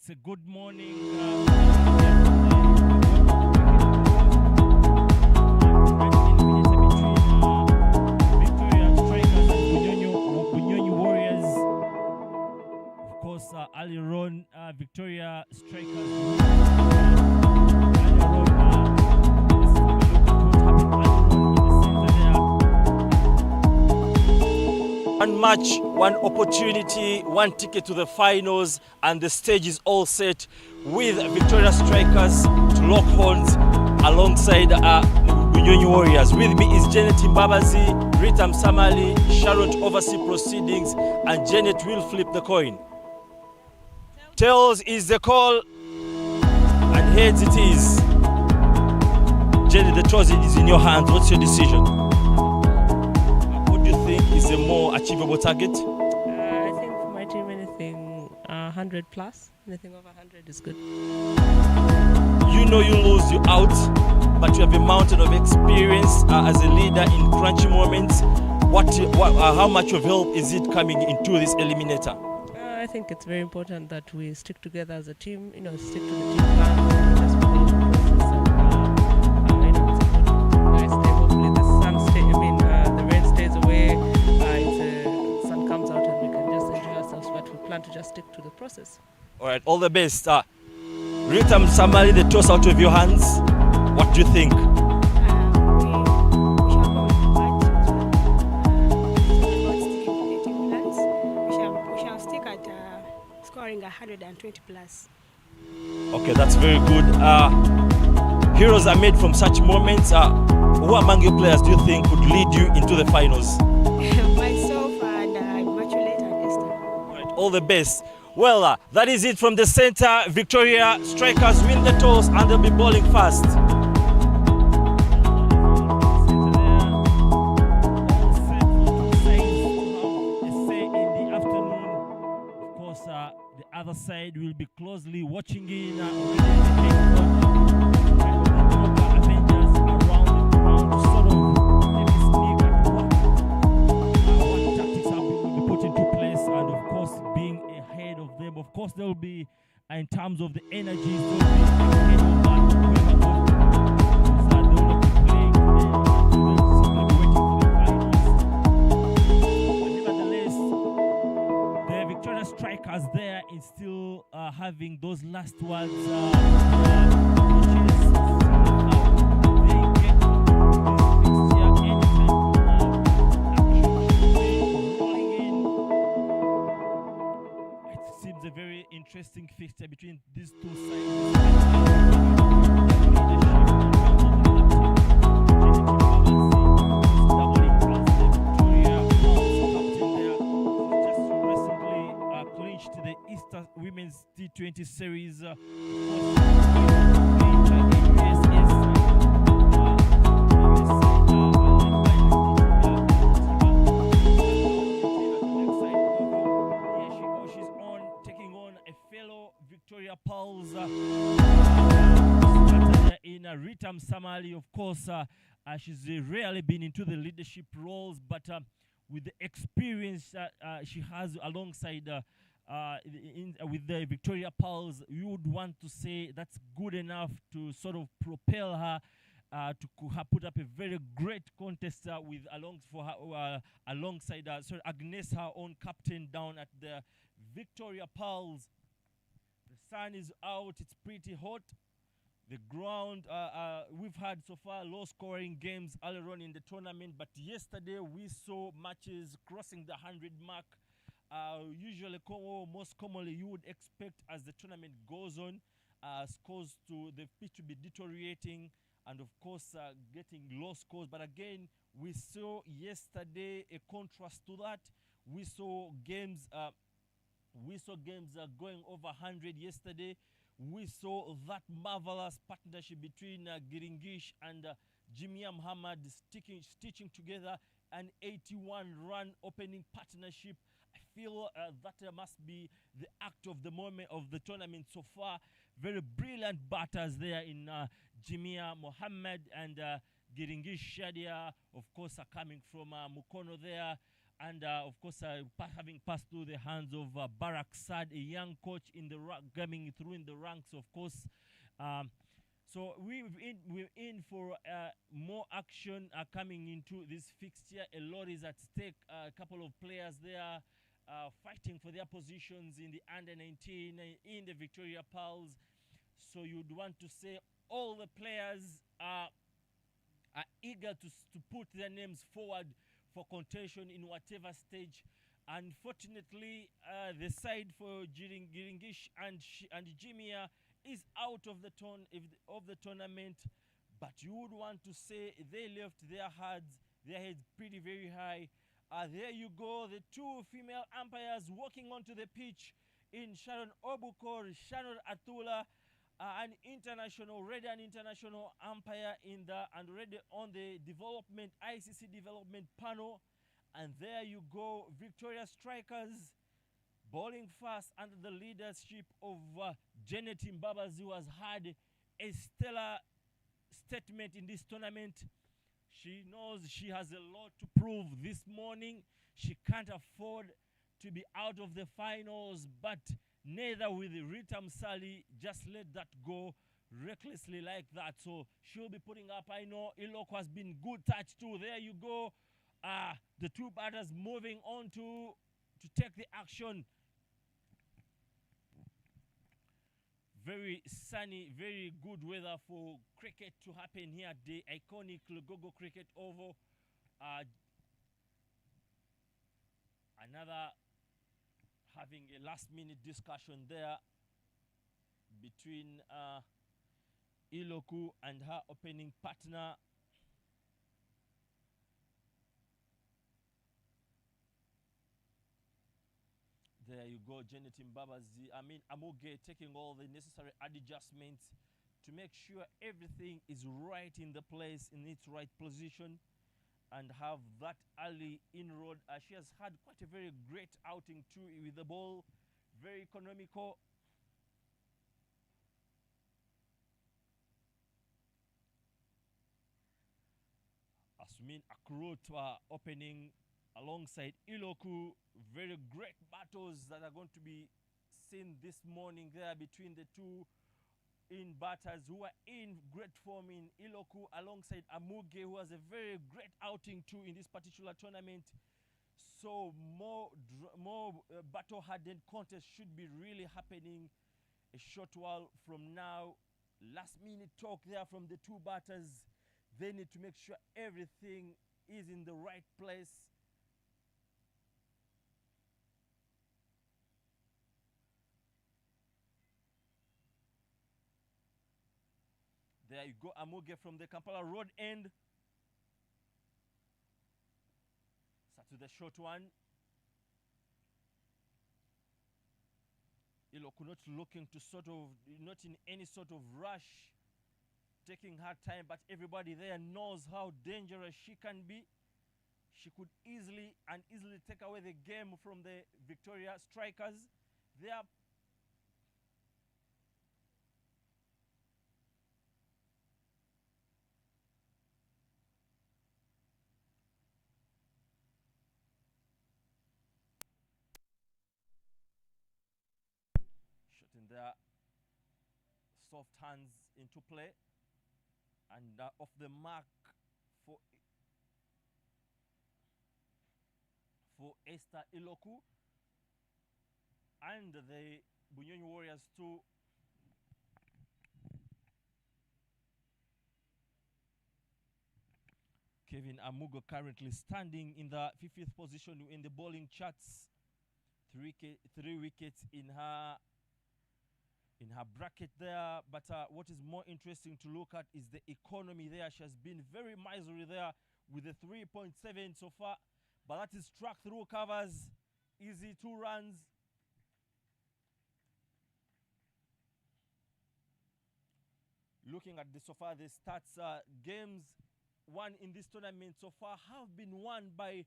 It's a good morning. Victoria Strikers and Bunyonyi Warriors. Of course, earlier on, Victoria Strikers. Earlier on, let's have a look at what happened earlier on in the center there. One match, one opportunity, one ticket to the finals, and the stage is all set with Victoria Strikers to lock horns alongside Bunyonyi Warriors. With me is Janet Mbabazi, Ritam Samali, Sharon to oversee proceedings, and Janet will flip the coin. Tails is the call, and heads it is. Janet, the toss is in your hands. What's your decision? What do you think is a more achievable target? I think for my team, anything 100 plus, anything over 100 is good. You know you lose, you out, but you have a mountain of experience as a leader in crunchy moments. How much of help is it coming into this eliminator? I think it's very important that we stick together as a team, stick to the team plan, just follow the process, and it's a good, nice day. Hopefully the rain stays away, the sun comes out and we can just enjoy ourselves, but we plan to just stick to the process. All right, all the best. Ritam Samali, the toss out of your hands. What do you think? We shall stick at scoring 120 plus. Okay, that's very good. Heroes are made from such moments. Who among your players do you think could lead you into the finals? Myself and Immaculate and Esther. All right, all the best. Well, that is it from the center. Victoria Strikers win the toss and they'll be bowling fast. The other side will be closely watching in Avengers around the ground to sort of maybe sneak at what tactics will be put into place, and of course being ahead of them. Of course there will be in terms of the energies, there will be ahead of that. Whoever goes they will not be playing they will simply be waiting for the finals. But nevertheless, the Victoria Strikers there is still having those last words. It seems a very interesting fixture between these two sides. The Easter Women's T20 series she's on taking on a fellow Victoria Pulse in Ritam Samali. Of course, she's rarely been into the leadership roles, but with the experience she has alongside with the Victoria Pulse, you would want to say that's good enough to sort of propel her to put up a very great contest alongside Agnes, her own captain, down at the Victoria Pulse. The sun is out, it's pretty hot. The ground, we've had so far low-scoring games earlier on in the tournament, but yesterday we saw matches crossing the 100 mark. Usually, most commonly, you would expect as the tournament goes on, scores to the pitch to be deteriorating, and of course, getting low scores. But again, we saw yesterday a contrast to that. We saw games going over 100 yesterday. We saw that marvelous partnership between Giringish and Jimia Muhammad stitching together an 81-run opening partnership. I feel that must be the act of the moment of the tournament so far. Very brilliant batters there in Jimia Muhammad and Giringish Shadia, of course, are coming from Mukono there. and of course, having passed through the hands of Barak Sad, a young coach in the coming through in the ranks, of course. Um, so we're in for more action coming into this fixture. A lot is at stake. A couple of players there fighting for their positions in the under 19 in the Victoria Pearls. So you'd want to say all the players are eager to put their names forward for contention in whatever stage. Unfortunately, the side for Giringish and Jimia is out of the tournament, but you would want to say they left their heads pretty very high. There you go, the two female umpires walking onto the pitch in Sharon Obukor, Sharon Atula, an an international umpire in the and already on the development ICC development panel. And there you go, Victoria Strikers bowling fast under the leadership of Janet Mbabazi, who has had a stellar statement in this tournament. She knows she has a lot to prove this morning. She can't afford to be out of the finals, but neither will Rita Msali just let that go recklessly like that. So she'll be putting up. I know Iloko has been good touch too. There you go. The two batters moving on to take the action. Very sunny, very good weather for cricket to happen here at the iconic Lugogo Cricket Oval. Another having a last-minute discussion there between Iloku and her opening partner. There you go, Janet Mbabazi. Amuge taking all the necessary adjustments to make sure everything is right in the place, in its right position, and have that early inroad. She has had quite a very great outing too with the ball, very economical. Asmin Akrut opening alongside Iloku. Very great battles that are going to be seen this morning there between the two in batters who are in great form in Iloku alongside Amuge, who has a very great outing too in this particular tournament. So more battle-hardened contests should be really happening a short while from now. Last minute talk there from the two batters. They need to make sure everything is in the right place. There you go, Amuge from the Kampala Road end. Start to the short one. Iloku not looking to not in any sort of rush, taking her time, but everybody there knows how dangerous she can be. She could easily take away the game from the Victoria Strikers. They are shooting their soft hands into play, and off the mark for Esther Iloku and the Bunyonyi Warriors too. Kevin Amugo currently standing in the 50th position in the bowling charts. Three wickets in her bracket there. But what is more interesting to look at is the economy there. She has been very miserly there with a 3.7 so far. But that is struck through covers. Easy 2 runs. Looking at so far the stats, games won in this tournament so far have been won by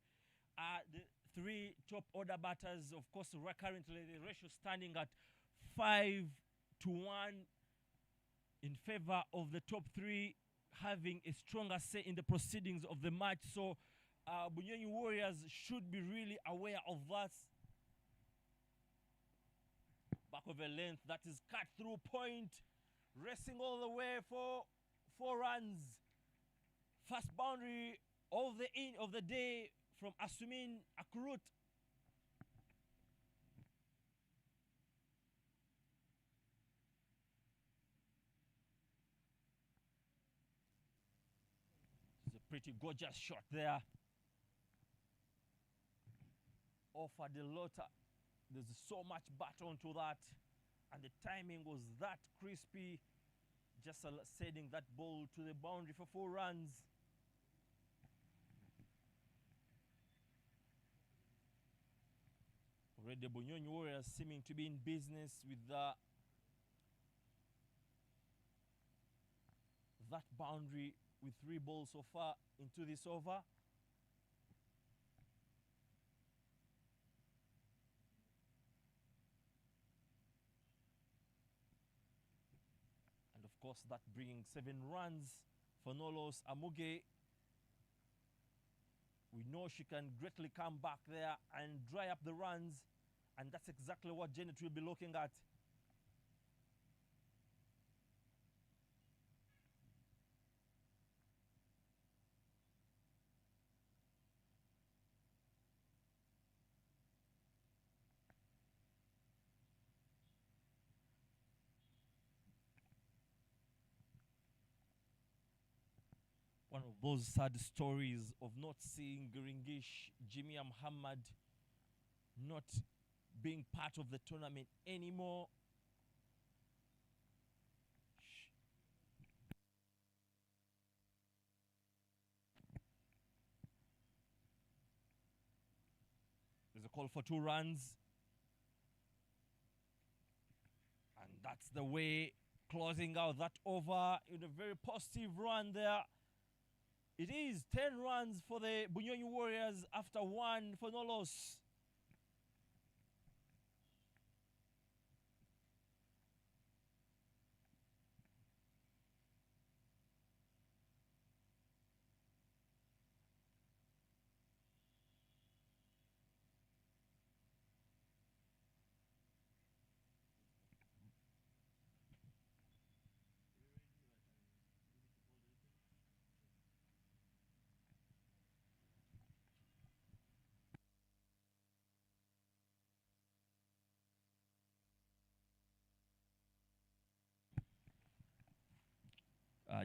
the 3 top order batters. Of course, currently the ratio standing at 5-1 in favor of the top 3, having a stronger say in the proceedings of the match. So Bunyonyi Warriors should be really aware of that. Back of a length that is cut through point, racing all the way for 4 runs. First boundary of the day from Asumin Akurut. It's a pretty gorgeous shot there. Offered a lot. There's so much baton to that, and the timing was that crispy, just sending that ball to the boundary for 4 runs. Already the Bunyonyi Warriors seeming to be in business with that boundary with 3 balls so far into this over. And of course that bringing 7 runs for Nolos Amuge. We know she can greatly come back there and dry up the runs, and that's exactly what Janet will be looking at. One of those sad stories of not seeing Geringish, Jimmy Muhammad not being part of the tournament anymore. There's a call for 2 runs. And that's the way, closing out that over in a very positive run there. It is 10 runs for the Bunyonyi Warriors after 1 for Nolos.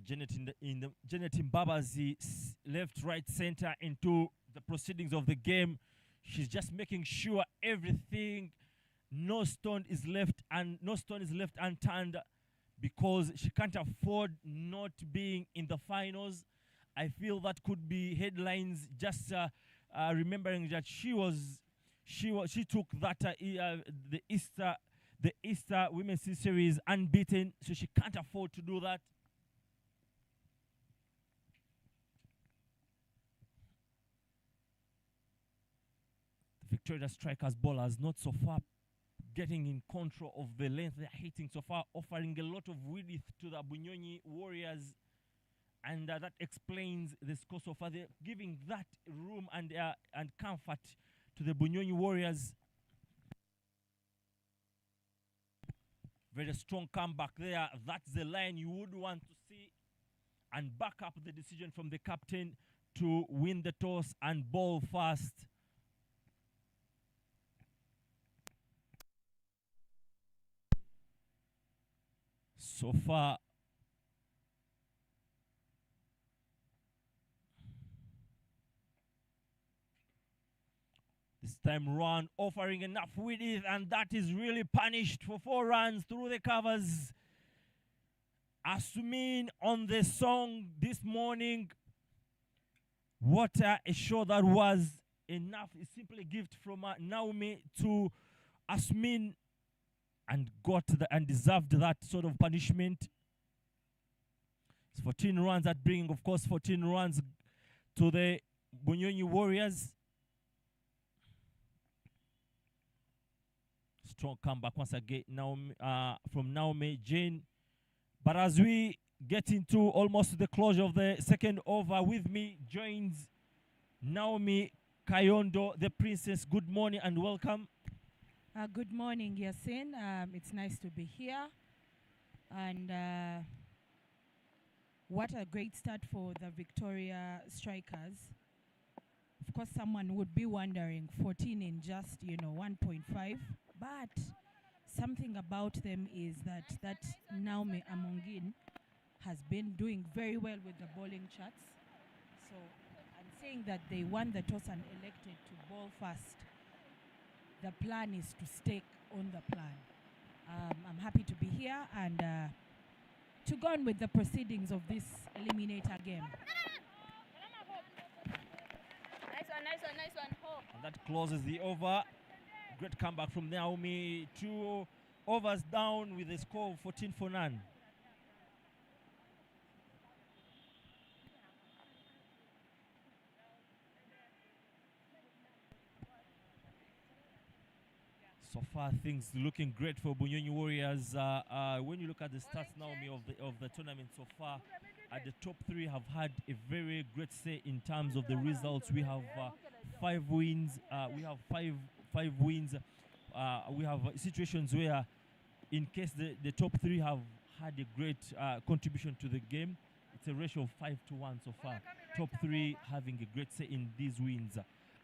Janet Mbabazi left, right, center into the proceedings of the game. She's just making sure everything, no stone is left unturned, because she can't afford not being in the finals. I feel that could be headlines. Just remembering that she took that the Easter Women's Series unbeaten, so she can't afford to do that. Victoria strikers bowlers not so far getting in control of the length they're hitting so far, offering a lot of width to the Bunyonyi Warriors, and that explains the score so far. They're giving that room and comfort to the Bunyonyi Warriors. Very strong comeback there. That's the line you would want to see, and back up the decision from the captain to win the toss and bowl first. So far, this time round, offering enough width, and that is really punished for 4 runs through the covers. Asumin on the song this morning. What a show that was. Enough is simply a gift from Naomi to Asumin, and got and deserved that sort of punishment. It's 14 runs that bring, of course, 14 runs to the Bunyonyi Warriors. Strong comeback once again from Naomi Jane. But as we get into almost the closure of the second over, with me joins Naomi Kayondo, the princess. Good morning and welcome. Good morning, Yasin. It's nice to be here. And what a great start for the Victoria Strikers. Of course, someone would be wondering, 14 in just, 1.5. But something about them is that Naomi Amongin has been doing very well with the bowling charts. So I'm saying that they won the toss and elected to bowl first. The plan is to stick on the plan. I'm happy to be here and to go on with the proceedings of this eliminator game. Nice one. And that closes the over. Great comeback from Naomi. 2 overs down with a score of 14 for none. So far, things looking great for Bunyonyi Warriors. When you look at the stats, Naomi, of the tournament so far, the top 3 have had a very great say in terms of the results. We have 5 wins. We have five wins. We have situations where, in case the top 3 have had a great contribution to the game, it's a ratio of 5-1 so far. Top 3 having a great say in these wins.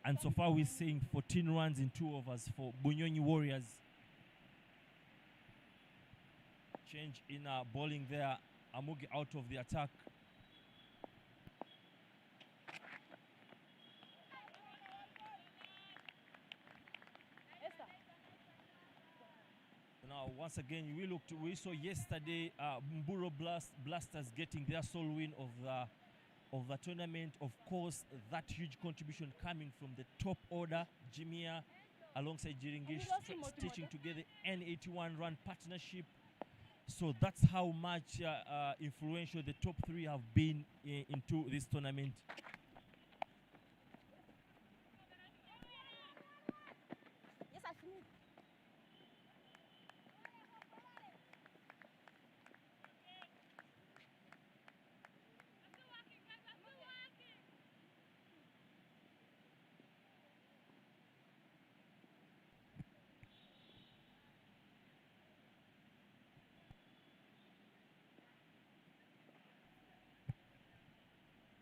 And so far we're seeing 14 runs in 2 overs for Bunyonyi Warriors. Change in bowling there. Amugi out of the attack. Now, once again, we saw yesterday Mburo Blasters getting their sole win of the tournament. Of course, that huge contribution coming from the top order, Jimia alongside Jiringish, stitching together N81 run partnership. So that's how much influential the top 3 have been into this tournament.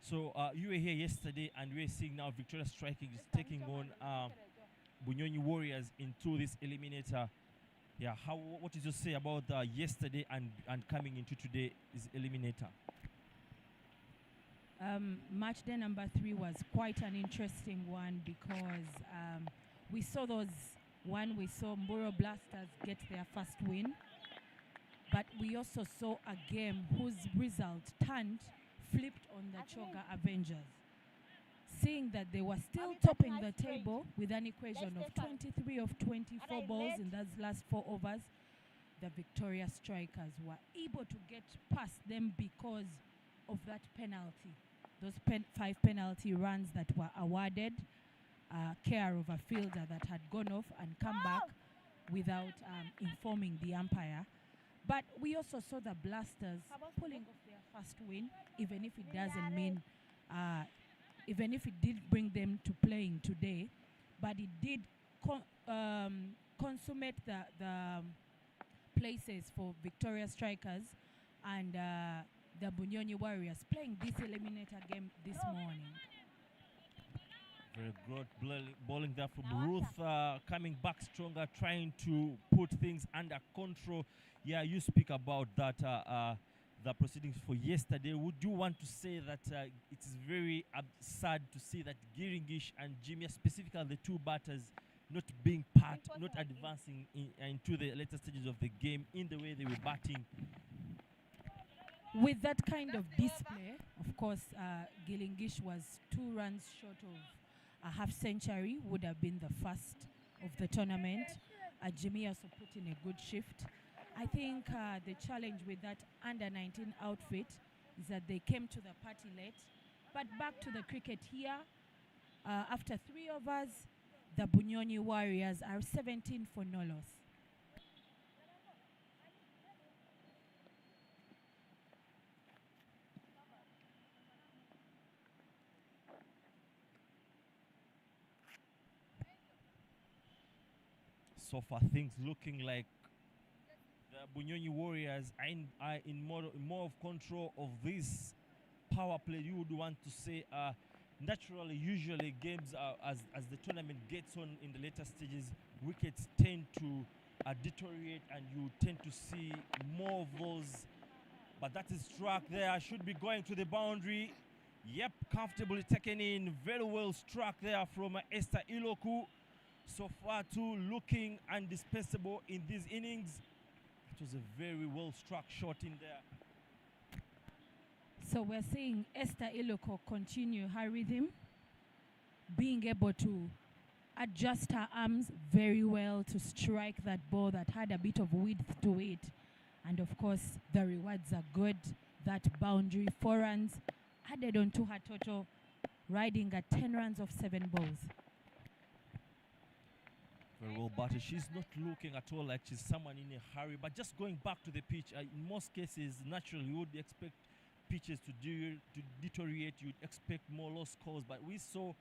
So you were here yesterday, and we're seeing now Victoria Striking is taking on Bunyonyi Warriors into this eliminator. Yeah, what did you say about yesterday and coming into today's eliminator? Match day number 3 was quite an interesting one because we saw Mburo Blasters get their first win, but we also saw a game whose result flipped on the Choga Avengers, seeing that they were still topping the table with an equation of 23 of 24 balls in those last 4 overs. The Victoria Strikers were able to get past them because of that penalty, those 5 penalty runs that were awarded, care of a fielder that had gone off and come back without informing the umpire. But we also saw the Blasters pulling off their first win, even if it doesn't mean, even if it did bring them to playing today, but it did consummate the places for Victoria Strikers and the Bunyonyi Warriors playing this eliminator game this morning. Very good bowling there from Ruth, coming back stronger, trying to put things under control. Yeah, you speak about that, the proceedings for yesterday. Would you want to say that it is very sad to see that Giringish and Jimmy, specifically the 2 batters, not being part, not advancing into the later stages of the game in the way they were batting? With that kind of display, of course, Giringish was 2 runs short of a half century, would have been the first of the tournament. Jimmy also put in a good shift. I think the challenge with that under-19 outfit is that they came to the party late. But back to the cricket here, after 3 overs, the Bunyonyi Warriors are 17 for no loss. so far things looking like the Bunyonyi Warriors are in more of control of this power play. You would want to say naturally, usually games as the tournament gets on in the later stages, wickets tend to deteriorate and you tend to see more of those. But that is struck there, should be going to the boundary. Yep, comfortably taken in, very well struck there from Esther Iloku. So far too looking indispensable in these innings. It was a very well struck shot in there. So we're seeing Esther Iloko continue her rhythm, being able to adjust her arms very well to strike that ball that had a bit of width to it. And of course, the rewards are good. That boundary, 4 runs added on to her total, riding at 10 runs of 7 balls. Very well batted. She's not looking at all like she's someone in a hurry. But just going back to the pitch, in most cases, naturally, you would expect pitches to deteriorate. You'd expect more low scores. But we saw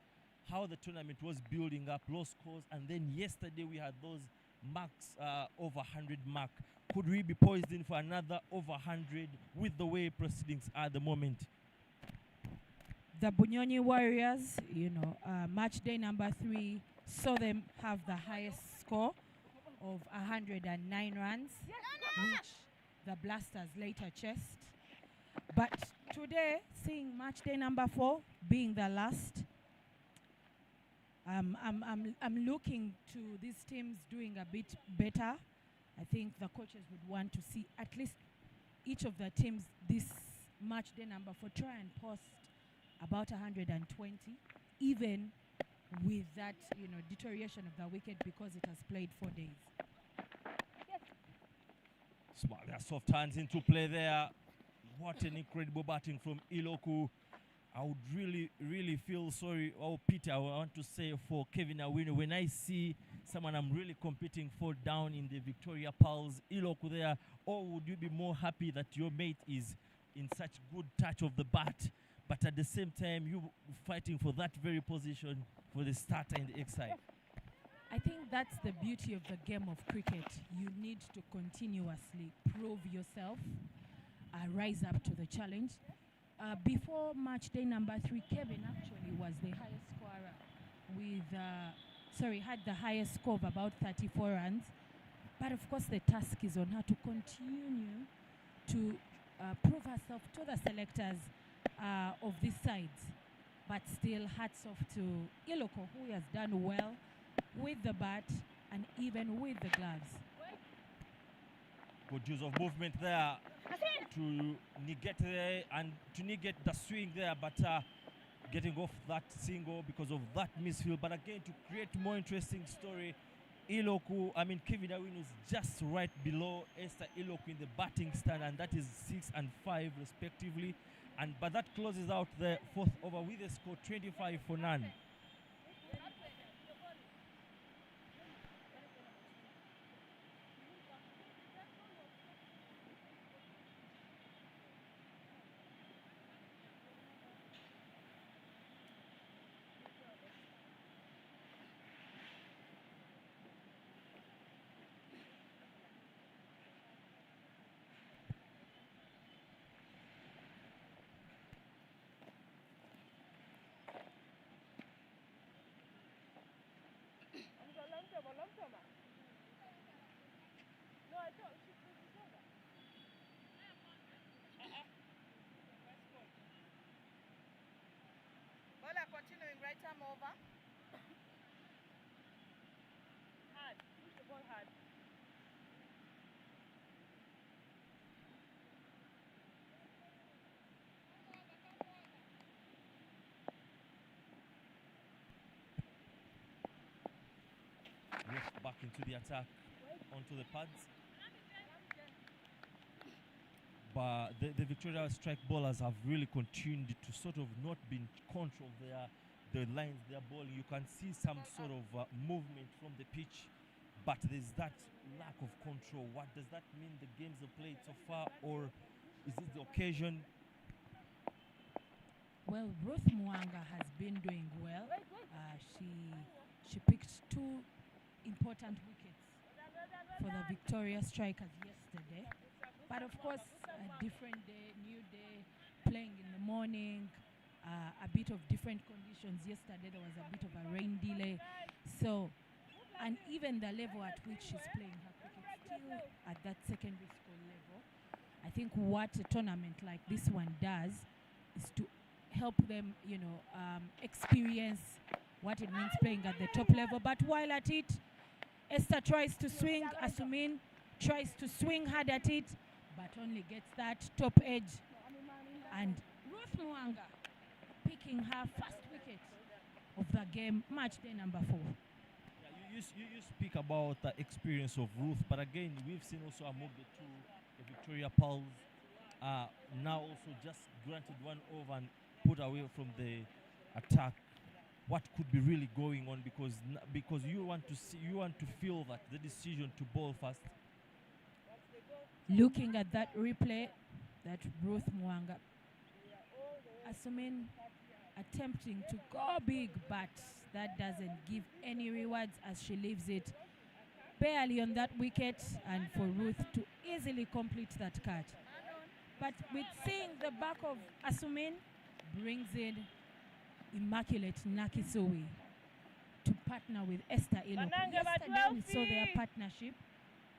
how the tournament was building up, low scores. And then yesterday we had those marks over 100 mark. Could we be poised in for another over 100 with the way proceedings are at the moment? The Bunyonyi Warriors, match day number 3, saw them have the highest score of 109 runs, which the Blasters later chased. But today, seeing match day number 4 being the last, I'm looking to these teams doing a bit better. I think the coaches would want to see at least each of the teams this match day number 4 try and post about 120, even with that deterioration of the wicket because it has played 4 days. Smart, their soft hands into play there. What an incredible batting from Iloku. I would really feel sorry, Peter, I want to say for Kevin Awino, when I see someone I'm really competing for down in the Victoria Pulse, Iloku there, or would you be more happy that your mate is in such good touch of the bat, but at the same time you fighting for that very position for the starter in the X side? I think that's the beauty of the game of cricket. You need to continuously prove yourself, rise up to the challenge. Before match day number 3, Kevin actually was the highest scorer with, had the highest score of about 34 runs. But of course the task is on her to continue to prove herself to the selectors of these sides. But still, hats off to Iloko, who has done well with the bat and even with the gloves. Good use of movement there to negate the swing there, but getting off that single because of that misfield. But again, to create more interesting story, Kevin Awino is just right below Esther Iloku in the batting stand, and that is 6 and 5 respectively. But that closes out the 4th over with a score 25 for none. Continuing right arm over. Hard. Push the ball hard. Left back into the attack, onto the pads. But the Victoria strike bowlers have really continued to sort of not be in control of the lines they're bowling. You can see some sort of movement from the pitch, but there's that lack of control. What does that mean? The games are played so far, or is it the occasion? Well, Ruth Mwanga has been doing well. She picked 2 important wickets for the Victoria Strikers yesterday. But of course, a different day, new day, playing in the morning, a bit of different conditions. Yesterday there was a bit of a rain delay. So, and even the level at which she's playing her cricket, still at that secondary school level. I think what a tournament like this one does is to help them, experience what it means playing at the top level. But while at it, Esther tries to swing, Asumin tries to swing hard at it, but only gets that top edge. And Ruth Mwanga picking her first wicket of the game, match day number 4. Yeah, you speak about the experience of Ruth, but again, we've seen also among the two, the Victoria Pearls, now also just granted one over and put away from the attack. What could be really going on, because you want to feel that the decision to bowl first. Looking at that replay, that Ruth Mwanga, Asumin attempting to go big, but that doesn't give any rewards as she leaves it barely on that wicket, and for Ruth to easily complete that cut. But with seeing the back of Asumin brings in Immaculate Nakisui to partner with Esther Ilo. Yesterday we saw their partnership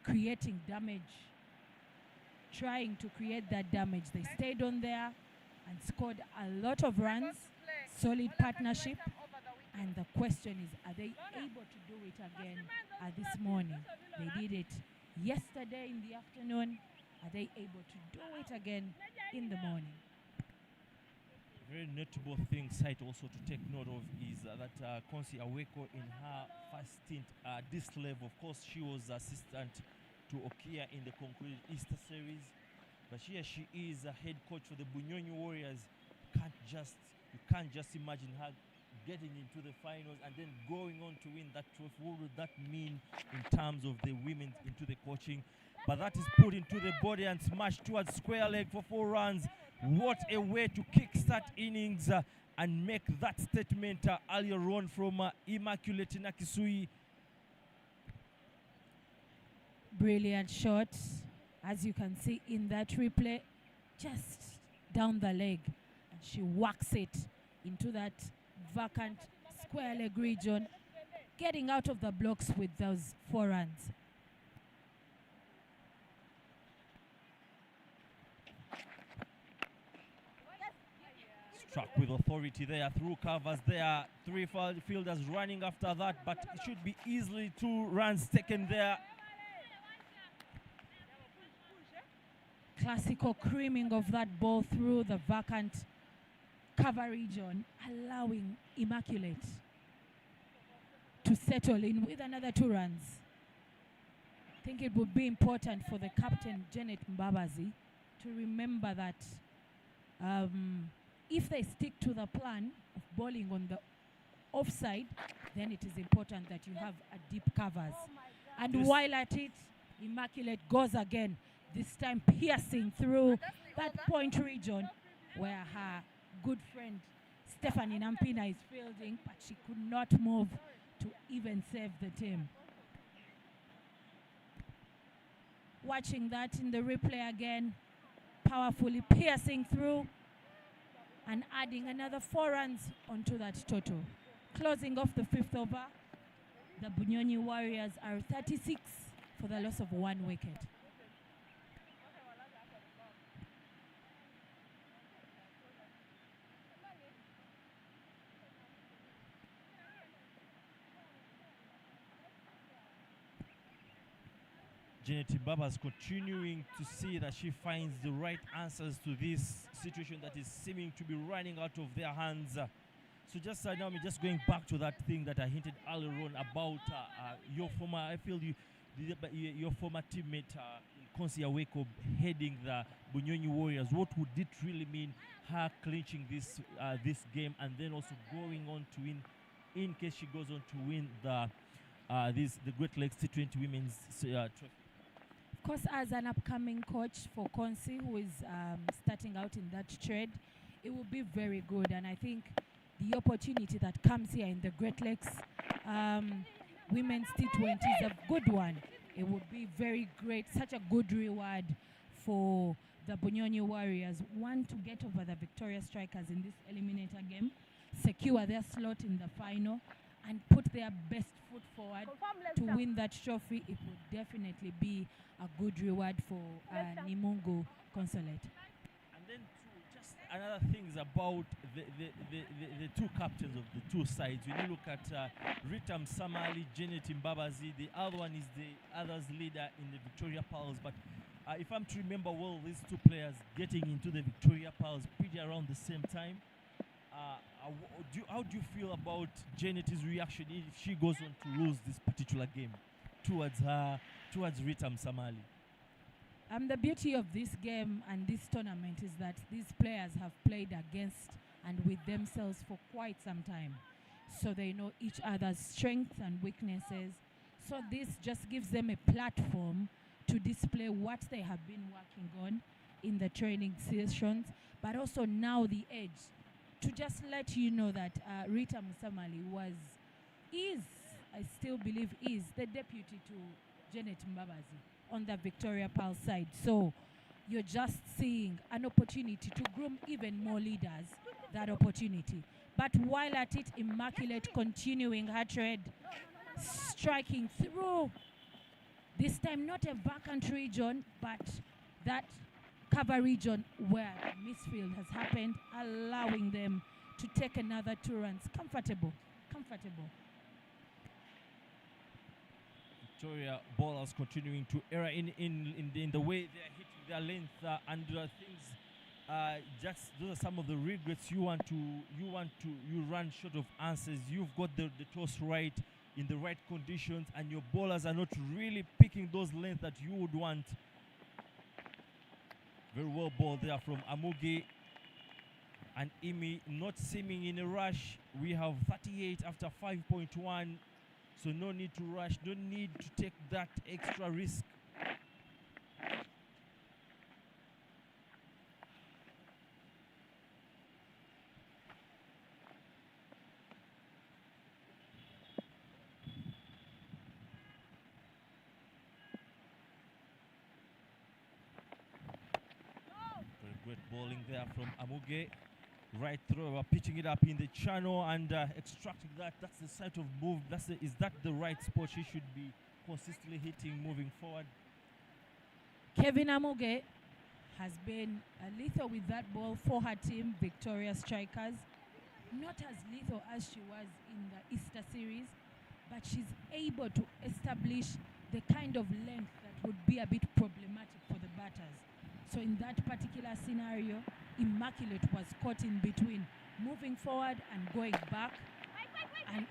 creating damage, trying to create that damage. They stayed on there and scored a lot of runs, solid partnership. And the question is, are they able to do it again this morning? They did it yesterday in the afternoon. Are they able to do it again in the morning? Very notable thing, site also to take note of is that Konsi Aweko in her first stint at this level, of course, she was assistant to Okia in the concluded Easter series, but here she is a head coach for the Bunyonyi Warriors. You can't just imagine her getting into the finals and then going on to win that trophy. What would that mean in terms of the women into the coaching? But that is put into the body and smashed towards square leg for 4 runs. What a way to kickstart innings and make that statement earlier on from Immaculate Nakisui. Brilliant shot, as you can see in that replay, just down the leg. And she whacks it into that vacant square leg region, getting out of the blocks with those 4 runs. Struck with authority there, through covers there, 3 fielders running after that, but it should be easily 2 runs taken there. Classical creaming of that ball through the vacant cover region, allowing Immaculate to settle in with another 2 runs. I think it would be important for the captain, Janet Mbabazi, to remember that if they stick to the plan of bowling on the offside, then it is important that you have a deep covers. And while at it, Immaculate goes again, this time piercing through that point region where her good friend Stephanie Nampina is fielding, but she could not move to even save the team. Watching that in the replay again, powerfully piercing through and adding another 4 runs onto that total. Closing off the 5th over, the Bunyonyi Warriors are 36 for the loss of 1 wicket. Janet Mbaba is continuing to see that she finds the right answers to this situation that is seeming to be running out of their hands. So just now, just going back to that thing that I hinted earlier on about your former, I feel your former teammate Konsi Aweko heading the Bunyonyi Warriors. What would it really mean, her clinching this game and then also going on to win, in case she goes on to win the Great Lakes T20 Women's Trophy? Of course, as an upcoming coach for Konsi, who is starting out in that trade, it will be very good. And I think the opportunity that comes here in the Great Lakes Women's T20 is a good one. it would be very great, such a good reward for the Bunyonyi Warriors. One, to get over the Victoria Strikers in this eliminator game, secure their slot in the final, and put their best foot forward to win that trophy. It would definitely be a good reward for Nimungu Consulate. And then just another things about the two captains of the two sides. When you look at Ritam Samali, Janet Mbabazi, the other one is the others leader in the Victoria Pearls. But if I'm to remember well, these two players getting into the Victoria Pearls pretty around the same time. How do you feel about Janet's reaction if she goes on to lose this particular game towards Ritam Samali? The beauty of this game and this tournament is that these players have played against and with themselves for quite some time. So they know each other's strengths and weaknesses. So this just gives them a platform to display what they have been working on in the training sessions, but also now the edge to just let you know that Rita Musamali I still believe is the deputy to Janet Mbabazi on the Victoria Pearl side. So you're just seeing an opportunity to groom even more leaders, that opportunity. But while at it, Immaculate continuing her trade, striking through, this time not a vacant region, but that cover region where misfield has happened, allowing them to take another 2 runs. Comfortable. Victoria bowlers continuing to err in the way they are hitting their length and things. Just those are some of the regrets. You run short of answers. You've got the toss right in the right conditions, and your bowlers are not really picking those lengths that you would want. Very well ball there from Amuge and Imi, not seeming in a rush. We have 38 after 5.1, so no need to rush, no need to take that extra risk. Great bowling there from Amuge. Right throw, pitching it up in the channel and extracting that. That's the side of move. Is that the right spot she should be consistently hitting moving forward? Kevin Amuge has been lethal with that ball for her team, Victoria Strikers. Not as lethal as she was in the Easter series, but she's able to establish the kind of length that would be a bit problematic for the batters. So in that particular scenario, Immaculate was caught in between, moving forward and going back, and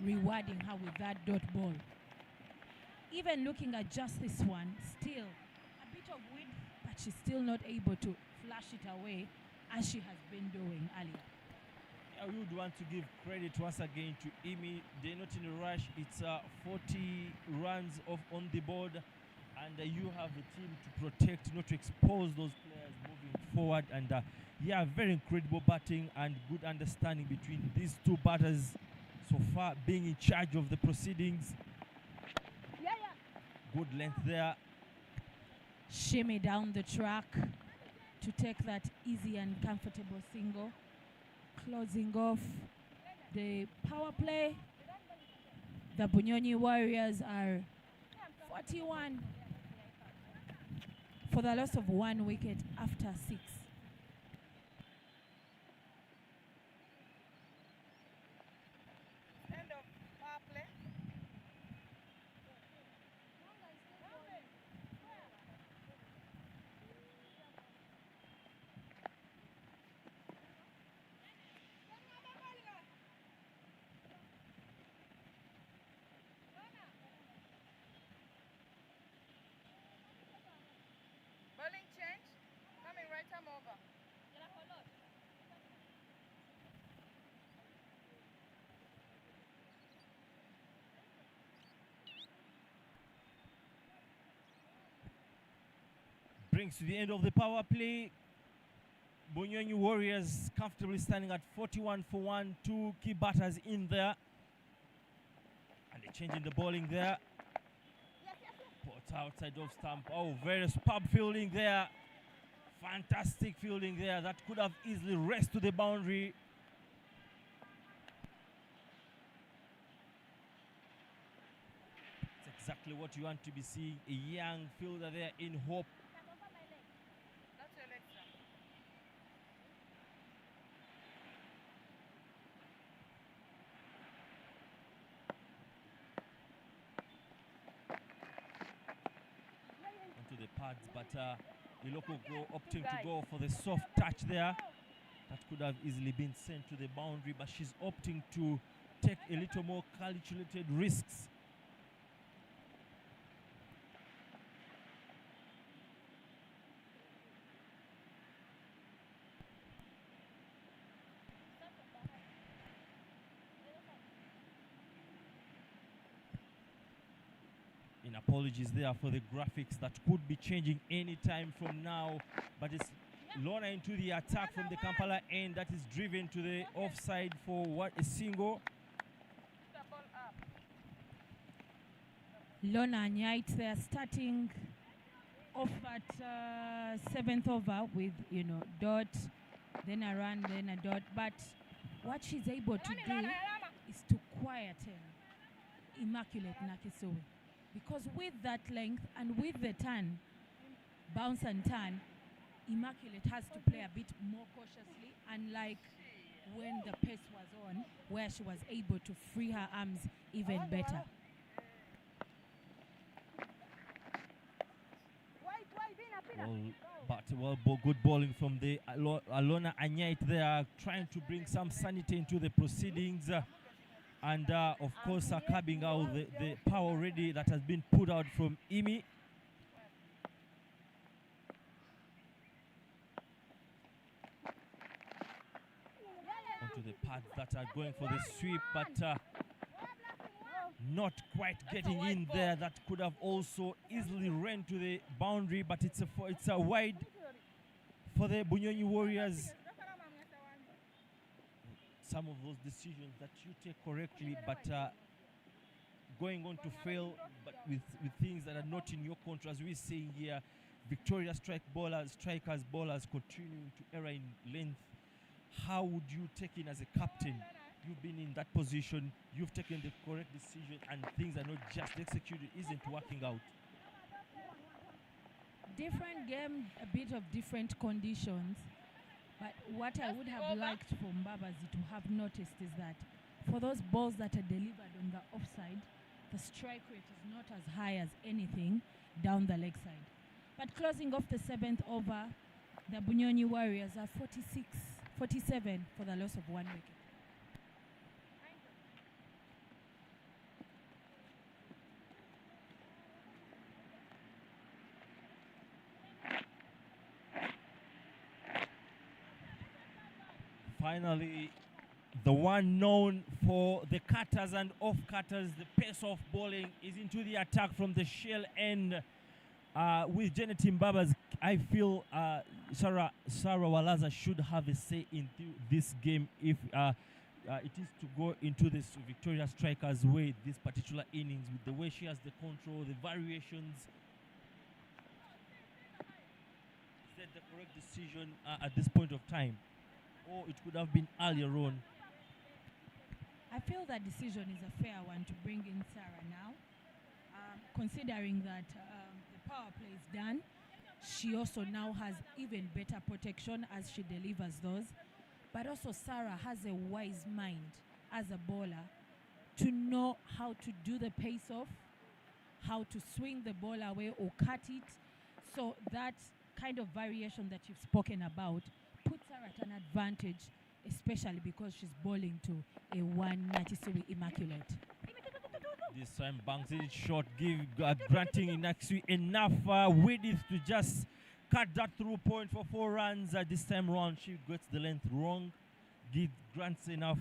rewarding her with that dot ball. Even looking at just this one, still a bit of wind, but she's still not able to flash it away as she has been doing earlier. I would want to give credit once again to Imi. They're not in a rush. It's 40 runs off on the board. And you have the team to protect, not to expose those players moving forward. And very incredible batting and good understanding between these two batters so far, being in charge of the proceedings. Good length there. Shimmy down the track to take that easy and comfortable single. Closing off the power play. The Bunyonyi Warriors are 41 for the loss of 1 wicket after 6. End of power play. Bowling change. Coming right arm over. Brings to the end of the power play. Bunyonyi Warriors comfortably standing at 41 for 1. 2 key batters in there. And they're changing the bowling there. Put outside of stump. Oh, very superb fielding there. Fantastic fielding there. That could have easily raced to the boundary. It's exactly what you want to be seeing. A young fielder there in hope. That's your leg, sir. Onto the pads, but Iloko opting to go for the soft touch there. That could have easily been sent to the boundary, but she's opting to take a little more calculated risks. In apologies there for the graphics that could be changing any time from now, but it's Lorna into the attack from the Kampala end that is driven to the offside for what a single. The ball up. Lorna and Yait, they're starting off at 7th over with, dot, then a run, then a dot. But what she's able to do is to quieten Immaculate Nakisowe. Because with that length and with the turn, bounce and turn, Immaculate has to play a bit more cautiously, unlike when the pace was on, where she was able to free her arms even better. Good bowling from the Alona Anyait there, trying to bring some sanity into the proceedings. And of course, curbing out the power already that has been put out from Imi. Onto the pads that are going for the sweep, but not quite getting in there. That could have also easily ran to the boundary, but it's a wide for the Bunyonyi Warriors. Some of those decisions that you take correctly, but going on to fail, but with things that are not in your control, as we're seeing here, Victoria strikers, bowlers continuing to err in length. How would you take in as a captain? You've been in that position, you've taken the correct decision, and things are not just executed, isn't working out. Different game, a bit of different conditions. But what I would have liked for Mbabazi to have noticed is that for those balls that are delivered on the offside, the strike rate is not as high as anything down the leg side. But closing off the 7th over, the Bunyonyi Warriors are 47 for the loss of 1 wicket. Finally, the one known for the cutters and off-cutters, the pace-off bowling, is into the attack from the shell end. With Janet Mbabas, I feel Sarah Walaza should have a say in this game if it is to go into this Victoria Strikers' way, this particular innings, with the way she has the control, the variations. Is that the correct decision at this point of time? Or it could have been earlier on? I feel that decision is a fair one to bring in Sarah now, considering that the power play is done. She also now has even better protection as she delivers those. But also Sarah has a wise mind as a bowler to know how to do the pace off, how to swing the ball away or cut it. So that kind of variation that you've spoken about puts her at an advantage, especially because she's bowling to a one Natisui Immaculate. This time banks it short, granting Inaksui enough width to just cut that through point for 4 runs. This time round, she gets the length wrong. Grants enough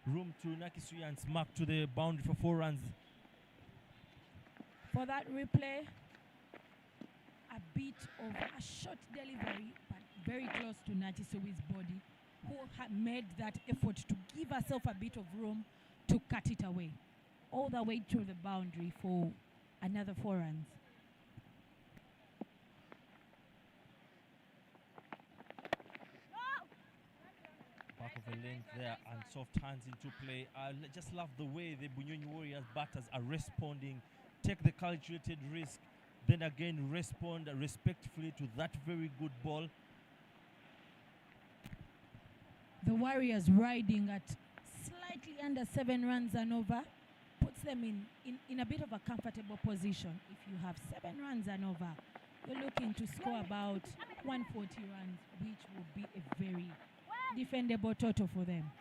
room to Nakisui and smack to the boundary for 4 runs. For that replay, a bit of a short delivery, but very close to Natisui's body, who had made that effort to give herself a bit of room to cut it away, all the way to the boundary for another 4 runs. of a length there, and soft hands into play. I just love the way the Bunyonyi Warriors batters are responding, take the calculated risk, then again respond respectfully to that very good ball. The Warriors riding at slightly under 7 runs and over puts them in a bit of a comfortable position. If you have 7 runs and over, you're looking to score about 140 runs, which would be a very defendable total for them.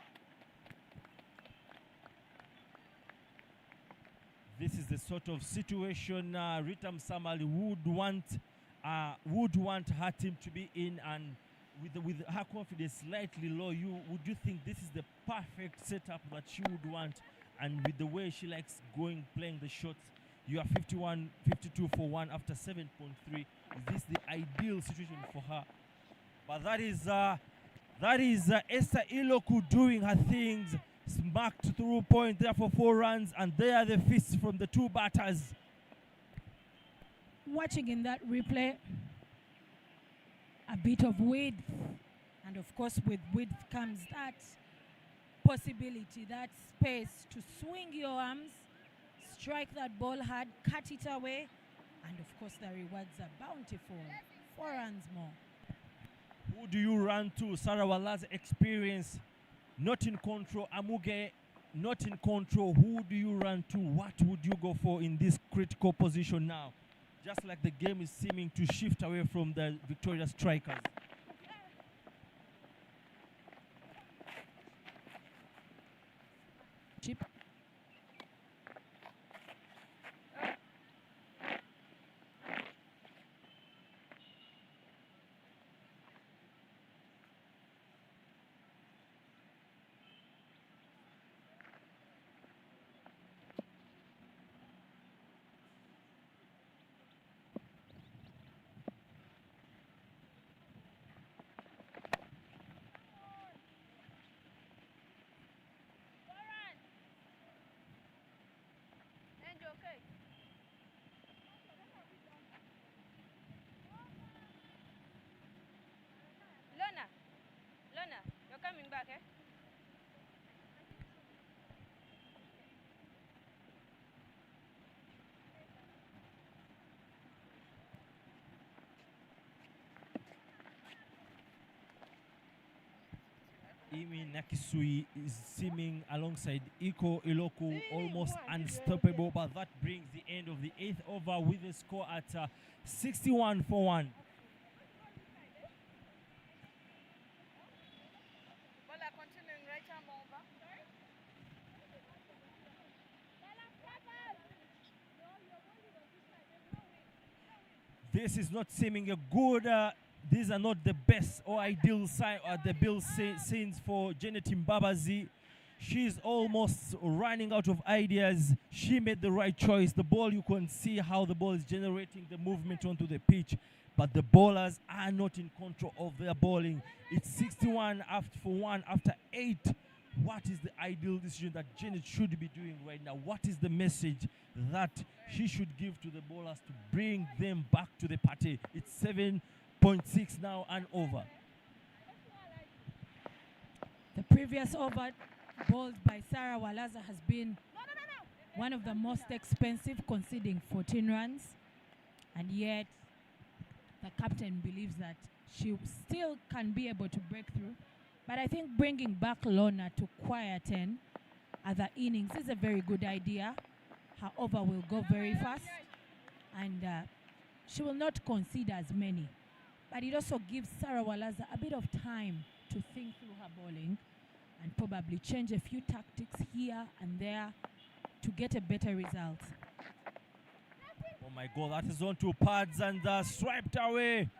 This is the sort of situation Ritam Samali would want her team to be in, and with her confidence slightly low, would you think this is the perfect setup that she would want? And with the way she likes playing the shots, you are 52 for 1 after 7.3. Is this the ideal situation for her? But that is Esther Iloku doing her things. Smacked through point there for 4 runs, and there are the fists from the 2 batters. Watching in that replay, a bit of width, and of course with width comes that possibility, that space to swing your arms, strike that ball hard, cut it away, and of course the rewards are bountiful. 4 runs more. Who do you run to? Sarah Wala's experience, not in control. Amuge, not in control. Who do you run to? What would you go for in this critical position now? Just like the game is seeming to shift away from the Victoria strikers. Chip. Okay. Lona, you're coming back, eh? Imi Nakisui is seeming alongside Iko Iloku almost unstoppable, but that brings the end of the 8th over with a score at 61 for 1. Bola continuing right arm over. This is not seeming a good. These are not the best or ideal scenes for Janet Mbabazi. She's almost running out of ideas. She made the right choice. The ball, you can see how the ball is generating the movement onto the pitch, but the bowlers are not in control of their bowling. It's 61 for 1 after 8. What is the ideal decision that Janet should be doing right now? What is the message that she should give to the bowlers to bring them back to the party? It's 7.6 now and over. The previous over bowled by Sarah Walaza has been one of the most expensive, conceding 14 runs, and yet the captain believes that she still can be able to break through. But I think bringing back Lona to quieten other innings is a very good idea. Her over will go very fast, and she will not concede as many. But it also gives Sarah Walaza a bit of time to think through her bowling and probably change a few tactics here and there to get a better result. Oh my God, that is on 2 pads and swiped away.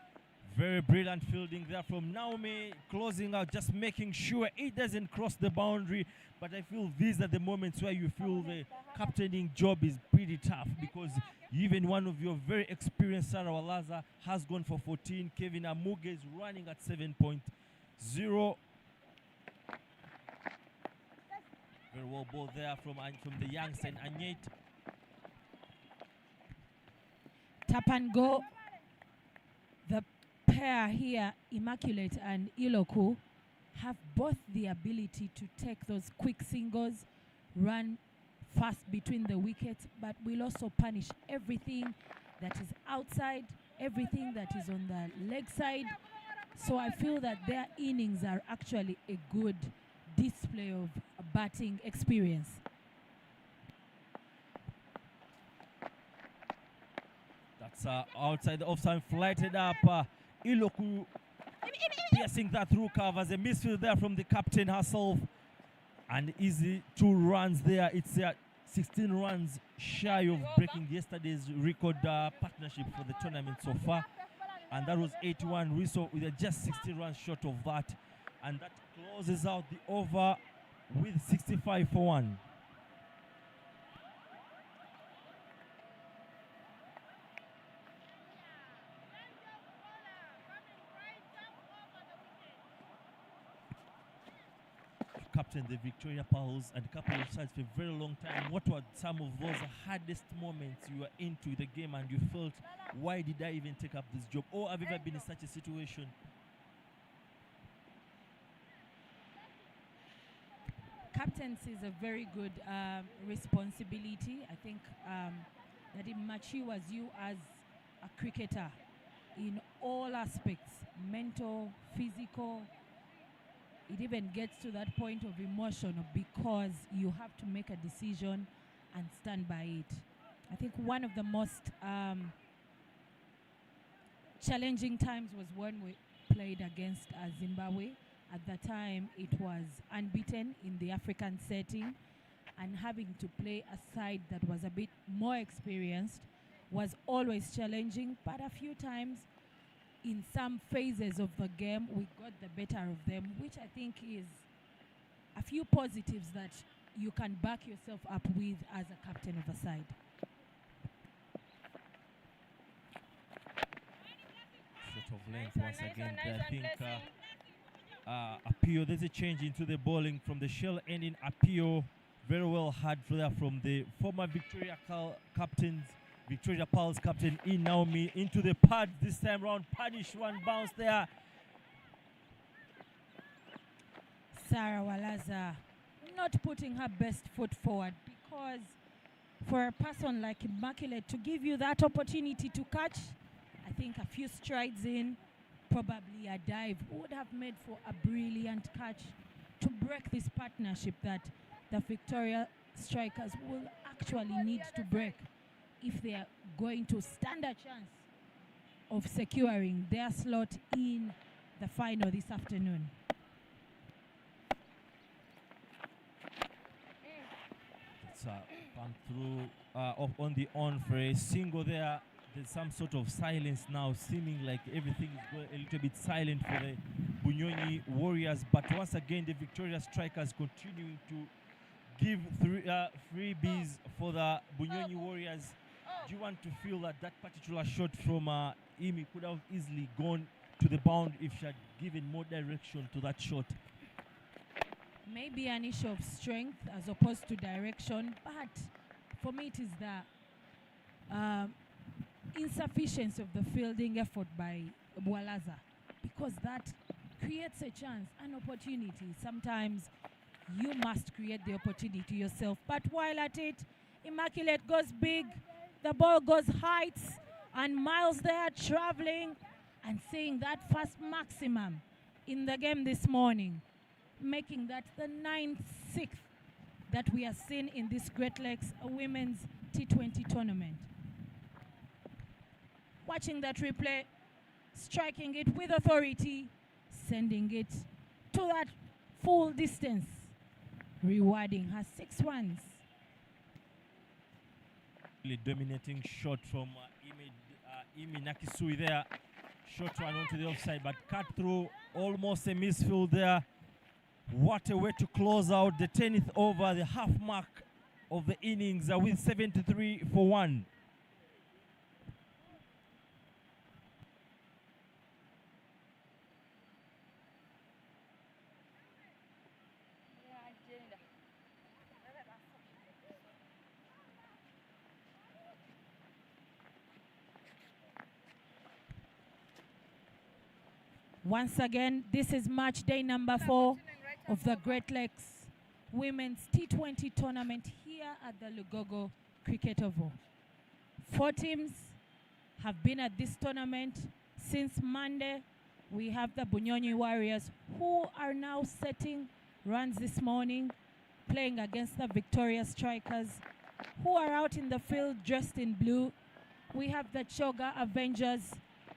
Very brilliant fielding there from Naomi, closing out, just making sure it doesn't cross the boundary. But I feel these are the moments where you feel the captaining job is pretty tough, because even one of your very experienced Sarah Walaza has gone for 14. Kevin Amuge is running at 7.0. Very well ball there from the youngster Anyet. Tap and go. The pair here, Immaculate and Iloku, have both the ability to take those quick singles, run fast between the wickets, but will also punish everything that is outside, everything that is on the leg side. So I feel that their innings are actually a good display of batting experience. That's outside the offside, flighted up. Iloku piercing that through covers. A misfield there from the captain herself. And easy 2 runs there. It's 16 runs shy of breaking yesterday's record partnership for the tournament so far. And that was 81. We saw we are just 16 runs short of that. And that closes out the over with 65 for 1. Captain the Victoria Pearls and captain of sides for a very long time. What were some of those hardest moments you were into the game and you felt, why did I even take up this job? Or have you ever been in such a situation? Captaincy is a very good responsibility. I think that it matures you as a cricketer in all aspects, mental, physical. It even gets to that point of emotion because you have to make a decision and stand by it. I think one of the most challenging times was when we played against Zimbabwe. At the time, it was unbeaten in the African setting, and having to play a side that was a bit more experienced was always challenging, but a few times in some phases of the game, we got the better of them, which I think is a few positives that you can back yourself up with as a captain of a side. Short of length once again. I think Apio, there's a change into the bowling from the shell ending. Apio, very well hard for that from the former Victoria Pearls captain in Naomi into the pad this time round. Punish one bounce there. Sarah Walaza not putting her best foot forward, because for a person like Immaculate to give you that opportunity to catch, I think a few strides in, probably a dive would have made for a brilliant catch to break this partnership that the Victoria strikers will actually need to break if they are going to stand a chance of securing their slot in the final this afternoon. It's come through on for a single there. There's some sort of silence now, seeming like everything is going a little bit silent for the Bunyonyi Warriors. But once again, the Victoria strikers continuing to give freebies for the Bunyonyi Warriors. Do you want to feel that that particular shot from Imi could have easily gone to the bound if she had given more direction to that shot? Maybe an issue of strength as opposed to direction, but for me it is the insufficiency of the fielding effort by Bwalaza, because that creates a chance, an opportunity. Sometimes you must create the opportunity yourself, but while at it, Immaculate goes big, the ball goes heights and miles there, traveling and seeing that first maximum in the game this morning, making that the 9/6 that we are seeing in this Great Lakes Women's T20 tournament. Watching that replay, striking it with authority, sending it to that full distance, rewarding her 6 runs. Really dominating shot from Imi Nakisui there. Short one onto the offside, but cut through, almost a misfield there. What a way to close out the 10th over, the half mark of the innings with 73 for 1. Once again, this is match day number 4 of the Great Lakes Women's T20 tournament here at the Lugogo Cricket Oval. 4 teams have been at this tournament since Monday. We have the Bunyonyi Warriors, who are now setting runs this morning, playing against the Victoria Strikers, who are out in the field dressed in blue. We have the Choga Avengers,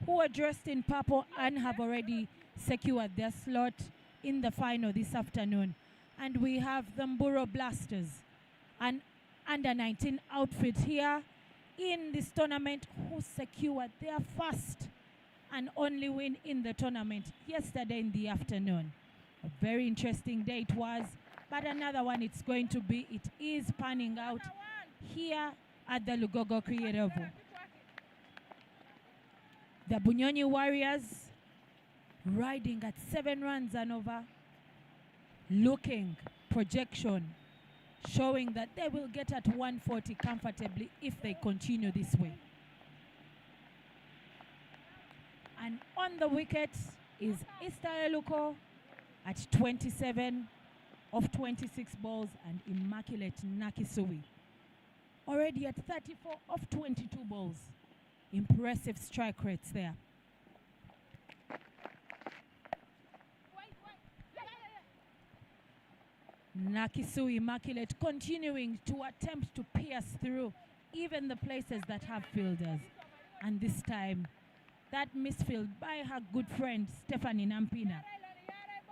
who are dressed in purple and have already secured their slot in the final this afternoon. And we have the Mburo Blasters, an under-19 outfit here in this tournament, who secured their first and only win in the tournament yesterday in the afternoon. A very interesting day it was, but another one it's going to be. It is panning out here at the Lugogo Cricket Oval. The Bunyonyi Warriors riding at 7 runs and over, looking projection showing that they will get at 140 comfortably if they continue this way. And on the wicket is Eluko at 27 of 26 balls, and Immaculate Nakisui already at 34 of 22 balls. Impressive strike rates there. Nakisui Immaculate continuing to attempt to pierce through even the places that have fielders. And this time, that misfield by her good friend Stephanie Nampina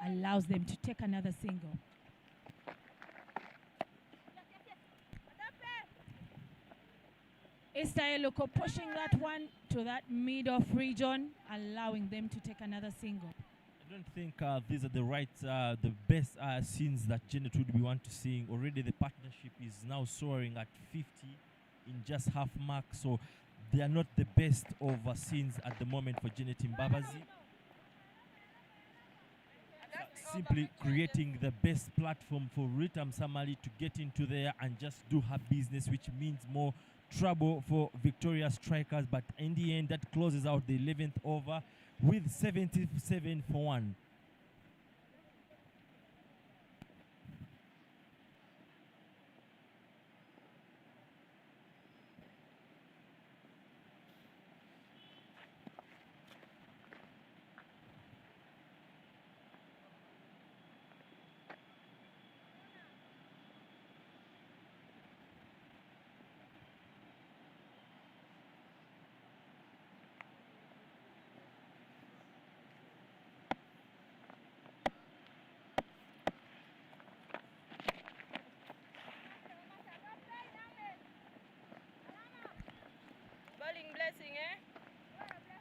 allows them to take another single. Eluko pushing that one to that mid-off region, allowing them to take another single. I don't think these are the best scenes that Janet would be want to see. Already the partnership is now soaring at 50 in just half mark, so they are not the best of scenes at the moment for Janet Mbabazi. Simply creating the best platform for Rita Msamali to get into there and just do her business, which means more trouble for Victoria Strikers. But in the end, that closes out the 11th over with 77 for 1.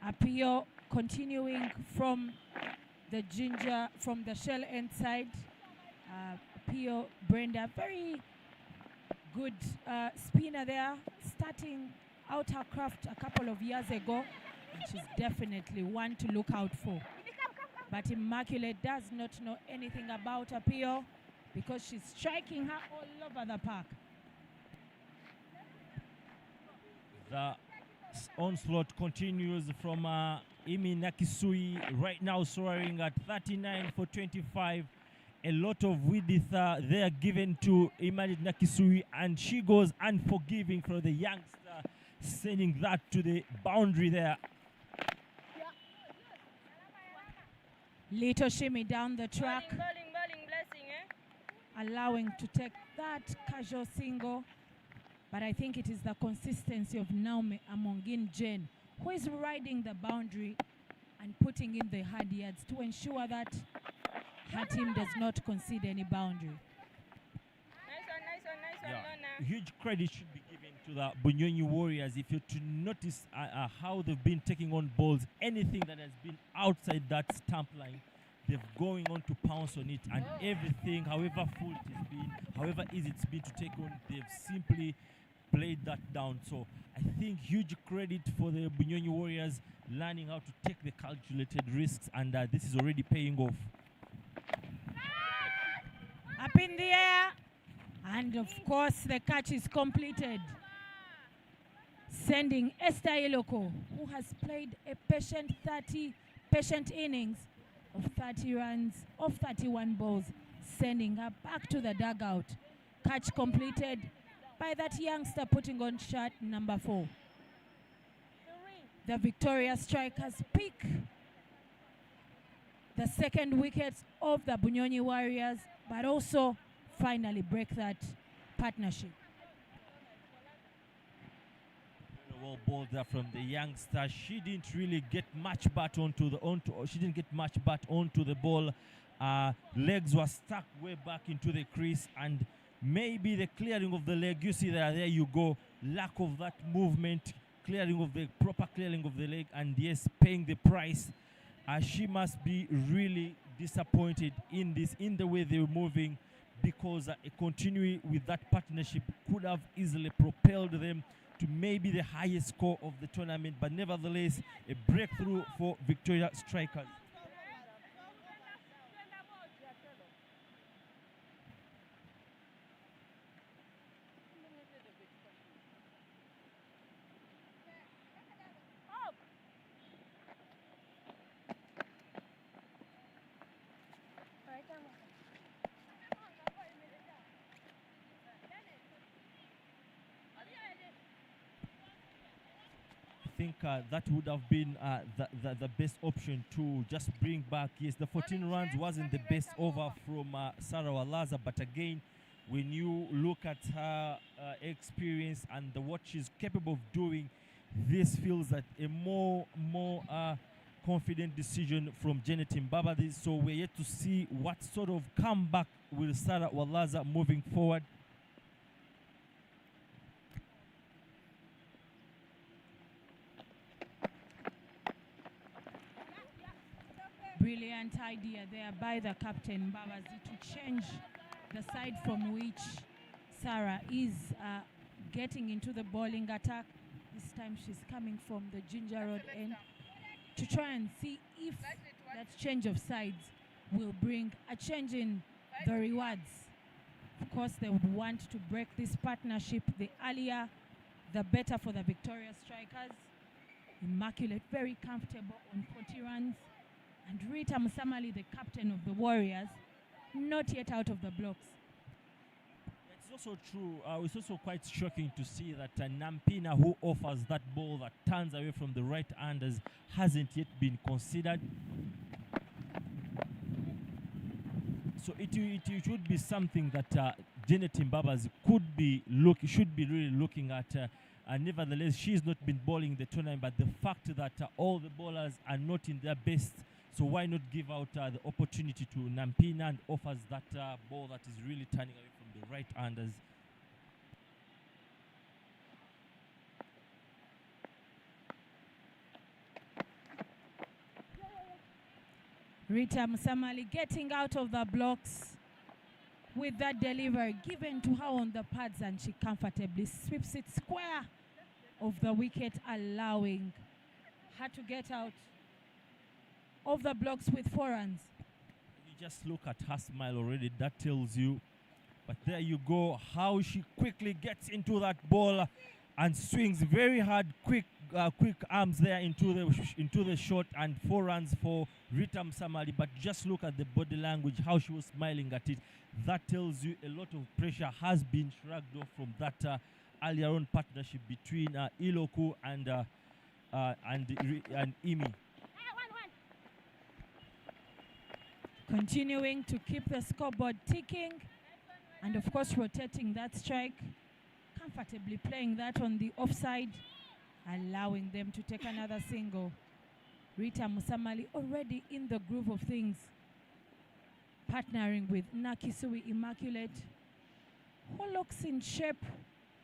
Apio continuing from the shell end side. Apio Brenda, very good spinner there, starting out her craft a couple of years ago. And she's definitely one to look out for. But Immaculate does not know anything about Apio because she's striking her all over the park. The onslaught continues from Imi Nakisui, right now soaring at 39 for 25. A lot of width there given to Imi Nakisui, and she goes unforgiving for the youngster, sending that to the boundary there. Little shimmy down the track, allowing to take that casual single. But I think it is the consistency of Naume Amongin Jen, who is riding the boundary and putting in the hard yards to ensure that her team does not concede any boundary. Nice one. Huge credit should be given to the Bunyonyi Warriors. If you're to notice how they've been taking on balls, anything that has been outside that stamp line, they're going on to pounce on it, and everything, however full it has been, however easy it's been to take on, they've simply played that down. So I think huge credit for the Bunyonyi Warriors learning how to take the calculated risks, and this is already paying off. Up in the air, and of course the catch is completed, sending Esther Iloko, who has played a patient innings, of 30 runs of 31 balls, sending her back to the dugout. Catch completed by that youngster putting on shot number 4. The Victoria Strikers pick the second wicket of the Bunyonyi Warriors, but also finally break that partnership. Well ball there from the youngster. She didn't really get much bat onto the ball. Legs were stuck way back into the crease, and maybe the clearing of the leg. You see there you go. Lack of that movement, proper clearing of the leg, and yes, paying the price. She must be really disappointed in the way they were moving, because continuing with that partnership could have easily propelled them to maybe the highest score of the tournament, but nevertheless a breakthrough for Victoria Strikers. I think that would have been the best option to just bring back. Yes, the 14 runs wasn't the best over from Sarah Walaza, but again, when you look at her experience and what she's capable of doing, this feels like a more confident decision from Janet Mbaba. So we're yet to see what sort of comeback will Sarah Walaza moving forward. Brilliant idea there by the captain Mbabazi to change the side from which Sarah is getting into the bowling attack. This time she's coming from the Ginger Road end to try and see if that change of sides will bring a change in the rewards. Of course, they would want to break this partnership. The earlier, the better for the Victoria Strikers. Immaculate, very comfortable on 40 runs. And Rita Musamali, the captain of the Warriors, not yet out of the blocks. It's also true. It's also quite shocking to see that Nampina, who offers that ball that turns away from the right-handers, hasn't yet been considered. So it would be something that Janet Mbabas should be really looking at. Nevertheless, she's not been bowling the tournament, but the fact that all the bowlers are not in their best, so why not give out the opportunity to Nampina and offers that ball that is really turning away from the right-handers. Rita Musamali getting out of the blocks with that delivery given to her on the pads, and she comfortably sweeps it square of the wicket, allowing her to get out of the blocks with 4 runs. You just look at her smile already, that tells you. But there you go, how she quickly gets into that ball and swings very hard, quick arms there into the shot, and 4 runs for Rita Musamali. But just look at the body language, how she was smiling at it. That tells you a lot of pressure has been shrugged off from that earlier on partnership between Iloku and Imi. Continuing to keep the scoreboard ticking, and of course rotating that strike, comfortably playing that on the offside, allowing them to take another single. Rita Musamali already in the groove of things, partnering with Nakisui Immaculate, who looks in shape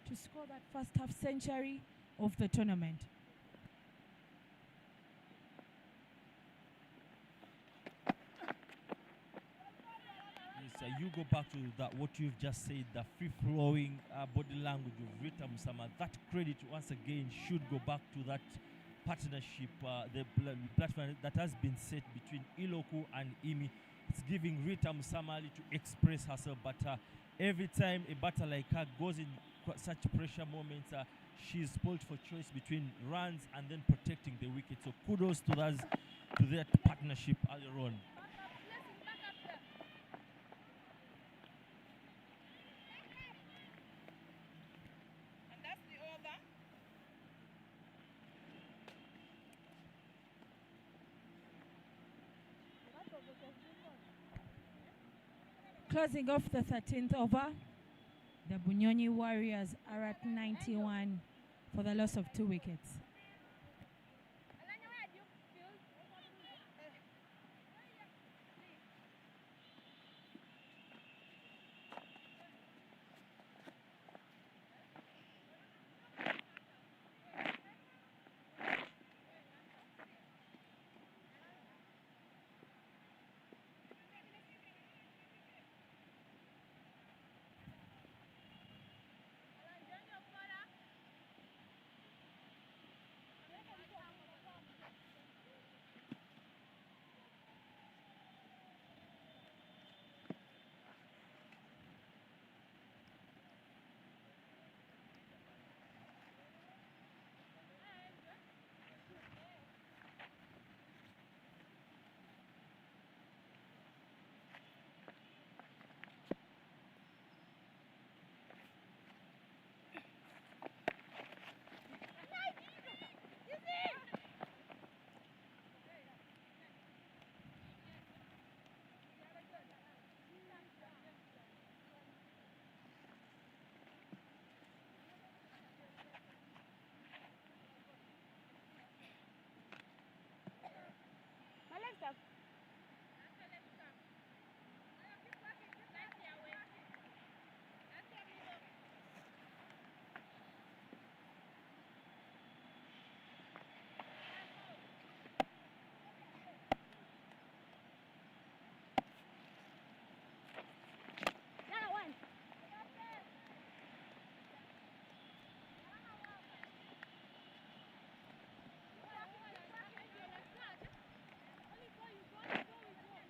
to score that first half century of the tournament. You go back to that what you've just said, the free-flowing body language of Rita Musamali. That credit once again should go back to that partnership, the platform that has been set between Iloku and Imi. It's giving Rita Musamali to express herself, but every time a batter like her goes in such pressure moments, she's spoiled for choice between runs and then protecting the wicket. So kudos to that partnership earlier on. Closing off the 13th over, the Bunyonyi Warriors are at 91 for the loss of 2 wickets.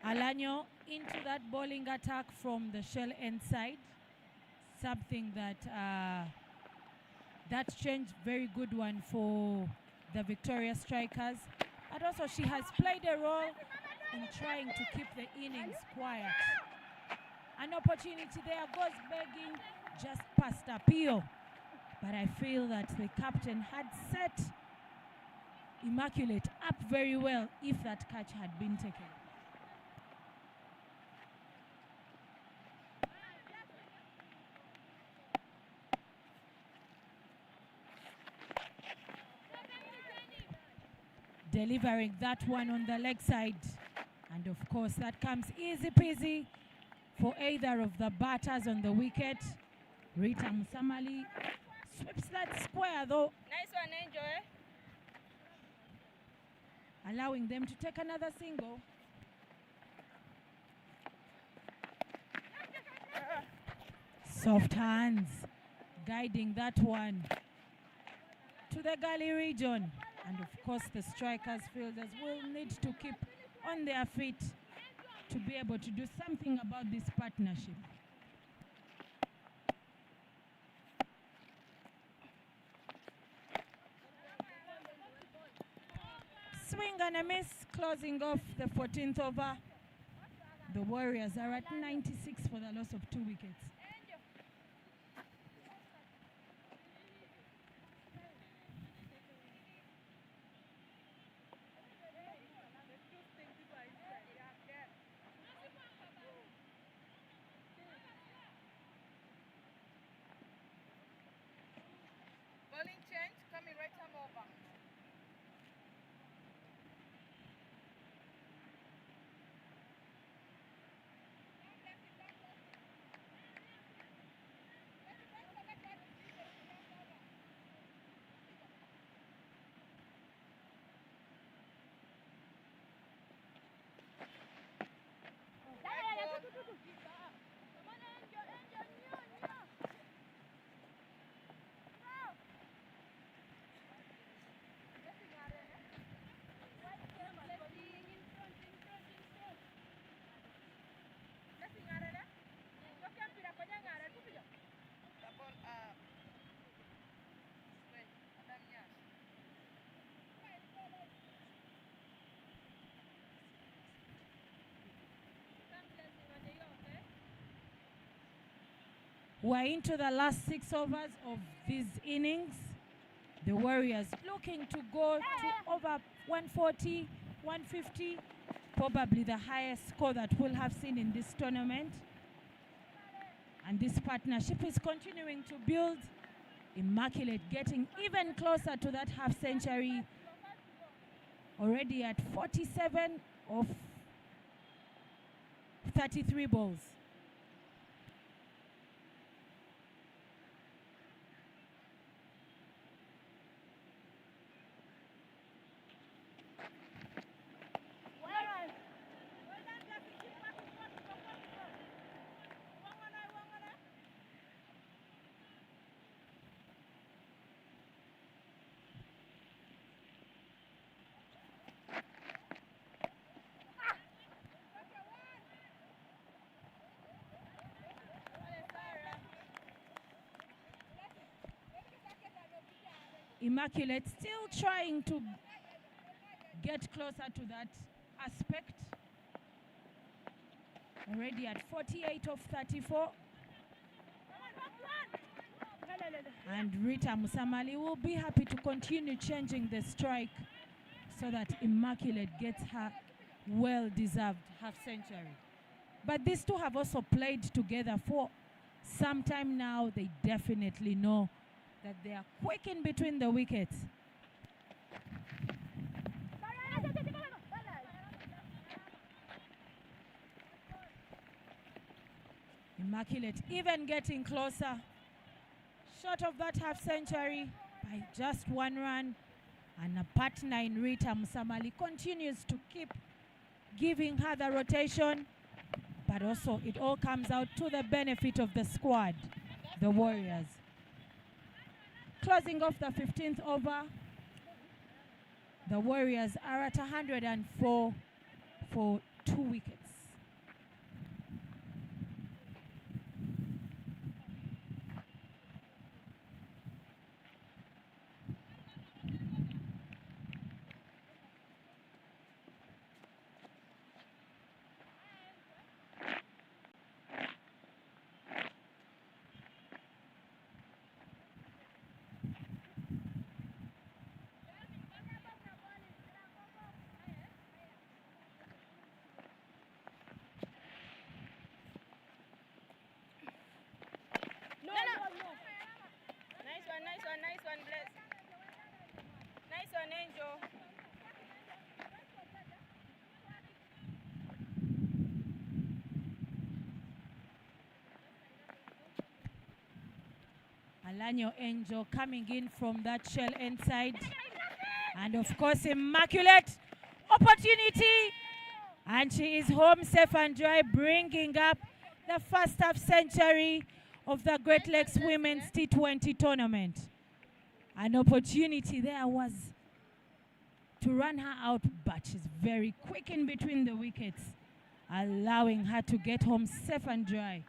Alanyo into that bowling attack from the shell end side. Something that changed, very good one for the Victoria Strikers. And also she has played a role in trying to keep the innings quiet. An opportunity there goes begging just past appeal. But I feel that the captain had set Immaculate up very well if that catch had been taken. Delivering that one on the leg side. And of course that comes easy peasy for either of the batters on the wicket. Rita Musamali sweeps that square though. Nice one, Enjoy. Allowing them to take another single. Soft hands guiding that one to the gully region. And of course the strikers fielders will need to keep on their feet to be able to do something about this partnership. Swing and a miss, closing off the 14th over. The Warriors are at 96 for the loss of 2 wickets. Bowling change, coming right arm over. We're into the last 6 overs of these innings. The Warriors looking to go to over 140, 150 probably the highest score that we'll have seen in this tournament. And this partnership is continuing to build. Immaculate getting even closer to that half century, already at 47 of 33 balls. Immaculate still trying to get closer to that aspect. Already at 48 of 34. And Rita Musamali will be happy to continue changing the strike so that Immaculate gets her well-deserved half-century. But these two have also played together for some time now. They definitely know that they are quick in between the wickets. Immaculate even getting closer. Short of that half century by just one run. And a partner in Rita Musamali continues to keep giving her the rotation. But also it all comes out to the benefit of the squad, the Warriors. Closing off the 15th over, the Warriors are at 104 for 2 wickets. Nice one, Bless. Nice one, Angel. Alanyo Angel coming in from that shell end side. And of course, Immaculate opportunity. And she is home safe and dry, bringing up the first half century of the Great Lakes Women's T20 tournament. An opportunity there was to run her out, but she's very quick in between the wickets, allowing her to get home safe and dry.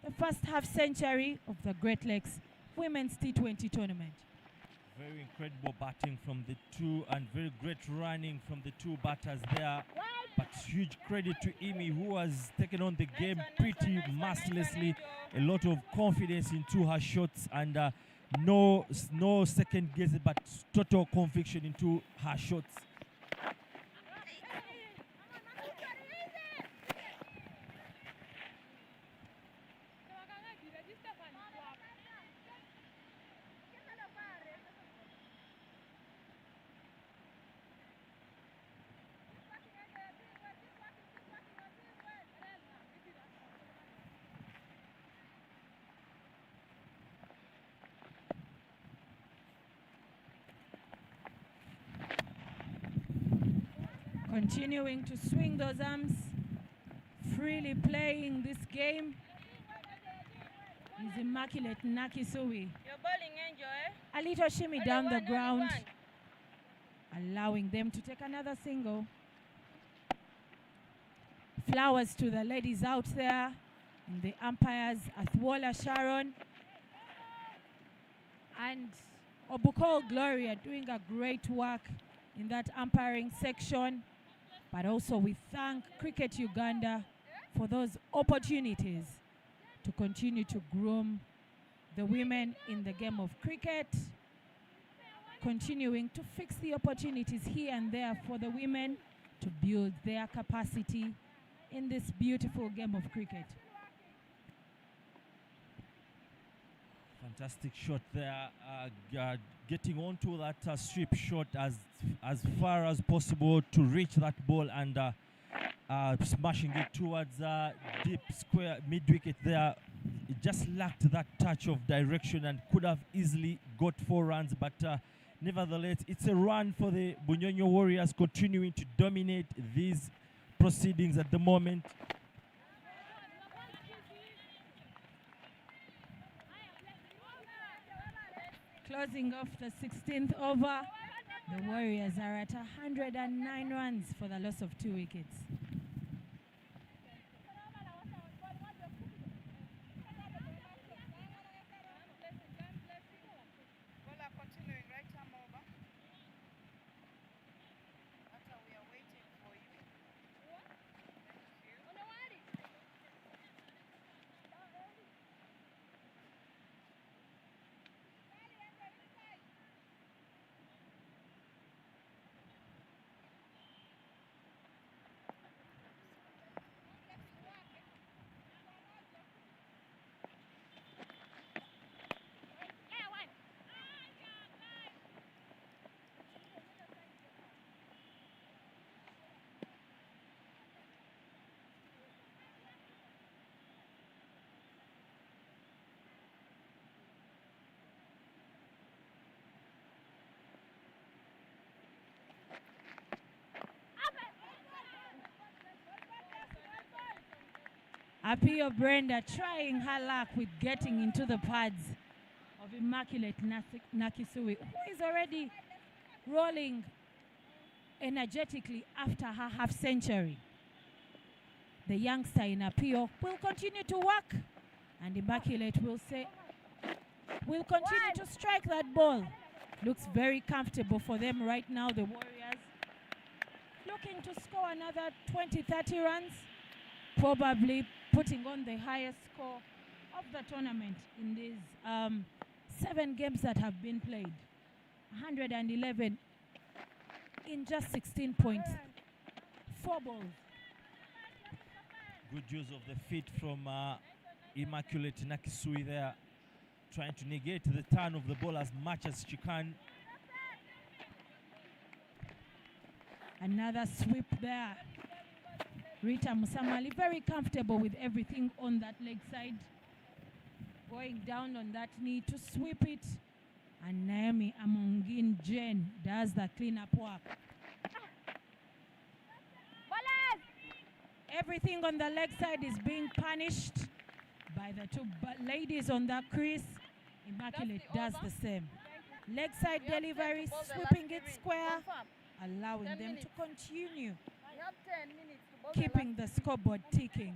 The first half century of the Great Lakes Women's T20 tournament. Very incredible batting from the two and very great running from the two batters there. But huge credit to Imi, who has taken on the game pretty mercilessly. A lot of confidence into her shots and no second guess, but total conviction into her shots. Continuing to swing those arms, freely playing this game is Immaculate Nakisui. You're bowling, Angel, eh? A little shimmy down the ground, allowing them to take another single. Flowers to the ladies out there, and the umpires, Athwola Sharon and Obukol Gloria, doing a great work in that umpiring section. But also we thank Cricket Uganda for those opportunities to continue to groom the women in the game of cricket, continuing to fix the opportunities here and there for the women to build their capacity in this beautiful game of cricket. Fantastic shot there, getting onto that sweep shot as far as possible to reach that ball and smashing it towards deep square mid-wicket there. It just lacked that touch of direction and could have easily got 4 runs, but nevertheless, it's a run for the Bunyonyo Warriors, continuing to dominate these proceedings at the moment. Closing off the 16th over, the Warriors are at 109 runs for the loss of 2 wickets. Bowler continuing right arm over. After we are waiting for you. Thank you. Apio Brenda trying her luck with getting into the pads of Immaculate Nakisui, who is already rolling energetically after her half-century. The youngster in Apio will continue to work, and Immaculate will continue to strike that ball. Looks very comfortable for them right now, the Warriors. Looking to score another 20-30 runs, probably putting on the highest score of the tournament in these 7 games that have been played. 111 in just 16.4 balls. Good use of the feet from Immaculate Nakisui there, trying to negate the turn of the ball as much as she can. Another sweep there. Rita Musamali very comfortable with everything on that leg side. Going down on that knee to sweep it. And Naomi Amongin Jen does the cleanup work. Everything on the leg side is being punished by the 2 ladies on the crease. Immaculate does the same. Leg side delivery, sweeping it square, allowing them to continue We have 10 minutes to bowl keeping the scoreboard ticking.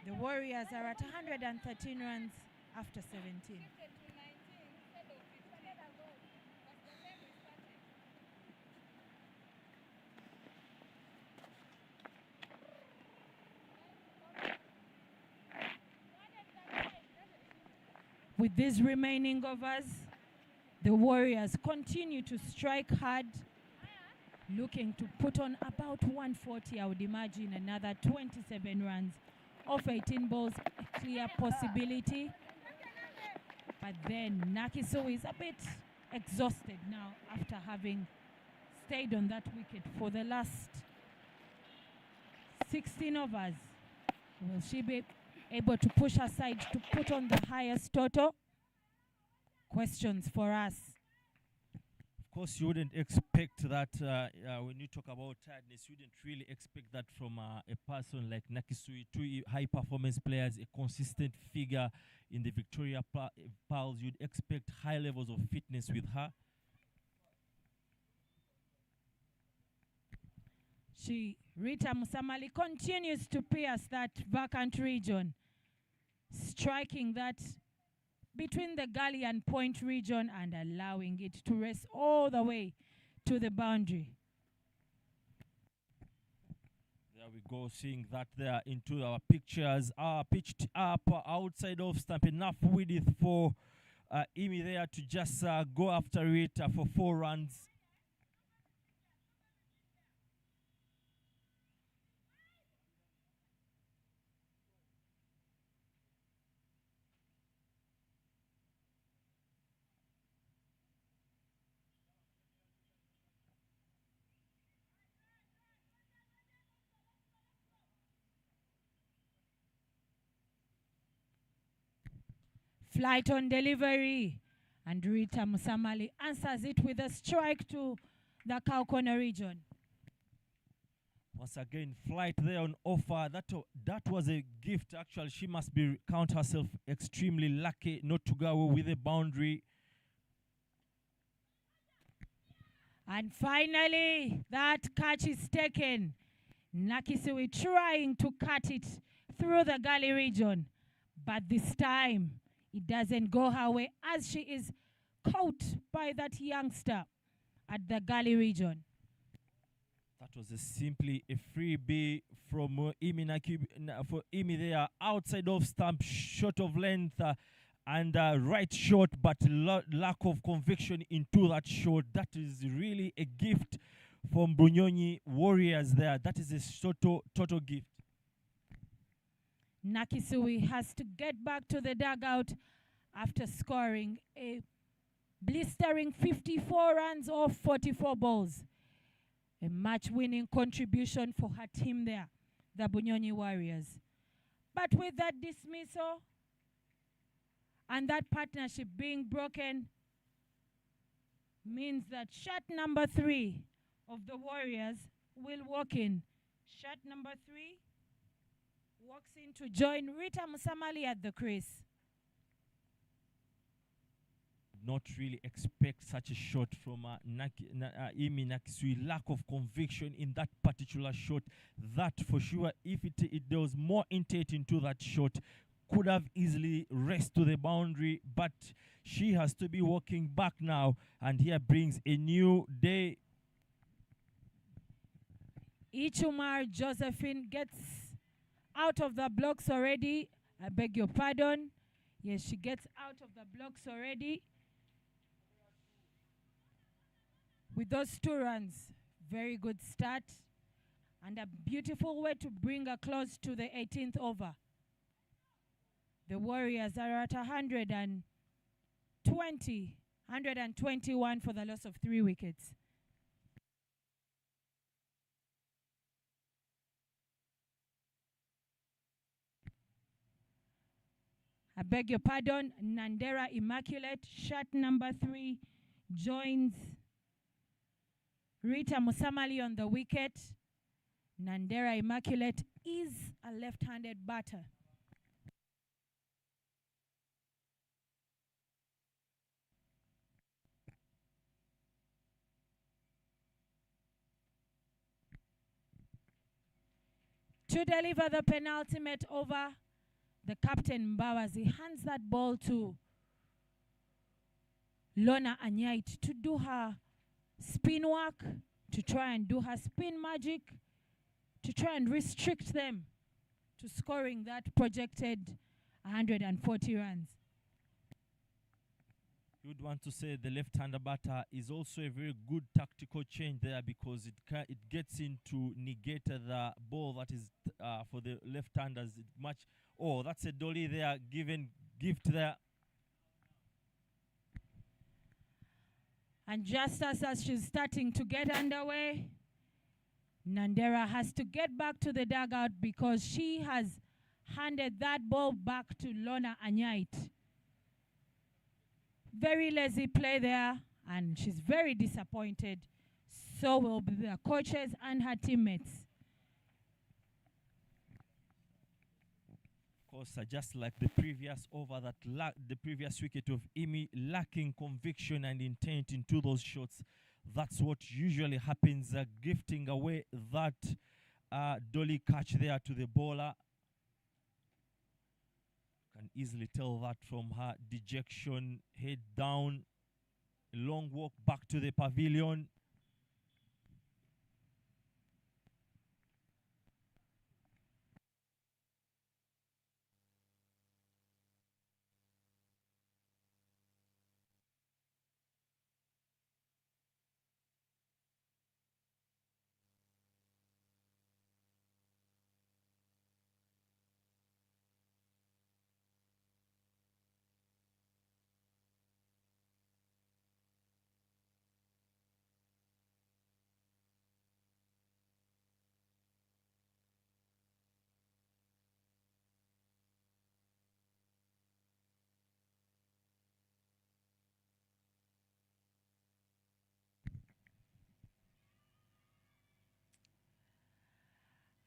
The Warriors are at 113 runs after 17. With these remaining overs, the Warriors continue to strike hard, looking to put on about 140, I would imagine another 27 runs off 18 balls, a clear possibility. But then Nakiso is a bit exhausted now after having stayed on that wicket for the last 16 overs. Will she be able to push aside to put on the highest total? Questions for us. Of course, you wouldn't expect that when you talk about tiredness. You wouldn't really expect that from a person like Nakisui. 2 high-performance players, a consistent figure in the Victoria Pearls. You'd expect high levels of fitness with her. Rita Musamali continues to pierce that vacant region, striking that between the gully and point region and allowing it to race all the way to the boundary. There we go, seeing that there into our pictures. Pitched up outside of stump, enough width for Imi there to just go after it for 4 runs. Flight on delivery. And Rita Musamali answers it with a strike to the cow corner region. Once again, flight there on offer. That was a gift. Actually, she must count herself extremely lucky not to go away with a boundary. And finally, that catch is taken. Nakisiwi trying to cut it through the gully region. But this time, it doesn't go her way as she is caught by that youngster at the gully region. That was simply a freebie from for Imi there. Outside of stump, short of length, and right shot, but lack of conviction into that shot. That is really a gift from Bunyonyi Warriors there. That is a total gift. Nakisui has to get back to the dugout after scoring a blistering 54 runs off 44 balls. A match-winning contribution for her team there, the Bunyonyi Warriors. But with that dismissal and that partnership being broken, means that shot number 3 of the Warriors will walk in. Shot number 3 walks in to join Rita Musamali at the crease. Not really expect such a shot from Imi Nakisui. Lack of conviction in that particular shot. That for sure, if there was more intent into that shot, could have easily raced to the boundary, but she has to be walking back now, and here brings a new day. Ichumar Josephine gets out of the blocks already. I beg your pardon. Yes, she gets out of the blocks already. With those 2 runs, very good start and a beautiful way to bring a close to the 18th over. The Warriors are at 121 for the loss of 3 wickets. I beg your pardon, Nandera Immaculate, shot number 3, joins Rita Musamali on the wicket. Nandera Immaculate is a left-handed batter. To deliver the penultimate over, the captain Mbawazi hands that ball to Lona Anyait to do her spin work, to try and do her spin magic, to try and restrict them to scoring that projected 140 runs. You would want to say the left-hander batter is also a very good tactical change there, because it gets in to negate the ball that is for the left-handers much. Oh, that's a dolly there, gift there. And just as she's starting to get underway, Nandera has to get back to the dugout because she has handed that ball back to Lona Anyait. Very lazy play there, and she's very disappointed. So will be the coaches and her teammates. Of course, just like the previous over, the previous wicket of Imi, lacking conviction and intent into those shots. That's what usually happens, gifting away that dolly catch there to the bowler. Can easily tell that from her dejection, head down, a long walk back to the pavilion.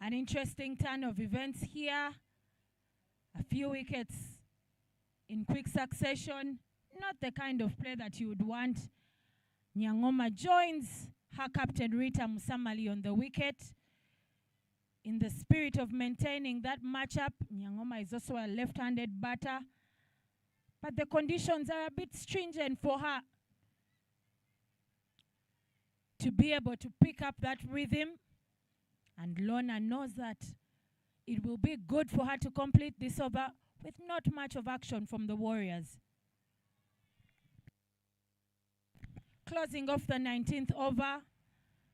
An interesting turn of events here. A few wickets in quick succession. Not the kind of play that you would want. Nyangoma joins her captain Rita Musamali on the wicket. In the spirit of maintaining that matchup, Nyangoma is also a left-handed batter. But the conditions are a bit stringent for her to be able to pick up that rhythm. And Lorna knows that it will be good for her to complete this over with not much of action from the Warriors. Closing off the 19th over,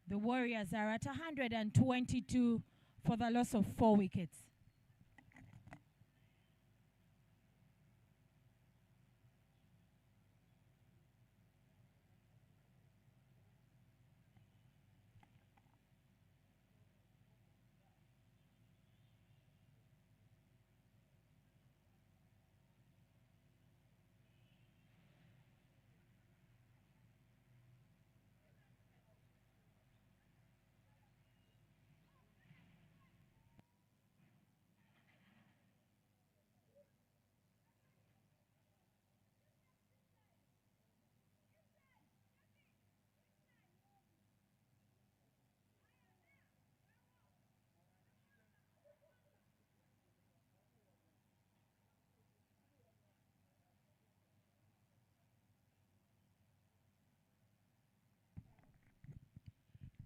the Warriors are at 122 for the loss of 4 wickets.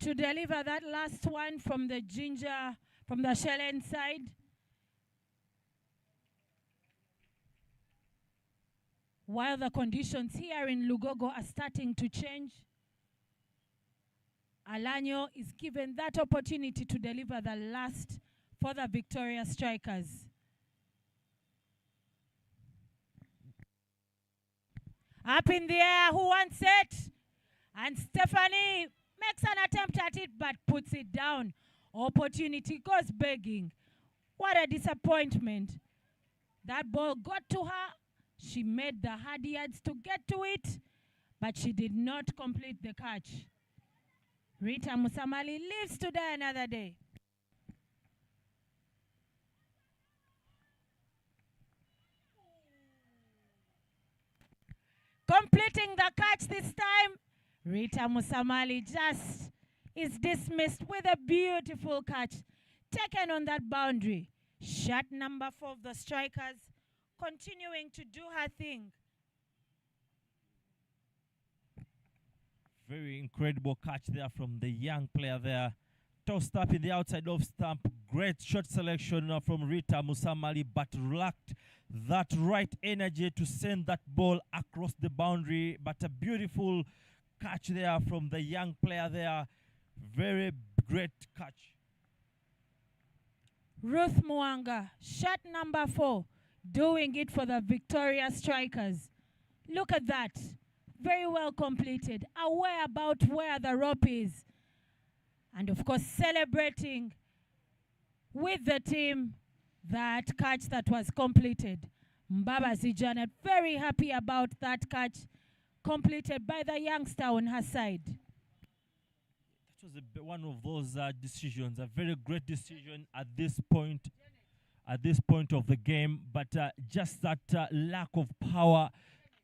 To deliver that last one from the Shellen side. While the conditions here in Lugogo are starting to change, Alanyo is given that opportunity to deliver the last for the Victoria Strikers. Up in the air, who wants it? And Stephanie makes an attempt at it but puts it down. Opportunity goes begging. What a disappointment. That ball got to her. She made the hard yards to get to it, but she did not complete the catch. Rita Musamali lives to die another day. Completing the catch this time, Rita Musamali just is dismissed with a beautiful catch taken on that boundary. Shot number 4 of the Strikers, continuing to do her thing. Very incredible catch there from the young player there. Tossed up in the outside off stump. Great shot selection from Rita Musamali, but lacked that right energy to send that ball across the boundary. But a beautiful catch there from the young player there. Very great catch. Ruth Mwanga, shot number 4, doing it for the Victoria Strikers. Look at that. Very well completed. Aware about where the rope is. And of course, celebrating with the team that catch that was completed. Mbabazi Janet, very happy about that catch completed by the youngster on her side. That was one of those decisions, a very great decision at this point of the game, but just that lack of power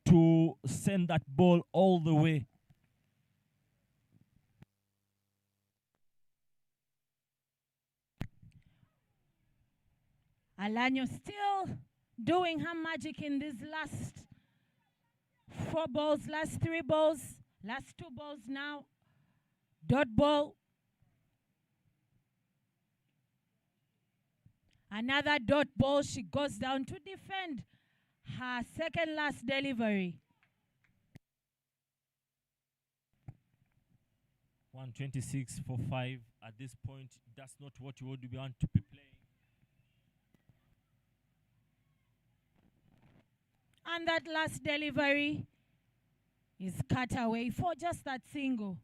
to send that ball all the way. Alanyo still doing her magic in these last 4 balls, last 3 balls, last 2 balls now. Dot ball. Another dot ball. She goes down to defend her second last delivery. 126 for 5 at this point. That's not what you would want to be playing. And that last delivery is cut away for just that single,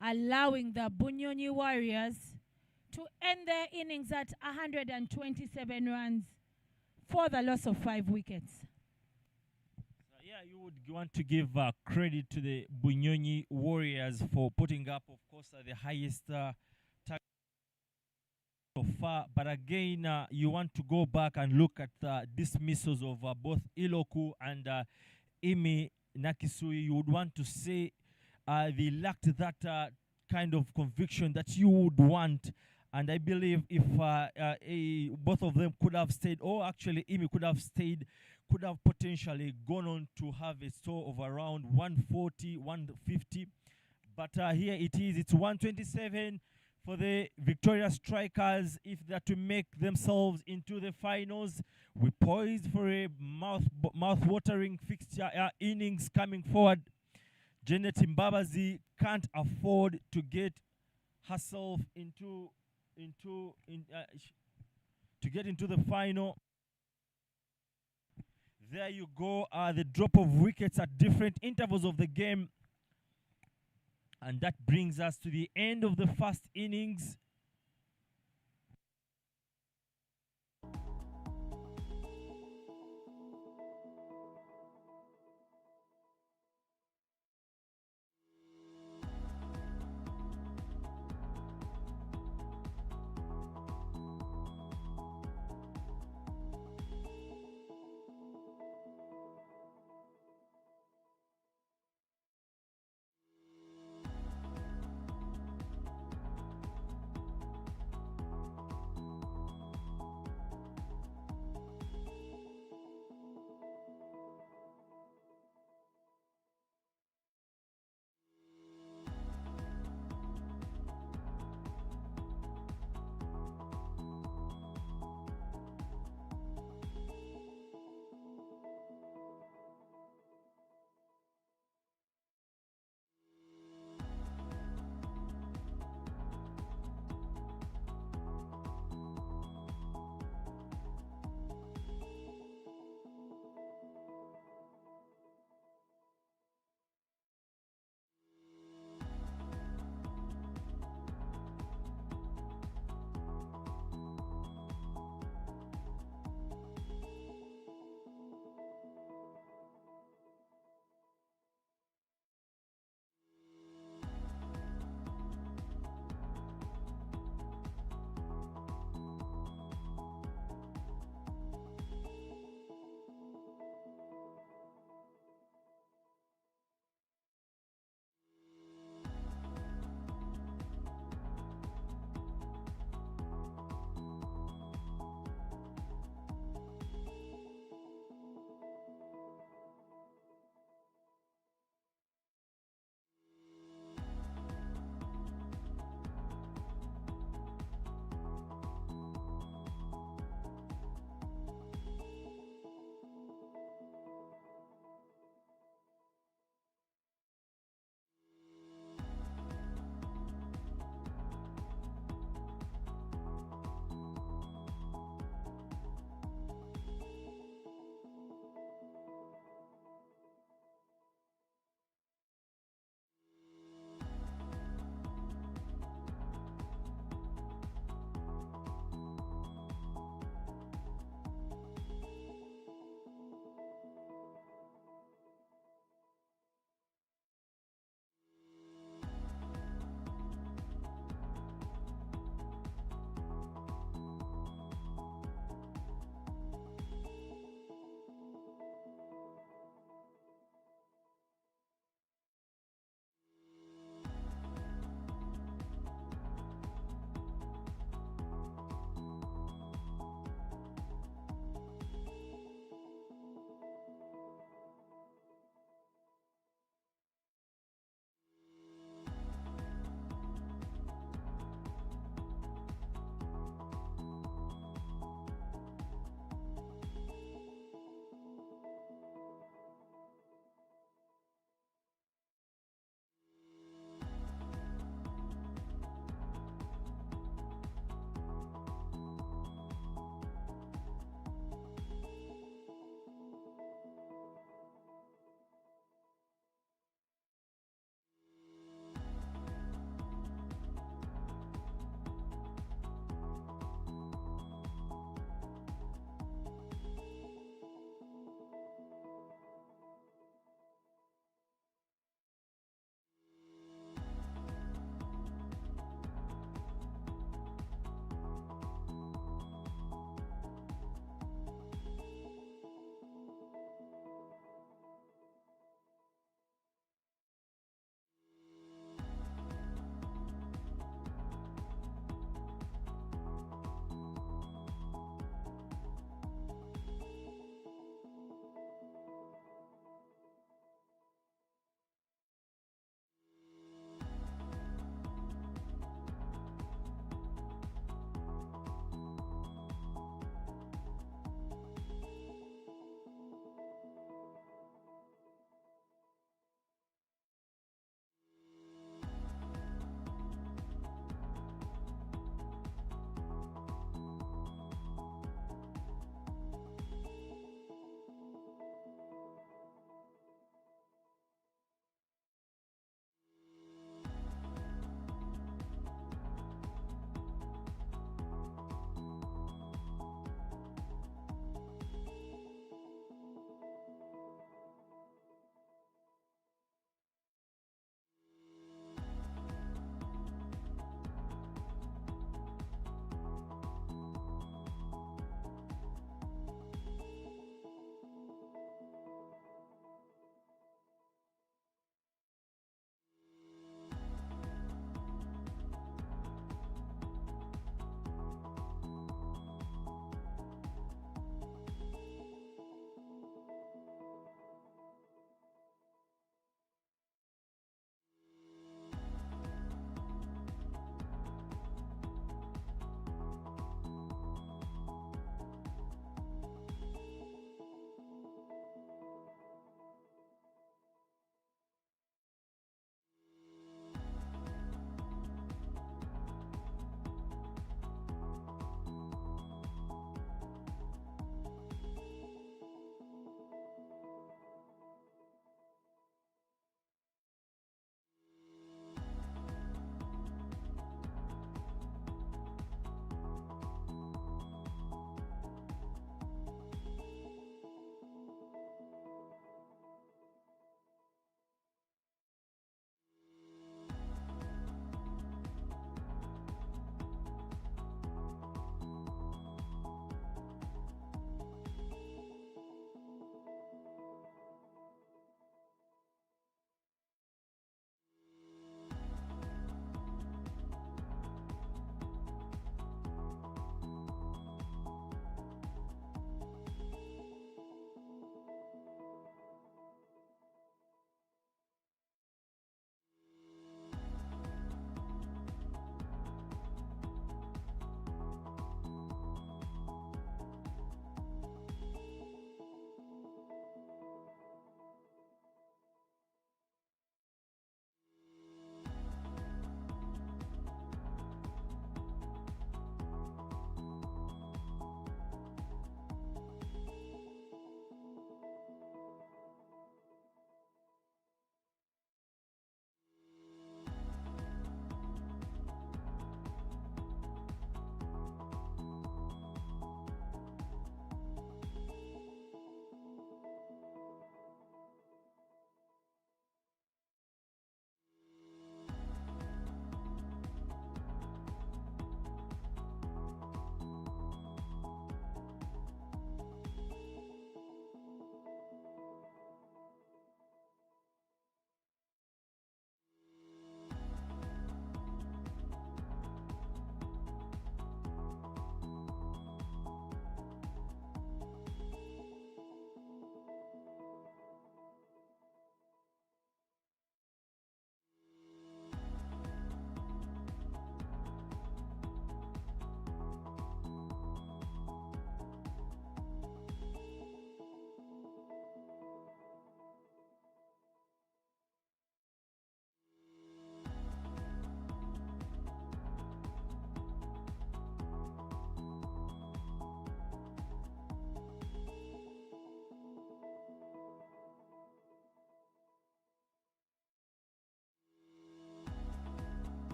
allowing the Bunyonyi Warriors to end their innings at 127 runs for the loss of 5 wickets. Yeah, you would want to give credit to the Bunyonyi Warriors for putting up, of course, the highest so far. But again, you want to go back and look at the dismissals of both Iloku and Imi Nakisui. You would want to say they lacked that kind of conviction that you would want. And I believe if both of them could have stayed, or actually Imi could have stayed, could have potentially gone on to have a score of around 140, 150. But here it is. It's 127 for the Victoria Strikers. If they're to make themselves into the finals, we're poised for a mouth-watering fixture innings coming forward. Janet Mbabazi can't afford to get herself to get into the final. There you go. The drop of wickets at different intervals of the game. And that brings us to the end of the first innings.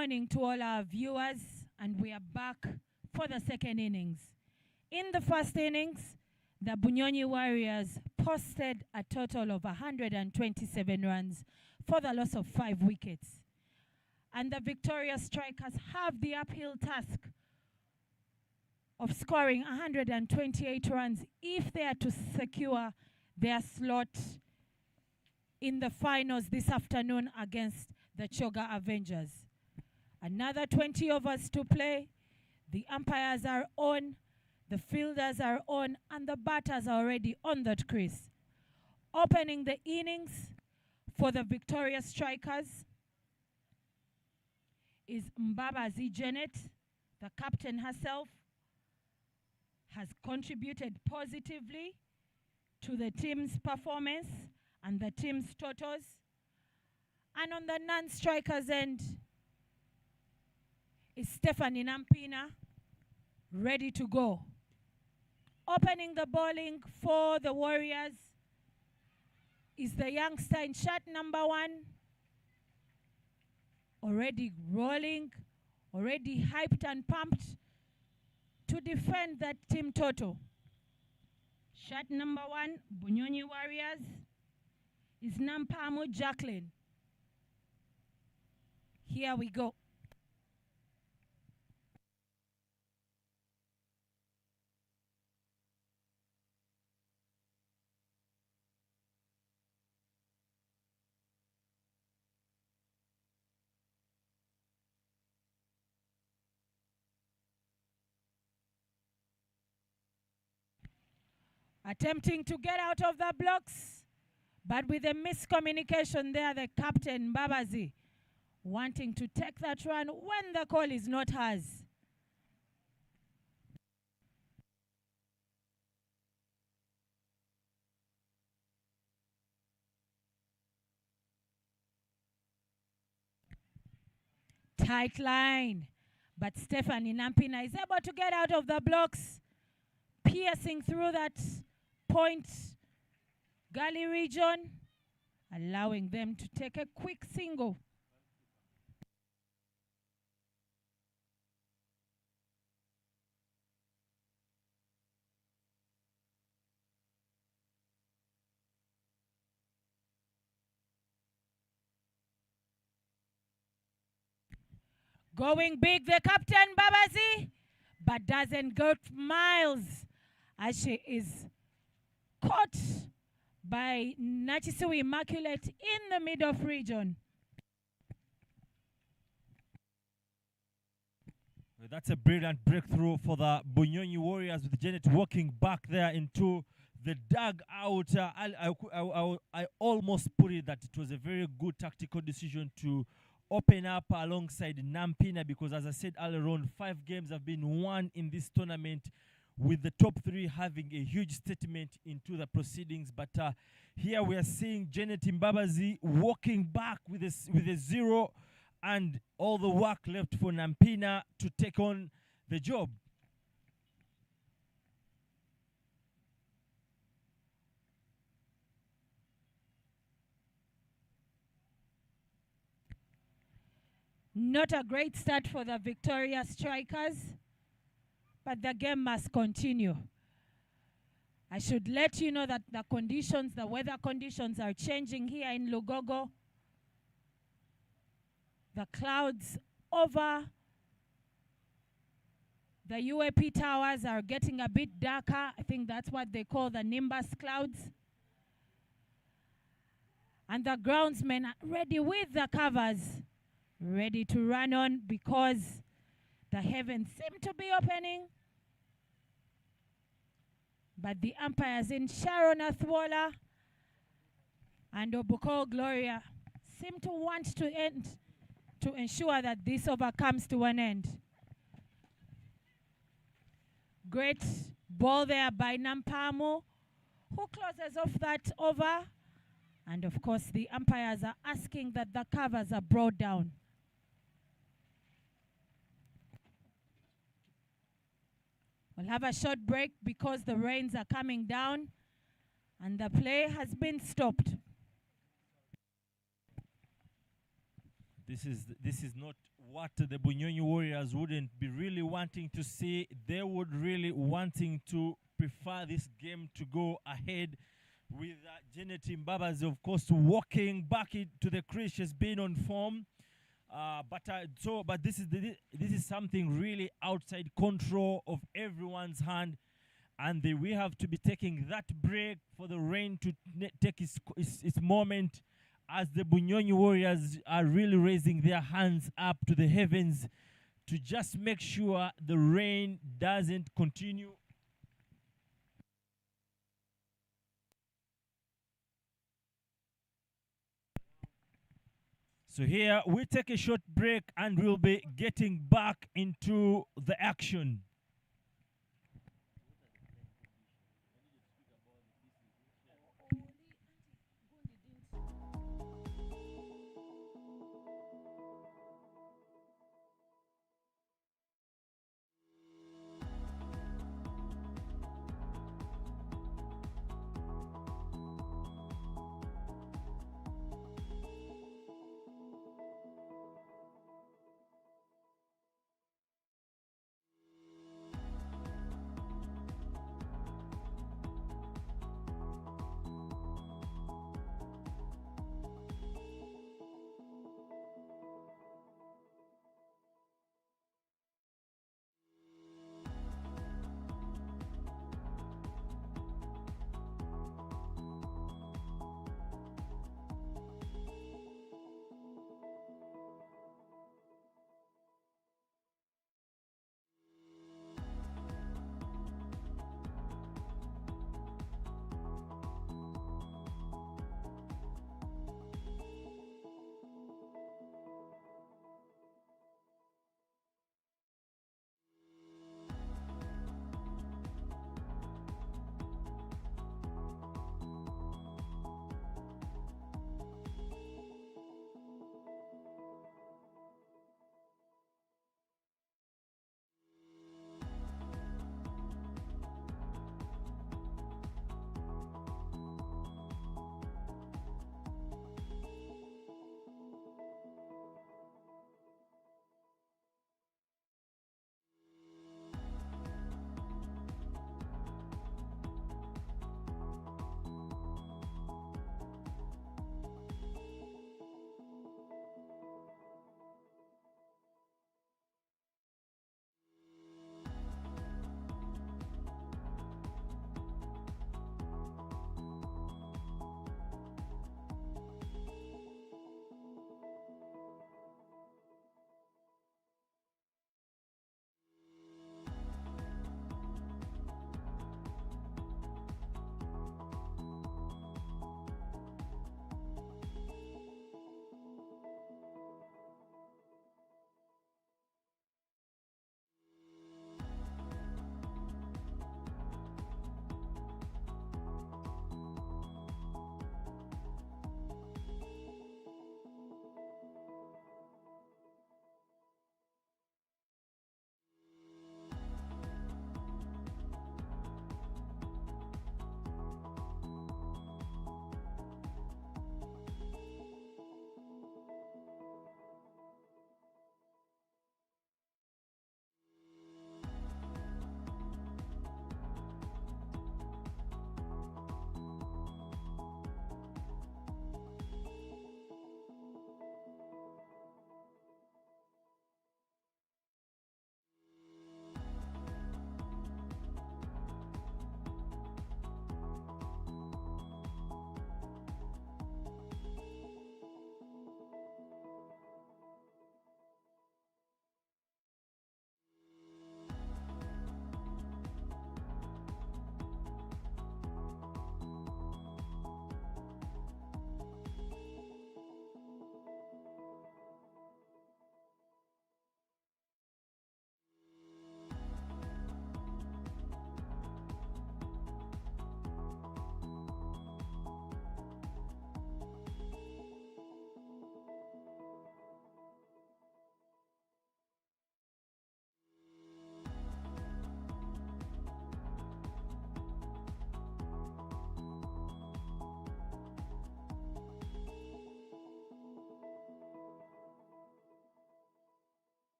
morning to all our viewers, and we are back for the second innings. In the first innings, the Bunyonyi Warriors posted a total of 127 runs for the loss of 5 wickets. And the Victoria Strikers have the uphill task of scoring 128 runs if they are to secure their slot in the finals this afternoon against the Choga Avengers. Another 20 overs to play. The umpires are on, the fielders are on, and the batters are already on that crease. Opening the innings for the Victoria Strikers is Mbabazi Janet, the captain herself, has contributed positively to the team's performance and the team's totals. And on the non-strikers end is Stephanie Nampina, ready to go. Opening the bowling for the Warriors is the youngster in shirt number 1, already rolling, already hyped and pumped to defend that team total. Shirt number 1, Bunyonyi Warriors, is Nampamo Jacqueline. Here we go. Attempting to get out of the blocks, but with a miscommunication there, the captain, Babazi, wanting to take that run when the call is not hers. Tight line, but Stephanie Nampina is able to get out of the blocks, piercing through that point gully region, allowing them to take a quick single. Going big, the captain, Babazi, but doesn't go miles as she is caught by Nachisu Immaculate in the mid-off region. Well, that's a brilliant breakthrough for the Bunyonyi Warriors, with Janet walking back there into the dugout. I almost put it that it was a very good tactical decision to open up alongside Nampina, because as I said earlier on, 5 games have been won in this tournament, with the top 3 having a huge statement into the proceedings. But here we are seeing Janet Mbabazi walking back with a 0, and all the work left for Nampina to take on the job. Not a great start for the Victoria Strikers, but the game must continue. I should let you know that the weather conditions are changing here in Lugogo. The clouds over the UAP towers are getting a bit darker. I think that's what they call the nimbus clouds. And the groundsmen are ready with the covers, ready to run on, because the heavens seem to be opening. But the umpires in Sharon Athwola and Obuko Gloria seem to want to ensure that this over comes to an end. Great ball there by Nampamo, who closes off that over. And of course, the umpires are asking that the covers are brought down. We'll have a short break because the rains are coming down and the play has been stopped. This is not what the Bunyonyi Warriors wouldn't be really wanting to see. They would really wanting to prefer this game to go ahead with Janet Mbabas, of course, walking back into the crease. She's been on form. But this is something really outside control of everyone's hand, and we have to be taking that break for the rain to take its moment, as the Bunyonyi Warriors are really raising their hands up to the heavens to just make sure the rain doesn't continue. So here we take a short break and we'll be getting back into the action.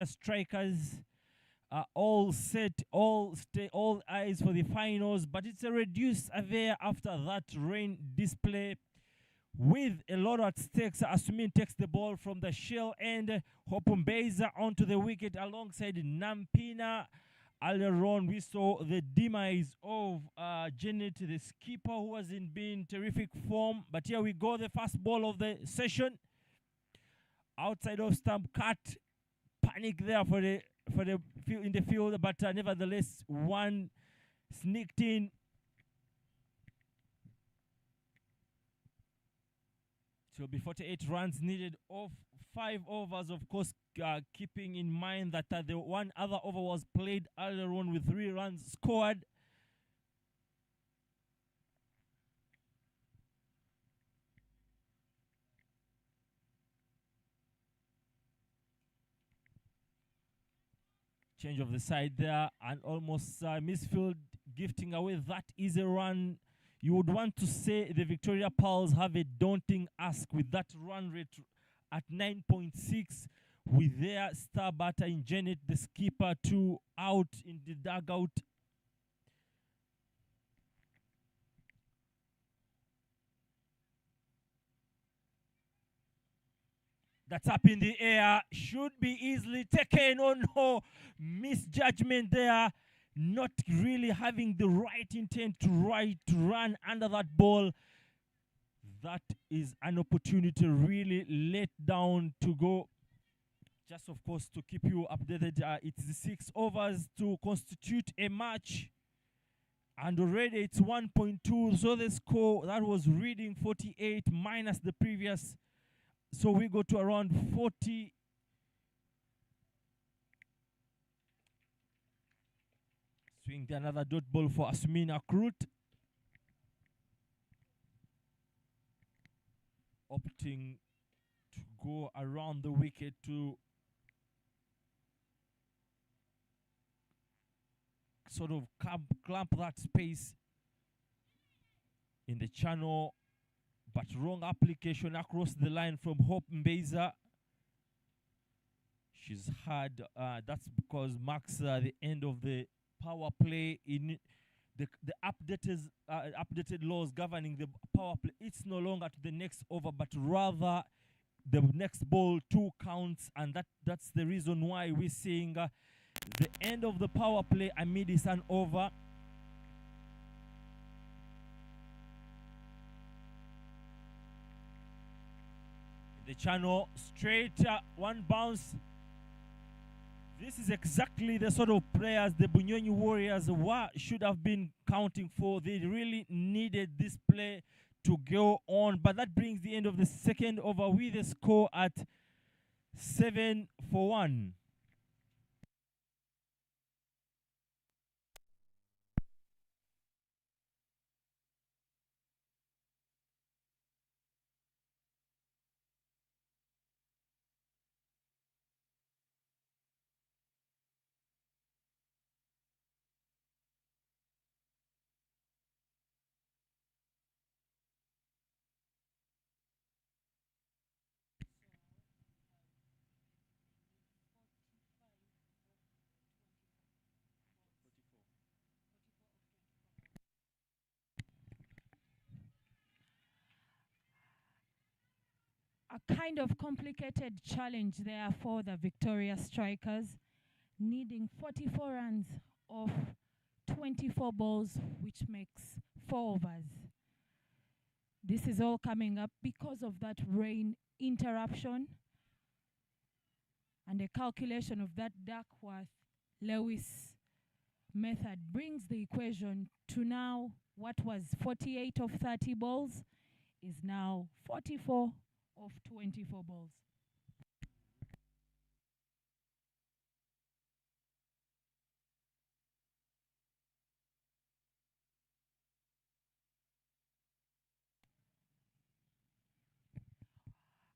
strikers are all set, all eyes for the finals, but it's a reduced affair after that rain display. With a lot at stake, Asumin takes the ball from the shell end. Hopumbeza onto the wicket alongside Nampina. Earlier on, we saw the demise of Janet, the skipper, who wasn't being terrific form. But here we go, the first ball of the session. Outside of stump, cut. Panic there for the in the field, but nevertheless, one sneaked in. So be 48 runs needed of 5 overs, of course, keeping in mind that the one other over was played earlier on with 3 runs scored. Change of the side there, and almost misfield gifting away that easy run. You would want to say the Victoria Pearls have a daunting ask with that run rate at 9.6, with their star batter in Janet, the skipper, 2 out in the dugout. That's up in the air, should be easily taken. Oh no, misjudgment there. Not really having the right intent to run under that ball. That is an opportunity really let down to go. Just, of course, to keep you updated, it's the 6 overs to constitute a match. And already it's 1.2. So the score, that was reading 48 minus the previous. So we go to around 40. Swing another dot ball for Asmina Krut. Opting to go around the wicket to sort of clamp that space in the channel, but wrong application across the line from Hope Mbeza. She's had, that's because marks the end of the power play in the updated laws governing the power play. It's no longer to the next over, but rather the next ball 2 counts, and that's the reason why we're seeing the end of the power play amid is an over. The channel straight, one bounce. This is exactly the sort of players the Bunyonyi Warriors should have been counting for. They really needed this play to go on. But that brings the end of the second over with a score at 7-1. A kind of complicated challenge there for the Victoria Strikers, needing 44 runs off 24 balls, which makes 4 overs. This is all coming up because of that rain interruption, and a calculation of that Duckworth-Lewis method brings the equation to now what was 48 of 30 balls is now 44 of 24 balls.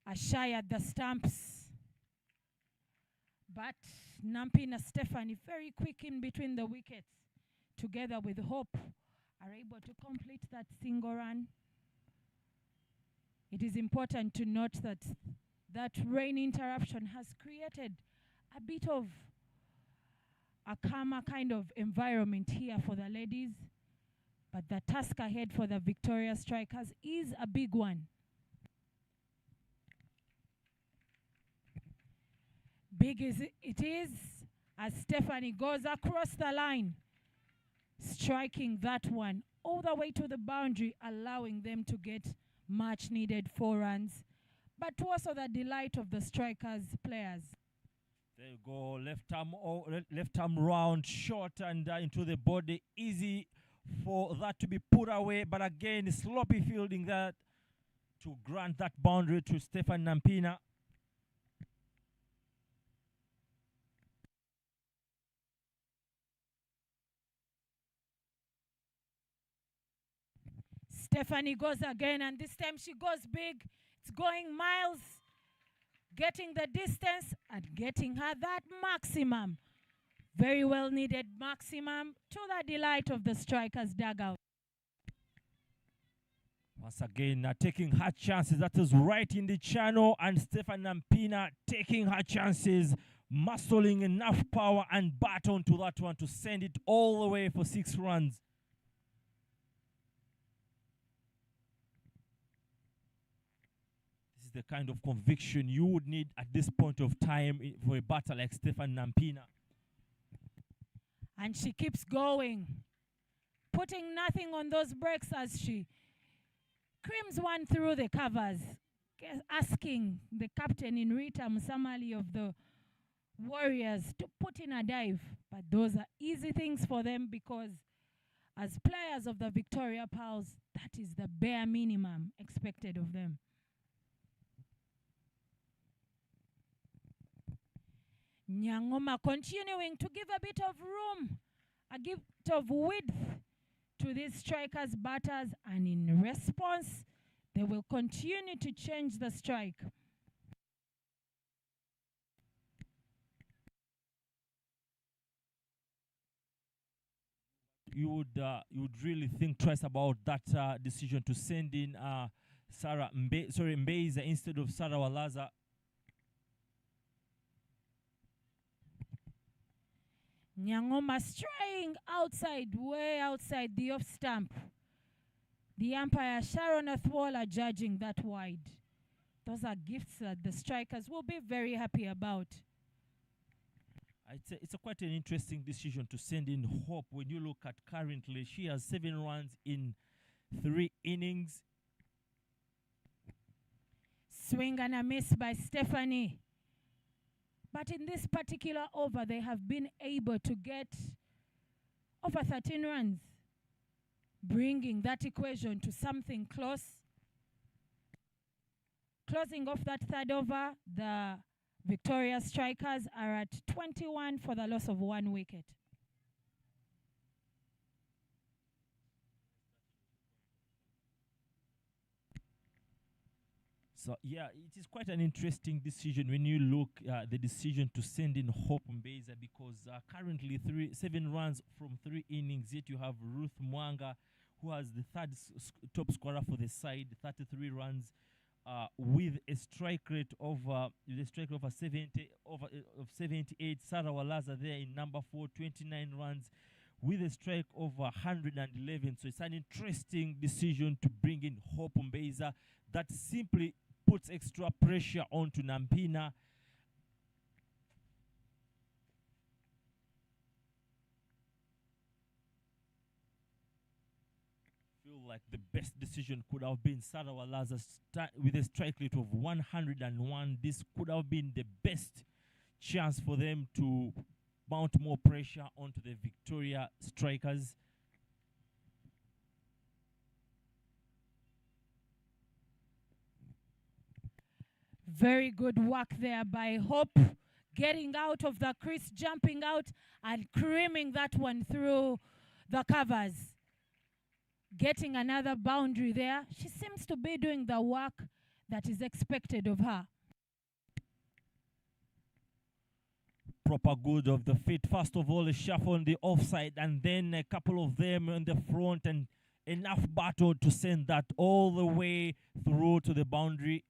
A shy at the stumps, but Nampina Stephanie, very quick in between the wickets, together with Hope, are able to complete that single run. It is important to note that that rain interruption has created a bit of a calmer kind of environment here for the ladies. But the task ahead for the Victoria Strikers is a big one. Big as it is as Stephanie goes across the line, striking that one all the way to the boundary, allowing them to get much needed 4 runs. But also the delight of the Strikers players. There you go, left arm round, short and into the body, easy for that to be put away. But again, sloppy fielding that to grant that boundary to Stefan Nampina. Stephanie goes again, and this time she goes big. It's going miles, getting the distance and getting her that maximum. Very well needed maximum to the delight of the Strikers dugout. Once again, taking her chances. That is right in the channel, and Stefan Nampina taking her chances, muscling enough power and baton to that one to send it all the way for 6 runs. This is the kind of conviction you would need at this point of time for a batter like Stefan Nampina. And she keeps going, putting nothing on those brakes as she creams one through the covers, asking the captain in Rita Musamali of the Warriors to put in a dive. But those are easy things for them because as players of the Victoria Pals, that is the bare minimum expected of them. Nyangoma continuing to give a bit of room, a bit of width to these Strikers batters, and in response, they will continue to change the strike. You would really think twice about that decision to send in Mbeza instead of Sarah Walaza. Nyangoma straying outside, way outside the off stump. The umpire Sharon Athwala judging that wide. Those are gifts that the Strikers will be very happy about. It's quite an interesting decision to send in Hope when you look at currently. She has 7 runs in 3 innings. Swing and a miss by Stephanie. But in this particular over, they have been able to get over 13 runs, bringing that equation to something close. Closing off that 3rd over, the Victoria Strikers are at 21 for the loss of 1 wicket. So, yeah, it is quite an interesting decision when you look at the decision to send in Hope Mbeza, because currently 7 runs from 3 innings, yet you have Ruth Mwanga, who has the 3rd top scorer for the side, 33 runs, with a strike rate of 78. Sarah Walaza there in number 4, 29 runs, with a strike of 111. So it's an interesting decision to bring in Hope Mbeza that simply puts extra pressure onto Nampina. Feel like the best decision could have been Sarah Walaza with a strike rate of 101. This could have been the best chance for them to mount more pressure onto the Victoria Strikers. Very good work there by Hope, getting out of the crease, jumping out and creaming that one through the covers. Getting another boundary there. She seems to be doing the work that is expected of her. Proper good of the feet. First of all, a shuffle on the offside, and then a couple of them on the front, and enough battle to send that all the way through to the boundary.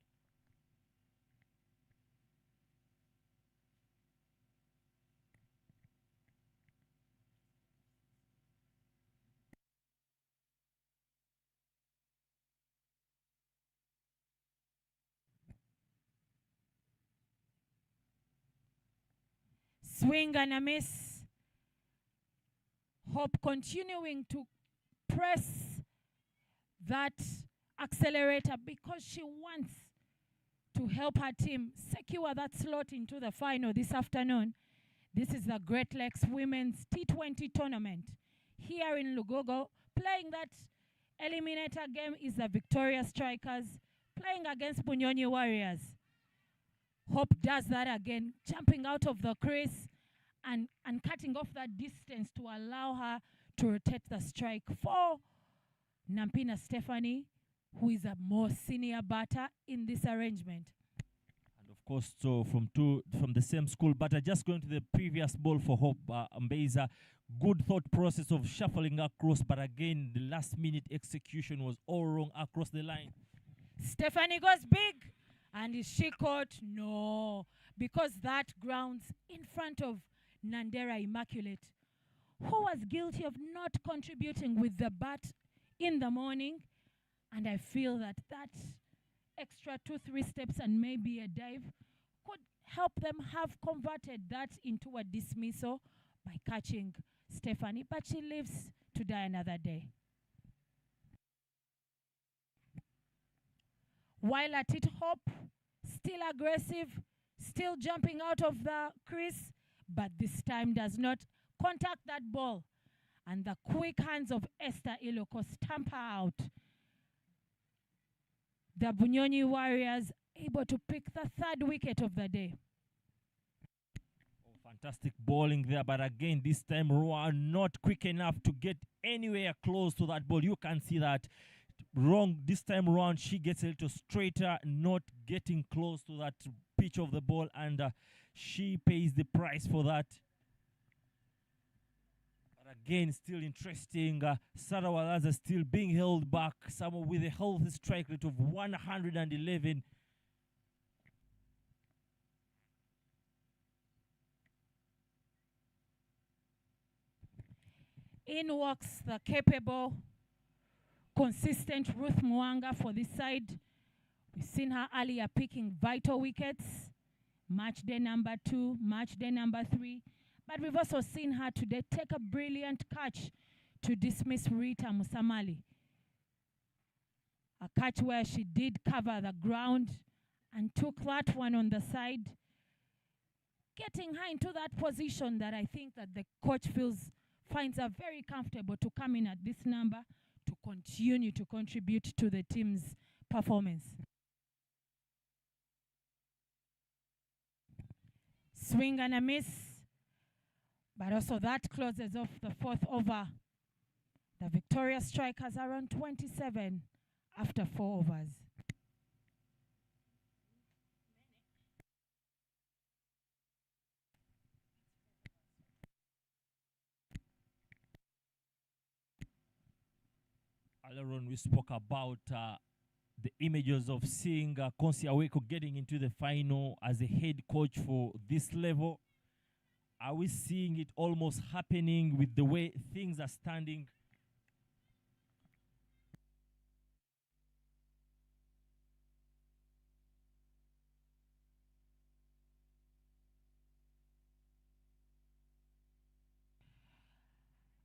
Swing and a miss. Hope continuing to press that accelerator because she wants to help her team secure that slot into the final this afternoon. This is the Great Lakes Women's T20 tournament here in Lugogo. Playing that eliminator game is the Victoria Strikers playing against Bunyonyi Warriors. Hope does that again, jumping out of the crease and cutting off that distance to allow her to rotate the strike for Nampina Stephanie, who is a more senior batter in this arrangement. And of course, so from the same school, but just going to the previous ball for Hope Mbeza. Good thought process of shuffling across, but again, the last minute execution was all wrong across the line. Stephanie goes big, and is she caught? No, because that grounds in front of Nandera Immaculate, who was guilty of not contributing with the bat in the morning. And I feel that that extra 2-3 steps and maybe a dive could help them have converted that into a dismissal by catching Stephanie, but she lives to die another day. While at it, Hope, still aggressive, still jumping out of the crease, but this time does not contact that ball. And the quick hands of Esther Iloko stamp her out. The Bunyonyi Warriors able to pick the third wicket of the day. Oh, fantastic bowling there, but again, this time Roa not quick enough to get anywhere close to that ball. You can see that wrong this time around. She gets a little straighter, not getting close to that pitch of the ball, and she pays the price for that. But again, still interesting. Sarawalaza still being held back. Someone with a healthy strike rate of 111. In walks the capable, consistent Ruth Mwanga for this side. We've seen her earlier picking vital wickets. Match day number 2, match day number 3. But we've also seen her today take a brilliant catch to dismiss Rita Musamali. A catch where she did cover the ground and took that one on the side, getting her into that position that I think that the coach finds her very comfortable to come in at this number to continue to contribute to the team's performance. Swing and a miss, but also that closes off the 4th over. The Victoria Strikers are on 27 after 4 overs. Earlier on, we spoke about the images of seeing Konsi Aweko getting into the final as a head coach for this level. Are we seeing it almost happening with the way things are standing?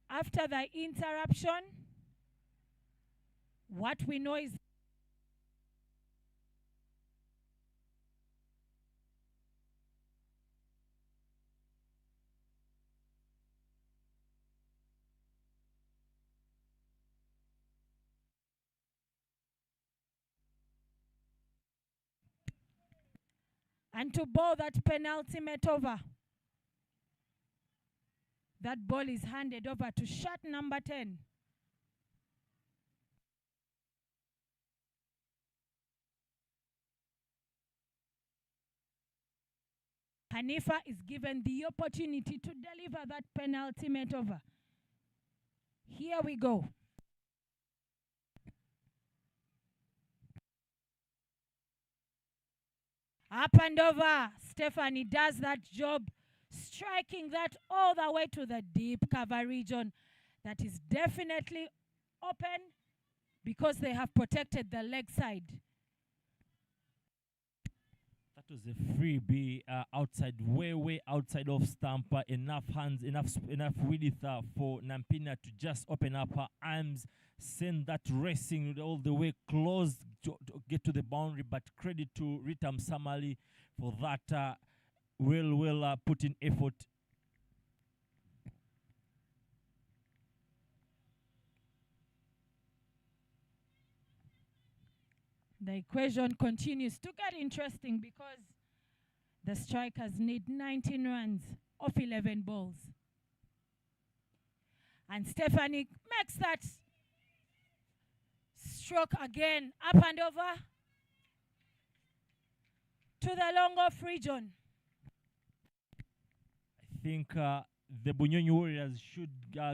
After the interruption, what we know is and to bowl that penultimate over. That ball is handed over to shot number 10. Hanifa is given the opportunity to deliver that penultimate over. Here we go. Up and over. Stephanie does that job, striking that all the way to the deep cover region. That is definitely open because they have protected the leg side. That was a freebie outside, way outside of stump. Enough hands, enough width for Nampina to just open up her arms, send that racing all the way close to get to the boundary. But credit to Rita Msamali for that well put in effort. The equation continues to get interesting because the strikers need 19 runs off 11 balls. And Stephanie makes that stroke again, up and over to the long off region. I think the Bunyonyi Warriors should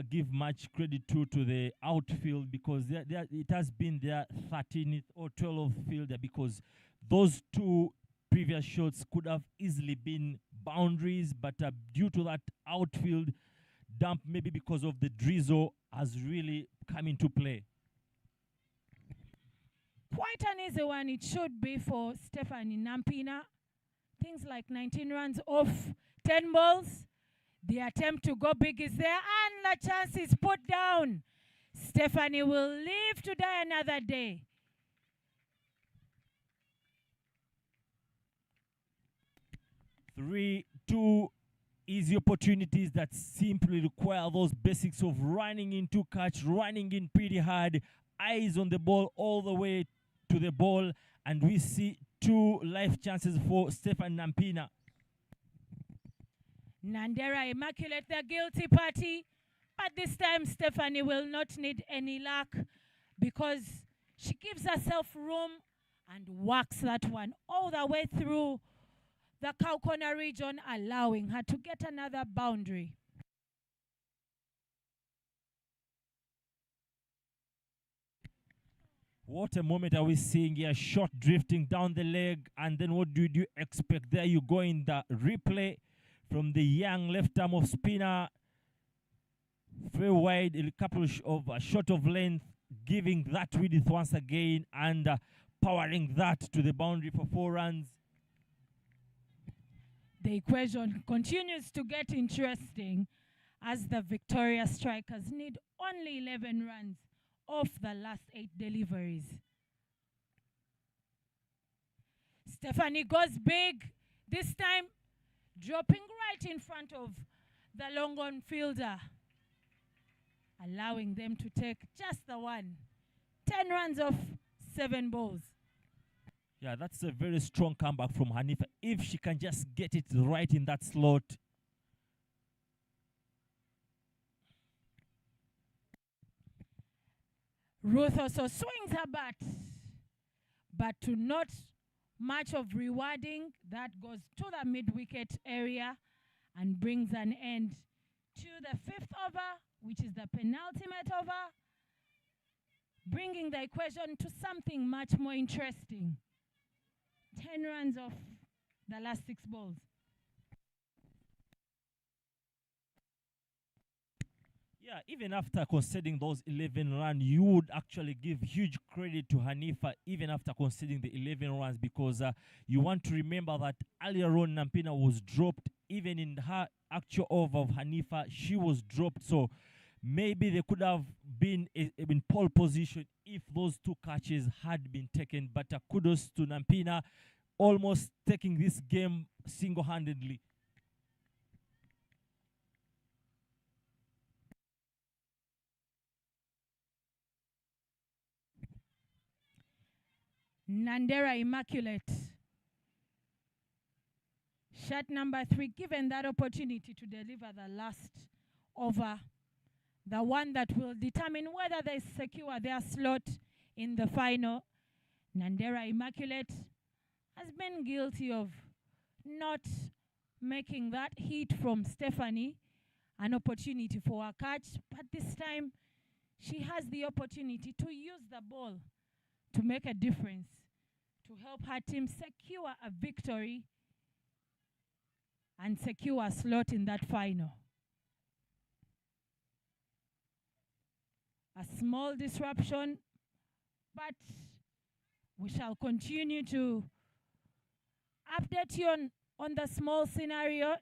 give much credit to the outfield, because it has been their 13th or 12th fielder, because those two previous shots could have easily been boundaries, but due to that outfield dump, maybe because of the drizzle, has really come into play. Quite an easy one it should be for Stephanie Nampina. Things like 19 runs off 10 balls. The attempt to go big is there, and the chance is put down. Stephanie will live to die another day. Two easy opportunities that simply require those basics of running into catch, running in pretty hard, eyes on the ball all the way to the ball, and we see two life chances for Stephanie Nampina. Nandera Immaculate, the guilty party. But this time, Stephanie will not need any luck, because she gives herself room and works that one all the way through the cow corner region, allowing her to get another boundary. What a moment are we seeing here? Shot drifting down the leg, and then what do you expect? There you go in the replay from the young left arm of spinner. Very wide, a couple of short of length, giving that width once again, and powering that to the boundary for 4 runs. The equation continues to get interesting as the Victoria Strikers need only 11 runs off the last 8 deliveries. Stephanie goes big, this time dropping right in front of the long on fielder, allowing them to take just the one. 10 runs off 7 balls. Yeah, that's a very strong comeback from Hanifa. If she can just get it right in that slot. Ruth also swings her bat, but to not much of rewarding. That goes to the mid-wicket area and brings an end to the 5th over, which is the penultimate over, bringing the equation to something much more interesting. 10 runs off the last 6 balls. Yeah, even after conceding those 11 runs, you would actually give huge credit to Hanifa, even after conceding the 11 runs, because you want to remember that earlier on Nampina was dropped. Even in her actual over of Hanifa, she was dropped. So maybe they could have been in pole position if those 2 catches had been taken. But kudos to Nampina, almost taking this game single-handedly. Nandera Immaculate. Shot number 3, given that opportunity to deliver the last over, the one that will determine whether they secure their slot in the final. Nandera Immaculate has been guilty of not making that hit from Stephanie an opportunity for a catch, but this time she has the opportunity to use the ball to make a difference, to help her team secure a victory and secure a slot in that final. A small disruption, but we shall continue to update you on the small scenario.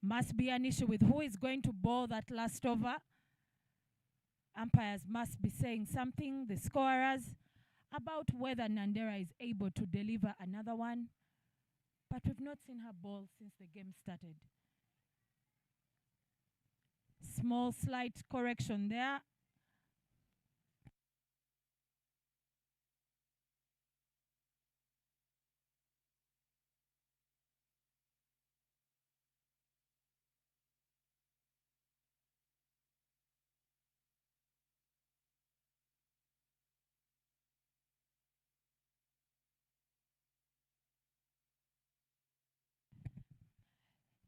Must be an issue with who is going to bowl that last over. Umpires must be saying something, the scorers, about whether Nandera is able to deliver another one. But we've not seen her bowl since the game started. Small slight correction there.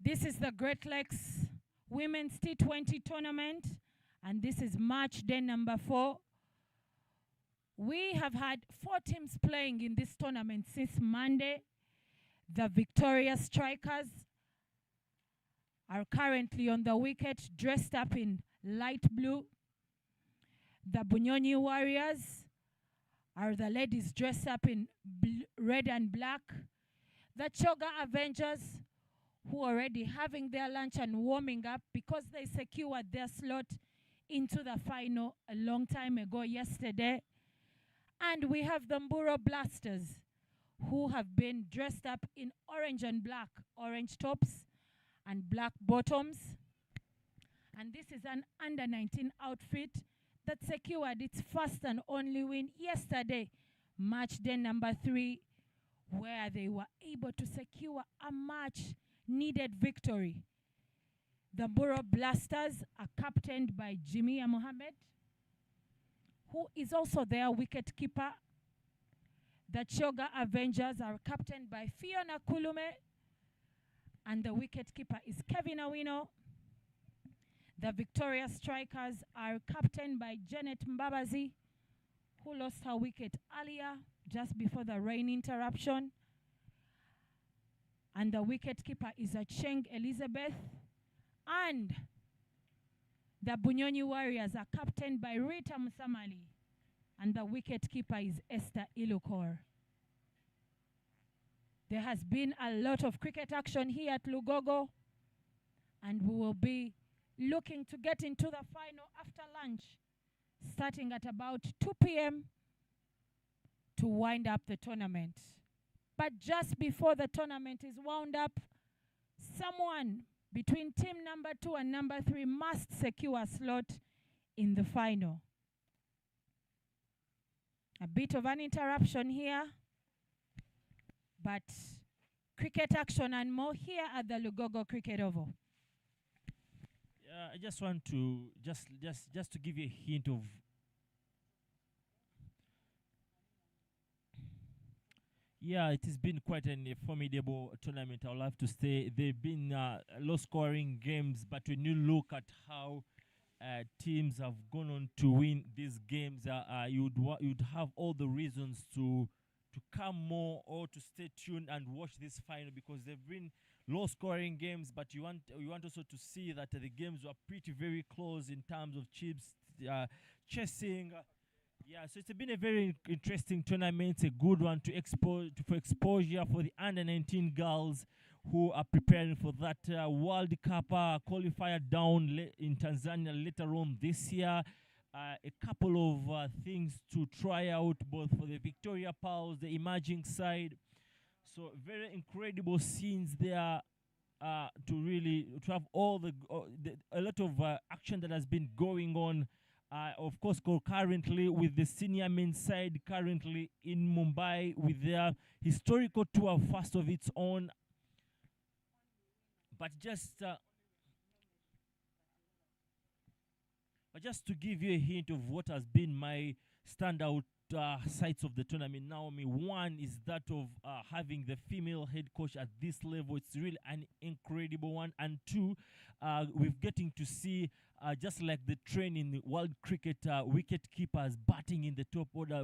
This is the Great Lakes Women's T20 tournament, and this is match day number 4. We have had 4 teams playing in this tournament since Monday. The Victoria Strikers are currently on the wicket, dressed up in light blue. The Bunyonyi Warriors are the ladies dressed up in red and black. The Choga Avengers, who are already having their lunch and warming up because they secured their slot into the final a long time ago yesterday. And we have the Mburo Blasters, who have been dressed up in orange and black, orange tops and black bottoms. And this is an under-19 outfit that secured its first and only win yesterday, match day number 3, where they were able to secure a much-needed victory. The Mburo Blasters are captained by Jimia Mohammed, who is also their wicket keeper. The Choga Avengers are captained by Fiona Kulume, and the wicket keeper is Kevin Awino. The Victoria Strikers are captained by Janet Mbabazi, who lost her wicket earlier, just before the rain interruption. And the wicket keeper is Acheng Elizabeth. And the Bunyonyi Warriors are captained by Rita Musamali, and the wicket keeper is Esther Ilukor. There has been a lot of cricket action here at Lugogo, and we will be looking to get into the final after lunch, starting at about 2 p.m. to wind up the tournament. But just before the tournament is wound up, someone between team number 2 and number 3 must secure a slot in the final. A bit of an interruption here, but cricket action and more here at the Lugogo Cricket Oval. I just want to just to give you a hint of it has been quite a formidable tournament. I'll have to say they've been low-scoring games, but when you look at how teams have gone on to win these games, you'd have all the reasons to come more or to stay tuned and watch this final, because they've been low-scoring games. But you want also to see that the games were pretty very close in terms of chips chasing. So it's been a very interesting tournament. It's a good one to for exposure for the under-19 girls who are preparing for that World Cup qualifier down in Tanzania later on this year. A couple of things to try out, both for the Victoria Pearls, the emerging side. So very incredible scenes there to have all a lot of action that has been going on. Of course, currently with the senior men's side currently in Mumbai with their historical tour, first of its own. But just to give you a hint of what has been my standout sides of the tournament, Naomi, one is that of having the female head coach at this level. It's really an incredible one. And two, we're getting to see, just like the trend in the world cricket, wicket keepers batting in the top order.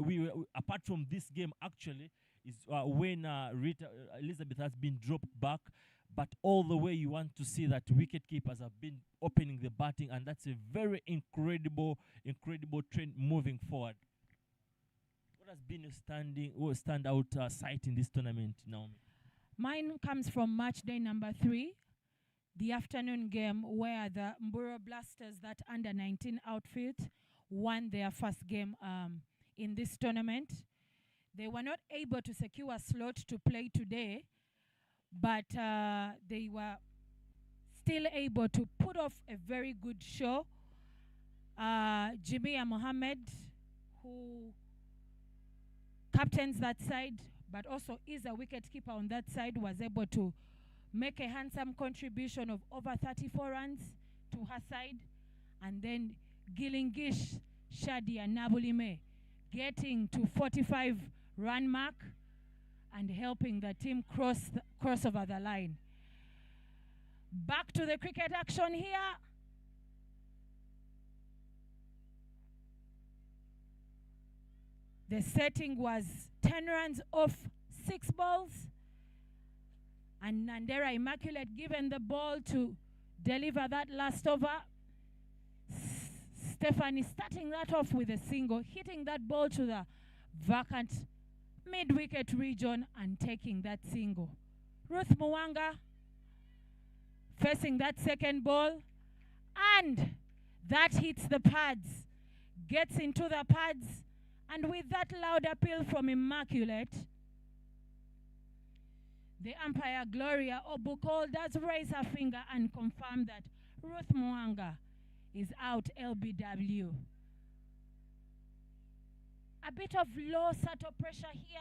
Apart from this game, actually, is when Rita Elizabeth has been dropped back. But all the way you want to see that wicket keepers have been opening the batting, and that's a very incredible trend moving forward. What has been a standout sight in this tournament, Naomi? Mine comes from match day number 3, the afternoon game where the Mburo Blasters, that under 19 outfit, won their first game in this tournament. They were not able to secure a slot to play today, but they were still able to put off a very good show. Jimia Mohammed, who captains that side, but also is a wicketkeeper on that side, was able to make a handsome contribution of over 34 runs to her side. And then Gilingish Shadia Nabulime getting to 45 run mark and helping the team cross over the line. Back to the cricket action here. The setting was 10 runs off 6 balls. And Nandera Immaculate given the ball to deliver that last over. Stephanie starting that off with a single, hitting that ball to the vacant mid-wicket region and taking that single. Ruth Mwanga facing that second ball, and that hits the pads, gets into the pads, and with that loud appeal from Immaculate, the umpire Gloria Obukol does raise her finger and confirm that Ruth Mwanga is out LBW. A bit of low subtle pressure here,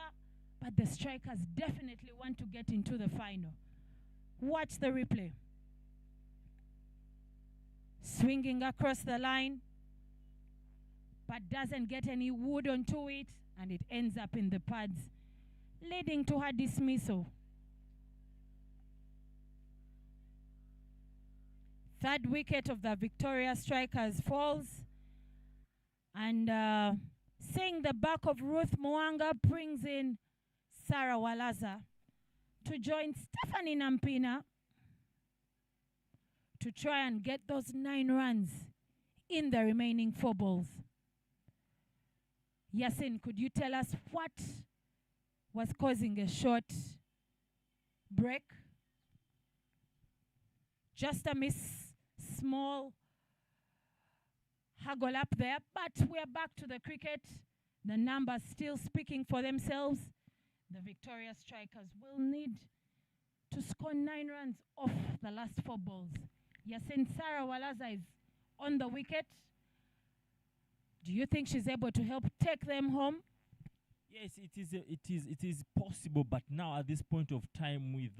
but the strikers definitely want to get into the final. Watch the replay. Swinging across the line, but doesn't get any wood onto it, and it ends up in the pads, leading to her dismissal. Third wicket of the Victoria Strikers falls, and seeing the back of Ruth Mwanga brings in Sarah Walaza to join Stephanie Nampina to try and get those 9 runs in the remaining 4 balls. Yasin, could you tell us what was causing a short break? Just a small haggle up there, but we're back to the cricket. The numbers still speaking for themselves. The Victoria Strikers will need to score 9 runs off the last 4 balls. Yasin, Sarah Walaza is on the wicket. Do you think she's able to help take them home? Yes, it is possible, but now at this point of time with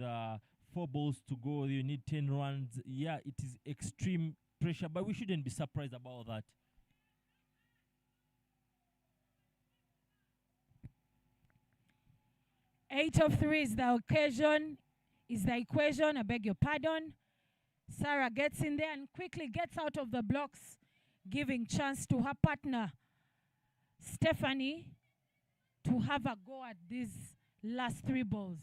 4 balls to go, you need 10 runs. Yeah, it is extreme pressure, but we shouldn't be surprised about that. Eight of 3 is the equation, I beg your pardon. Sarah gets in there and quickly gets out of the blocks, giving chance to her partner, Stephanie, to have a go at these last 3 balls.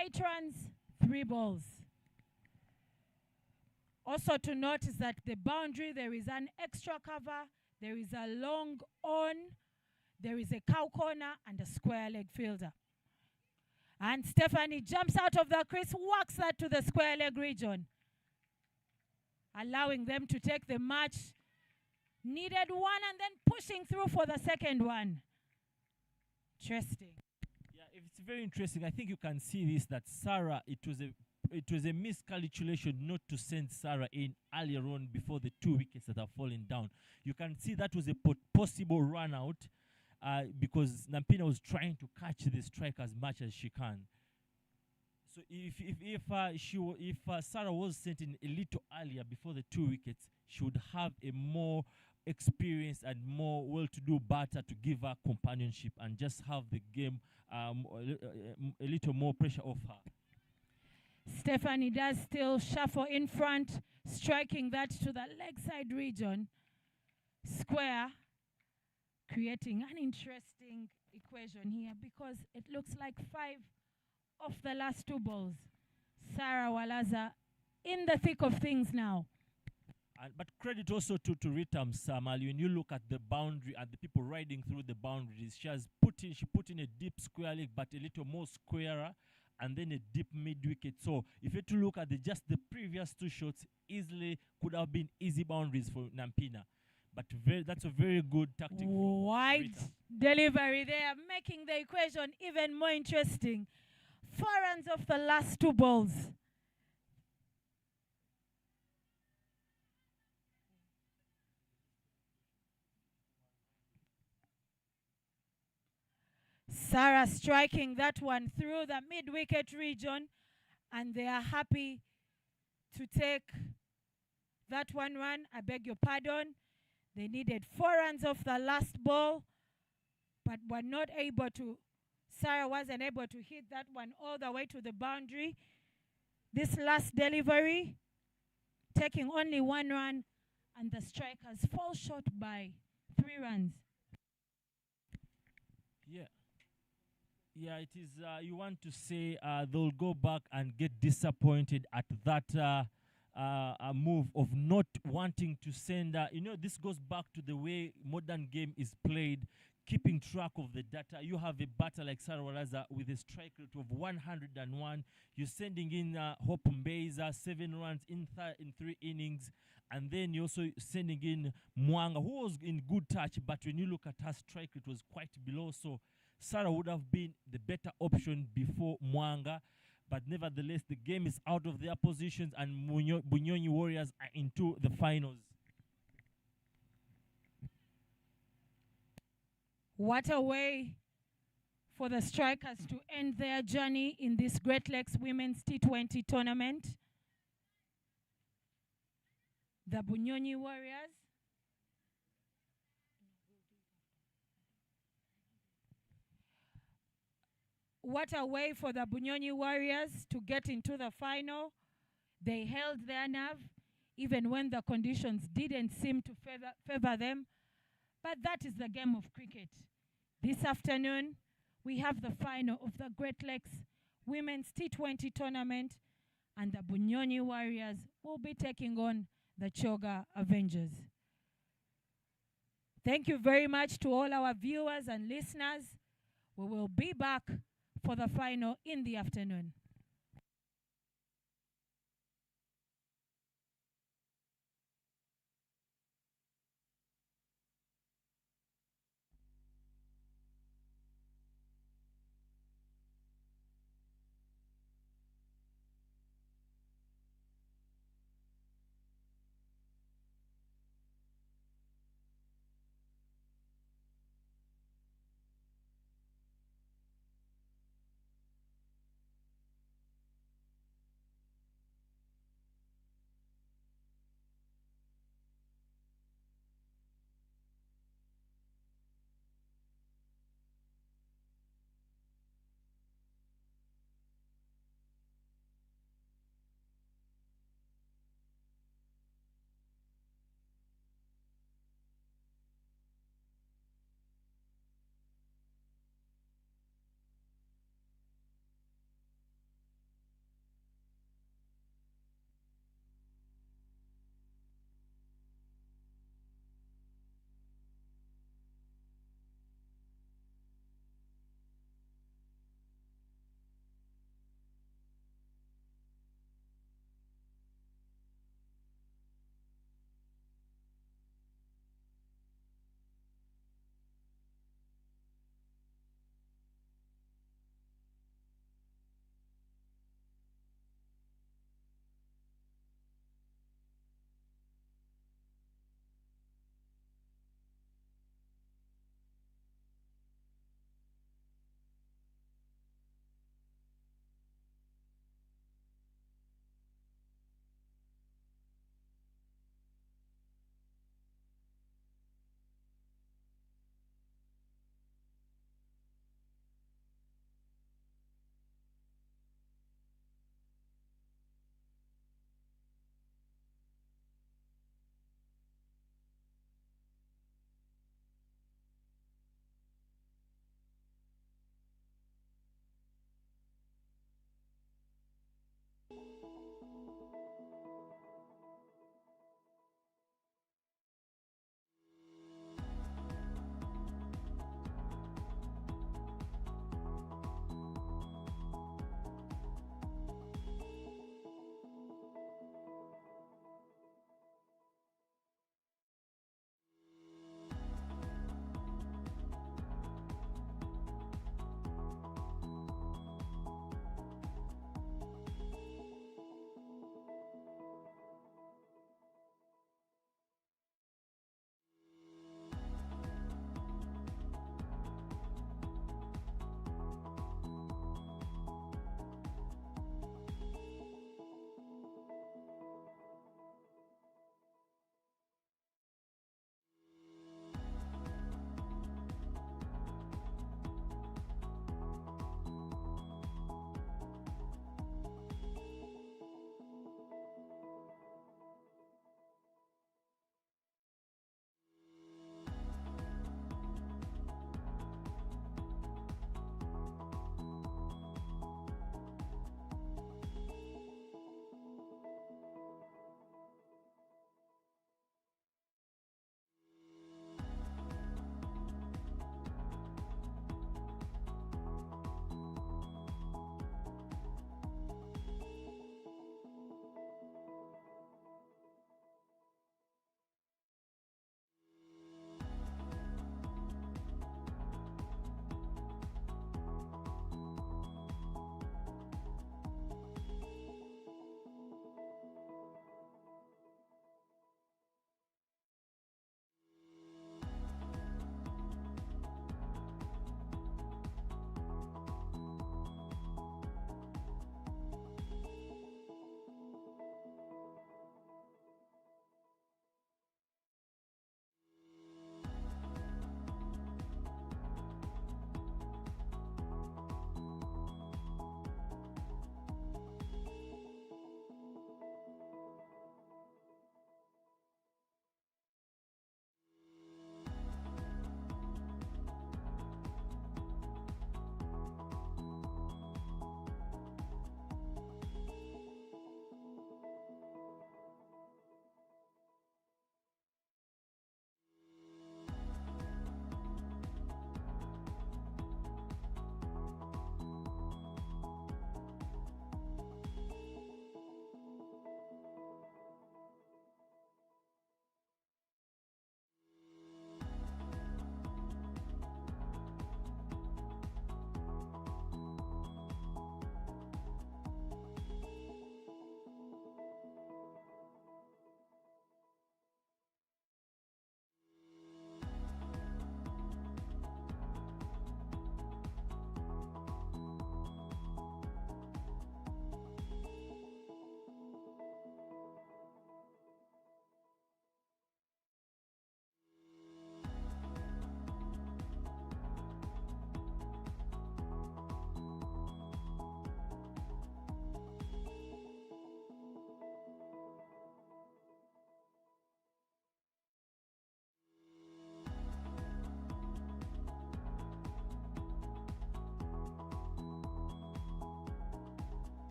8 runs, 3 balls. Also to note is that the boundary, there is an extra cover, there is a long on, there is a cow corner, and a square leg fielder. And Stephanie jumps out of the crease, walks that to the square leg region, allowing them to take the much needed one and then pushing through for the second one. Interesting. Yeah, it's very interesting. I think you can see this, that Sarah, it was a miscalculation not to send Sarah in earlier on before the 2 wickets that have fallen down. You can see that was a possible run out because Nampina was trying to catch the strike as much as she can. So if Sarah was sent in a little earlier before the 2 wickets, she would have a more experienced and more well-to-do batter to give her companionship and just have the game a little more pressure off her. Stephanie does still shuffle in front, striking that to the leg side region. Square, creating an interesting equation here because it looks like 5 of the last 2 balls. Sarah Walaza in the thick of things now. But credit also to Ritam Samali. When you look at the boundary and the people riding through the boundaries, she put in a deep square leg, but a little more squarer, and then a deep mid wicket. So if you to look at just the previous two shots, easily could have been easy boundaries for Nampina. But that's a very good tactic from Wide Rita. delivery there, making the equation even more interesting. 4 runs off the last 2 balls. Sarah striking that one through the mid-wicket region, and they are happy to take that 1 run. I beg your pardon. They needed 4 runs off the last ball, but were not able to. Sarah wasn't able to hit that one all the way to the boundary. This last delivery, taking only 1 run, and the strikers fall short by 3 runs. Yeah. Yeah, it is. You want to say they'll go back and get disappointed at that move of not wanting to send. This goes back to the way modern game is played, keeping track of the data. You have a batter like Sarah Waraza with a strike rate of 101. You're sending in Hope Mbeza, 7 runs in 3 innings. And then you're also sending in Mwanga, who was in good touch, but when you look at her strike, it was quite below. So Sarah would have been the better option before Mwanga. But nevertheless, the game is out of their positions, and Bunyonyi Warriors are into the finals. What a way for the strikers to end their journey in this Great Lakes Women's T20 tournament. The Bunyonyi Warriors. What a way for the Bunyonyi Warriors to get into the final. They held their nerve even when the conditions didn't seem to favor them. But that is the game of cricket. This afternoon, we have the final of the Great Lakes Women's T20 tournament, and the Bunyonyi Warriors will be taking on the Choga Avengers. Thank you very much to all our viewers and listeners. We will be back for the final in the afternoon.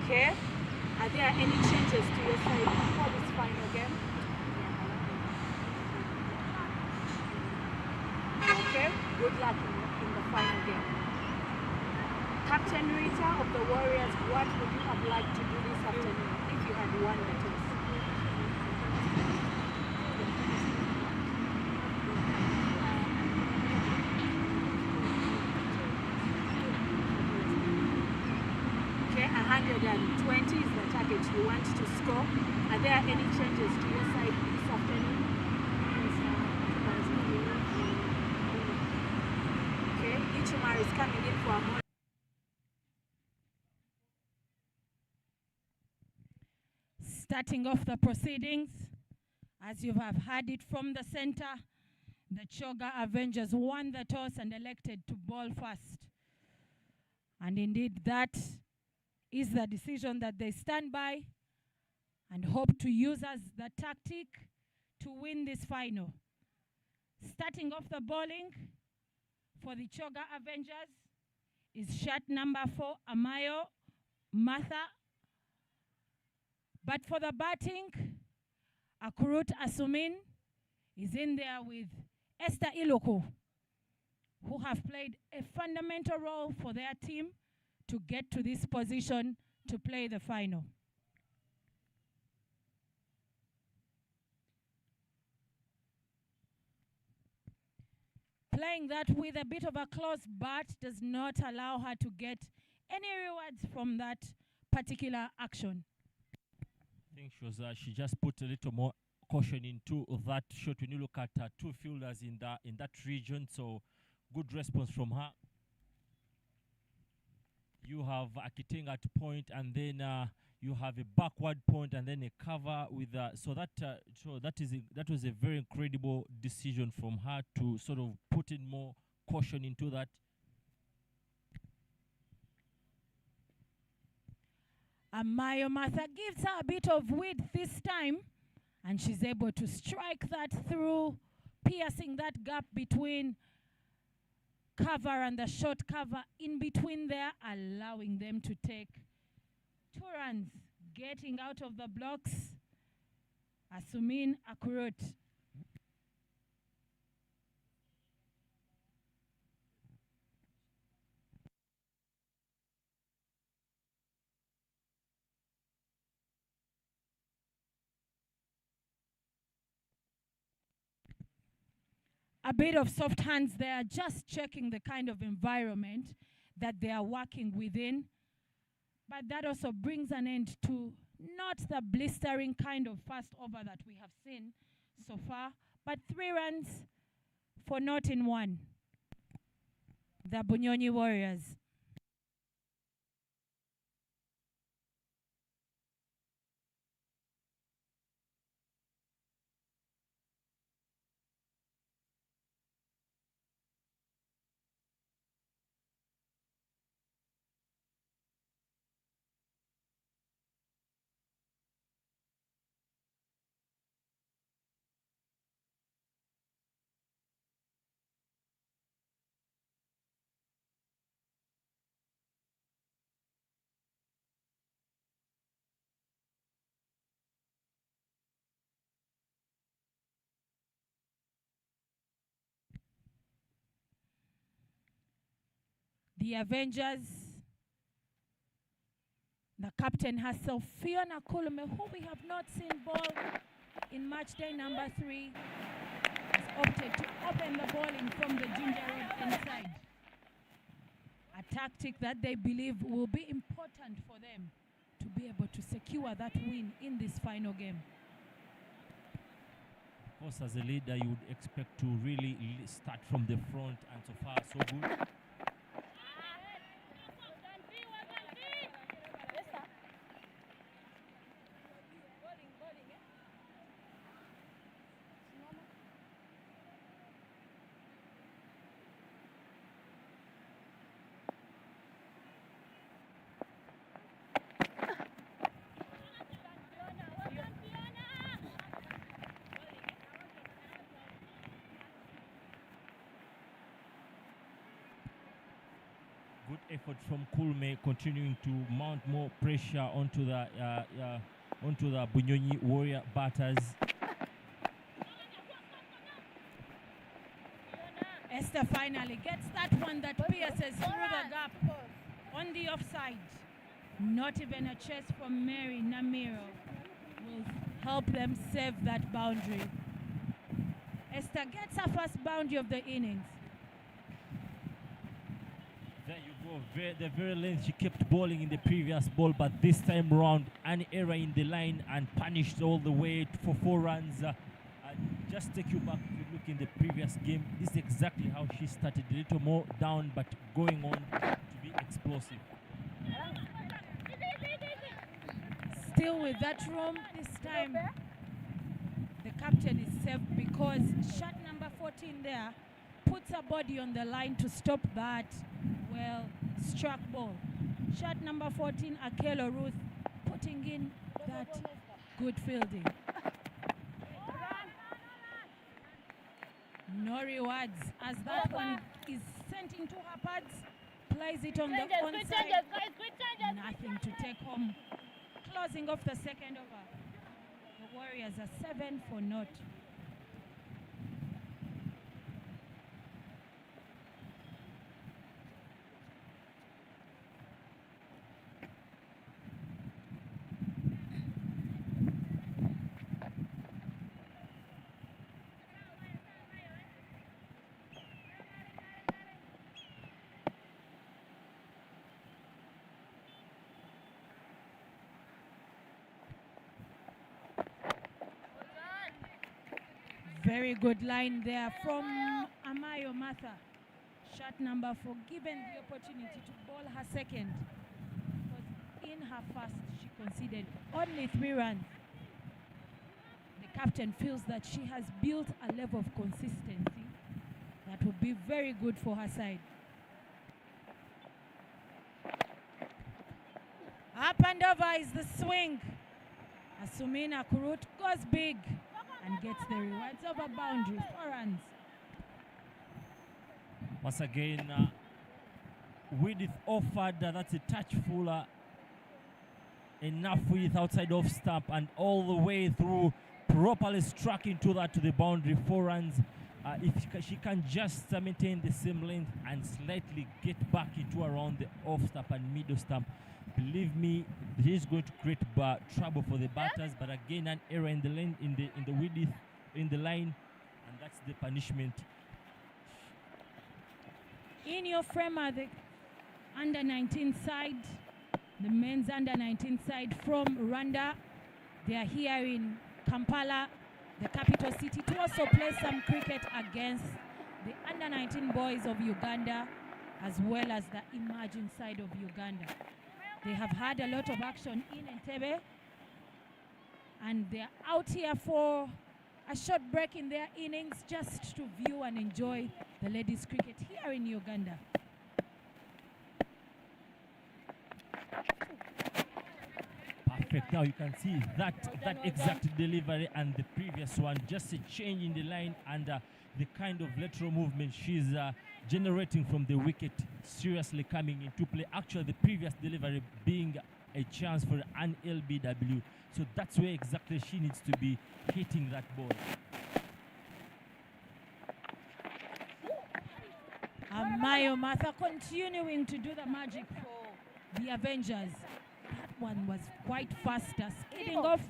Okay. Are there any changes to your side for this final game? Okay. Good luck in the final game. Captain Rita of the Warriors, what would you have liked to do this afternoon if you had won the toss? Okay, 120 is the target you want to score. Are there any changes to your side this afternoon? Okay, Ichumar is coming in for a more. Starting off the proceedings, as you have heard it from the center, the Choga Avengers won the toss and elected to ball first. And indeed, that is the decision that they stand by and hope to use as the tactic to win this final. Starting off the bowling for the Choga Avengers is shot number 4, Amayo Martha. But for the batting, Akurut Asumin is in there with Esther Iloko, who have played a fundamental role for their team to get to this position to play the final. Playing that with a bit of a close bat does not allow her to get any rewards from that particular action. I think she just put a little more caution into that shot when you look at two fielders in that region. So good response from her. You have Akiting at point, and then you have a backward point, and then a cover with so that was a very incredible decision from her to sort of put in more caution into that. Amayo Martha gives her a bit of width this time, and she's able to strike that through, piercing that gap between cover and the short cover in between there, allowing them to take 2 runs, getting out of the blocks. Asumin Akurut. A bit of soft hands there, just checking the kind of environment that they are working within. But that also brings an end to not the blistering kind of first over that we have seen so far, but 3 runs for not in 1. The Bunyonyi Warriors. The Avengers, the captain herself, Fiona Kulume, who we have not seen ball in match day number 3, has opted to open the bowling from the ginger room inside. A tactic that they believe will be important for them to be able to secure that win in this final game. Of course, as a leader, you would expect to really start from the front, and so far, so good. effort from Kulme, continuing to mount more pressure onto the Bunyonyi Warrior batters. Esther finally gets that one that pierces through the gap on the offside. Not even a chase from Mary Namiro will help them save that boundary. Esther gets her first boundary of the innings. There you go, the very length she kept bowling in the previous ball, but this time round an error in the line and punished all the way for 4 runs. Just take you back to look in the previous game. This is exactly how she started, a little more down but going on to be explosive. Still with that room, this time the captain is safe because shot number 14 there puts her body on the line to stop that, well, struck ball. Shot number 14, Akelo Ruth, putting in that good fielding. No rewards as that one is sent into her pads, plays it on the onside. Nothing to take home. Closing off the second over. The Warriors are 7 for naught. Very good line there from Amayo Matha. Shot number 4, given the opportunity to bowl her second. Because in her first, she conceded only 3 runs. The captain feels that she has built a level of consistency that would be very good for her side. Up and over is the swing. Asumina Kurut goes big and gets the rewards over boundary. 4 runs. Once again, width offered, that's a touch fuller. Enough width outside off stump and all the way through, properly struck into that to the boundary. 4 runs. If she can just maintain the same length and slightly get back into around the off stump and middle stump, believe me, this is going to create trouble for the batters. But again, an error in the lane, in the width, in the line, and that's the punishment. In your frame are the under 19 side, the men's under 19 side from Rwanda. They are here in Kampala, the capital city, to also play some cricket against the under 19 boys of Uganda, as well as the emerging side of Uganda. They have had a lot of action in Entebbe, and they're out here for a short break in their innings just to view and enjoy the ladies' cricket here in Uganda. Perfect. Now you can see that exact delivery and the previous one, just a change in the line and the kind of lateral movement she's generating from the wicket seriously coming into play. Actually, the previous delivery being a chance for an LBW. So that's where exactly she needs to be hitting that ball. Amayo Martha continuing to do the magic for the Avengers. That one was quite faster, skidding off.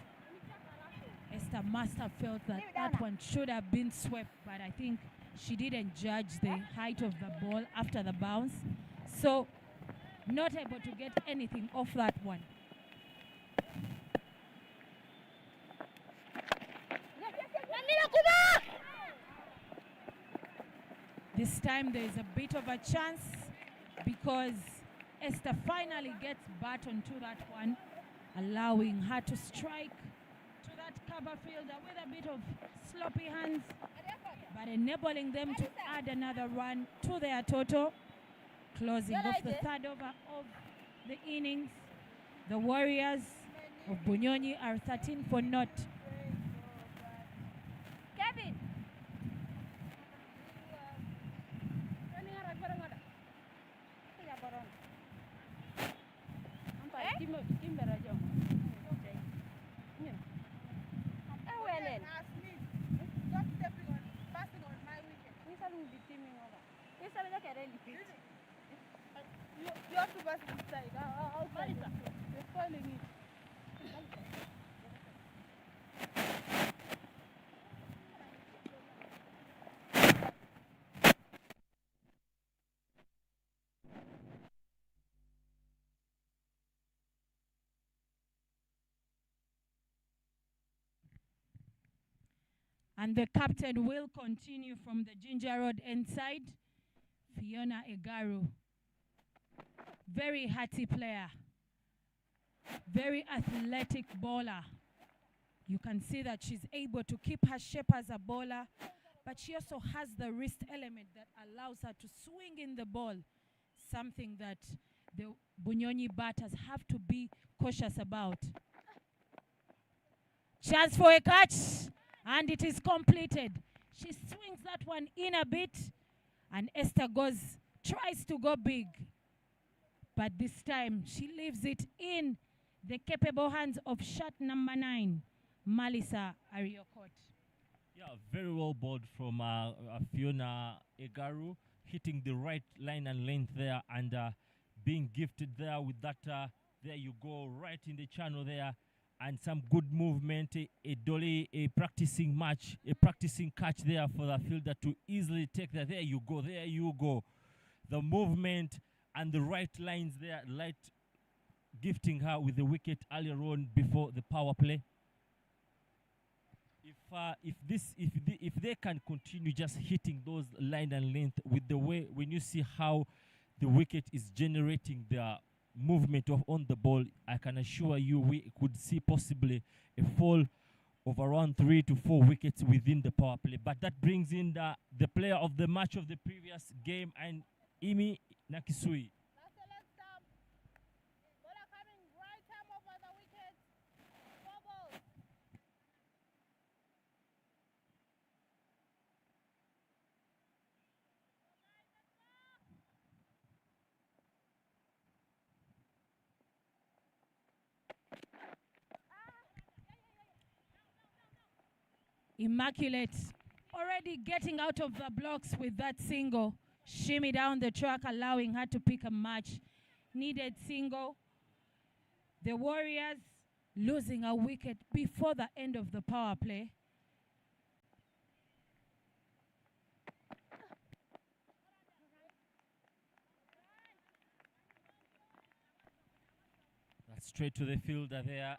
Esther must have felt that that one should have been swept, but I think she didn't judge the height of the ball after the bounce. So not able to get anything off that one. This time there is a bit of a chance because Esther finally gets baton to that one, allowing her to strike to that cover fielder with a bit of sloppy hands, but enabling them to add another run to their total, closing off the 3rd over of the innings. The Warriors of Bunyonyi are 13 for naught. Kevin. Then ask me. Stop stepping on, passing on my wicket. You have to pass inside. Outside. You're spoiling it. And the captain will continue from the Ginger Road end side. Fiona Egaru. Very hearty player. Very athletic bowler. You can see that she's able to keep her shape as a bowler, but she also has the wrist element that allows her to swing in the ball, something that the Bunyonyi batters have to be cautious about. Chance for a catch, and it is completed. She swings that one in a bit, and Esther tries to go big. But this time, she leaves it in the capable hands of shot number 9, Malisa Ariokot. Yeah, very well bowled from Fiona Egaru, hitting the right line and length there, and being gifted there with that. There you go, right in the channel there, and some good movement. A dolly, a practicing match, a practicing catch there for the fielder to easily take that. There you go, there you go. The movement and the right lines there, light gifting her with the wicket earlier on before the power play. If they can continue just hitting those line and length with the way, when you see how the wicket is generating the movement on the ball, I can assure you we could see possibly a fall of around 3 to 4 wickets within the power play. But that brings in the player of the match of the previous game, and Imi Nakisui. Immaculate already getting out of the blocks with that single. Shimmy down the track, allowing her to pick a much needed single. The Warriors losing a wicket before the end of the power play. That's straight to the fielder there.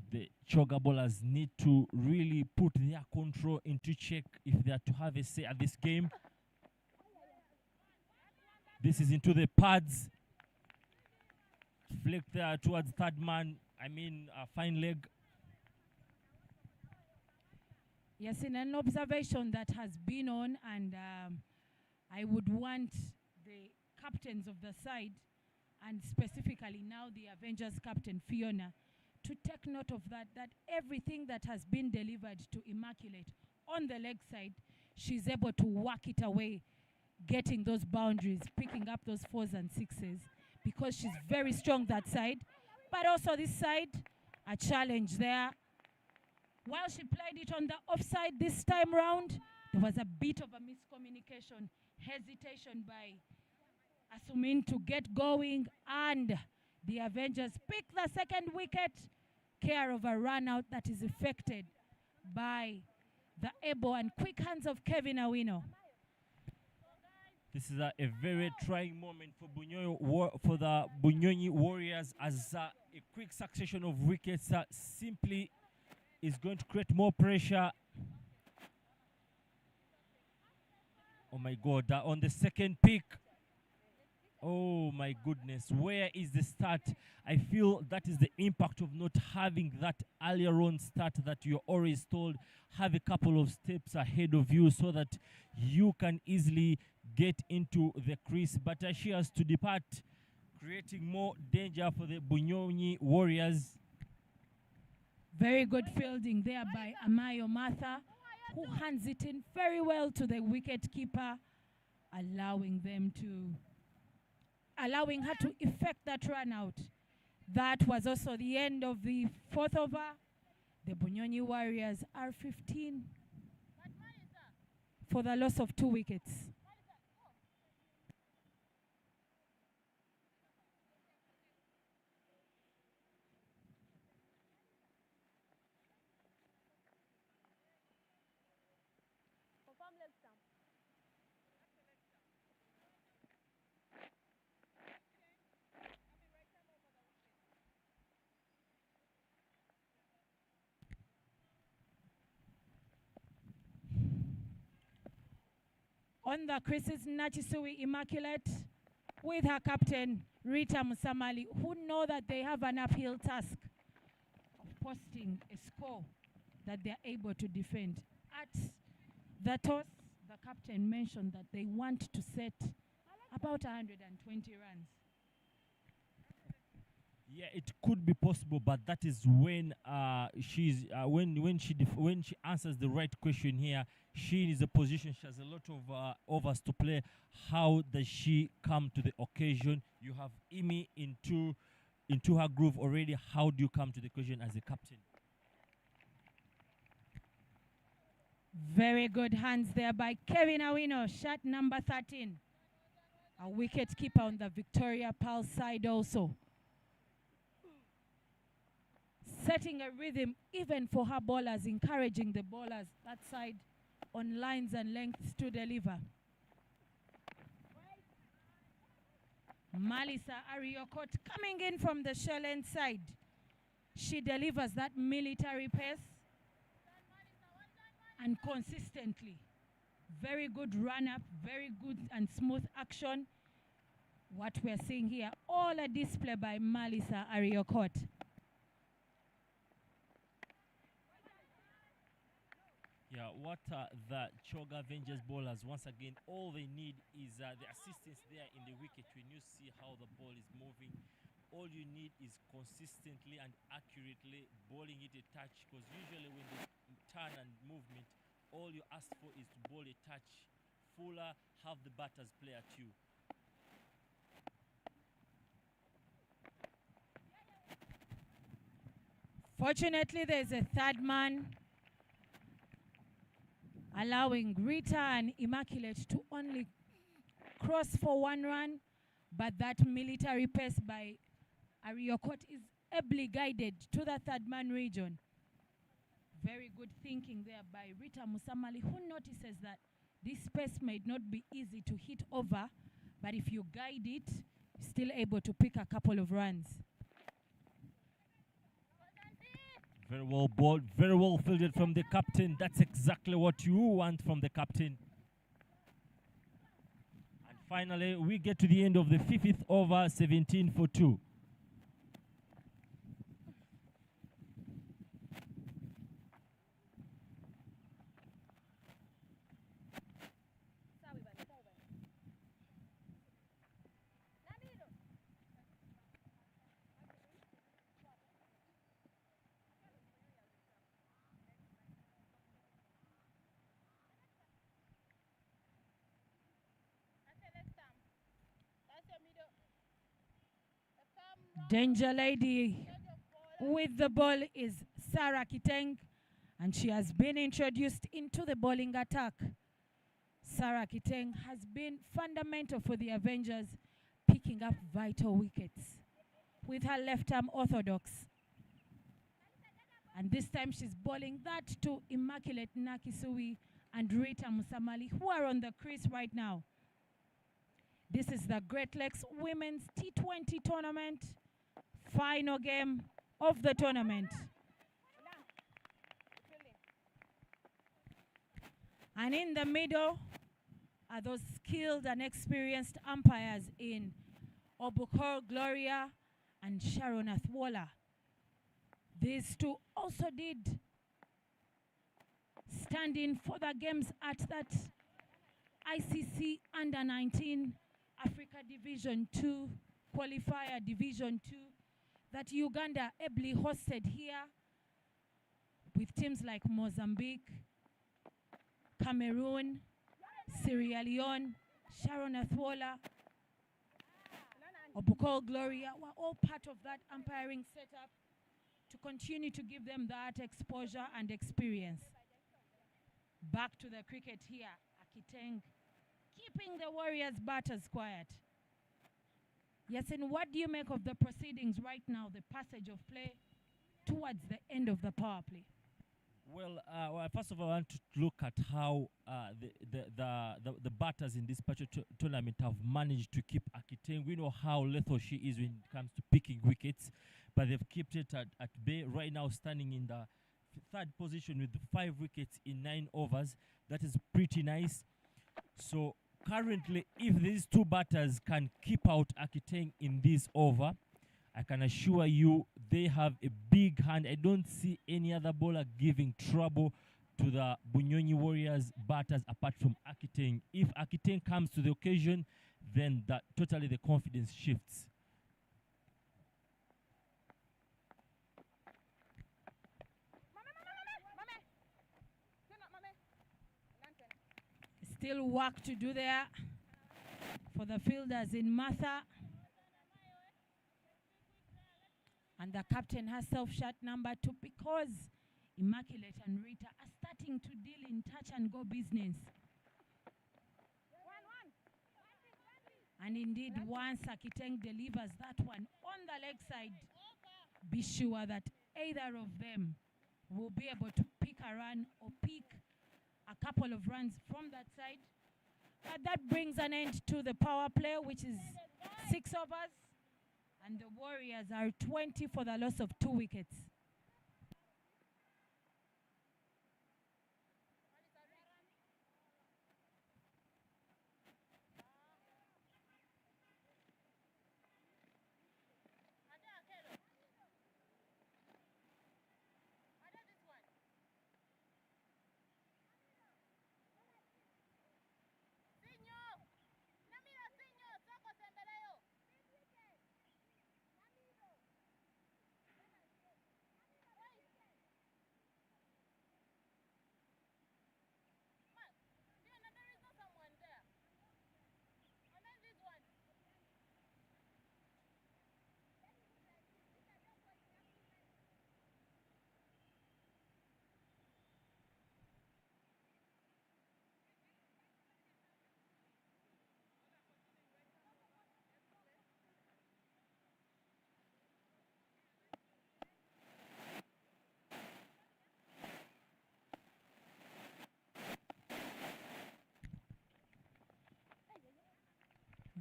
The Choga bowlers need to really put their control into check if they are to have a say at this game. This is into the pads. Flick there towards third man. Fine leg. Yes, in an observation that has been on, and I would want the captains of the side, and specifically now the Avengers captain, Fiona, to take note of that everything that has been delivered to Immaculate on the leg side, she's able to whack it away, getting those boundaries, picking up those 4s and 6s, because she's very strong that side. But also this side, a challenge there. While she played it on the offside this time round, there was a bit of a miscommunication, hesitation by Asumin to get going, and the Avengers pick the second wicket, care of a run out that is effected by the able and quick hands of Kevin Awino. This is a very trying moment for the Bunyonyi Warriors, as a quick succession of wickets simply is going to create more pressure. Oh my God, on the second pick. Oh my goodness, where is the start? I feel that is the impact of not having that earlier on start that you're always told. Have a couple of steps ahead of you so that you can easily get into the crease. But she has to depart, creating more danger for the Bunyonyi Warriors. Very good fielding there by Amayo Martha, who hands it in very well to the wicket keeper, allowing her to effect that run out. That was also the end of the fourth over. The Bunyonyi Warriors are 15 for the loss of 2 wickets. Confirm leg stamp. On the creases, Nachisui Immaculate with her captain, Rita Musamali, who know that they have an uphill task of posting a score that they're able to defend. At the toss, the captain mentioned that they want to set about 120 runs. Yeah, it could be possible, but that is when when she answers the right question here. She is a position. She has a lot of overs to play. How does she come to the occasion? You have Imi into her groove already. How do you come to the occasion as a captain? Very good hands there by Kevin Awino, shot number 13. A wicket keeper on the Victoria Pulse side also. Setting a rhythm even for her bowlers, encouraging the bowlers that side on lines and lengths to deliver. Malisa Ariokot coming in from the shell end side. She delivers that military pace and consistently. Very good run up, very good and smooth action. What we're seeing here, all a display by Malisa Ariokot. Yeah, what the Choga Avengers bowlers, once again, all they need is the assistance there in the wicket. When you see how the ball is moving, all you need is consistently and accurately bowling it a touch, because usually when they turn and movement, all you ask for is to bowl a touch fuller, have the batters play at you. Fortunately, there's a third man, allowing Rita and Immaculate to only cross for 1 run, but that military pace by Ariokot is ably guided to the third man region. Very good thinking there by Rita Musamali, who notices that this pace may not be easy to hit over, but if you guide it, you're still able to pick a couple of runs. Very well bowled, very well fielded from the captain. That's exactly what you want from the captain. And finally, we get to the end of the 5th over, 17 for 2. Danger Lady with the ball is Sarah Kiteng, and she has been introduced into the bowling attack. Sarah Kiteng has been fundamental for the Avengers, picking up vital wickets with her left arm orthodox. And this time she's bowling that to Immaculate Nakisui and Rita Musamali, who are on the crease right now. This is the Great Lakes Women's T20 tournament, final game of the tournament. And in the middle are those skilled and experienced umpires in Obukor Gloria and Sharon Athwola. These two also did stand in for the games at that ICC Under-19 Africa Division 2 qualifier Division 2 that Uganda ably hosted here with teams like Mozambique, Cameroon, Sierra Leone, Sharon Athwola, Obukol Gloria were all part of that umpiring setup to continue to give them that exposure and experience. Back to the cricket here. Akiteng keeping the Warriors batters quiet. Yes, and what do you make of the proceedings right now, the passage of play towards the end of the power play? Well, first of all, I want to look at how the batters in this particular tournament have managed to keep Akiteng. We know how lethal she is when it comes to picking wickets, but they've kept it at bay. Right now, standing in the third position with 5 wickets in 9 overs. That is pretty nice. So currently, if these 2 batters can keep out Akiteng in this over, I can assure you they have a big hand. I don't see any other bowler giving trouble to the Bunyonyi Warriors batters apart from Akiteng. If Akiteng comes to the occasion, then that totally the confidence shifts. Still work to do there for the fielders in Martha. And the captain herself shot number 2 because Immaculate and Rita are starting to deal in touch and go business. And indeed, once Akiteng delivers that one on the leg side, be sure that either of them will be able to pick a run or pick a couple of runs from that side. But that brings an end to the power play, which is 6 overs. And the Warriors are 20 for the loss of 2 wickets.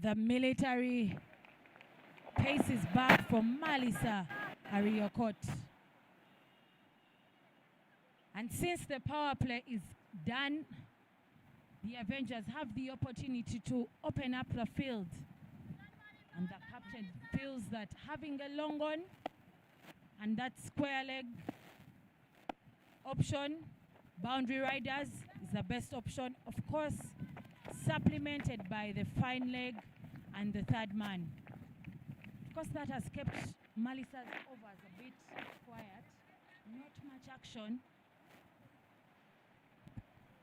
The military paces back from Malisa Ariokot. And since the power play is done, the Avengers have the opportunity to open up the field. And the captain feels that having a long on and that square leg option, boundary riders, is the best option. Of course, supplemented by the fine leg and the third man. Of course, that has kept Malisa's overs a bit quiet. Not much action.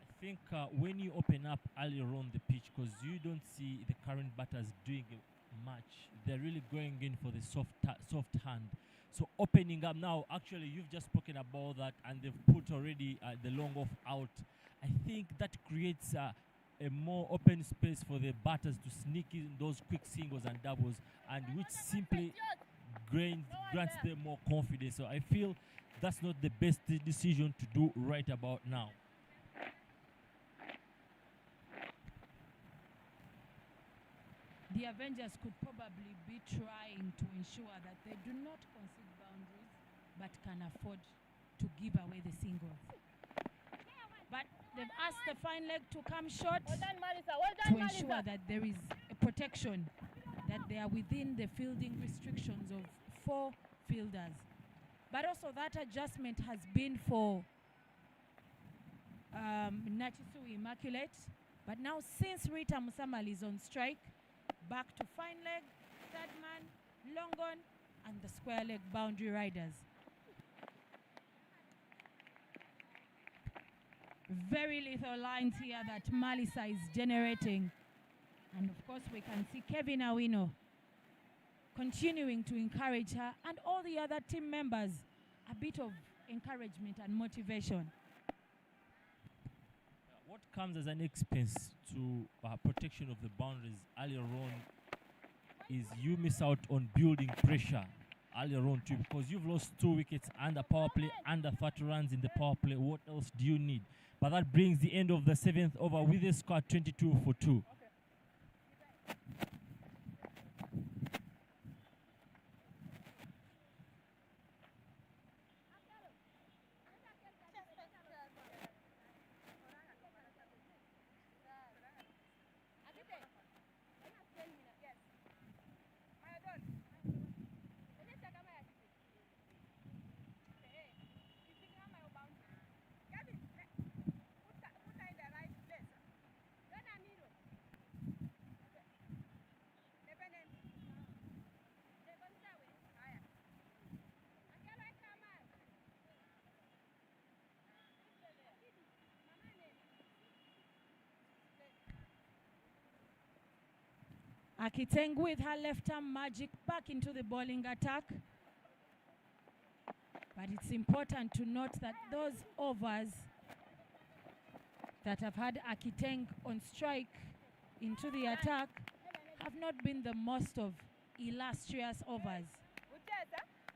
I think when you open up earlier on the pitch, because you don't see the current batters doing much, they're really going in for the soft hand. So opening up now, actually you've just spoken about that, and they've put already the long off out. I think that creates a more open space for the batters to sneak in those quick singles and doubles, and which simply grants them more confidence. So I feel that's not the best decision to do right about now. The Avengers could probably be trying to ensure that they do not concede boundaries, but can afford to give away the singles. But they've asked the fine leg to come short to ensure that there is a protection, that they are within the fielding restrictions of 4 fielders. But also that adjustment has been for Nachisu Immaculate. But now since Rita Musamali is on strike, back to fine leg, third man, long on, and the square leg boundary riders. Very lethal lines here that Malisa is generating. And of course, we can see Kevin Awino continuing to encourage her and all the other team members a bit of encouragement and motivation. What comes as an expense to protection of the boundaries earlier on is you miss out on building pressure earlier on too, because you've lost 2 wickets under power play, under 30 runs in the power play. What else do you need? But that brings the end of the 7th over with a score 22-2. Akiteng with her left arm magic back into the bowling attack. But it's important to note that those overs that have had Akiteng on strike into the attack have not been the most of illustrious overs.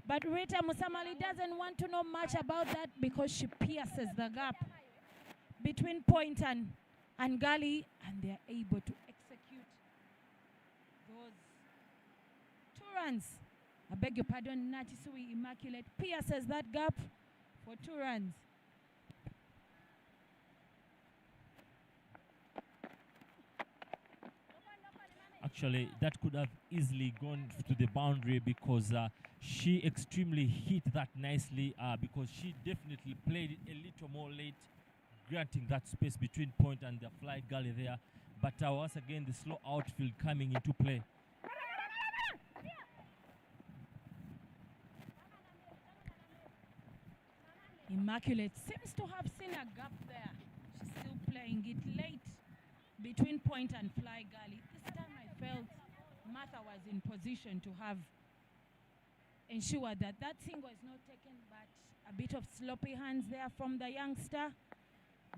But Rita Musamali doesn't want to know much about that because she pierces the gap between point and gully, and they're able to execute those 2 runs. I beg your pardon, Natisui Immaculate pierces that gap for 2 runs. Actually, that could have easily gone to the boundary because she extremely hit that nicely because she definitely played it a little more late, granting that space between point and the fly gully there. But once again, the slow outfield coming into play. Immaculate seems to have seen a gap there. She's still playing it late between point and fly gully. This time I felt Martha was in position to have ensured that that single is not taken, but a bit of sloppy hands there from the youngster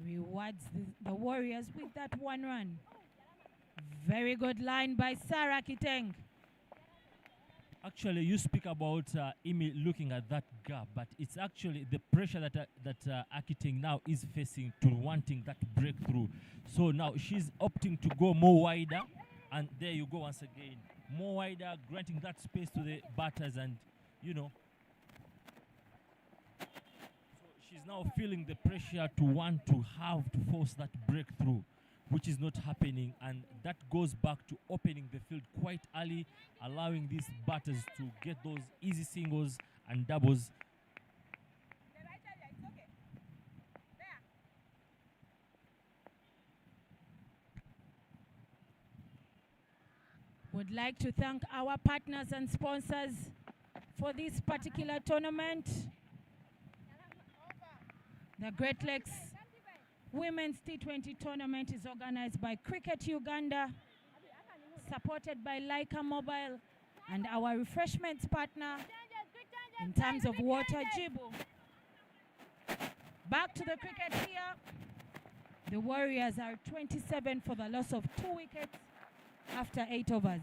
rewards the Warriors with that 1 run. Very good line by Sarah Kiteng. Actually, you speak about Imi looking at that gap, but it's actually the pressure that Akiteng now is facing to wanting that breakthrough. So now she's opting to go more wider, and there you go once again. More wider, granting that space to the batters, and you know. So she's now feeling the pressure to want to have to force that breakthrough, which is not happening, and that goes back to opening the field quite early, allowing these batters to get those easy singles and doubles. Would like to thank our partners and sponsors for this particular tournament. The Great Lakes Women's T20 tournament is organized by Cricket Uganda, supported by Leica Mobile, and our refreshments partner in terms of water, Jibu. Back to the cricket here. The Warriors are 27 for the loss of 2 wickets after 8 overs.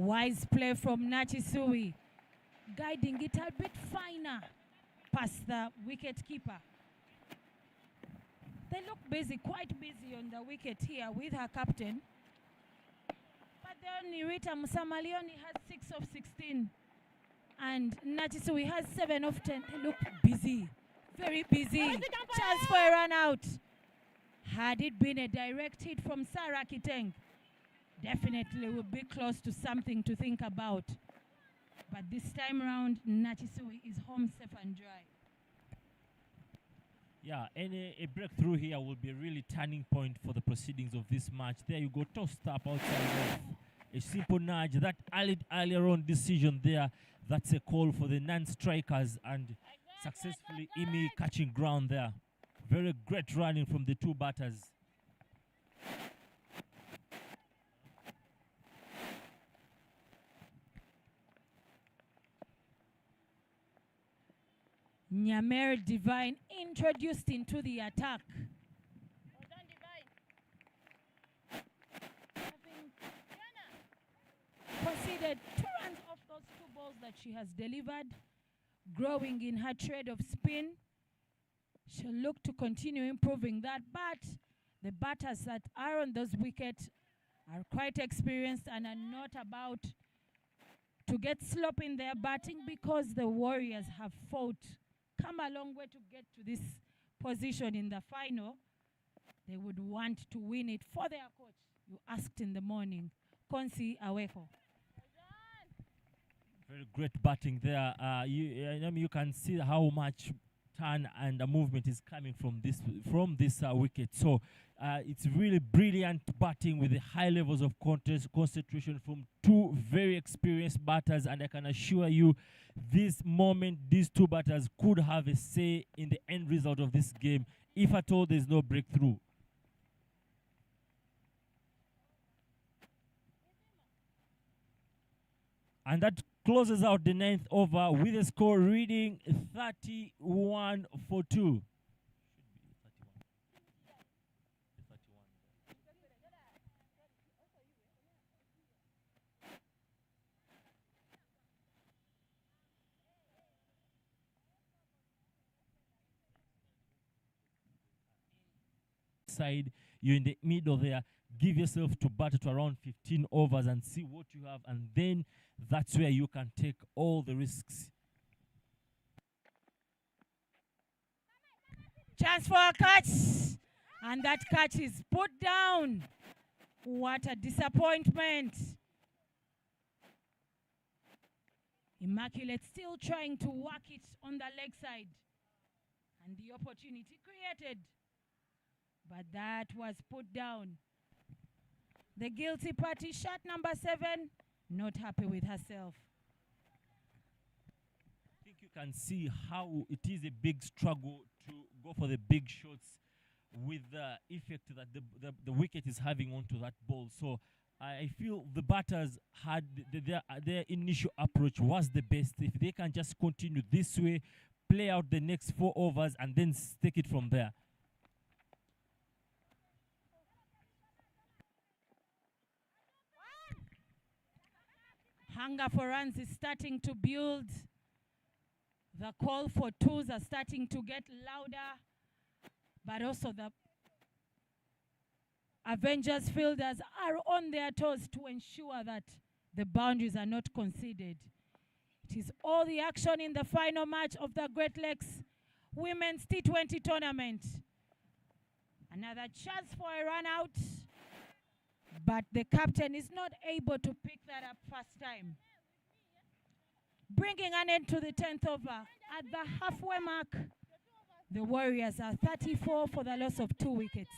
Wise play from Nachisui, guiding it a bit finer past the wicket keeper. The They look busy, quite busy on the wicket here with her captain. But then Rita Musamali only has 6 of 16. And Natisui has 7 of 10. They look busy, very busy. Chance for a run out. Had it been a direct hit from Sarah Kiteng, definitely would be close to something to think about. But this time round, Natisui is home safe and dry. Yeah, a breakthrough here will be a really turning point for the proceedings of this match. There you go, tossed up outside of a simple nudge. That earlier on decision there, that's a call for the non-strikers, and successfully Imi catching ground there. Very great running from the two batters. Nyamer Divine introduced into the attack. Having conceded 2 runs off those 2 balls that she has delivered, growing in her trade of spin. She'll look to continue improving that, but the batters that are on those wickets are quite experienced and are not about to get slop in their batting, because the Warriors have come a long way to get to this position in the final. They would want to win it for their coach. You asked in the morning, Konsi Aweko. Very great batting there. You can see how much turn and movement is coming from this wicket. So it's really brilliant batting with the high levels of concentration from 2 very experienced batters, and I can assure you, this moment these 2 batters could have a say in the end result of this game, if at all there's no breakthrough. And that closes out the 9th over with a score reading 31 for 2. Side, you're in the middle there. Give yourself to batter to around 15 overs and see what you have, and then that's where you can take all the risks. Chance for a catch, and that catch is put down. What a disappointment. Immaculate still trying to work it on the leg side, and the opportunity created, but that was put down. The guilty party, shot number 7, not happy with herself. I think you can see how it is a big struggle to go for the big shots with the effect that the wicket is having onto that ball. So I feel the batters had their initial approach was the best. If they can just continue this way, play out the next 4 overs, and then take it from there. Hunger for runs is starting to build. The call for 2s are starting to get louder, but also the Avengers fielders are on their toes to ensure that the boundaries are not conceded. It is all the action in the final match of the Great Lakes Women's T20 tournament. Another chance for a run out, but the captain is not able to pick that up first time. Bringing an end to the 10th over. At the halfway mark, the Warriors are 34 for the loss of 2 wickets.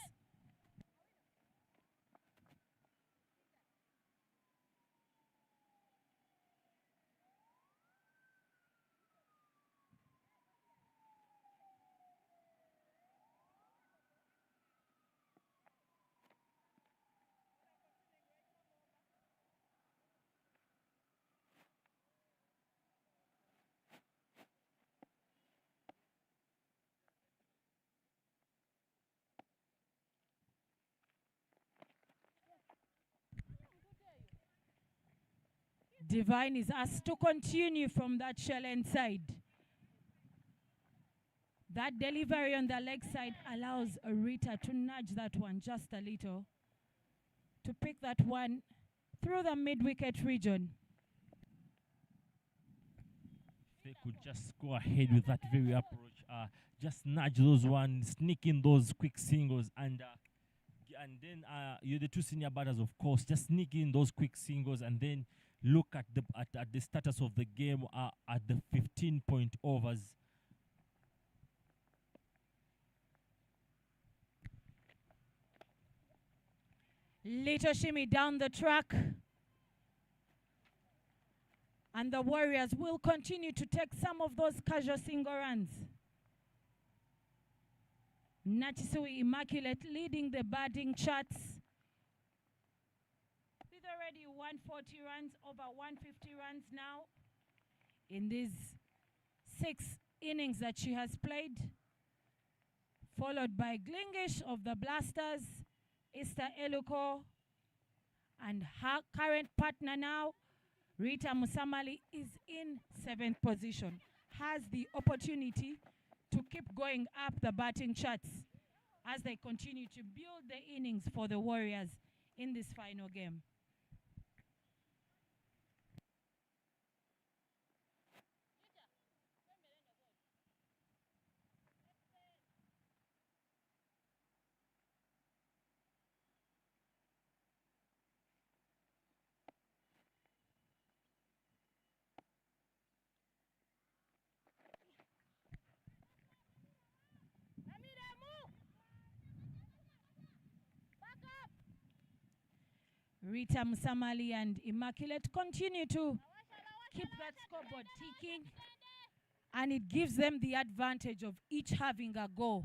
Divine is asked to continue from that shell end side. That delivery on the leg side allows Rita to nudge that one just a little, to pick that one through the mid-wicket region. They could just go ahead with that very approach, just nudge those ones, sneak in those quick singles, and then you're the two senior batters, of course, just sneak in those quick singles, and then look at the status of the game at the 15-point overs. Little shimmy down the track. And the Warriors will continue to take some of those casual single runs. Natisui Immaculate leading the batting charts with already 140 runs, over 150 runs now in these 6 innings that she has played, followed by Glingish of the Blasters, Esther Eluko, and her current partner now, Rita Musamali, is in 7th position, has the opportunity to keep going up the batting charts as they continue to build the innings for the Warriors in this final game. Rita Musamali and Immaculate continue to keep that scoreboard ticking, and it gives them the advantage of each having a goal,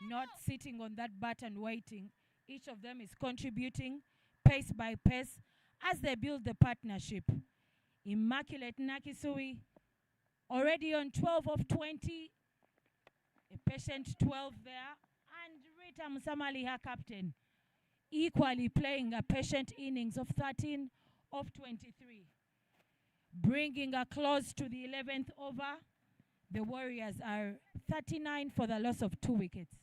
not sitting on that button waiting. Each of them is contributing pace by pace as they build the partnership. Immaculate Nakisui already on 12 of 20, a patient 12 there, and Rita Musamali, her captain, equally playing a patient innings of 13 of 23. Bringing a close to the 11th over, the Warriors are 39 for the loss of 2 wickets.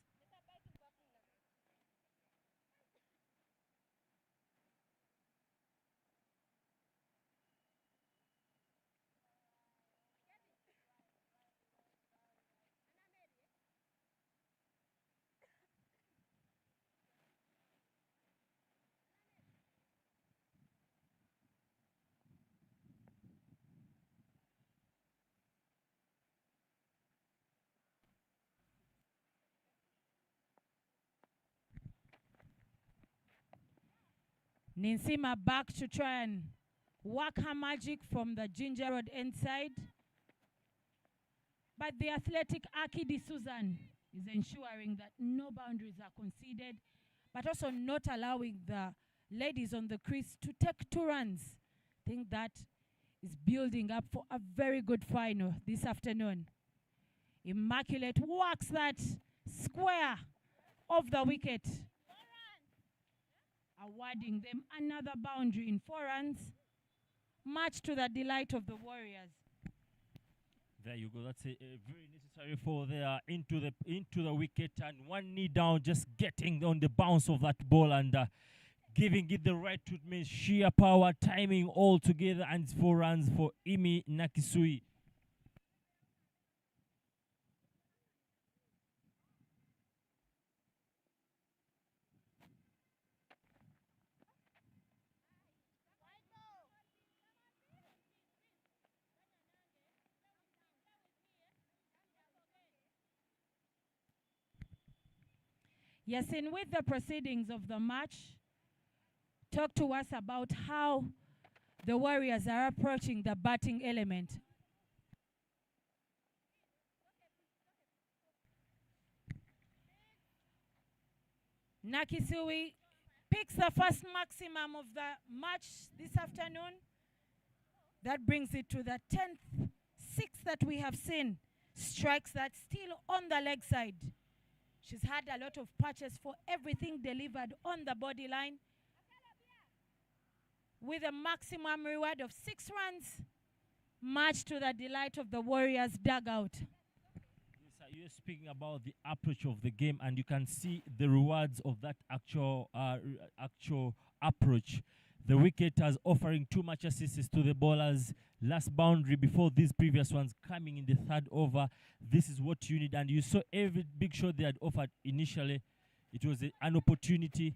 Ninsima back to try and work her magic from the Ginger Road end side. But the athletic Aki D'Souza is ensuring that no boundaries are conceded, but also not allowing the ladies on the crease to take 2 runs. I think that is building up for a very good final this afternoon. Immaculate works that square of the wicket, awarding them another boundary in 4 runs, much to the delight of the Warriors. There you go. That's a very necessary for there into the wicket, and 1 knee down, just getting on the bounce of that ball and giving it the right treatment, sheer power, timing all together, and 4 runs for Imi Nakisui. Yes, and with the proceedings of the match, talk to us about how the Warriors are approaching the batting element. Nakisui picks the first maximum of the match this afternoon. That brings it to the 10th 6 that we have seen. Strikes that still on the leg side. She's had a lot of patches for everything delivered on the body line, with a maximum reward of 6 runs, much to the delight of the Warriors dugout. You're speaking about the approach of the game, and you can see the rewards of that actual approach. The wicket is offering too much assists to the bowlers. Last boundary before these previous ones coming in the third over. This is what you need, and you saw every big shot they had offered initially. It was an opportunity.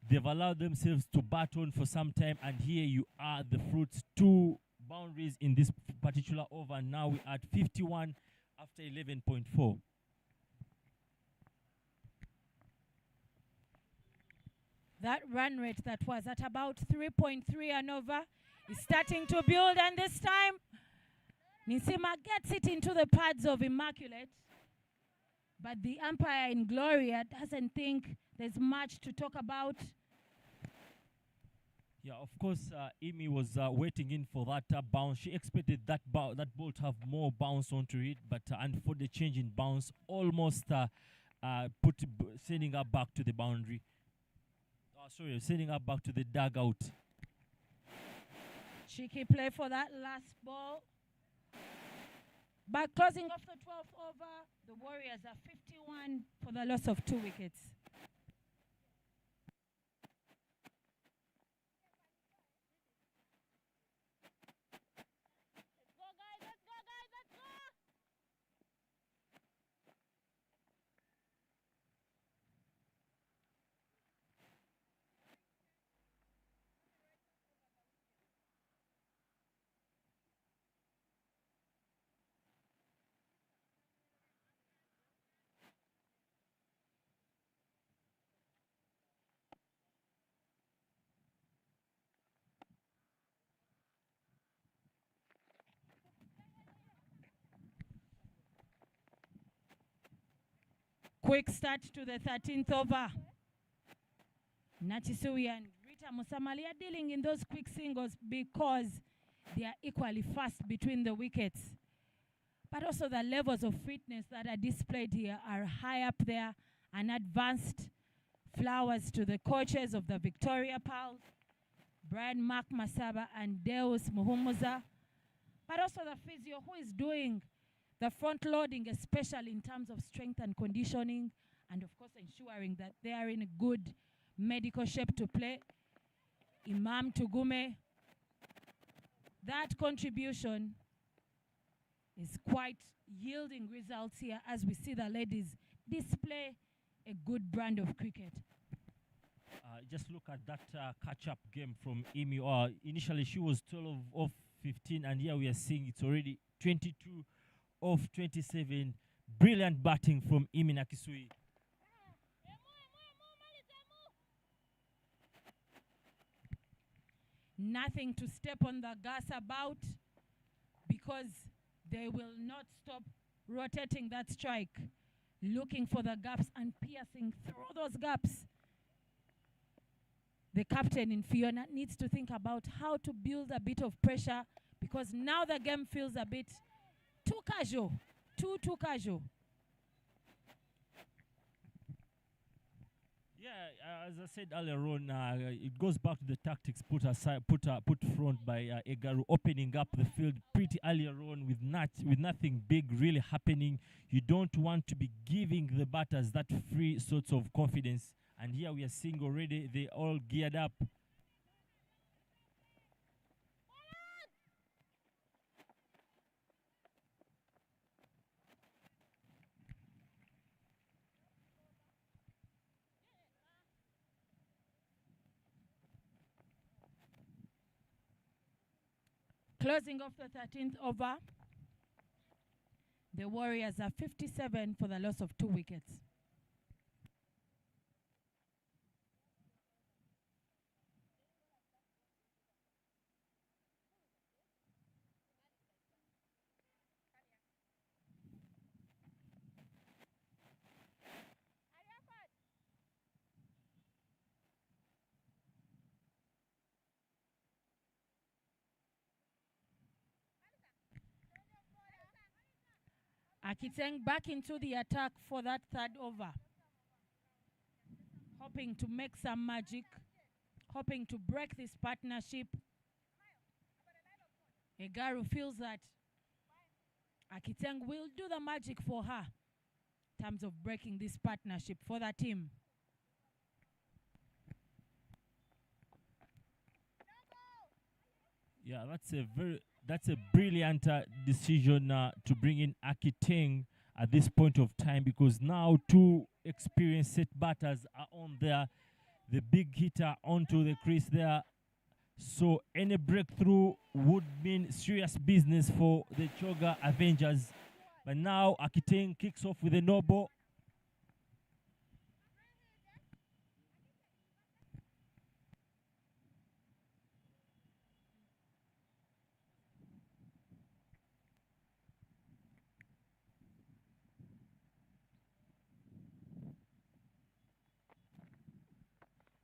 They've allowed themselves to bat on for some time, and here you are, the fruits. 2 boundaries in this particular over. Now we are at 51 after 11.4. That run rate that was at about 3.3 and over is starting to build, and this time Nisima gets it into the pads of Immaculate. But the umpire in Gloria doesn't think there's much to talk about. Yeah, of course, Amy was waiting in for that bounce. She expected that ball to have more bounce onto it, but and for the change in bounce, almost sending her back to the boundary. Sending her back to the dugout. Cheeky play for that last ball. But closing off the 12th over, the Warriors are 51 for the loss of 2 wickets. Quick start to the 13th over. Nachisui and Rita Musamali are dealing in those quick singles because they are equally fast between the wickets. But also the levels of fitness that are displayed here are high up there, and advanced flowers to the coaches of the Victoria Pals, Brian Mark Masaba and Deus Muhumuza, but also the physio who is doing the front loading, especially in terms of strength and conditioning, and of course ensuring that they are in a good medical shape to play. Imam Tugume, that contribution is quite yielding results here as we see the ladies display a good brand of cricket. Just look at that catch-up game from Amy. Initially, she was 12 off 15, and here we are seeing it's already 22 off 27. Brilliant batting from Amy Nakisui. Nothing to step on the gas about, because they will not stop rotating that strike, looking for the gaps and piercing through those gaps. The captain in Fiona needs to think about how to build a bit of pressure, because now the game feels a bit too casual, too casual. Yeah, as I said earlier on, it goes back to the tactics put front by Egaru, opening up the field pretty earlier on with nothing big really happening. You don't want to be giving the batters that free sorts of confidence. And here we are seeing already they all geared up. Closing off the 13th over, the Warriors are 57 for the loss of 2 wickets. Akiteng back into the attack for that 3rd over, hoping to make some magic, hoping to break this partnership. Egaru feels that Akiteng will do the magic for her. terms of breaking this partnership for the team. Yeah, that's a brilliant decision to bring in Akiteng at this point of time, because now two experienced set batters are on there. The big hitter onto the crease there. So any breakthrough would mean serious business for the Choga Avengers. But now Akiteng kicks off with a no ball.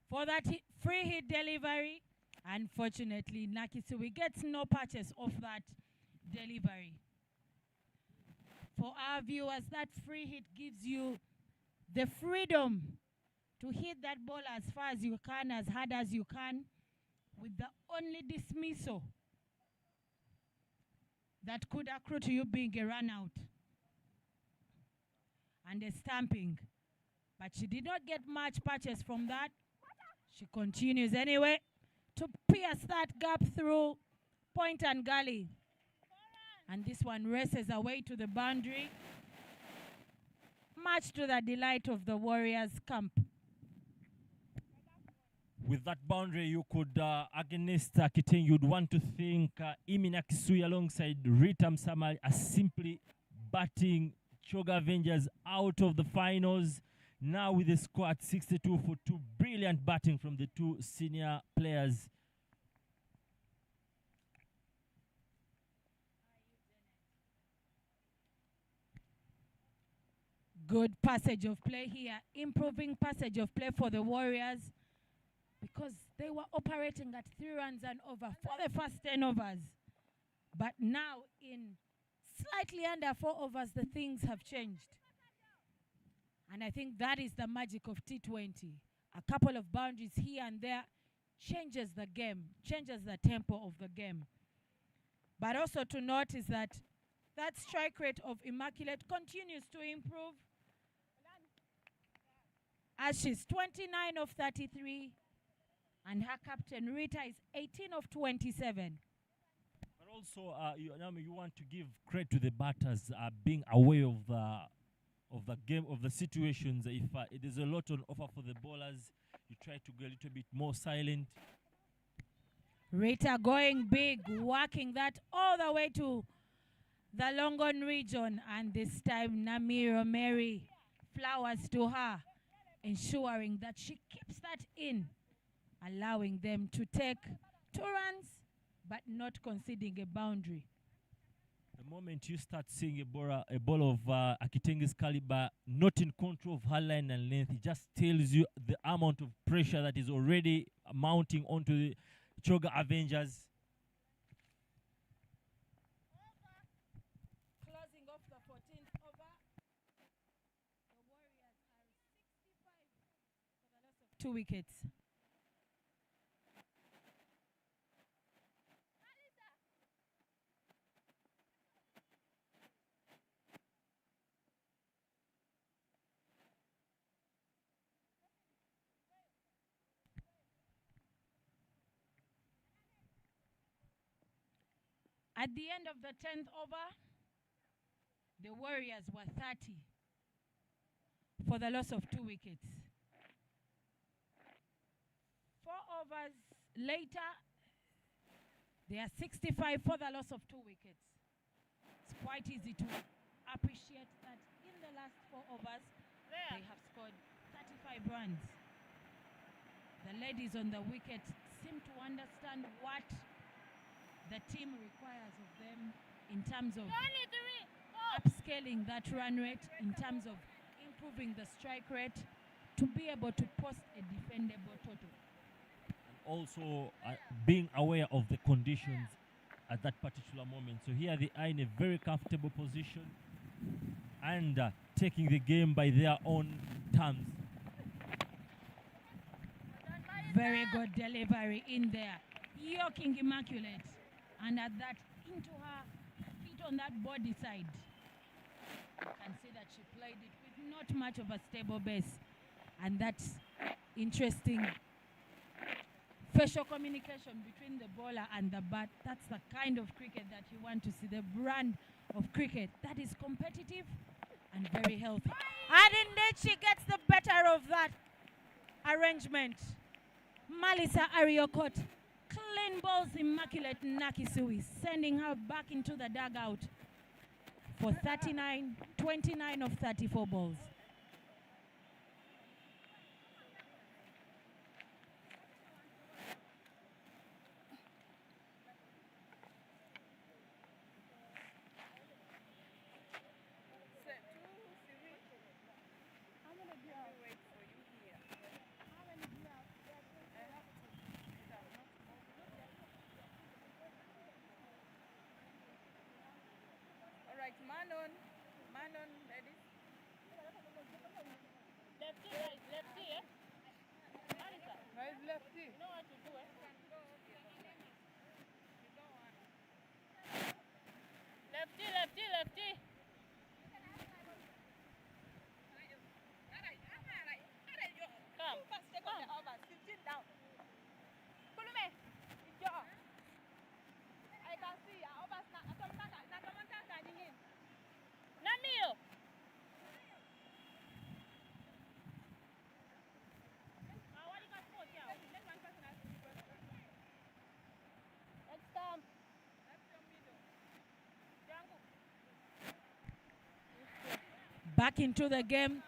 For that free hit delivery, unfortunately, Nakisui gets no patches off that delivery. For our viewers, that free hit gives you the freedom to hit that ball as far as you can, as hard as you can, with the only dismissal that could accrue to you being a run out and a stamping. But she did not get much patches from that. She continues anyway to pierce that gap through point and gully. And this one races away to the boundary, much to the delight of the Warriors camp. With that boundary, you could, against Akiteng, you'd want to think Imi Nakisui alongside Ritam Samari are simply batting Choga Avengers out of the finals. Now with the score at 62 for 2. Brilliant batting from the two senior players. Good passage of play here. Improving passage of play for the Warriors, because they were operating at 3 runs and over for the first 10 overs. But now in slightly under 4 overs, the things have changed. And I think that is the magic of T20. A couple of boundaries here and there changes the game, changes the tempo of the game. But also to note is that that strike rate of Immaculate continues to improve, as she's 29 of 33, and her captain Rita is 18 of 27. But also, you want to give credit to the batters being aware of the game, of the situations. If it is a lot on offer for the bowlers, you try to go a little bit more silent. Rita going big, working that all the way to the Longon region, and this time Namiro Mary flowers to her, ensuring that she keeps that in, allowing them to take 2 runs but not conceding a boundary. The moment you start seeing a ball of Akitenge's caliber not in control of her line and length, it just tells you the amount of pressure that is already mounting onto the Choga Avengers. Closing off the 14th over, the Warriors are 65 for the loss of 2 wickets. At the end of the 10th over, the Warriors were 30 for the loss of 2 wickets. 4 overs later, they are 65 for the loss of 2 wickets. It's quite easy to appreciate that in the last 4 overs, they have scored 35 runs. The ladies on the wicket seem to understand what the team requires of them in terms of upscaling that run rate, in terms of improving the strike rate to be able to post a defendable total. Also being aware of the conditions at that particular moment. So here they are in a very comfortable position and taking the game by their own terms. Very good delivery in there. Yoking Immaculate. And at that, into her, hit on that body side. You can see that she played it with not much of a stable base. And that's interesting. Facial communication between the bowler and the bat. That's the kind of cricket that you want to see. The brand of cricket that is competitive and very healthy. And indeed, she gets the better of that arrangement. Malisa Ariokot, clean balls, immaculate Nakisui, sending her back into the dugout for 29 of 34 balls. Man on, ladies. Lefty, right? Lefty, eh? Marisa, Where is lefty? you know what to do, eh? Lefty, lefty, lefty. Come. Sit down. Kulume, it's your. I can see ya. Naniyo. Next time. Back into the game,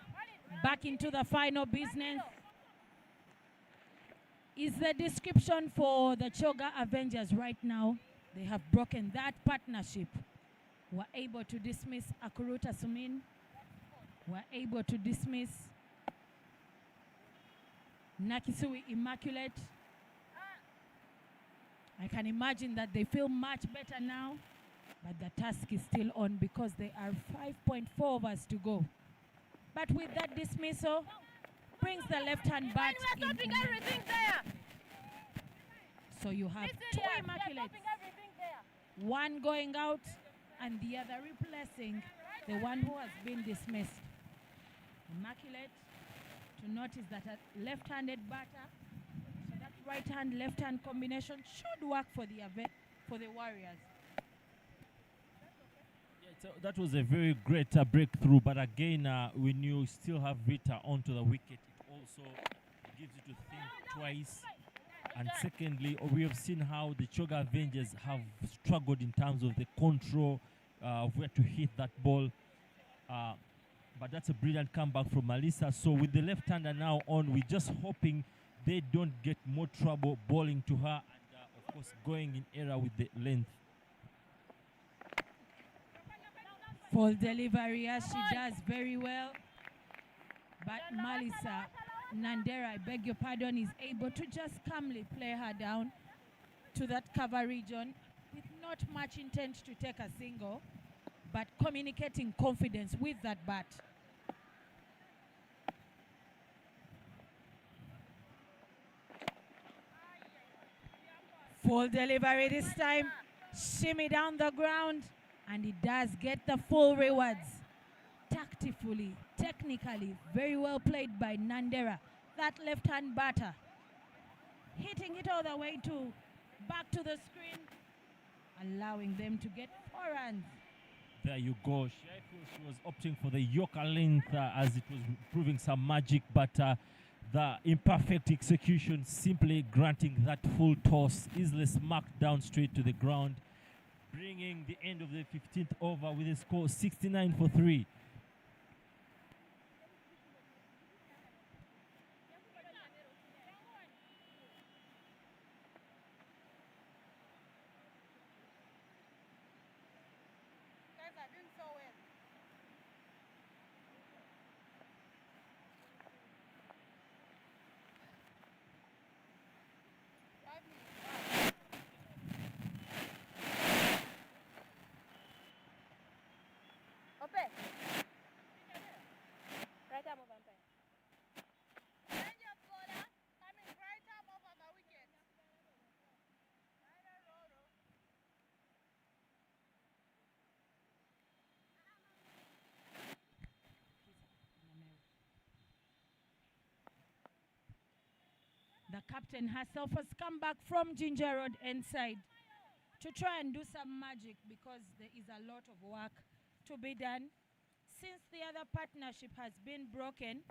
back into the final business. Is the description for the Choga Avengers right now. They have broken that partnership. Were able to dismiss Akuruta Sumin. Were able to dismiss Nakisui Immaculate. I can imagine that they feel much better now, but the task is still on because there are 5.4 overs to go. But with that dismissal, brings the left-hand bat in. Everything there. So you have two Immaculates, Everything there. one going out and the other replacing the one who has been dismissed. Immaculate to notice that a left-handed batter, so that right-hand, left-hand combination should work for the Warriors. So that was a very great breakthrough, but again, when you still have Rita onto the wicket, it also gives you to think twice. And secondly, we have seen how the Choga Avengers have struggled in terms of the control of where to hit that ball. But that's a brilliant comeback from Malisa. So with the left-hander now on, we're just hoping they don't get more trouble bowling to her and, of course, going in error with the length. Full delivery as she does very well. But Malisa Nandera, I beg your pardon, is able to just calmly play her down to that cover region with not much intent to take a single, but communicating confidence with that bat. Full delivery this time, shimmy down the ground, and it does get the full rewards. Tactfully, technically, very well played by Nandera, that left-hand batter. Hitting it all the way to back to the screen, allowing them to get 4 runs. There you go. She was opting for the Yorker length as it was proving some magic, but the imperfect execution simply granting that full toss, easily smacked down straight to the ground, bringing the end of the 15th over with a score 69 for 3. Guys are doing so well. Open. Right arm over umpire. Change your bowler. Coming right arm over the wicket. captain herself has come back from Ginger Road inside to try and do some magic because there is a lot of work to be done. Since the other partnership has been broken,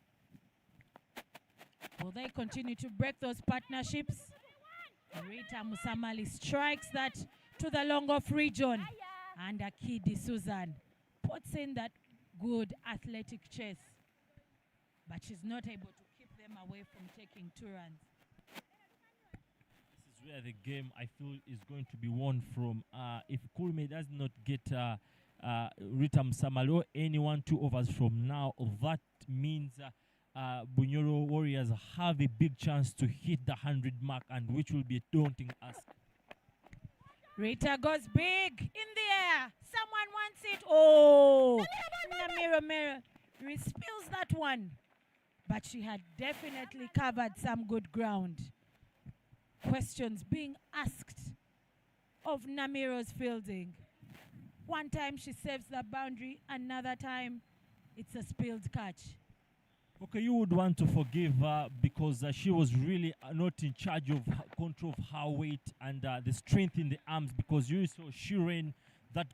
will they continue to break those partnerships? Rita Musamali strikes that to the long off region. And Akidi Susan puts in that good athletic chase. But she's not able to keep them away from taking 2 runs. This is where the game, I feel, is going to be won from. If Kulme does not get Rita Musamali or anyone 2 overs from now, that means Bunyoro Warriors have a big chance to hit the 100 mark, and which will be a daunting ask. Rita goes big in the air. Someone wants it. Oh, Namiro spills that one. But she had definitely covered some good ground. Questions being asked of Namiro's fielding. One time she saves the boundary, another time it's a spilled catch. Okay, you would want to forgive her because she was really not in charge of control of her weight and the strength in the arms, because you saw she ran that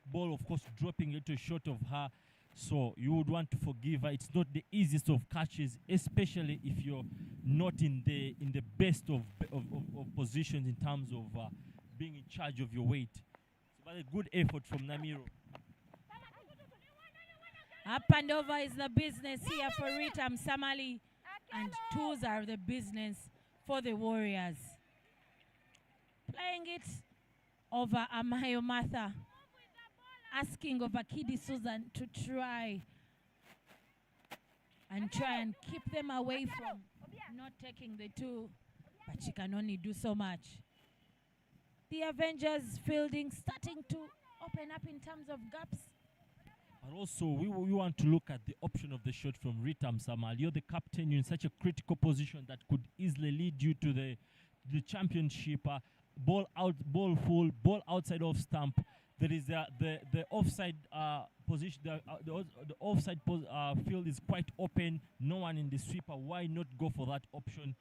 ball, of course, dropping a little short of her. So you would want to forgive her. It's not the easiest of catches, especially if you're not in the best of positions in terms of being in charge of your weight. So, but a good effort from Namiro. Up and over is the business here for Rita Musamali, and 2s are the business for the Warriors. Playing it over Amayo Martha, asking of Akidi Susan to try and keep them away from not taking the 2, but she can only do so much. The Avengers fielding starting to open up in terms of gaps. But also, we want to look at the option of the shot from Rita Musamali. You're the captain. You're in such a critical position that could easily lead you to the championship. Ball out, ball full, ball outside off stump. There is the offside position. The offside field is quite open. No one in the sweeper. Why not go for that option?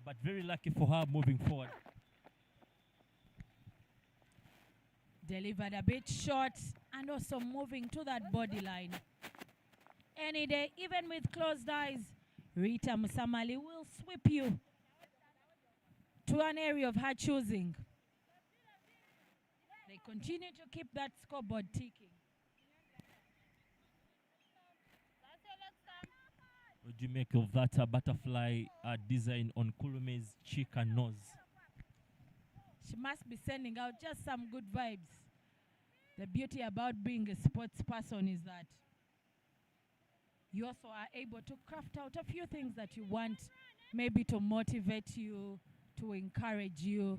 But very lucky for her moving forward. Delivered a bit short and also moving to that body line. Any day, even with closed eyes, Rita Musamali will sweep you to an area of her choosing. They continue to keep that scoreboard ticking. What do you make of that butterfly design on Kulume's cheek and nose? She must be sending out just some good vibes. The beauty about being a sports person is that you also are able to craft out a few things that you want, maybe to motivate you, to encourage you.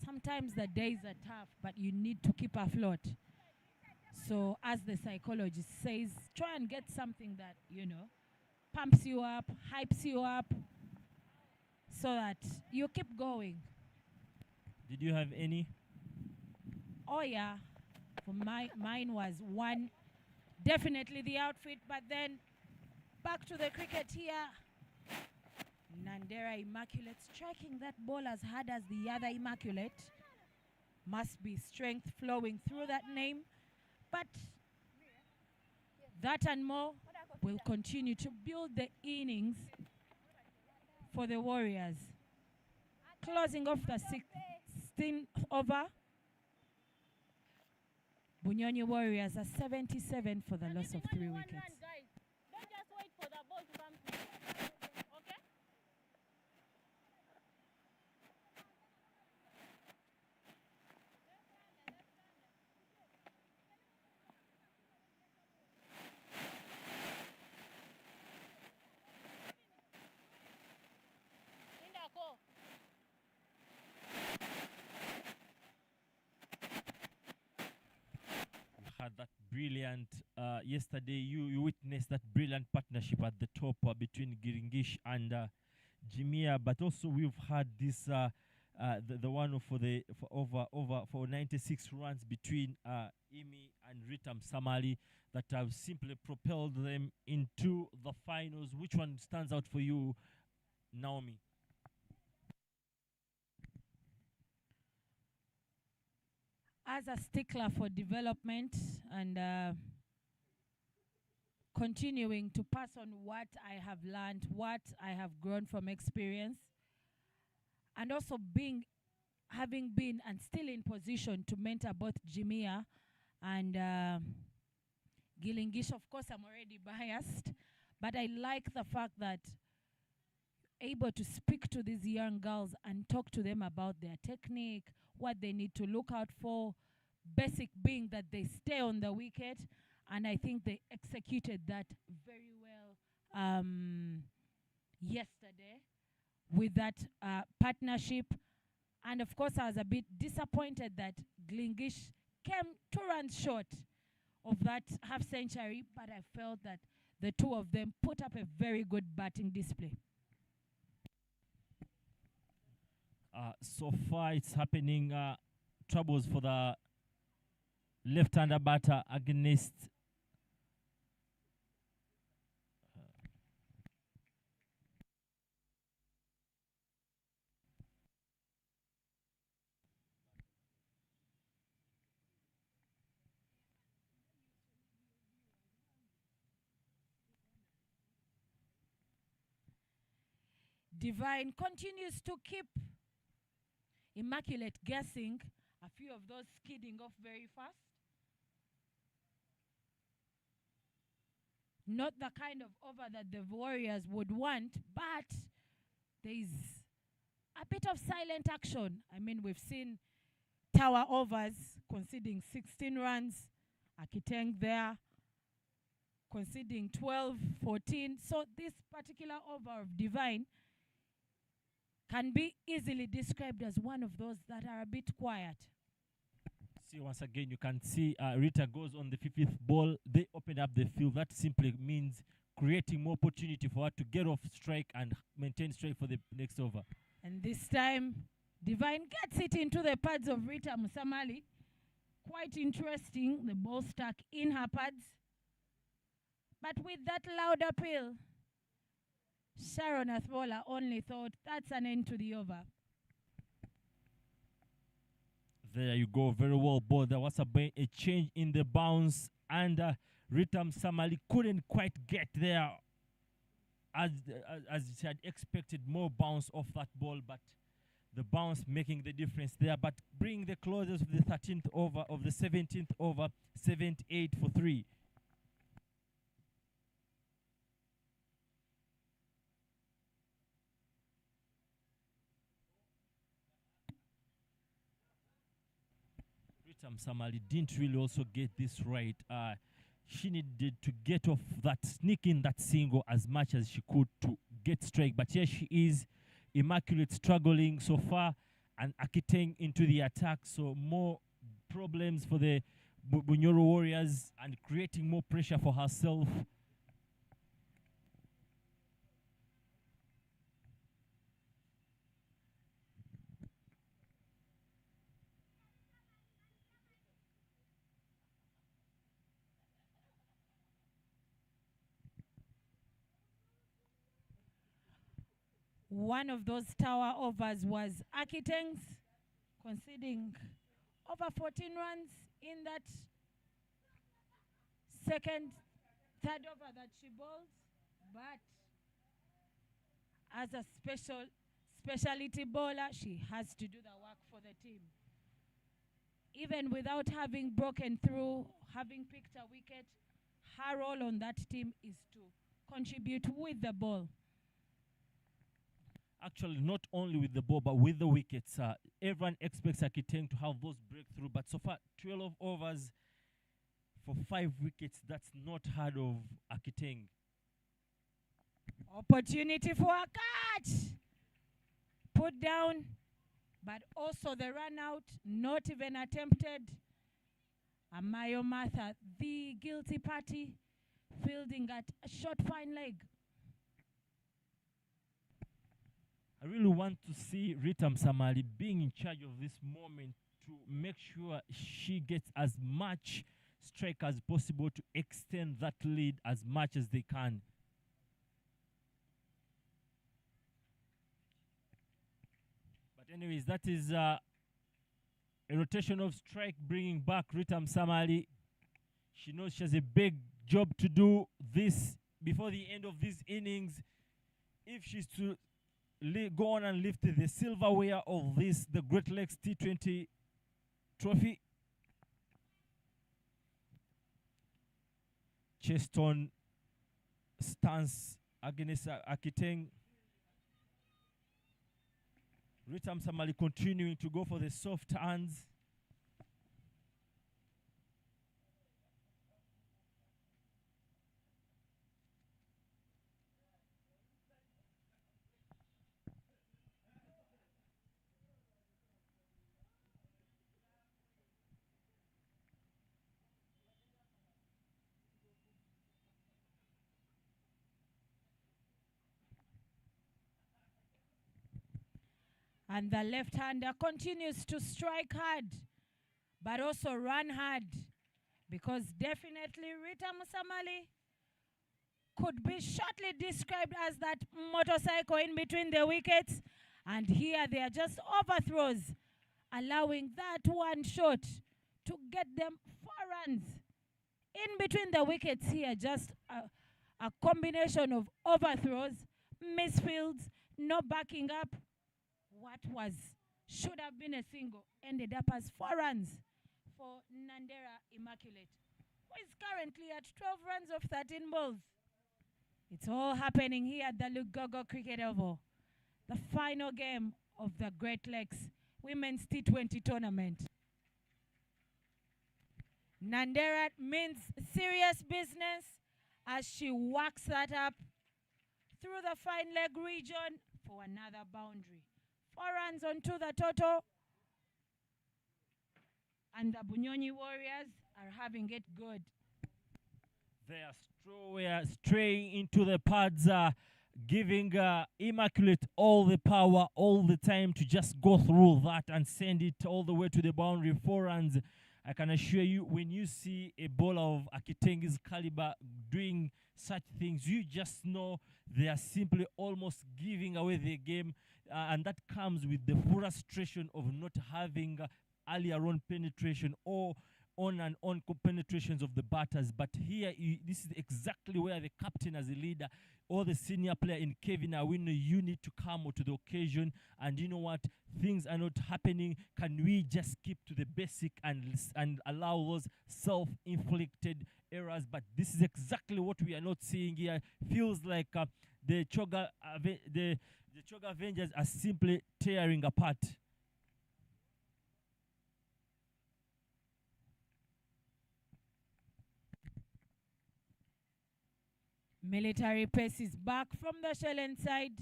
Sometimes the days are tough, but you need to keep afloat. So as the psychologist says, try and get something that, pumps you up, hypes you up, so that you keep going. Did you have any? Oh yeah, for mine was one, definitely the outfit, but then back to the cricket here. Nandera Immaculate striking that ball as hard as the other Immaculate. Must be strength flowing through that name, but that and more will continue to build the innings for the Warriors. Closing off the 16th over, Bunyonyi Warriors are 77 for the loss of 3 wickets. Don't just wait for the ball to come to you. Okay? Indako. Had that brilliant yesterday. You witnessed that brilliant partnership at the top between Giringish and Jimia, but also we've had this the one for 96 runs between Imi and Ritam Samali that have simply propelled them into the finals. Which one stands out for you, Naomi? as a stickler for development and continuing to pass on what I have learned, what I have grown from experience, and also having been and still in position to mentor both Jimia and Gilingish. Of course, I'm already biased, but I like the fact that able to speak to these young girls and talk to them about their technique, what they need to look out for, basic being that they stay on the wicket, and I think they executed that very well yesterday with that partnership. And of course, I was a bit disappointed that Glingish came 2 runs short of that half century, but I felt that the two of them put up a very good batting display. So far, it's happening. Troubles for the left-hander batter against Divine continues to keep Immaculate guessing, a few of those skidding off very fast. Not the kind of over that the Warriors would want, but there is a bit of silent action. I mean, we've seen Tower overs conceding 16 runs, Akiteng there conceding 12, 14. So this particular over of Divine can be easily described as one of those that are a bit quiet. See, once again, you can see Rita goes on the 50th ball. They open up the field. That simply means creating more opportunity for her to get off strike and maintain strike for the next over. And this time, Divine gets it into the pads of Rita Musamali. Quite interesting, the ball stuck in her pads. But with that loud appeal, Sharon Athwola only thought that's an end to the over. There you go, very well ball. There was a change in the bounce, and Ritam Samali couldn't quite get there as she had expected. More bounce off that ball, but the bounce making the difference there. But bring the closers of the 13th over, of the 17th over, 78 for 3. Samali didn't really also get this right. She needed to get off that, sneak in that single as much as she could to get strike. But here she is, Immaculate struggling so far, and Akiteng into the attack. So more problems for the Bunyoro Warriors and creating more pressure for herself. One of those tower overs was Akiteng's, conceding over 14 runs in that third over that she bowled. But as a specialty bowler, she has to do the work for the team. Even without having broken through, having picked a wicket, her role on that team is to contribute with the ball. Actually, not only with the ball, but with the wickets. Everyone expects Akiteng to have those breakthrough, but so far, 12 overs for 5 wickets. That's not hard of Akiteng. Opportunity for a catch. Put down, but also the run out, not even attempted. Amayo Martha, the guilty party, fielding at a short fine leg. I really want to see Ritam Samali being in charge of this moment to make sure she gets as much strike as possible to extend that lead as much as they can. But anyways, that is A rotation of strike bringing back Rita Msamali. She knows she has a big job to do this before the end of these innings. If she's to go on and lift the silverware of this, the Great Lakes T20 trophy. Chest on stance against Akiteng. Rita Msamali continuing to go for the soft hands. And the left-hander continues to strike hard, but also run hard, because definitely Rita Msamali could be shortly described as that motorcycle in between the wickets. And here they are just overthrows, allowing that one shot to get them 4 runs. In between the wickets here, just a combination of overthrows, misfields, no backing up. What should have been a single ended up as 4 runs for Nandera Immaculate, who is currently at 12 runs of 13 balls. It's all happening here at the Lugogo Cricket Oval, the final game of the Great Lakes Women's T20 tournament. Nandera means serious business as she works that up through the fine leg region for another boundary. 4 runs onto the total, and the Bunyonyi Warriors are having it good. They are straying into the pads, giving Immaculate all the power, all the time to just go through that and send it all the way to the boundary. 4 runs. I can assure you, when you see a bowler of Akitengi's caliber doing such things, you just know they are simply almost giving away the game. And that comes with the frustration of not having earlier on penetration or on and on penetrations of the batters. But here, this is exactly where the captain as a leader or the senior player in Kevin Awino, you need to come to the occasion. And you know what? Things are not happening. Can we just keep to the basic and allow those self-inflicted errors? But this is exactly what we are not seeing here. Feels like the Choga Avengers are simply tearing apart. Military pace is back from the Shellen side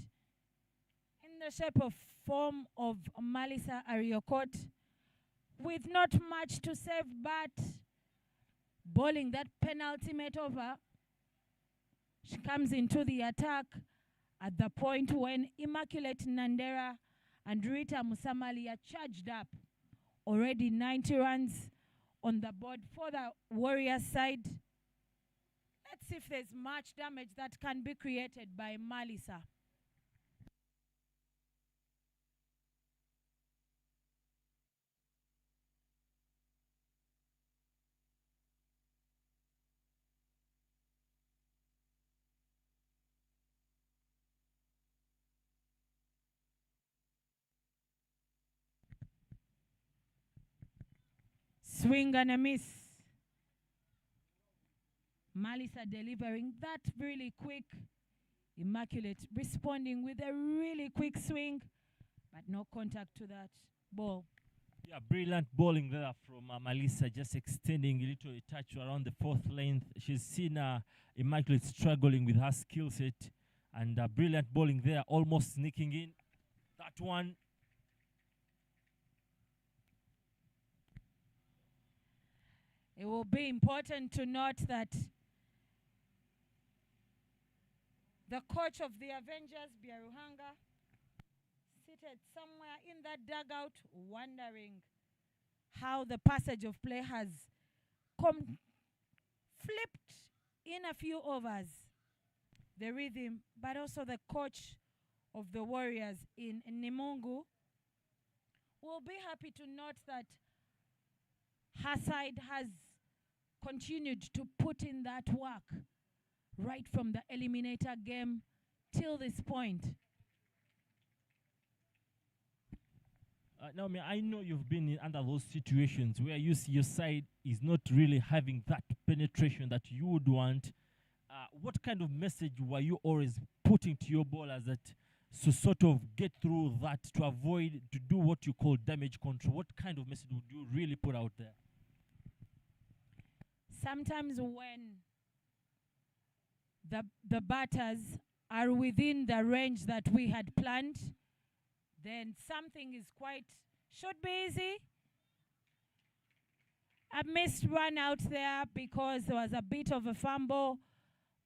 in the shape of form of Malisa Ariokot, with not much to save but bowling that penultimate over. She comes into the attack at the point when Immaculate Nandera and Rita Msamali are charged up. Already 90 runs on the board for the Warriors side. Let's see if there's much damage that can be created by Malisa. Swing and a miss. Malisa delivering that really quick. Immaculate responding with a really quick swing, but no contact to that ball. Yeah, brilliant bowling there from Malisa, just extending a little touch around the 4th length. She's seen Immaculate struggling with her skill set, and brilliant bowling there, almost sneaking in. That one. It will be important to note that the coach of the Avengers, Biaruhanga, seated somewhere in that dugout, wondering how the passage of play has flipped in a few overs. The rhythm, but also the coach of the Warriors in Nimungu will be happy to note that her side has continued to put in that work right from the eliminator game till this point. Naomi, I know you've been under those situations where you see your side is not really having that penetration that you would want. What kind of message were you always putting to your bowlers that to sort of get through that, to avoid, to do what you call damage control? What kind of message would you really put out there? Sometimes when the batters are within the range that we had planned, then something is should be easy. A missed run out there because there was a bit of a fumble,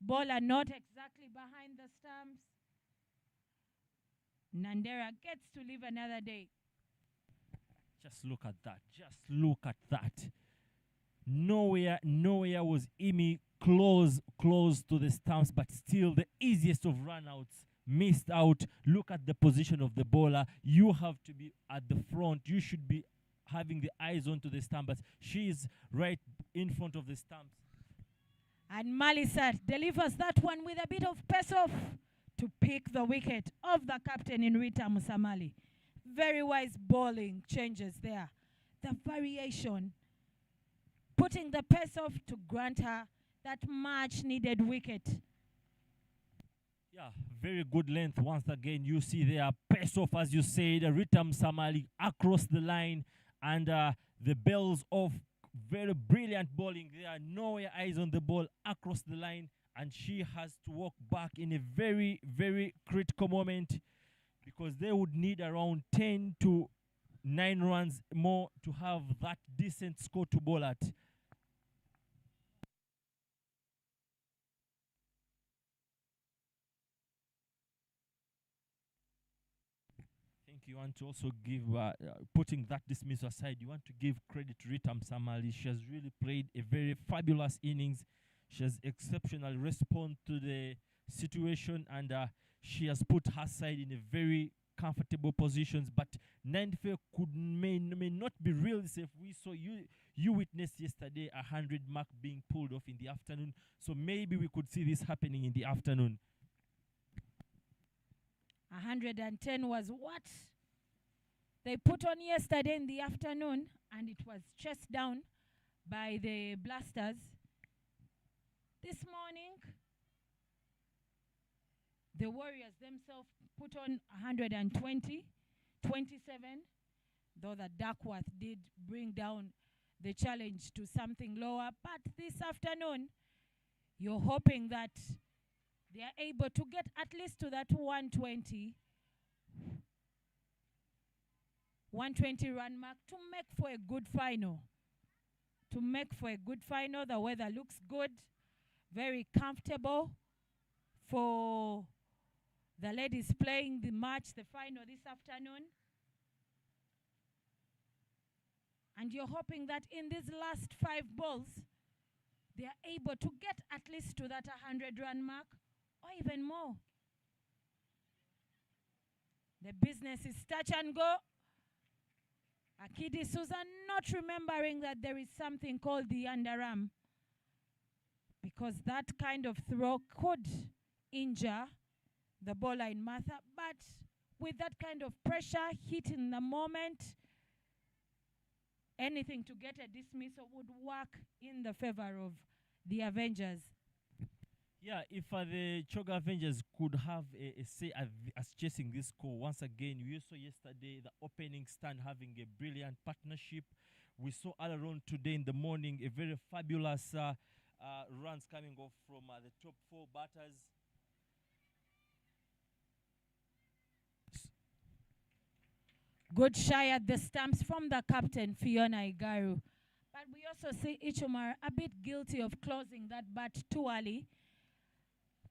bowler not exactly behind the stumps. Nandera gets to live another day. Just look at that. Just look at that. Nowhere was Imi close to the stumps, but still the easiest of runouts missed out. Look at the position of the bowler. You have to be at the front. You should be having the eyes onto the stump, but she is right in front of the stumps. And Malisat delivers that one with a bit of pace off to pick the wicket of the captain in Rita Musamali. Very wise bowling changes there. The variation, putting the pace off to grant her that much needed wicket. Yeah, very good length. Once again, you see there, pace off, as you said, Ritam Samali across the line, and the bells off. Very brilliant bowling there. Nowhere eyes on the ball across the line, and she has to walk back in a very, very critical moment because they would need around 10 to 9 runs more to have that decent score to bowl at. You want to also give, putting that dismissal aside, you want to give credit to Ritam Samali. She has really played a very fabulous innings. She has exceptionally responded to the situation, and she has put her side in a very comfortable positions. But Nandfe may not be really safe. We saw you witnessed yesterday 100 mark being pulled off in the afternoon. So maybe we could see this happening in the afternoon. 110 was what they put on yesterday in the afternoon, and it was chased down by the Blasters. This morning, the Warriors themselves put on 120, 27, though the Duckworth did bring down the challenge to something lower. But this afternoon, you're hoping that they are able to get at least to that 120 run mark to make for a good final. The weather looks good, very comfortable for the ladies playing the final this afternoon. And you're hoping that in these last 5 balls, they are able to get at least to that 100 run mark or even more. The business is touch and go. Akidi Susan not remembering that there is something called the underarm, because that kind of throw could injure the bowler in Martha. But with that kind of pressure, hit in the moment, anything to get a dismissal would work in the favor of the Avengers. Yeah, if the Choga Avengers could have a say as chasing this score, once again, we saw yesterday the opening stand having a brilliant partnership. We saw earlier on today in the morning a very fabulous runs coming off from the top 4 batters. Good shy at the stumps from the captain, Fiona Igaru. But we also see Ichumar a bit guilty of closing that bat too early.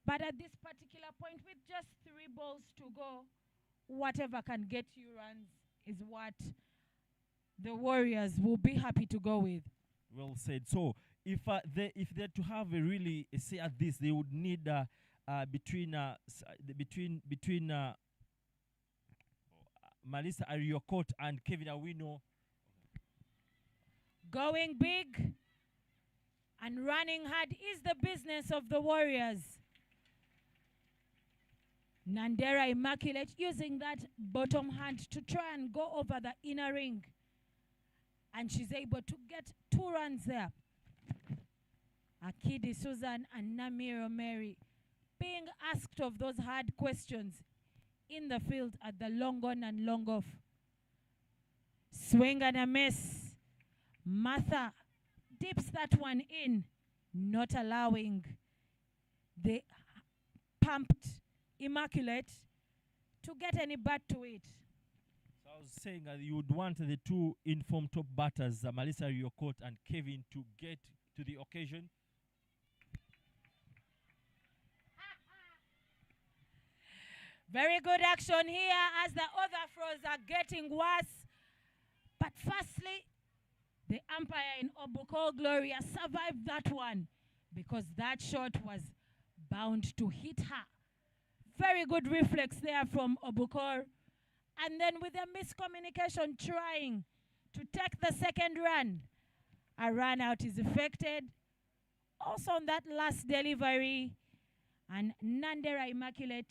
But at this particular point, with just 3 balls to go, whatever can get you runs is what the Warriors will be happy to go with. Well said. So if they're to have a really a say at this, they would need between Melissa Ariokot and Kevin Awino. Going big and running hard is the business of the Warriors. Nandera Immaculate using that bottom hand to try and go over the inner ring. And she's able to get 2 runs there. Akidi Susan and Namiro Mary being asked of those hard questions in the field at the long on and long off. Swing and a miss. Martha dips that one in, not allowing the pumped Immaculate to get any bat to it. So I was saying you would want the 2 informed top batters, Melissa Riokot and Kevin, to get to the occasion. Very good action here as the other throws are getting worse. But firstly, the umpire in Obuko Gloria survived that one because that shot was bound to hit her. Very good reflex there from Obukor. And then with a miscommunication trying to take the second run, a run out is effected. Also on that last delivery, and Nandera Immaculate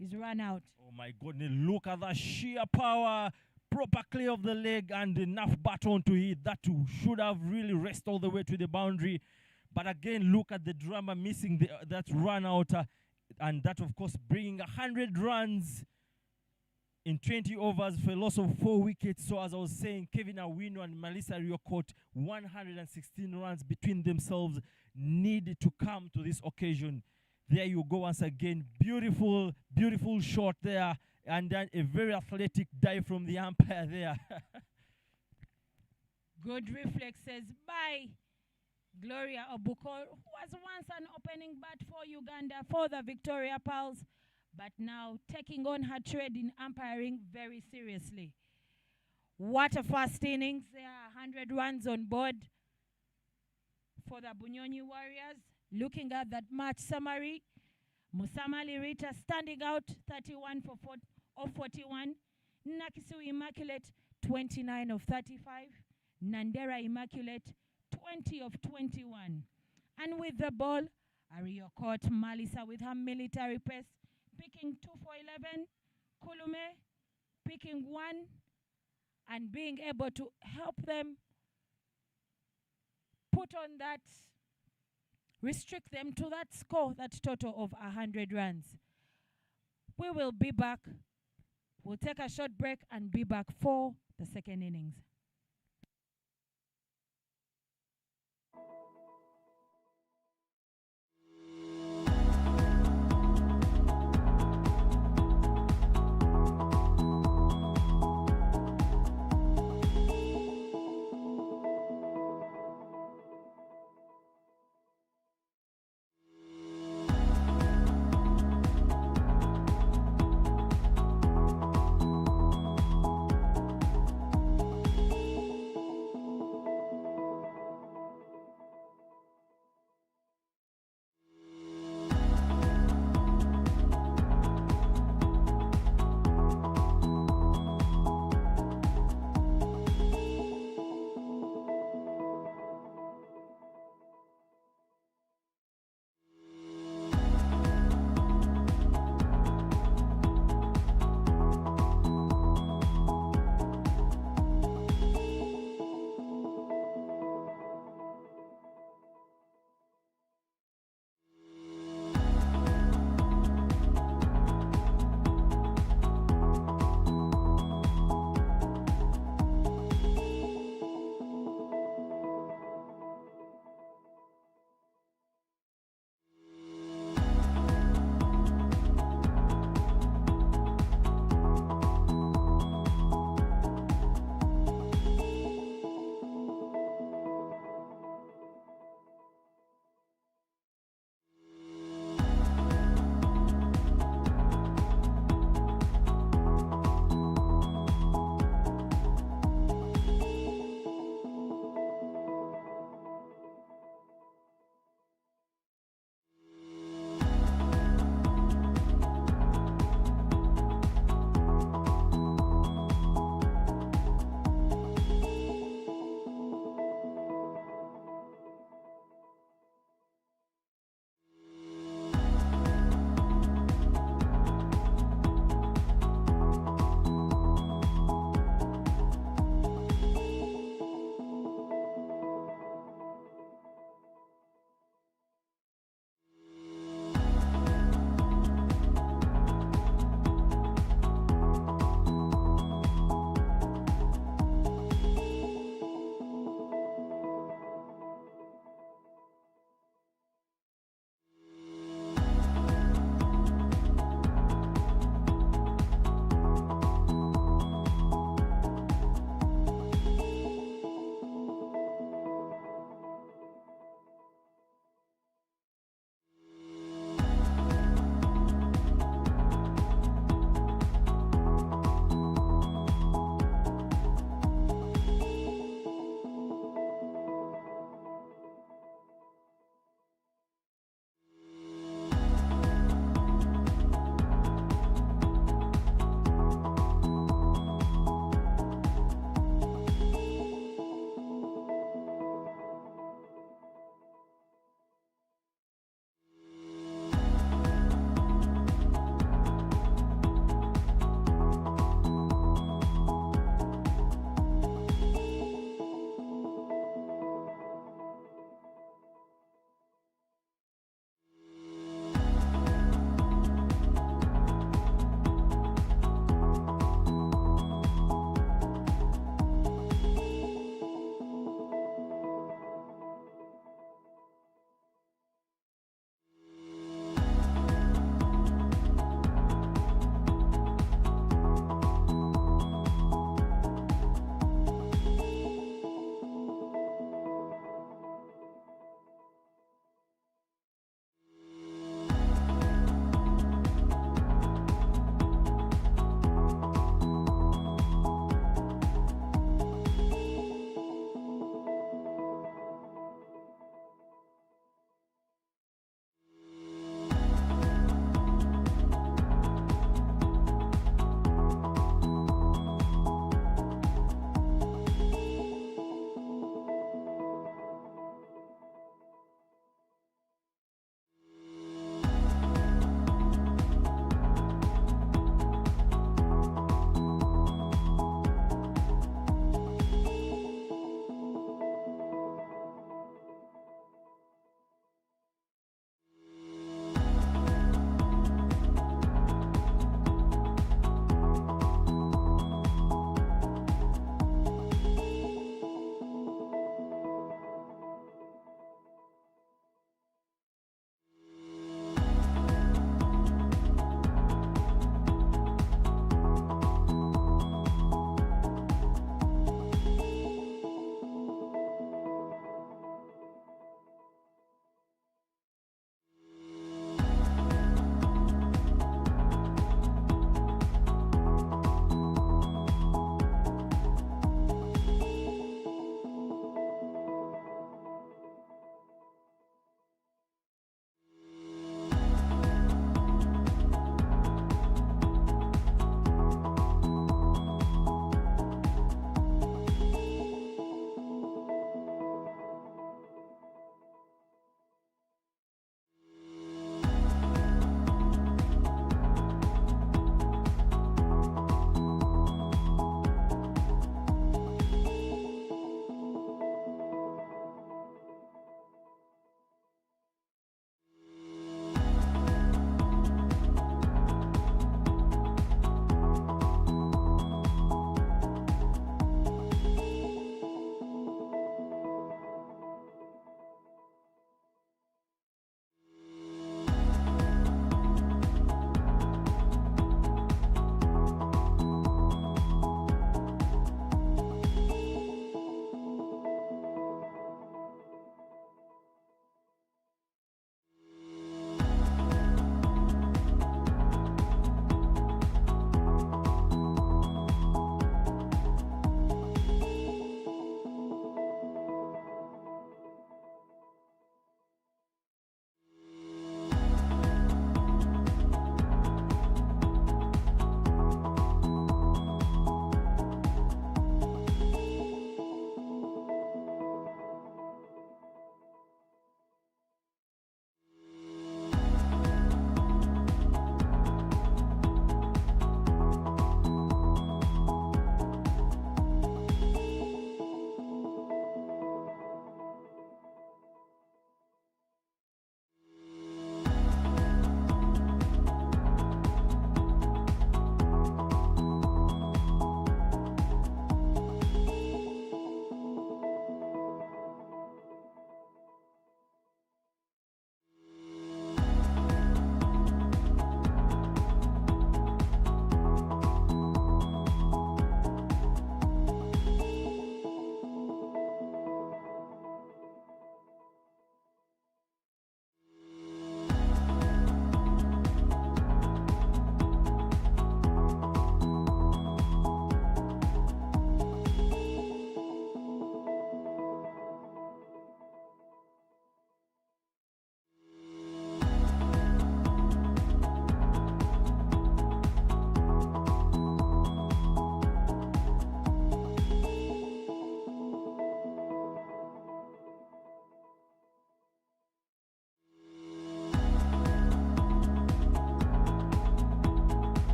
is run out. Oh my goodness, look at that sheer power. Proper clear of the leg and enough baton to hit. That should have really raced all the way to the boundary. But again, look at the drama missing that run out. And that, of course, bringing 100 runs in 20 overs for a loss of 4 wickets. So as I was saying, Kevin Awino and Melissa Riokot, 116 runs between themselves, needed to come to this occasion. There you go once again. Beautiful, beautiful shot there. And then a very athletic dive from the umpire there. Good reflexes by Gloria Obukor, who was once an opening bat for Uganda for the Victoria Pearls, but now taking on her trade in umpiring very seriously. What a first innings. There are 100 runs on board for the Bunyonyi Warriors. Looking at that match summary, Musamali Rita standing out 31 of 41. Nakisu Immaculate 29 of 35. Nandera Immaculate 20 of 21. And with the ball, Ariokot Malisa with her military pace, picking 2 for 11. Kulume picking 1 and being able to help them put on that, restrict them to that score, that total of 100 runs. We will be back. We'll take a short break and be back for the second innings.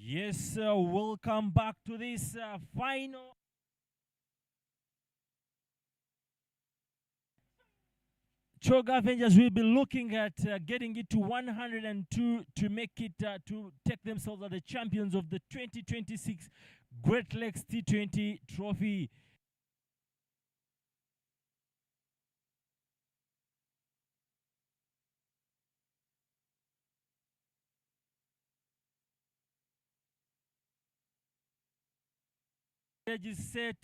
Yes, welcome back to this final. Choga Avengers will be looking at getting it to 102 to make it to take themselves as the champions of the 2026 Great Lakes T20 Trophy. Stage is set.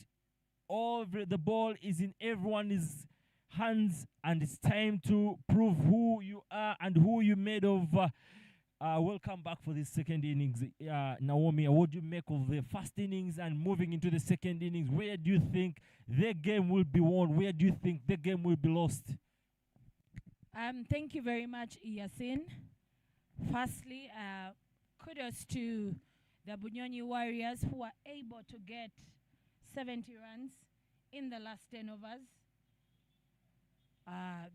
The ball is in everyone's hands, and it's time to prove who you are and who you made of. Welcome back for this second innings, Naomi. What do you make of the first innings and moving into the second innings? Where do you think the game will be won? Where do you think the game will be lost? Thank you very much, Yasin. Firstly, kudos to the Bunyonyi Warriors who were able to get 70 runs in the last 10 overs.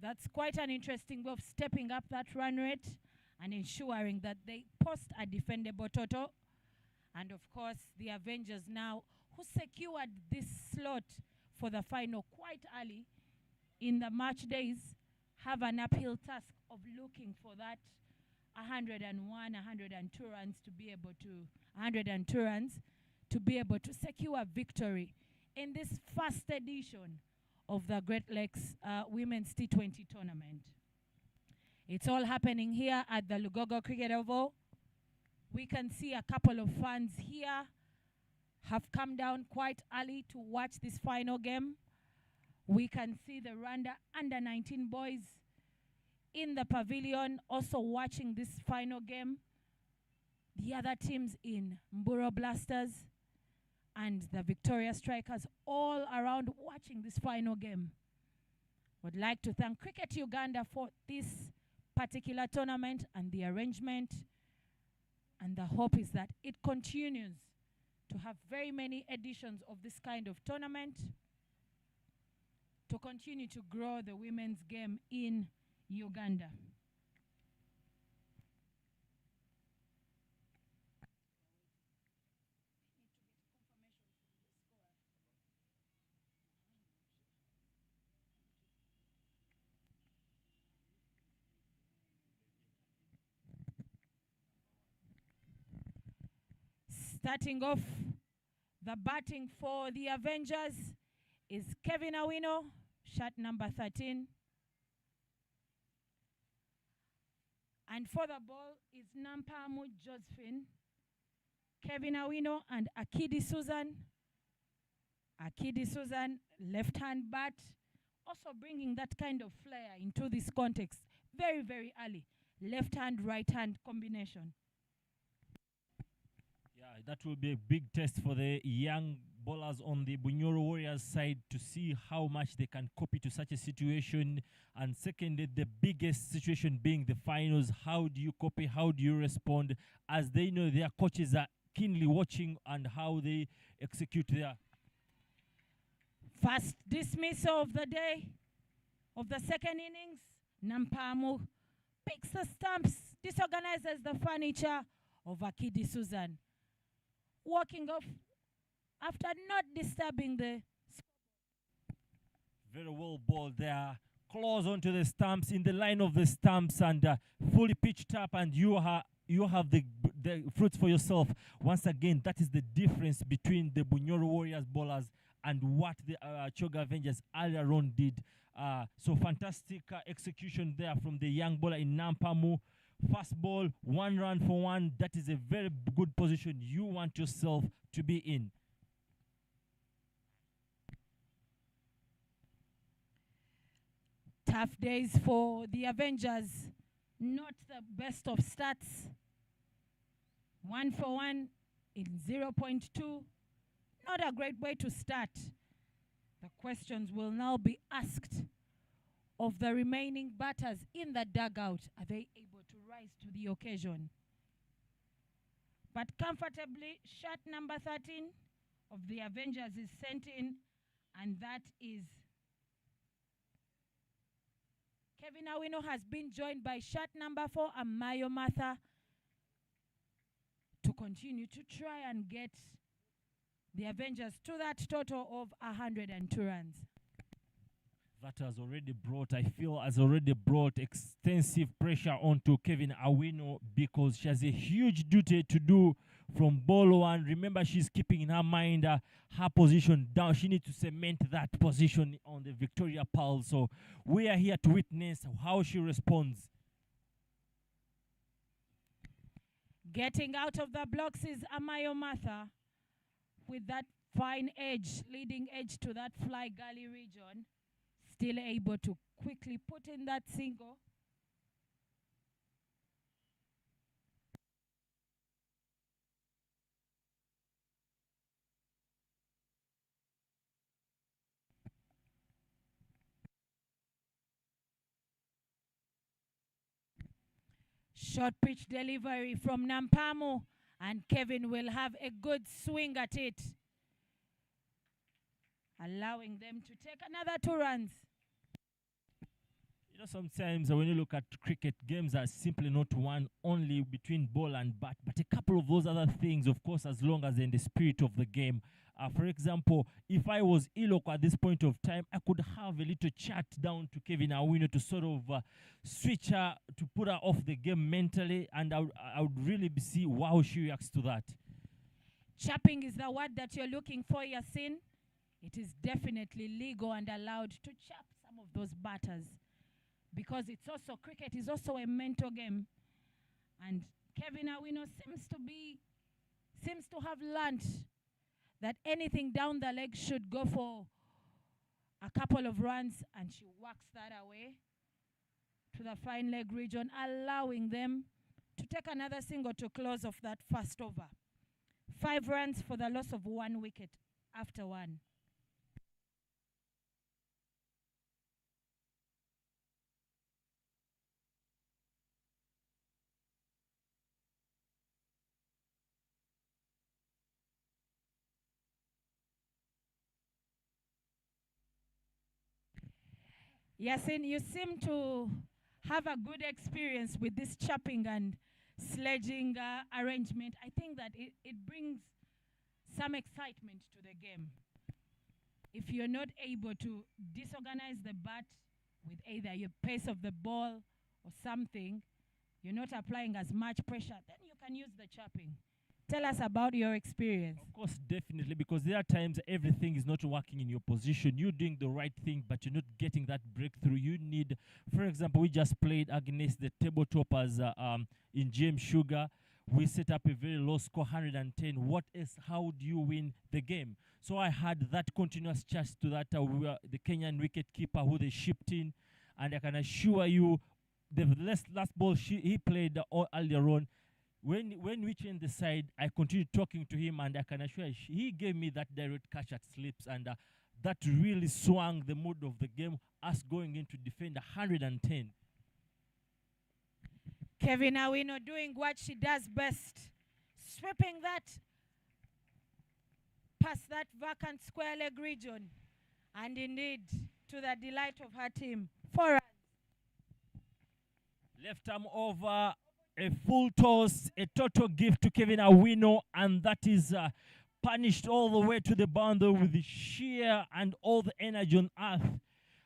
That's quite an interesting way of stepping up that run rate and ensuring that they post a defendable total. And of course, the Avengers now, who secured this slot for the final quite early in the match days, have an uphill task of looking for that 101, 102 runs to be able to 102 runs to be able to secure victory in this first edition of the Great Lakes Women's T20 tournament. It's all happening here at the Lugogo Cricket Oval. We can see a couple of fans here have come down quite early to watch this final game. We can see the Rwanda under-19 boys in the pavilion also watching this final game. The other teams in Mburo Blasters and the Victoria Strikers all around watching this final game. Would like to thank Cricket Uganda for this particular tournament and the arrangement, and the hope is that it continues to have very many editions of this kind of tournament to continue to grow the women's game in Uganda. Starting off the batting for the Avengers is Kevin Awino, shot number 13. And for the ball is Nampamu Josephine, Kevin Awino, and Akidi Susan. Akidi Susan, left-hand bat, also bringing that kind of flair into this context very, very early. Left-hand, right-hand combination. Yeah, that will be a big test for the young bowlers on the Bunyoro Warriors side to see how much they can copy to such a situation. And secondly, the biggest situation being the finals. How do you copy? How do you respond? As they know their coaches are keenly watching and how they execute their... First dismissal of the day, of the second innings. Nampamu picks the stumps, disorganizes the furniture of Akidi Susan. Walking off after not disturbing the... Very well balled there. Claws onto the stumps, in the line of the stumps, and fully pitched up, and you have the fruits for yourself. Once again, that is the difference between the Bunyoro Warriors bowlers and what the Choga Avengers earlier on did. So fantastic execution there from the young bowler in Nampamu. First ball, 1 run for 1. That is a very good position you want yourself to be in. Tough days for the Avengers. Not the best of stats. 1 for 1 in 0.2. Not a great way to start. The questions will now be asked of the remaining batters in the dugout. Are they able to rise to the occasion? But comfortably, shot number 13 of the Avengers is sent in, and that is Kevin Awino has been joined by shot number 4, Amayo Martha, to continue to try and get the Avengers to that total of 102 runs. That has already brought, I feel, has already brought extensive pressure onto Kevin Awino because she has a huge duty to do from ball one. Remember, she's keeping in her mind her position down. She needs to cement that position on the Victoria Pulse. So we are here to witness how she responds. Getting out of the blocks is Amayo Matha with that fine edge, leading edge to that fly gully region. Still able to quickly put in that single. Short pitch delivery from Nampamo, and Kevin will have a good swing at it, allowing them to take another 2 runs. You know, sometimes when you look at cricket, games are simply not one only between ball and bat, but a couple of those other things, of course, as long as they're in the spirit of the game. For example, if I was Iloko at this point of time, I could have a little chat down to Kevin Awino to sort of switch her, to put her off the game mentally, and I would really see how she reacts to that. Chapping is the word that you're looking for, Yasin. It is definitely legal and allowed to chap some of those batters, because it's also, cricket is also a mental game. And Kevin Awino seems to have learned that anything down the leg should go for a couple of runs, and she whacks that away to the fine leg region, allowing them to take another single to close off that first over. 5 runs for the loss of 1 wicket after 1. Yasin, you seem to have a good experience with this chopping and sledging arrangement. I think that it brings some excitement to the game. If you're not able to disorganize the bat with either your pace of the ball or something, you're not applying as much pressure, then you can use the chopping. Tell us about your experience. Of course, definitely, because there are times everything is not working in your position. You're doing the right thing, but you're not getting that breakthrough. You need, for example, we just played against the table toppers in James Sugar. We set up a very low score, 110. What else? How do you win the game? So I had that continuous chat to that the Kenyan wicket keeper who they shipped in, and I can assure you, the last ball he played earlier on, when we changed the side, I continued talking to him, and I can assure you, he gave me that direct catch at slips, and that really swung the mood of the game, us going in to defend 110. Kevin Awino doing what she does best, sweeping that past that vacant square leg region, and indeed to the delight of her team. 4 runs. Left arm over, a full toss, a total gift to Kevin Awino, and that is punished all the way to the boundary with the sheer and all the energy on earth.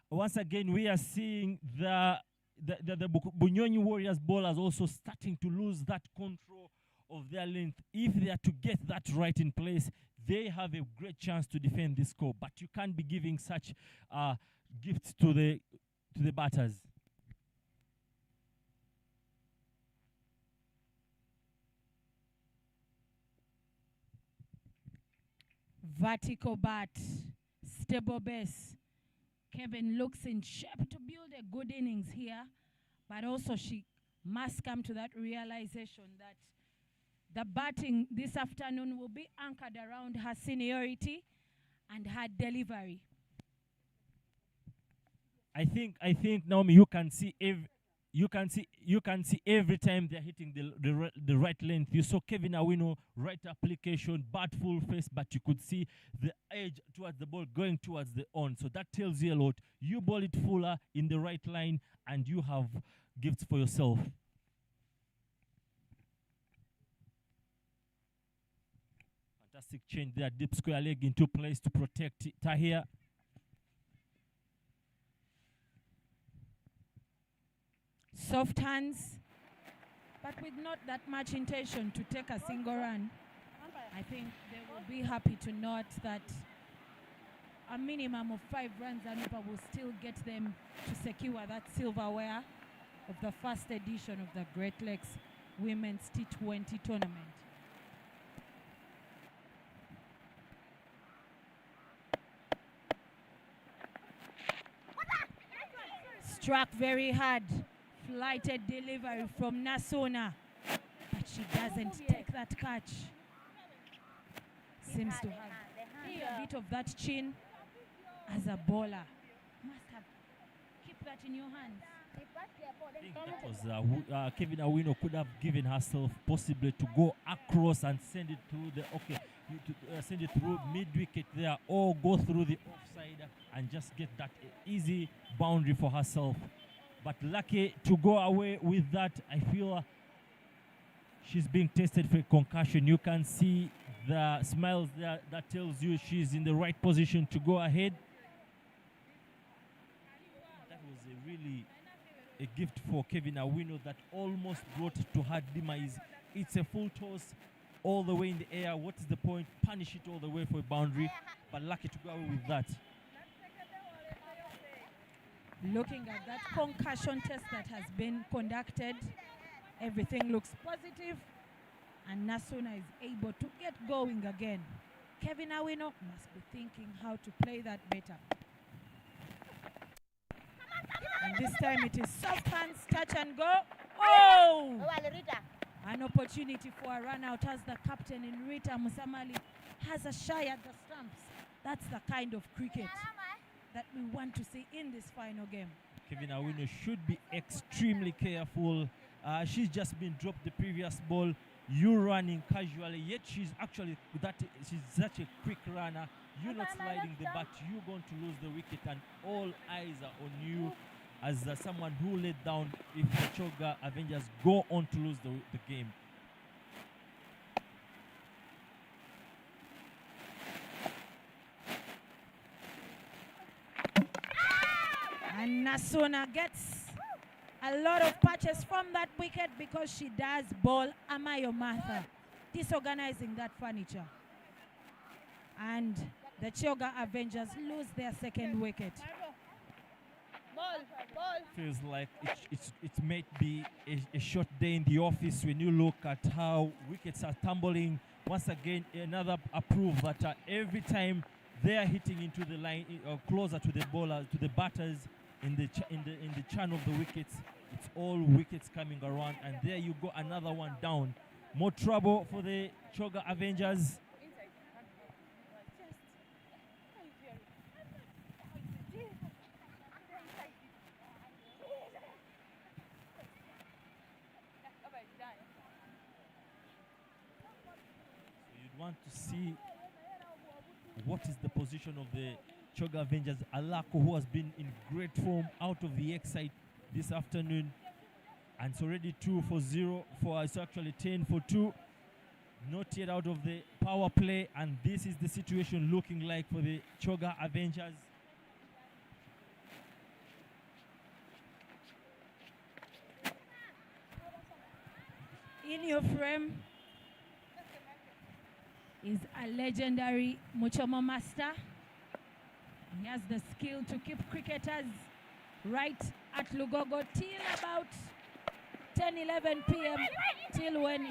Once again, we are seeing the Bunyonyi Warriors bowlers also starting to lose that control of their length. If they are to get that right in place, they have a great chance to defend this score. But you can't be giving such gifts to the batters. Vertical bat, stable base. Kevin looks in shape to build a good innings here, but also she must come to that realization that the batting this afternoon will be anchored around her seniority and her delivery. I think Naomi, you can see every time they're hitting the right length. You saw Kevin Awino right application, bat full face, but you could see the edge towards the ball going towards the on. So that tells you a lot. You ball it fuller in the right line, and you have gifts for yourself. Fantastic change there. Deep square leg into place to protect Tahir. Soft hands, but with not that much intention to take a single run. I think they will be happy to note that a minimum of 5 runs and will still get them to secure that silverware of the first edition of the Great Lakes Women's T20 tournament. Struck very hard. Flighted delivery from Nasona, but she doesn't take that catch. Seems to have a bit of that chin as a bowler. Must have keep that in your hands. I think that was Kevin Awino could have given herself possibly to go across and send it through the send it through mid wicket there, or go through the offside and just get that easy boundary for herself. But lucky to go away with that. I feel she's being tested for a concussion. You can see the smiles there. That tells you she's in the right position to go ahead. That was really a gift for Kevin Awino that almost brought to her demise. It's a full toss all the way in the air. What is the point? Punish it all the way for a boundary. But lucky to go away with that. Looking at that concussion test that has been conducted, everything looks positive, and Nasona is able to get going again. Kevin Awino must be thinking how to play that better. And this time it is soft hands, touch and go. Oh! An opportunity for a run out as the captain in Rita Musamali has a shy at the stumps. That's the kind of cricket that we want to see in this final game. Kevin Awino should be extremely careful. She's just been dropped the previous ball. You running casually, yet she's such a quick runner. You're not sliding the bat. You're going to lose the wicket, and all eyes are on you as someone who let down if the Choga Avengers go on to lose the game. And Nasona gets a lot of patches from that wicket because she does bowl Amayo Martha, disorganizing that furniture. And the Choga Avengers lose their second wicket. Feels like it might be a short day in the office when you look at how wickets are tumbling. Once again, another proof that every time they are hitting into the line or closer to the bowler, to the batters, in the churn of the wickets, it's all wickets coming around, and there you go, another one down. More trouble for the Choga Avengers. So you'd want to see what is the position of the Choga Avengers. Alako, who has been in great form out of the X side this afternoon, and it's already 2-0 for it's actually 10-2. Not yet out of the power play, and this is the situation looking like for the Choga Avengers. In your frame is a legendary Muchoma master. He has the skill to keep cricketers right at Lugogo till about 10-11 p.m. till when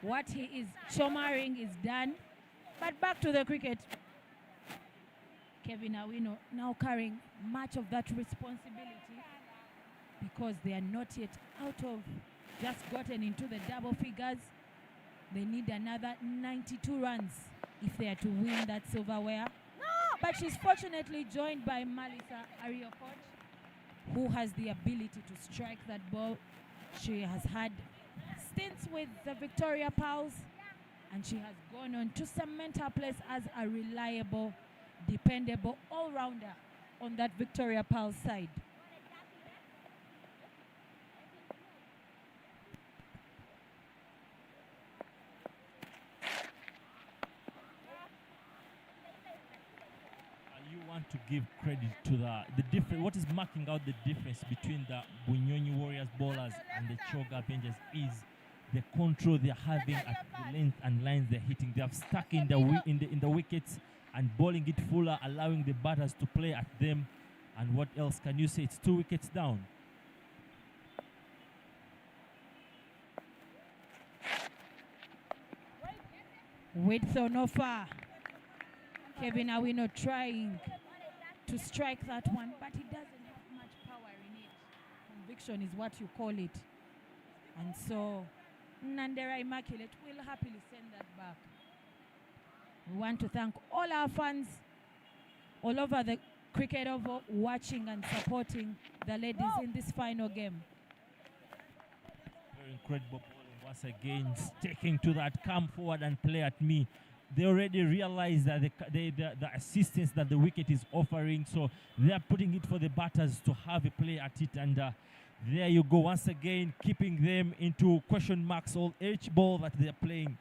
what he is chomaring is done. But back to the cricket. Kevin Awino now carrying much of that responsibility because they are not yet out of just gotten into the double figures. They need another 92 runs if they are to win that silverware. But she's fortunately joined by Malisa Ariokot, who has the ability to strike that ball. She has had stints with the Victoria Pals, and she has gone on to cement her place as a reliable, dependable all-rounder on that Victoria Pals side. want to give credit to the difference. What is marking out the difference between the Bunyonyi Warriors bowlers and the Choga Avengers is the control they're having at the length and lines they're hitting. They have stuck in the wickets and bowling it fuller, allowing the batters to play at them. And what else can you say? It's 2 wickets down. Width on offer. Kevin Awino trying to strike that one, but he doesn't have much power in it. Conviction is what you call it. And so Nandera Immaculate will happily send that back. We want to thank all our fans all over the cricket over watching and supporting the ladies in this final game. Very incredible bowling once again, sticking to that, come forward and play at me. They already realize that the assistance that the wicket is offering, so they are putting it for the batters to have a play at it. And there you go, once again, keeping them into question marks on each ball that they are playing.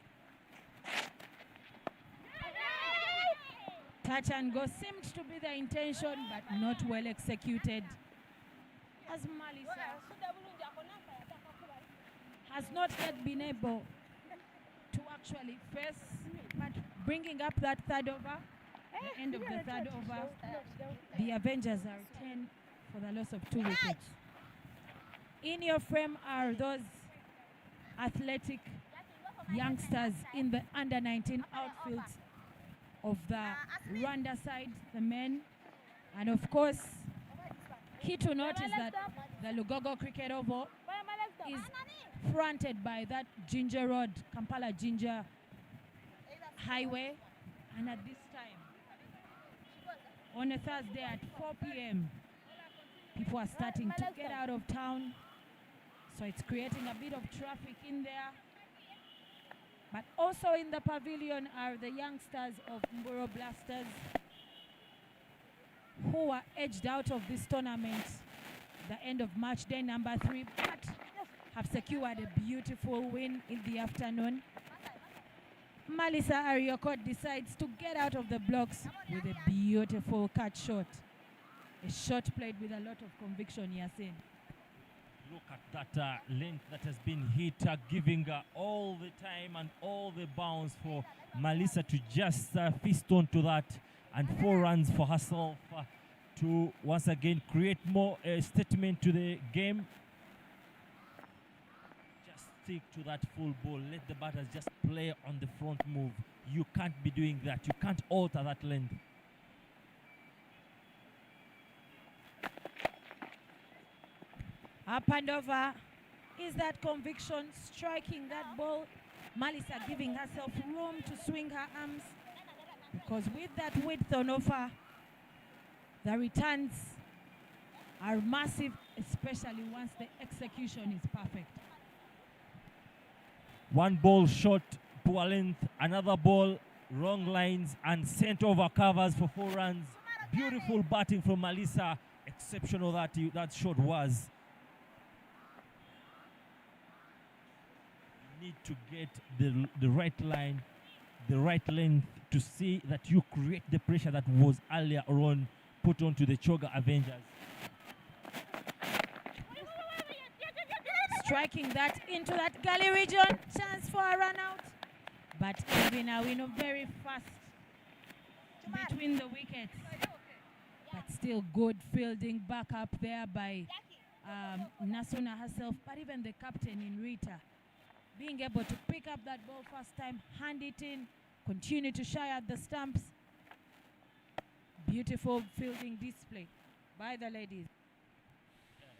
Touch and go seemed to be the intention, but not well executed. As Malisa has not yet been able to actually face, but bringing up that third over, the end of the third over, the Avengers are 10 for the loss of 2 wickets. In your frame are those athletic youngsters in the under-19 outfields of the Rwanda side, the men. And of course, key to note is that the Lugogo Cricket Oval is fronted by that Ginger Road, Kampala Ginger Highway. And at this time, on a Thursday at 4 p.m., people are starting to get out of town. So it's creating a bit of traffic in there. But also in the pavilion are the youngsters of Mburo Blasters who were edged out of this tournament the end of match day number 3, but have secured a beautiful win in the afternoon. Malisa Ariokot decides to get out of the blocks with a beautiful cut shot. A shot played with a lot of conviction, Yasin. Look at that length that has been hit, giving all the time and all the bounce for Malisa to just feast onto that, and 4 runs for herself to once again create more statement to the game. Just stick to that full ball. Let the batters just play on the front move. You can't be doing that. You can't alter that length. Up and over. Is that conviction striking that ball? Malisa giving herself room to swing her arms, because with that width on offer, the returns are massive, especially once the execution is perfect. One ball short, poor length, another ball, wrong lines, and sent over covers for 4 runs. Beautiful batting from Malisa. Exceptional that shot was. Need to get the right line, the right length to see that you create the pressure that was earlier on put onto the Choga Avengers. Striking that into that gully region, chance for a run out, but even now we know very fast between the wickets, but still good fielding back up there by Nasuna herself, but even the captain in Rita being able to pick up that ball first time, hand it in, continue to shy at the stumps. Beautiful fielding display by the ladies.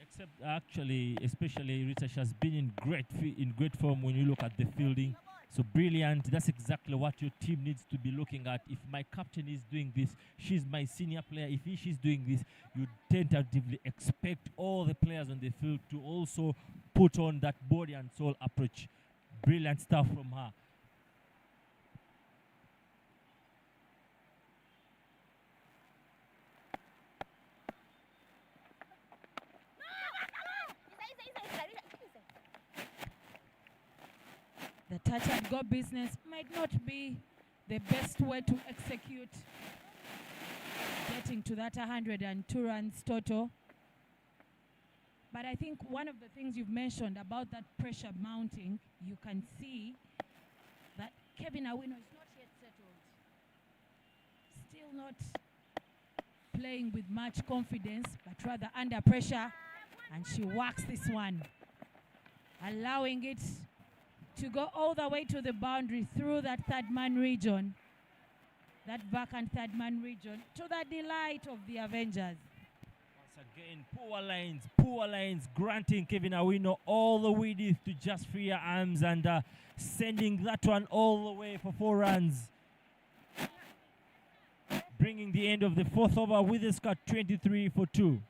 Except actually, especially Rita, she has been in great form when you look at the fielding. So brilliant. That's exactly what your team needs to be looking at. If my captain is doing this, she's my senior player. If she's doing this, you tentatively expect all the players on the field to also put on that body and soul approach. Brilliant stuff from her. The touch and go business might not be the best way to execute getting to that 102 runs total. But I think one of the things you've mentioned about that pressure mounting, you can see that Kevin Awino is not yet settled. Still not playing with much confidence, but rather under pressure. And she works this one, allowing it to go all the way to the boundary through that third man region, that vacant third man region, to the delight of the Avengers. Once again, poor lines, granting Kevin Awino all the width to just free her arms and sending that one all the way for 4 runs. Bringing the end of the 4th over with a score 23 for 2.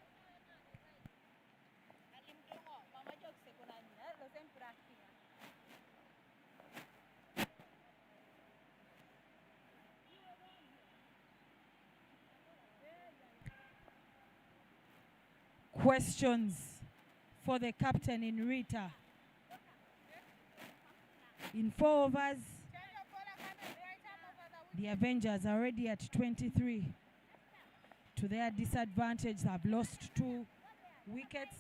Questions for the captain in Rita. In 4 overs, the Avengers are already at 23. To their disadvantage, they have lost 2 wickets.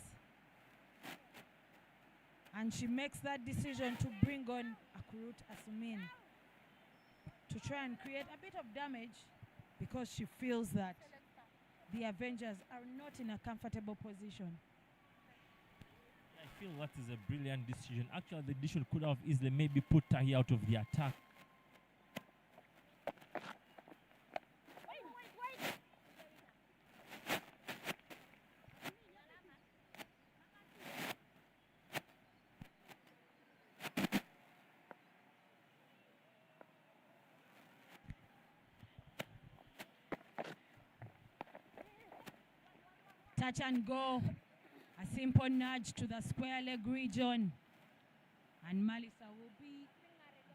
And she makes that decision to bring on Akurut Asumin to try and create a bit of damage, because she feels that the Avengers are not in a comfortable position. I feel that is a brilliant decision. Actually, the decision could have easily maybe put Tahi out of the attack. Touch and go. A simple nudge to the square leg region. And Malisa will be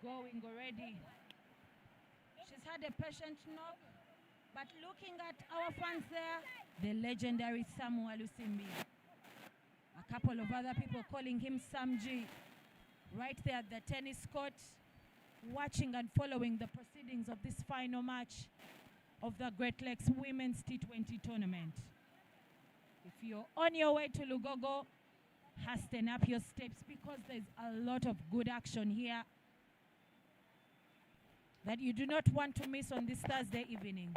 going already. She's had a patient knock. But looking at our fans there, the legendary Samuel Lusimbi. A couple of other people calling him Sam G. Right there at the tennis court, watching and following the proceedings of this final match of the Great Lakes Women's T20 tournament. If you're on your way to Lugogo, hasten up your steps, because there's a lot of good action here that you do not want to miss on this Thursday evening.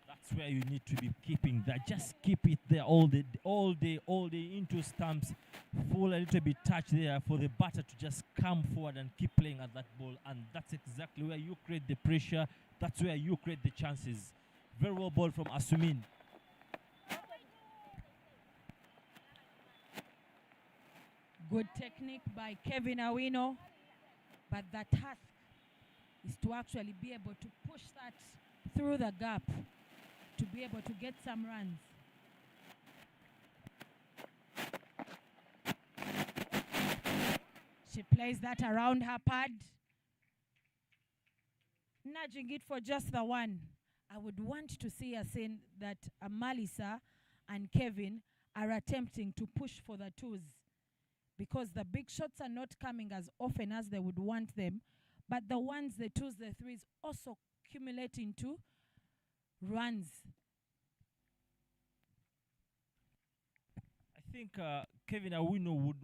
That's where you need to be keeping that. Just keep it there all day into stumps. Full a little bit touch there for the batter to just come forward and keep playing at that ball. And that's exactly where you create the pressure. That's where you create the chances. Very well balled from Asumin. Good technique by Kevin Awino, but the task is to actually be able to push that through the gap to be able to get some runs. She plays that around her pad, nudging it for just the one. I would want to see us in that Malisa and Kevin are attempting to push for the 2s, because the big shots are not coming as often as they would want them, but the 1s, the 2s, the 3s also accumulating to runs. I think Kevin Awino would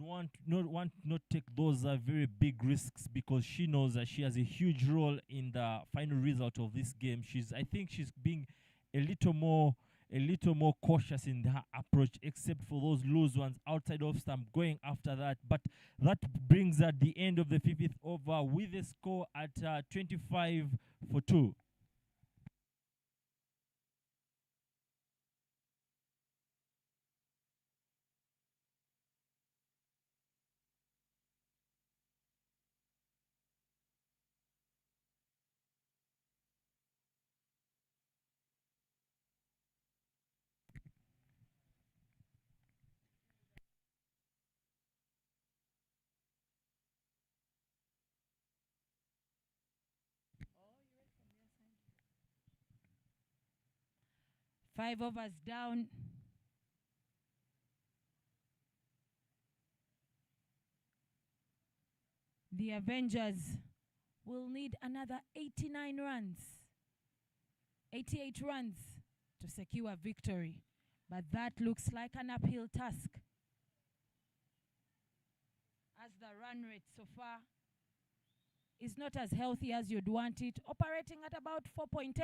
not take those very big risks, because she knows that she has a huge role in the final result of this game. I think she's being a little more cautious in her approach, except for those loose ones outside of stump, going after that. But that brings at the end of the 5th over with a score at 25 for 2. Five overs down. The Avengers will need another 89 runs 88 runs to secure victory, but that looks like an uphill task, as the run rate so far is not as healthy as you'd want it, operating at about 4.8,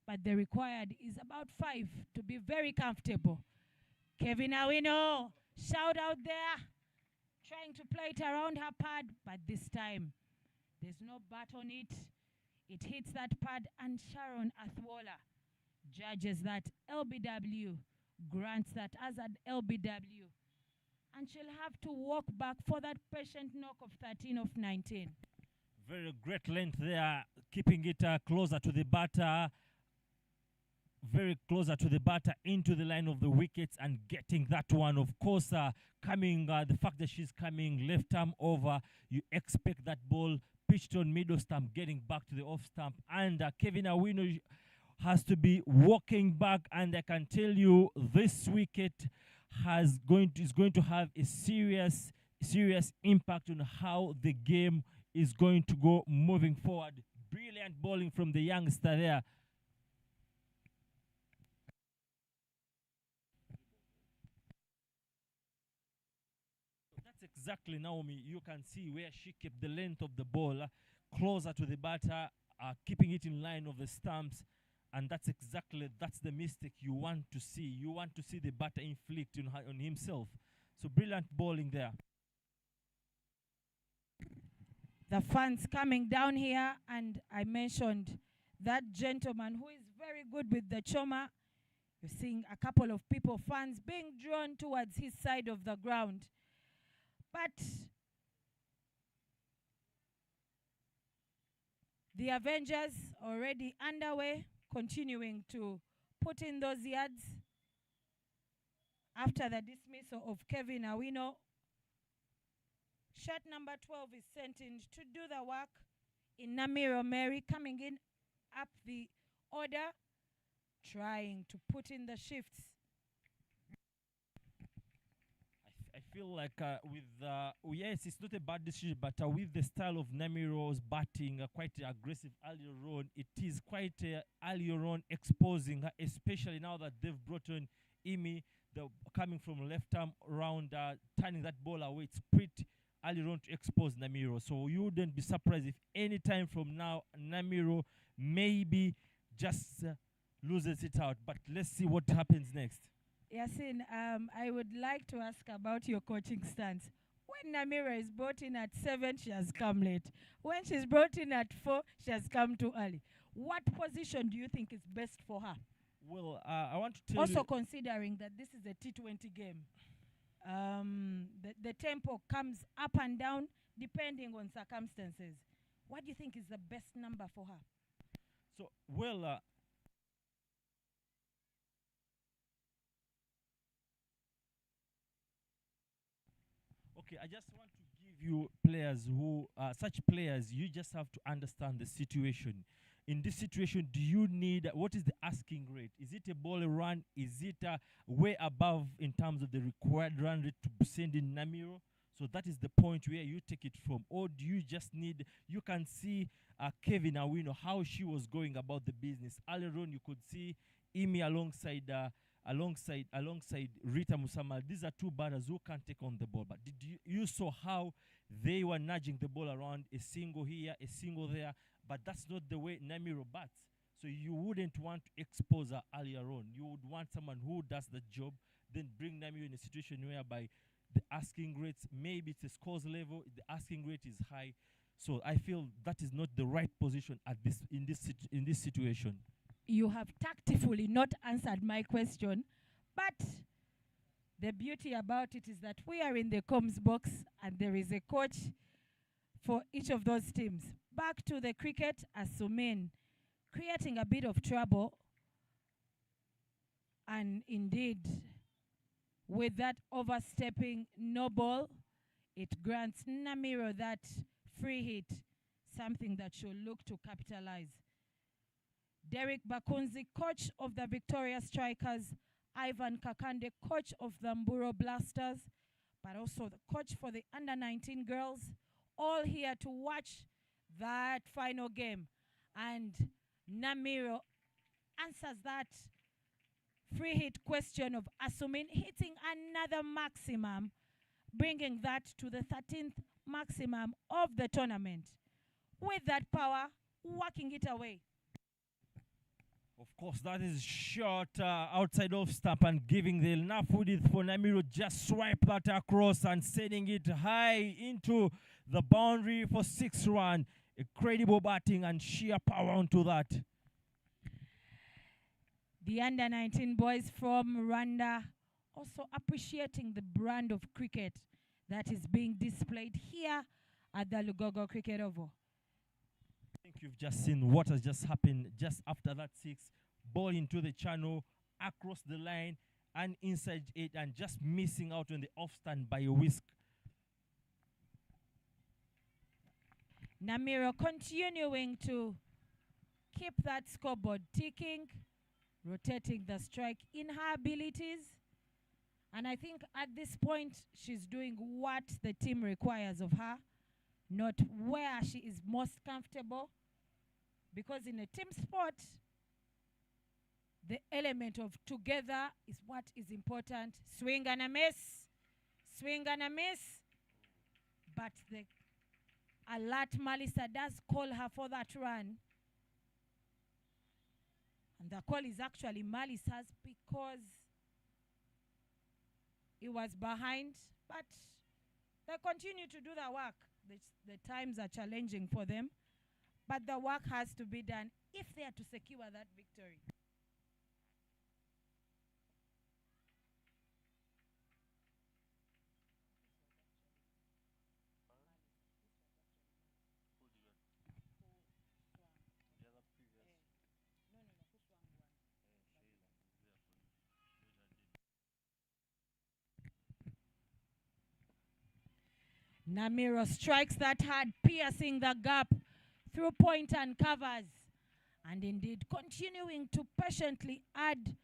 but the required is about 5 to be very comfortable. Kevin Awino, shout out there, trying to play it around her pad, but this time there's no bat on it. It hits that pad, and Sharon Athwola judges that LBW, grants that as an LBW, and she'll have to walk back for that patient knock of 13 of 19. Very great length there, keeping it closer to the batter. Very closer to the batter, into the line of the wickets, and getting that one. Of course, coming the fact that she's coming left arm over, you expect that ball pitched on middle stump, getting back to the off stump, and Kevin Awino has to be walking back. And I can tell you, this wicket is going to have a serious impact on how the game is going to go moving forward. Brilliant bowling from the youngster there. That's exactly, Naomi. You can see where she kept the length of the ball closer to the batter, keeping it in line of the stumps. And that's the mistake you want to see. You want to see the batter inflict on himself. So brilliant bowling there. The fans coming down here, and I mentioned that gentleman who is very good with the choma. You're seeing a couple of people, fans, being drawn towards his side of the ground. But the Avengers already underway, continuing to put in those yards after the dismissal of Kevin Awino. Shot number 12 is sent in to do the work in Namiro Mary, coming in up the order, trying to put in the shifts. I feel like yes, it's not a bad decision, but with the style of Namiro's batting, quite aggressive earlier on, it is quite earlier on exposing her, especially now that they've brought on Imi, coming from left arm around, turning that ball away. It's pretty earlier on to expose Namiro. So you wouldn't be surprised if any time from now, Namiro maybe just loses it out. But let's see what happens next. Yasin, I would like to ask about your coaching stance. When Namira is brought in at 7, she has come late. When she's brought in at 4, she has come too early. What position do you think is best for her? Well, I want to tell also you... considering that this is a T20 game. The tempo comes up and down depending on circumstances. What do you think is the best number for her? So, well... Okay, I just want to give you players who, such players, you just have to understand the situation. In this situation, do you need, what is the asking rate? Is it a ball run? Is it way above in terms of the required run rate to send in Namiro? So that is the point where you take it from. Or do you just need, you can see Kevin Awino, how she was going about the business. Earlier on, you could see Imi alongside Rita Musama. These are two batters who can't take on the ball. But did you saw how they were nudging the ball around, a single here, a single there. But that's not the way Namiro bats. So you wouldn't want to expose her earlier on. You would want someone who does the job, then bring Namiro in a situation whereby the asking rates, maybe it's a scores level, the asking rate is high. So I feel that is not the right position at in this situation. You have tactfully not answered my question, but the beauty about it is that we are in the comms box and there is a coach for each of those teams. Back to the cricket, Asumin creating a bit of trouble, and indeed with that overstepping no ball, it grants Namiro that free hit, something that she'll look to capitalize. Derek Bakunzi, coach of the Victoria Strikers, Ivan Kakande, coach of the Mburo Blasters, but also the coach for the under-19 girls, all here to watch that final game. And Namiro answers that free hit question of Asumin, hitting another maximum, bringing that to the 13th maximum of the tournament. With that power, working it away. Of course, that is short outside off stump and giving the enough width for Namiro. Just swipe that across and sending it high into the boundary for 6 run. Incredible batting and sheer power onto that. The under-19 boys from Rwanda also appreciating the brand of cricket that is being displayed here at the Lugogo Cricket Oval. I think you've just seen what has just happened just after that 6. Ball into the channel, across the line, and inside it, and just missing out on the off-stand by a whisk. Namiro continuing to keep that scoreboard ticking, rotating the strike in her abilities. And I think at this point, she's doing what the team requires of her, not where she is most comfortable. Because in a team sport, the element of together is what is important. Swing and a miss. Swing and a miss. But the alert Malisa does call her for that run. And the call is actually Malisa's because it was behind. But they continue to do the work. The times are challenging for them. But the work has to be done if they are to secure that victory. Namiro strikes that hard, piercing the gap through point and covers. And indeed, continuing to patiently add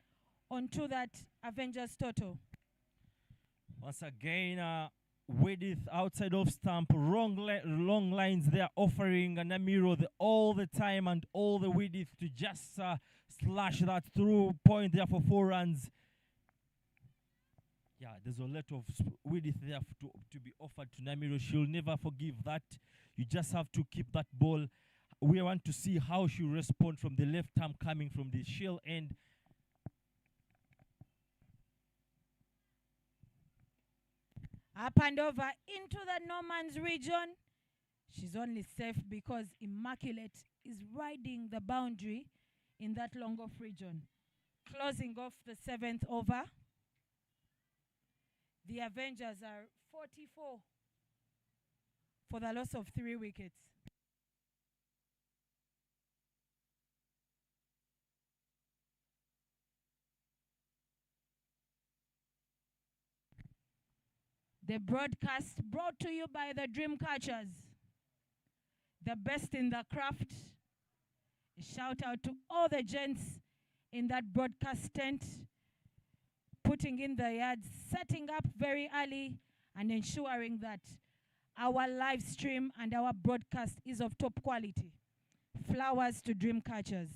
onto that Avengers total. Once again, width outside of stump, long lines they are offering Namiro all the time and all the width to just slash that through point there for 4 runs. Yeah, there's a lot of width there to be offered to Namiro. She'll never forgive that. You just have to keep that ball. We want to see how she'll respond from the left arm coming from the shell end. Up and over into the no man's region. She's only safe because Immaculate is riding the boundary in that long off region. Closing off the 7th over. The Avengers are 44 for the loss of 3 wickets. The broadcast brought to you by the Dream Catchers, the best in the craft. A shout out to all the gents in that broadcast tent, putting in the yards, setting up very early, and ensuring that our live stream and our broadcast is of top quality. Flowers to Dream Catchers.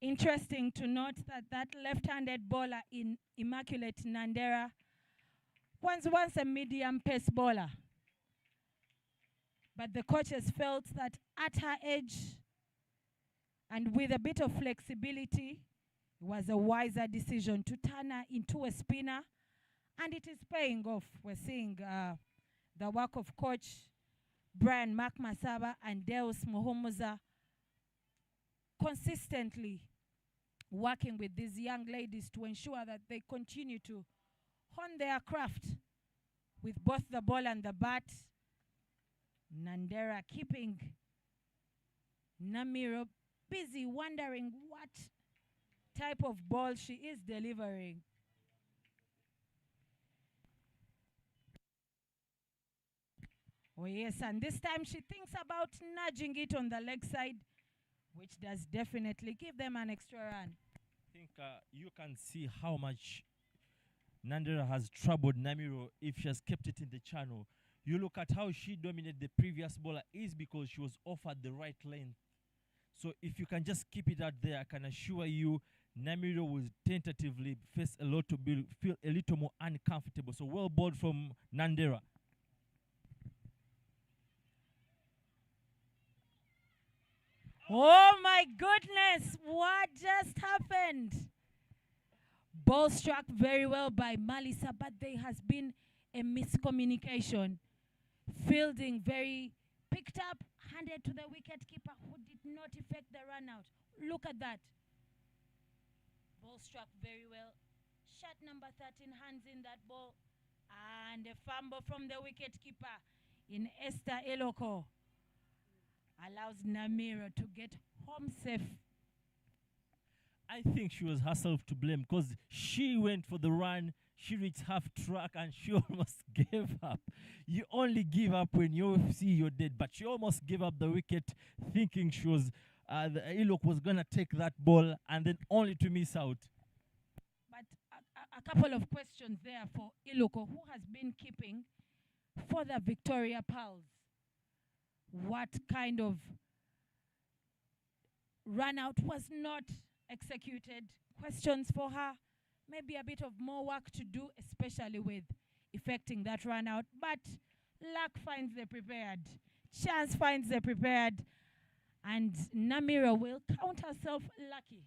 Interesting to note that that left-handed bowler in Immaculate Nandera was once a medium pace bowler. But the coaches felt that at her age and with a bit of flexibility, it was a wiser decision to turn her into a spinner. And it is paying off. We're seeing the work of Coach Brian Makmasaba and Deus Muhumuza consistently working with these young ladies to ensure that they continue to hone their craft with both the ball and the bat. Nandera keeping Namiro busy wondering what type of ball she is delivering. Oh yes, and this time she thinks about nudging it on the leg side, which does definitely give them an extra run. I think you can see how much Nandera has troubled Namiro if she has kept it in the channel. You look at how she dominated the previous bowler is because she was offered the right length. So if you can just keep it out there, I can assure you Namiro will tentatively face a lot to feel a little more uncomfortable. So well bowled from Nandera. Oh my goodness, what just happened? Ball struck very well by Malisa, but there has been a miscommunication. Fielding very picked up, handed to the wicketkeeper who did not effect the run out. Look at that. Ball struck very well. Shot number 13 hands in that ball. And a fumble from the wicketkeeper in Esther Eloko allows Namiro to get home safe. I think she was herself to blame because she went for the run, she reached half track and she almost gave up. You only give up when you see you're dead, but she almost gave up the wicket thinking she was, the Ilok was going to take that ball and then only to miss out. But a couple of questions there for Iloko, who has been keeping for the Victoria Pals. What kind of run out was not executed? Questions for her. Maybe a bit of more work to do, especially with effecting that run out. But luck finds the prepared. Chance finds the prepared. And Namira will count herself lucky.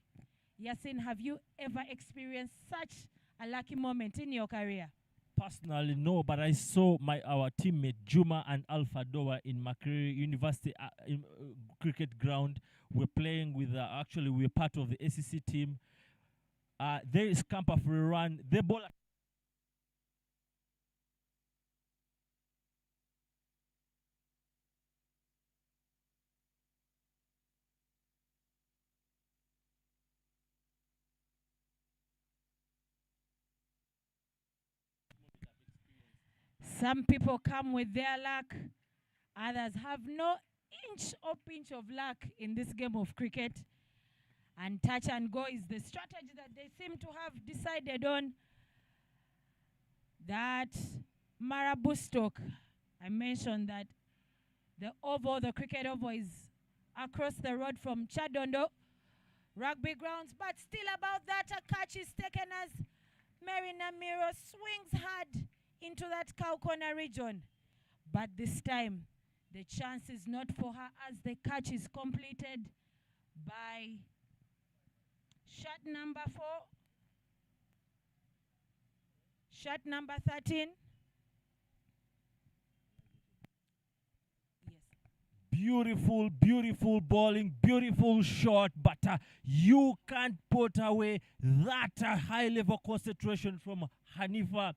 Yasin, have you ever experienced such a lucky moment in your career? Personally, no, but I saw our teammate Juma and Alpha Doa in Makerere University cricket ground. We're playing with, actually, we're part of the ACC team. There is camper for a run. The ball. Some people come with their luck. Others have no inch or pinch of luck in this game of cricket. And touch and go is the strategy that they seem to have decided on. That Marabustok, I mentioned that the cricket oval is across the road from Chadondo Rugby Grounds. But still about that, a catch is taken as Mary Namiro swings hard into that cow corner region. But this time, the chance is not for her as the catch is completed by shot number 4, shot number 13. Yes. Beautiful, beautiful bowling, beautiful shot, but you can't put away that high-level concentration from Hanifa.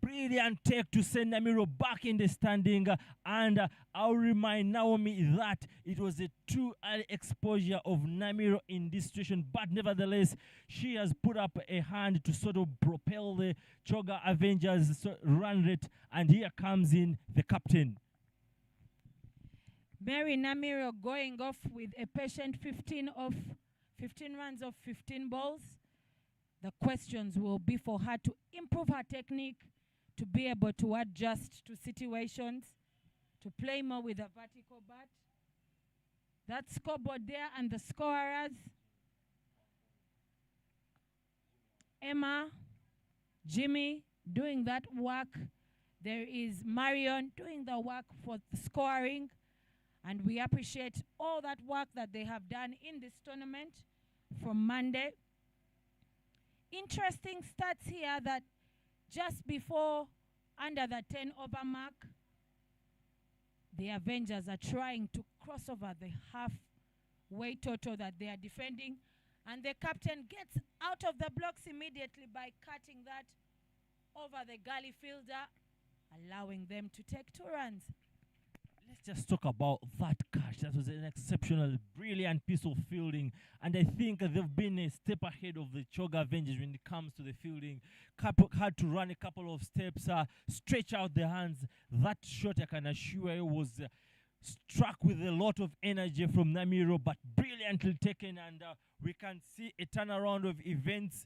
Brilliant take to send Namiro back in the standing, and I'll remind Naomi that it was a too early exposure of Namiro in this situation, but nevertheless, she has put up a hand to sort of propel the Choga Avengers run rate, and here comes in the captain. Mary Namiro going off with a patient 15 runs of 15 balls. The questions will be for her to improve her technique, to be able to adjust to situations, to play more with a vertical bat. That scoreboard there and the scorers. Emma, Jimmy doing that work. There is Marion doing the work for the scoring. And we appreciate all that work that they have done in this tournament from Monday. Interesting stats here that just before under the 10 over mark, the Avengers are trying to cross over the halfway total that they are defending. And the captain gets out of the blocks immediately by cutting that over the gully fielder, allowing them to take 2 runs. let's just talk about that catch. That was an exceptional, brilliant piece of fielding. And I think they've been a step ahead of the Choga Avengers when it comes to the fielding. Had to run a couple of steps, stretch out the hands. That shot, I can assure you, was struck with a lot of energy from Namiro, but brilliantly taken. And we can see a turnaround of events.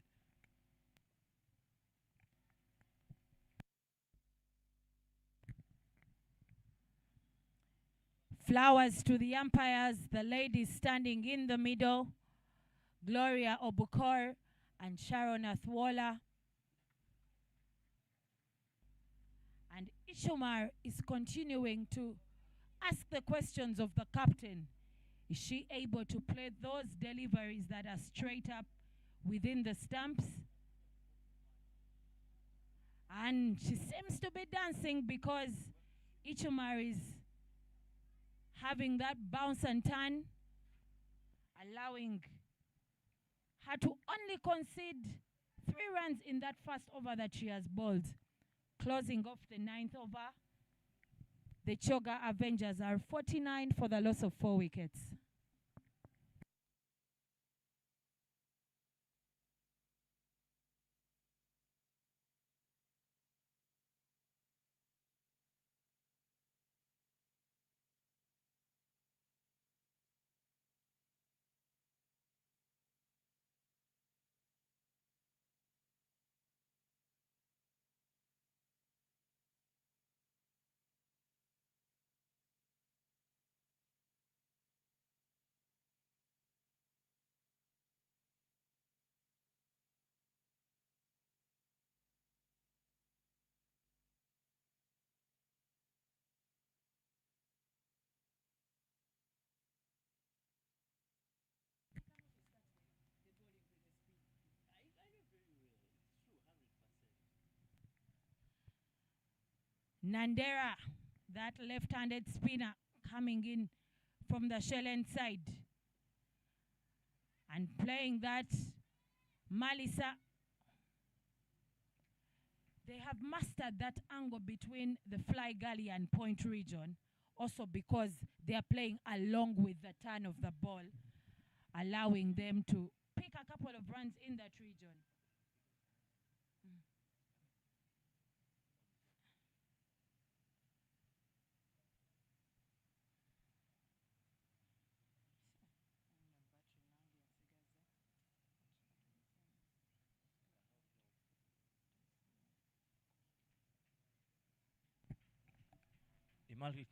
Flowers to the umpires, the ladies standing in the middle, Gloria Obukor and Sharon Athwola. And Ishomar is continuing to ask the questions of the captain. Is she able to play those deliveries that are straight up within the stumps? And she seems to be dancing because Ishomar is having that bounce and turn, allowing her to only concede 3 runs in that first over that she has bowled. Closing off the 9th over, the Choga Avengers are 49 for the loss of 4 wickets. Nandera, that left-handed spinner coming in from the shell end side. And playing that, Malisa. They have mastered that angle between the fly gully and point region, also because they are playing along with the turn of the ball, allowing them to pick a couple of runs in that region.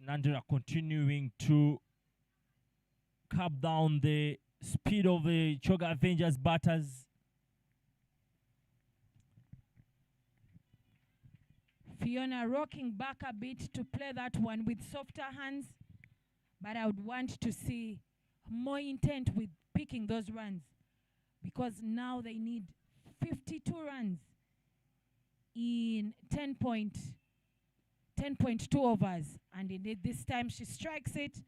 Nandera continuing to cap down the speed of the Choga Avengers batters. Fiona rocking back a bit to play that one with softer hands, but I would want to see more intent with picking those runs, because now they need 52 runs in 10.2 overs, and indeed this time she strikes it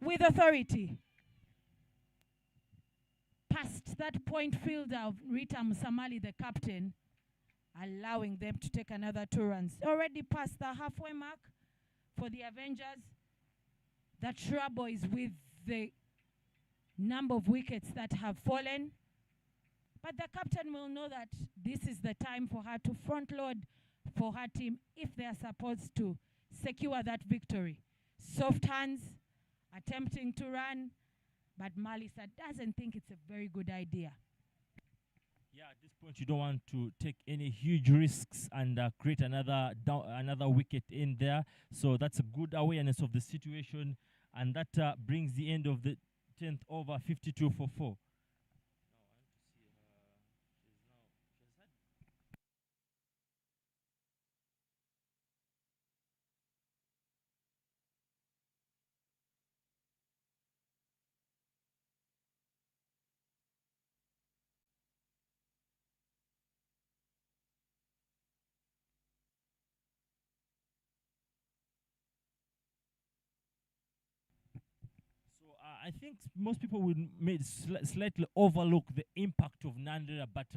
with authority. Past that point fielder of Rita Musamali, the captain, allowing them to take another 2 runs. Already past the halfway mark for the Avengers. The trouble is with the number of wickets that have fallen. But the captain will know that this is the time for her to front load for her team if they are supposed to secure that victory. Soft hands, attempting to run, but Malisa doesn't think it's a very good idea. Yeah, at this point you don't want to take any huge risks and create another wicket in there. So that's a good awareness of the situation, and that brings the end of the 10th over, 52 for 4. I think most people would slightly overlook the impact of Nandera, but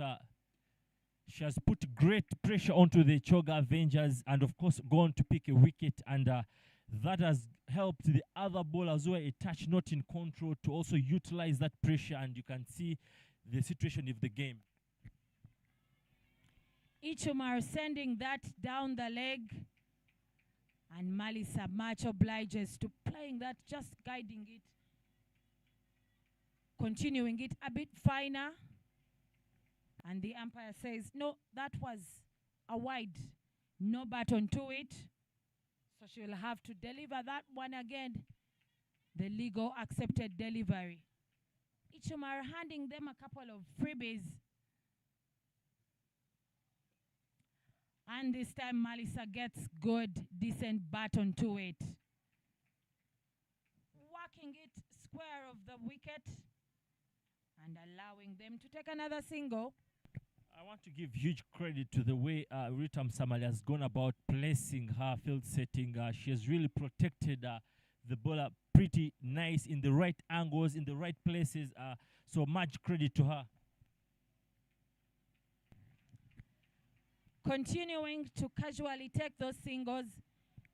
she has put great pressure onto the Choga Avengers and, of course, gone to pick a wicket. And that has helped the other bowlers who are a touch not in control to also utilize that pressure, and you can see the situation of the game. Ichumar sending that down the leg, and Malisa much obliges to playing that, just guiding it, continuing it a bit finer. And the umpire says, no, that was a wide, no button to it. So she will have to deliver that one again. The legal accepted delivery. Ichumar handing them a couple of freebies. And this time Malisa gets good, decent button to it. Working it square of the wicket and allowing them to take another single. I want to give huge credit to the way Rita Msamali has gone about placing her field setting. She has really protected the bowler pretty nice in the right angles, in the right places. So much credit to her. Continuing to casually take those singles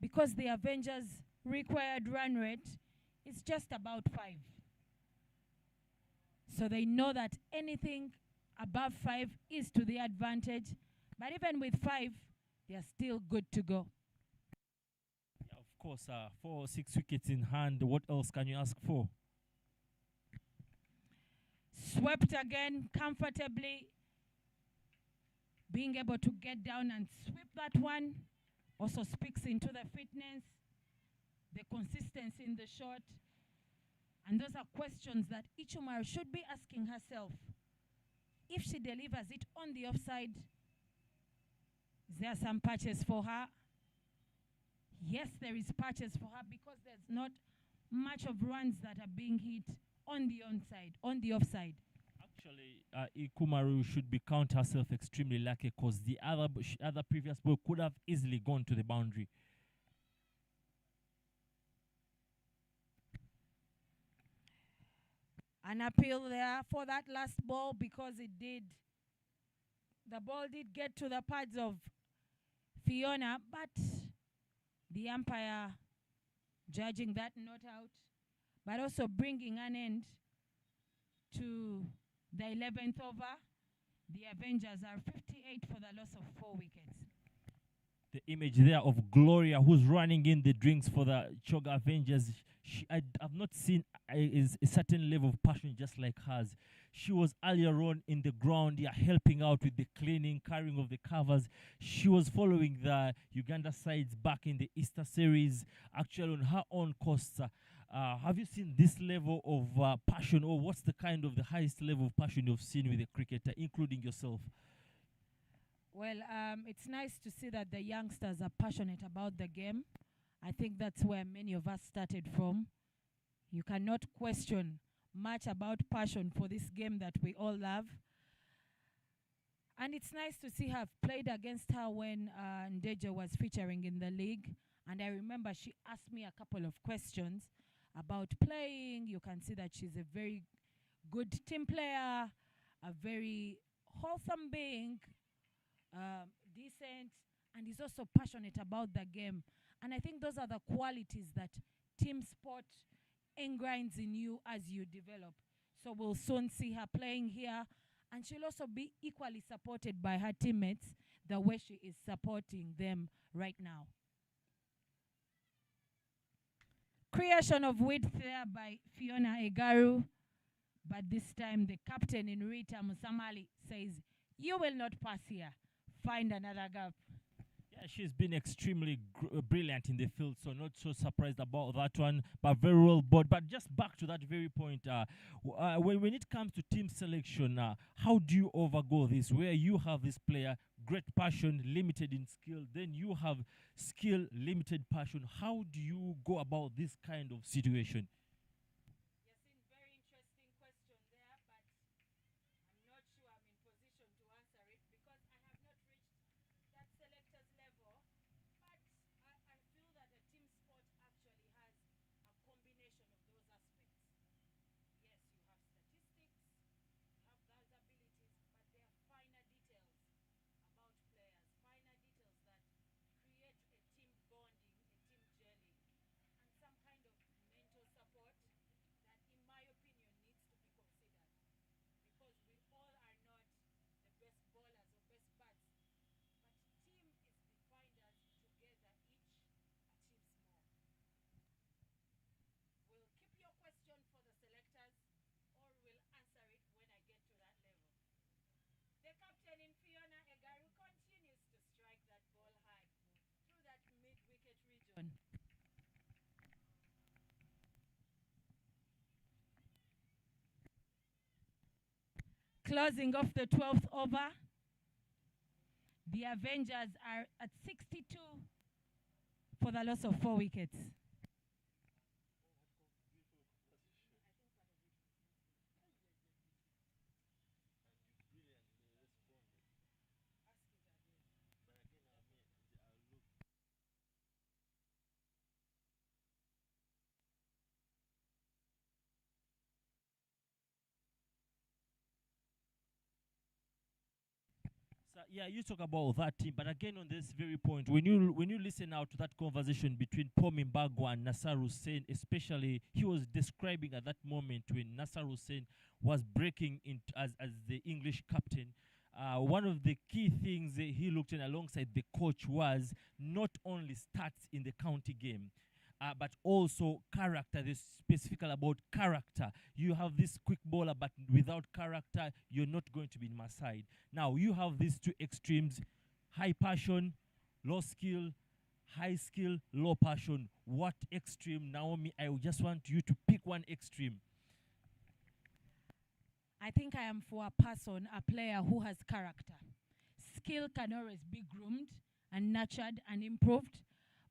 because the Avengers' required run rate is just about 5. So they know that anything above 5 is to their advantage. But even with 5, they are still good to go. Yeah, of course, 4 or 6 wickets in hand. What else can you ask for? Swept again comfortably. Being able to get down and sweep that one also speaks into the fitness, the consistency in the shot. And those are questions that Ichumar should be asking herself. If she delivers it on the offside, is there some patches for her? Yes, there is patches for her because there's not much of runs that are being hit on the onside, on the offside. Actually, Ikumaru should be count herself extremely lucky because the other previous ball could have easily gone to the boundary. An appeal there for that last ball because the ball did get to the pads of Fiona, but the umpire judging that not out, but also bringing an end to the 11th over. The Avengers are 58 for the loss of 4 wickets. The image there of Gloria, who's running in the drinks for the Choga Avengers. I've not seen a certain level of passion just like hers. She was earlier on in the ground, helping out with the cleaning, carrying of the covers. She was following the Uganda sides back in the Easter series, actually on her own costs. Have you seen this level of passion, or what's the highest level of passion you've seen with a cricketer, including yourself? Well, it's nice to see that the youngsters are passionate about the game. I think that's where many of us started from. You cannot question much about passion for this game that we all love. And it's nice to see her played against her when Ndeje was featuring in the league. And I remember she asked me a couple of questions about playing. You can see that she's a very good team player, a very wholesome being, decent, and is also passionate about the game. And I think those are the qualities that team sport engrinds in you as you develop. So we'll soon see her playing here, and she'll also be equally supported by her teammates the way she is supporting them right now. Creation of width there by Fiona Egaru, but this time the captain in Rita Musamali says, you will not pass here. Find another gap. Yeah, she's been extremely brilliant in the field, so not so surprised about that one, but very well bought. But just back to that very point, when it comes to team selection, how do you overgo this, where you have this player, great passion, limited in skill, then you have skill, limited passion? How do you go about this kind of situation? Yes, very interesting question there, but I'm not sure I'm in position to answer it because I have not reached that selector's level. But I feel that a team sport actually has a combination of those aspects. Yes, you have statistics, you have those abilities, but there are finer details about players, finer details that create a team bonding, a team gelling. Closing off the 12th over, the Avengers are at 62 for the loss of 4 wickets. So, yeah, you talk about that team, but again on this very point, when you listen out to that conversation between Paul Mbagwa and Nasser Hussain, especially he was describing at that moment when Nasser Hussain was breaking in as the English captain. One of the key things he looked at alongside the coach was not only stats in the county game, but also character. They specifically about character. You have this quick bowler, but without character, you're not going to be in my side. Now you have these two extremes: high passion, low skill; high skill, low passion. What extreme, Naomi? I just want you to pick one extreme. I think I am for a person, a player who has character. Skill can always be groomed and nurtured and improved,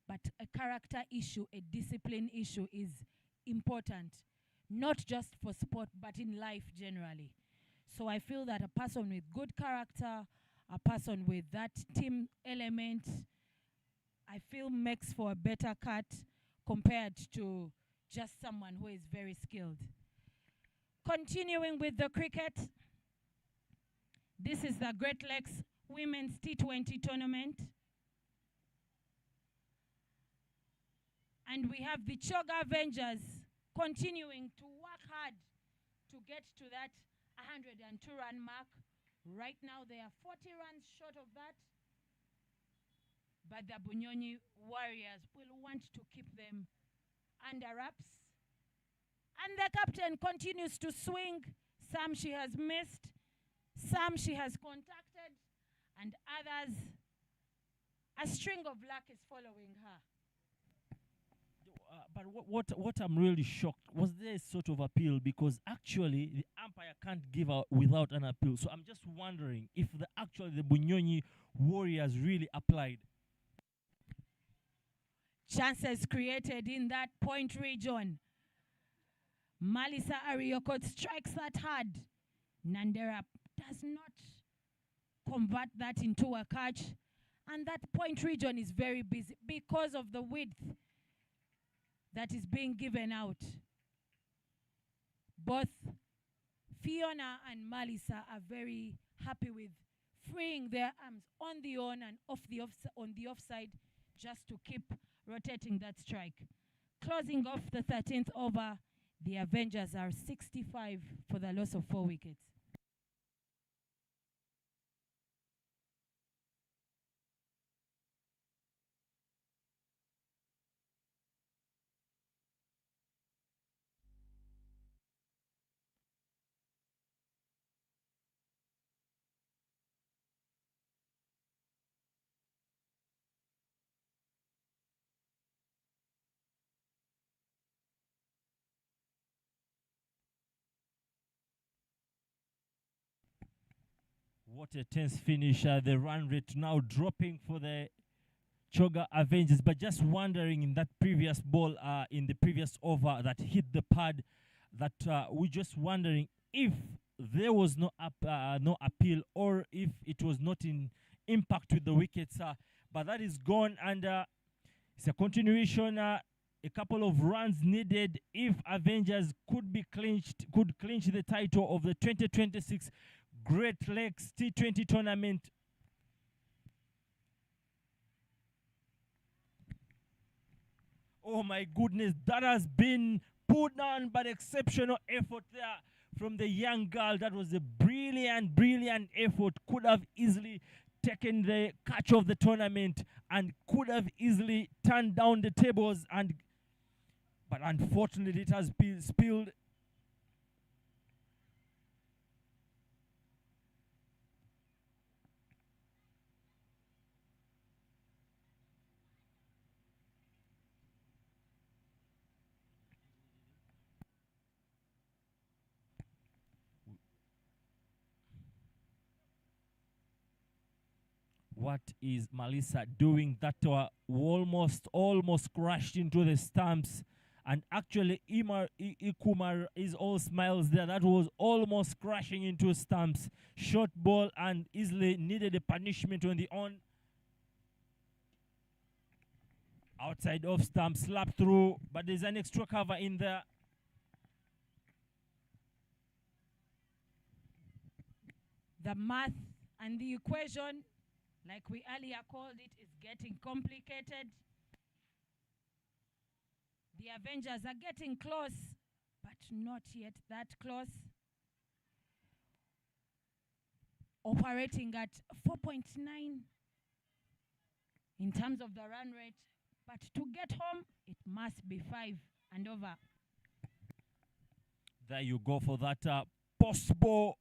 but a character issue, a discipline issue is important, not just for sport, but in life generally. So I feel that a person with good character, a person with that team element, I feel makes for a better cut compared to just someone who is very skilled. Continuing with the cricket, this is the Great Lakes Women's T20 tournament. And we have the Choga Avengers continuing to work hard to get to that 102-run mark. Right now, they are 40 runs short of that. But the Bunyonyi Warriors will want to keep them under wraps. And the captain continues to swing. Some she has missed, some she has contacted, and others, a string of luck is following her. But what I'm really shocked was there sort of appeal, because actually the umpire can't give out without an appeal. So I'm just wondering if the Bunyonyi Warriors really applied. Chances created in that point region. Malisa Ariokot strikes that hard. Nandera does not convert that into a catch. And that point region is very busy because of the width that is being given out. Both Fiona and Malisa are very happy with freeing their arms on the on and on the offside just to keep rotating that strike. Closing off the 13th over, the Avengers are 65 for the loss of 4 wickets. What a tense finish. The run rate now dropping for the Choga Avengers. But just wondering, in that previous ball, in the previous over that hit the pad, that we're just wondering if there was no appeal, or if it was not in impact with the wickets. But that is gone, and it's a continuation. A couple of runs needed if Avengers could clinch the title of the 2026 Great Lakes T20 tournament. Oh my goodness, that has been put down, but exceptional effort there from the young girl. That was a brilliant, brilliant effort. Could have easily taken the catch of the tournament and could have easily turned down the tables, but unfortunately it has been spilled. what is Melissa doing? That almost crashed into the stumps. And actually, Ikumar is all smiles there. That was almost crashing into stumps. Short ball and easily needed a punishment on the on. Outside off stump, slap through, but there's an extra cover in there. The math and the equation, like we earlier called it, is getting complicated. The Avengers are getting close, but not yet that close. Operating at 4.9 in terms of the run rate, but to get home, it must be 5 and over. There you go for that possible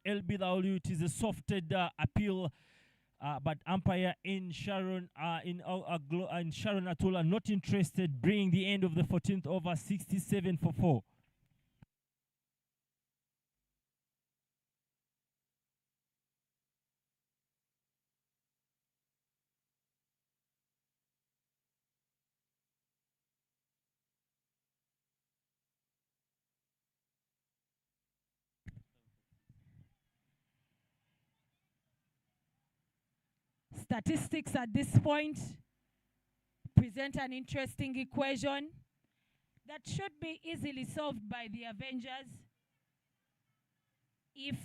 LBW. It is a softed appeal, but umpire in Sharon Sharon Atula not interested, bringing the end of the 14th over 67 for 4. Statistics at this point present an interesting equation that should be easily solved by the Avengers if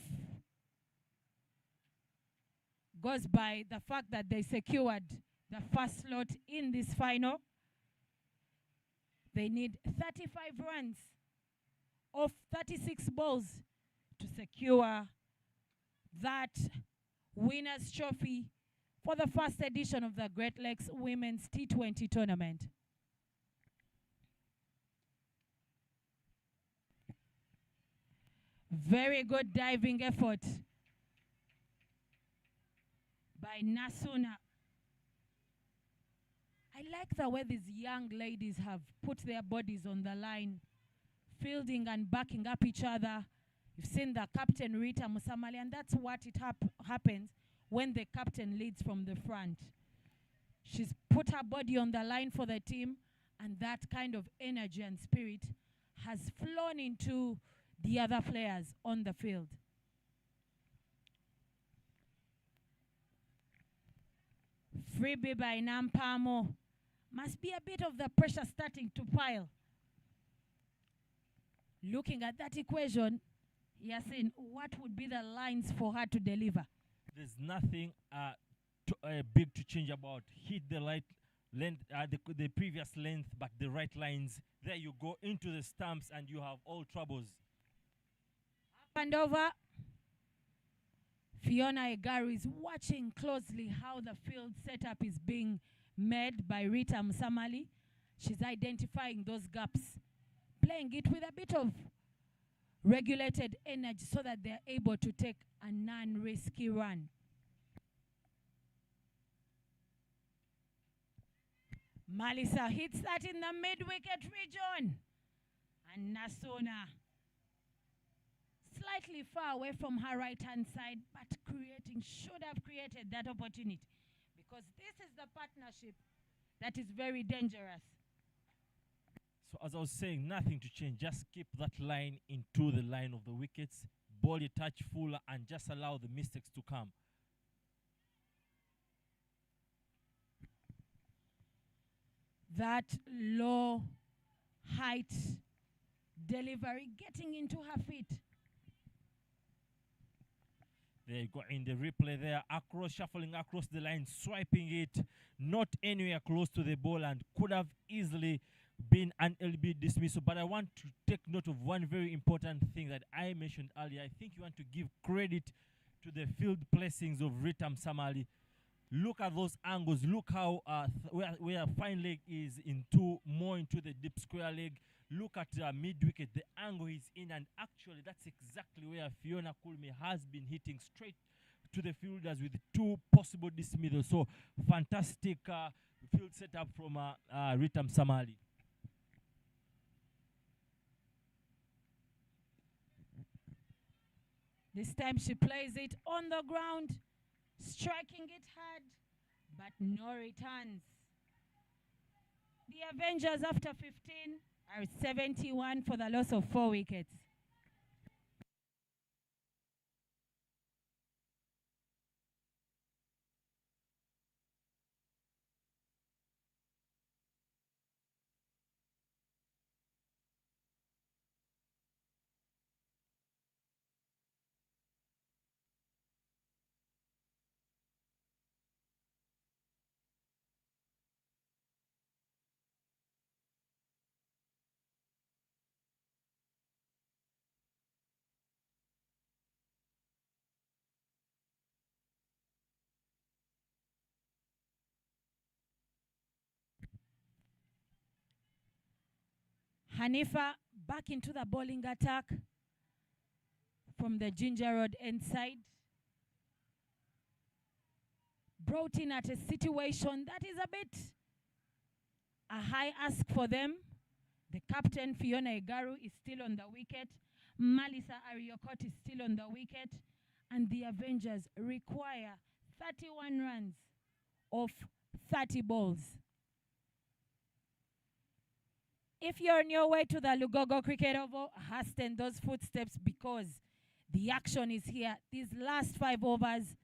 goes by the fact that they secured the first slot in this final. They need 35 runs off 36 balls to secure that winner's trophy for the first edition of the Great Lakes Women's T20 tournament. Very good diving effort by Nasuna. I like the way these young ladies have put their bodies on the line, fielding and backing up each other. You've seen the captain, Rita Musamali, and that's what it happens when the captain leads from the front. She's put her body on the line for the team, and that kind of energy and spirit has flown into the other players on the field. Freebie by Nampamo. Must be a bit of the pressure starting to pile. Looking at that equation, Yasin, what would be the lines for her to deliver? There's nothing big to change about. Hit the right length, the previous length, but the right lines. There you go into the stumps and you have all troubles. Up and over. Fiona Egari is watching closely how the field setup is being made by Rita Msamali. She's identifying those gaps, playing it with a bit of regulated energy so that they're able to take a non-risky run. Malisa hits that in the mid-wicket region. And Nasona slightly far away from her right-hand side, but should have created that opportunity. Because this is the partnership that is very dangerous. So as I was saying, nothing to change. Just keep that line into the line of the wickets. Body touch fuller and just allow the mistakes to come. That low height delivery getting into her feet. There you go in the replay there. Across, shuffling across the line, swiping it. Not anywhere close to the ball and could have easily been an LB dismissal. But I want to take note of one very important thing that I mentioned earlier. I think you want to give credit to the field placings of Ritam Samali. Look at those angles. Look how where fine leg is more into the deep square leg. Look at mid wicket, the angle he's in, and actually that's exactly where Fiona Kulme has been hitting straight to the fielders with 2 possible dismissals. So fantastic field setup from Ritam Samali. This time she plays it on the ground, striking it hard. but no returns. The Avengers after 15 are 71 for the loss of 4 wickets. Hanifa back into the bowling attack from the Ginger Road end side. Brought in at a situation that is a bit a high ask for them. The captain, Fiona Egaru, is still on the wicket. Malisa Ariokot is still on the wicket. And the Avengers require 31 runs of 30 balls. If you're on your way to the Lugogo Cricket Oval, hasten those footsteps because the action is here. These last 5 overs,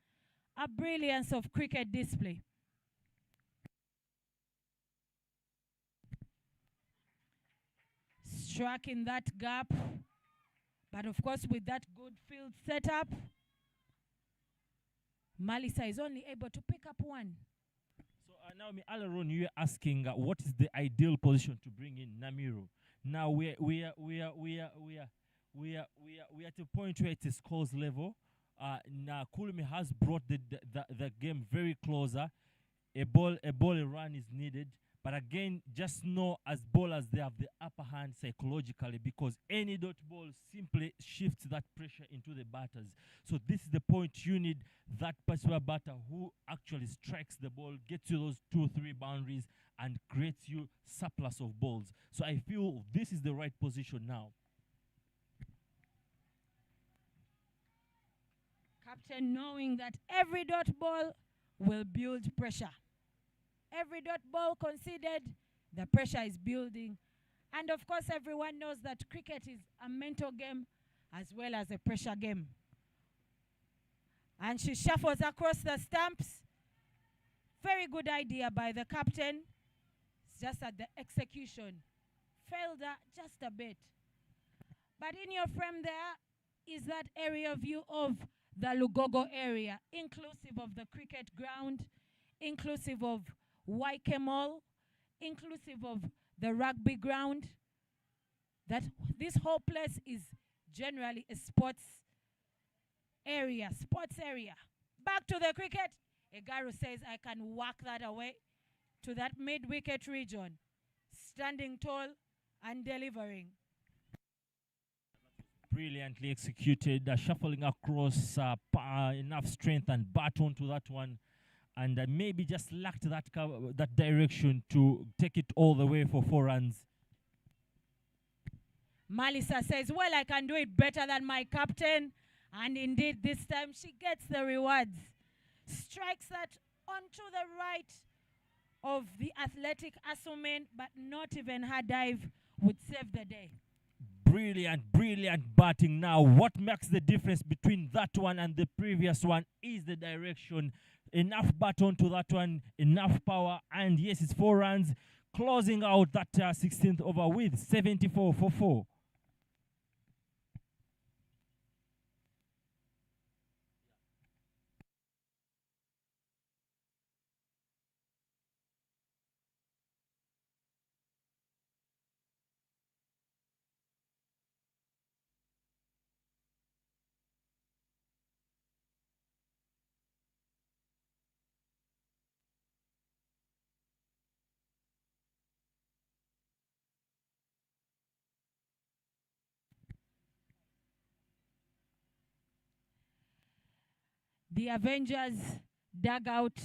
a brilliance of cricket display. Struck in that gap, but of course with that good field setup, Malisa is only able to pick up 1. So now, Alaron, you're asking what is the ideal position to bring in Namiro. Now we are at a point where it is scores level. Now Kulmi has brought the game very closer. A ball run is needed. But again, just know as bowlers they have the upper hand psychologically because any dot ball simply shifts that pressure into the batters. So this is the point you need that particular batter who actually strikes the ball, gets you those 2-3 boundaries and creates you surplus of balls. So I feel this is the right position now. Captain knowing that every dot ball will build pressure. Every dot ball considered, the pressure is building. And of course, everyone knows that cricket is a mental game as well as a pressure game. And she shuffles across the stumps. Very good idea by the captain. It's just that the execution failed just a bit. But in your frame there is that area view of the Lugogo area, inclusive of the cricket ground, inclusive of Waike Mall, inclusive of the rugby ground. That this whole place is generally a sports area. Back to the cricket. Egaru says, I can walk that away to that mid-wicket region, standing tall and delivering. Brilliantly executed, shuffling across, enough strength and baton to that one. And maybe just lacked that direction to take it all the way for 4 runs. Malisa says, well, I can do it better than my captain. And indeed, this time she gets the rewards. Strikes that onto the right of the athletic Asumen, but not even her dive would save the day. Brilliant batting now. What makes the difference between that one and the previous one is the direction. Enough baton to that one, enough power, and yes, it's 4 runs, closing out that 16th over with 74 for 4. The Avengers dugout,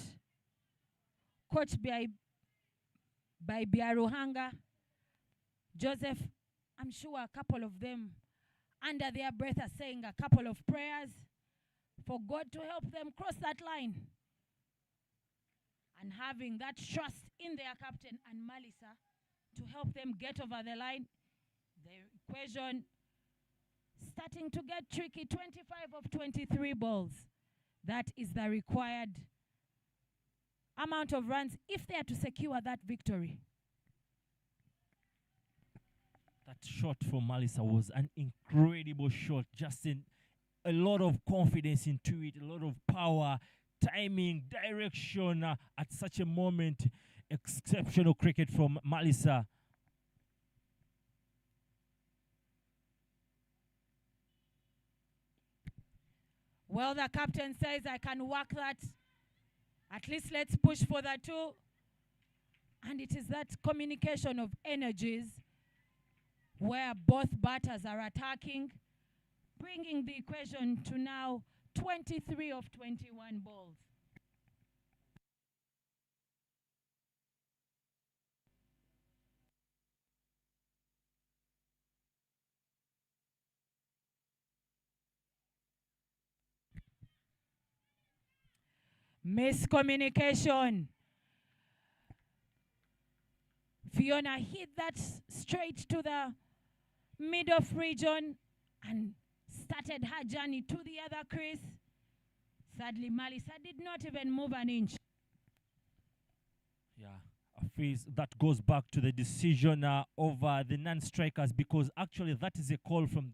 coached by Biaruhanga. Joseph, I'm sure a couple of them under their breath are saying a couple of prayers for God to help them cross that line. and having that trust in their captain and Malisa to help them get over the line. The equation starting to get tricky. 25 of 23 balls. That is the required amount of runs if they are to secure that victory. That shot from Malisa was an incredible shot, just in a lot of confidence into it, a lot of power, timing, direction at such a moment. Exceptional cricket from Malisa. Well, the captain says, I can work that. At least let's push for the 2. And it is that communication of energies where both batters are attacking, bringing the equation to now 23 of 21 balls. Miscommunication. Fiona hit that straight to the mid-off region and started her journey to the other crease. Sadly, Malisa did not even move an inch. Yeah, I feel that goes back to the decision over the non-strikers, because actually that is a call from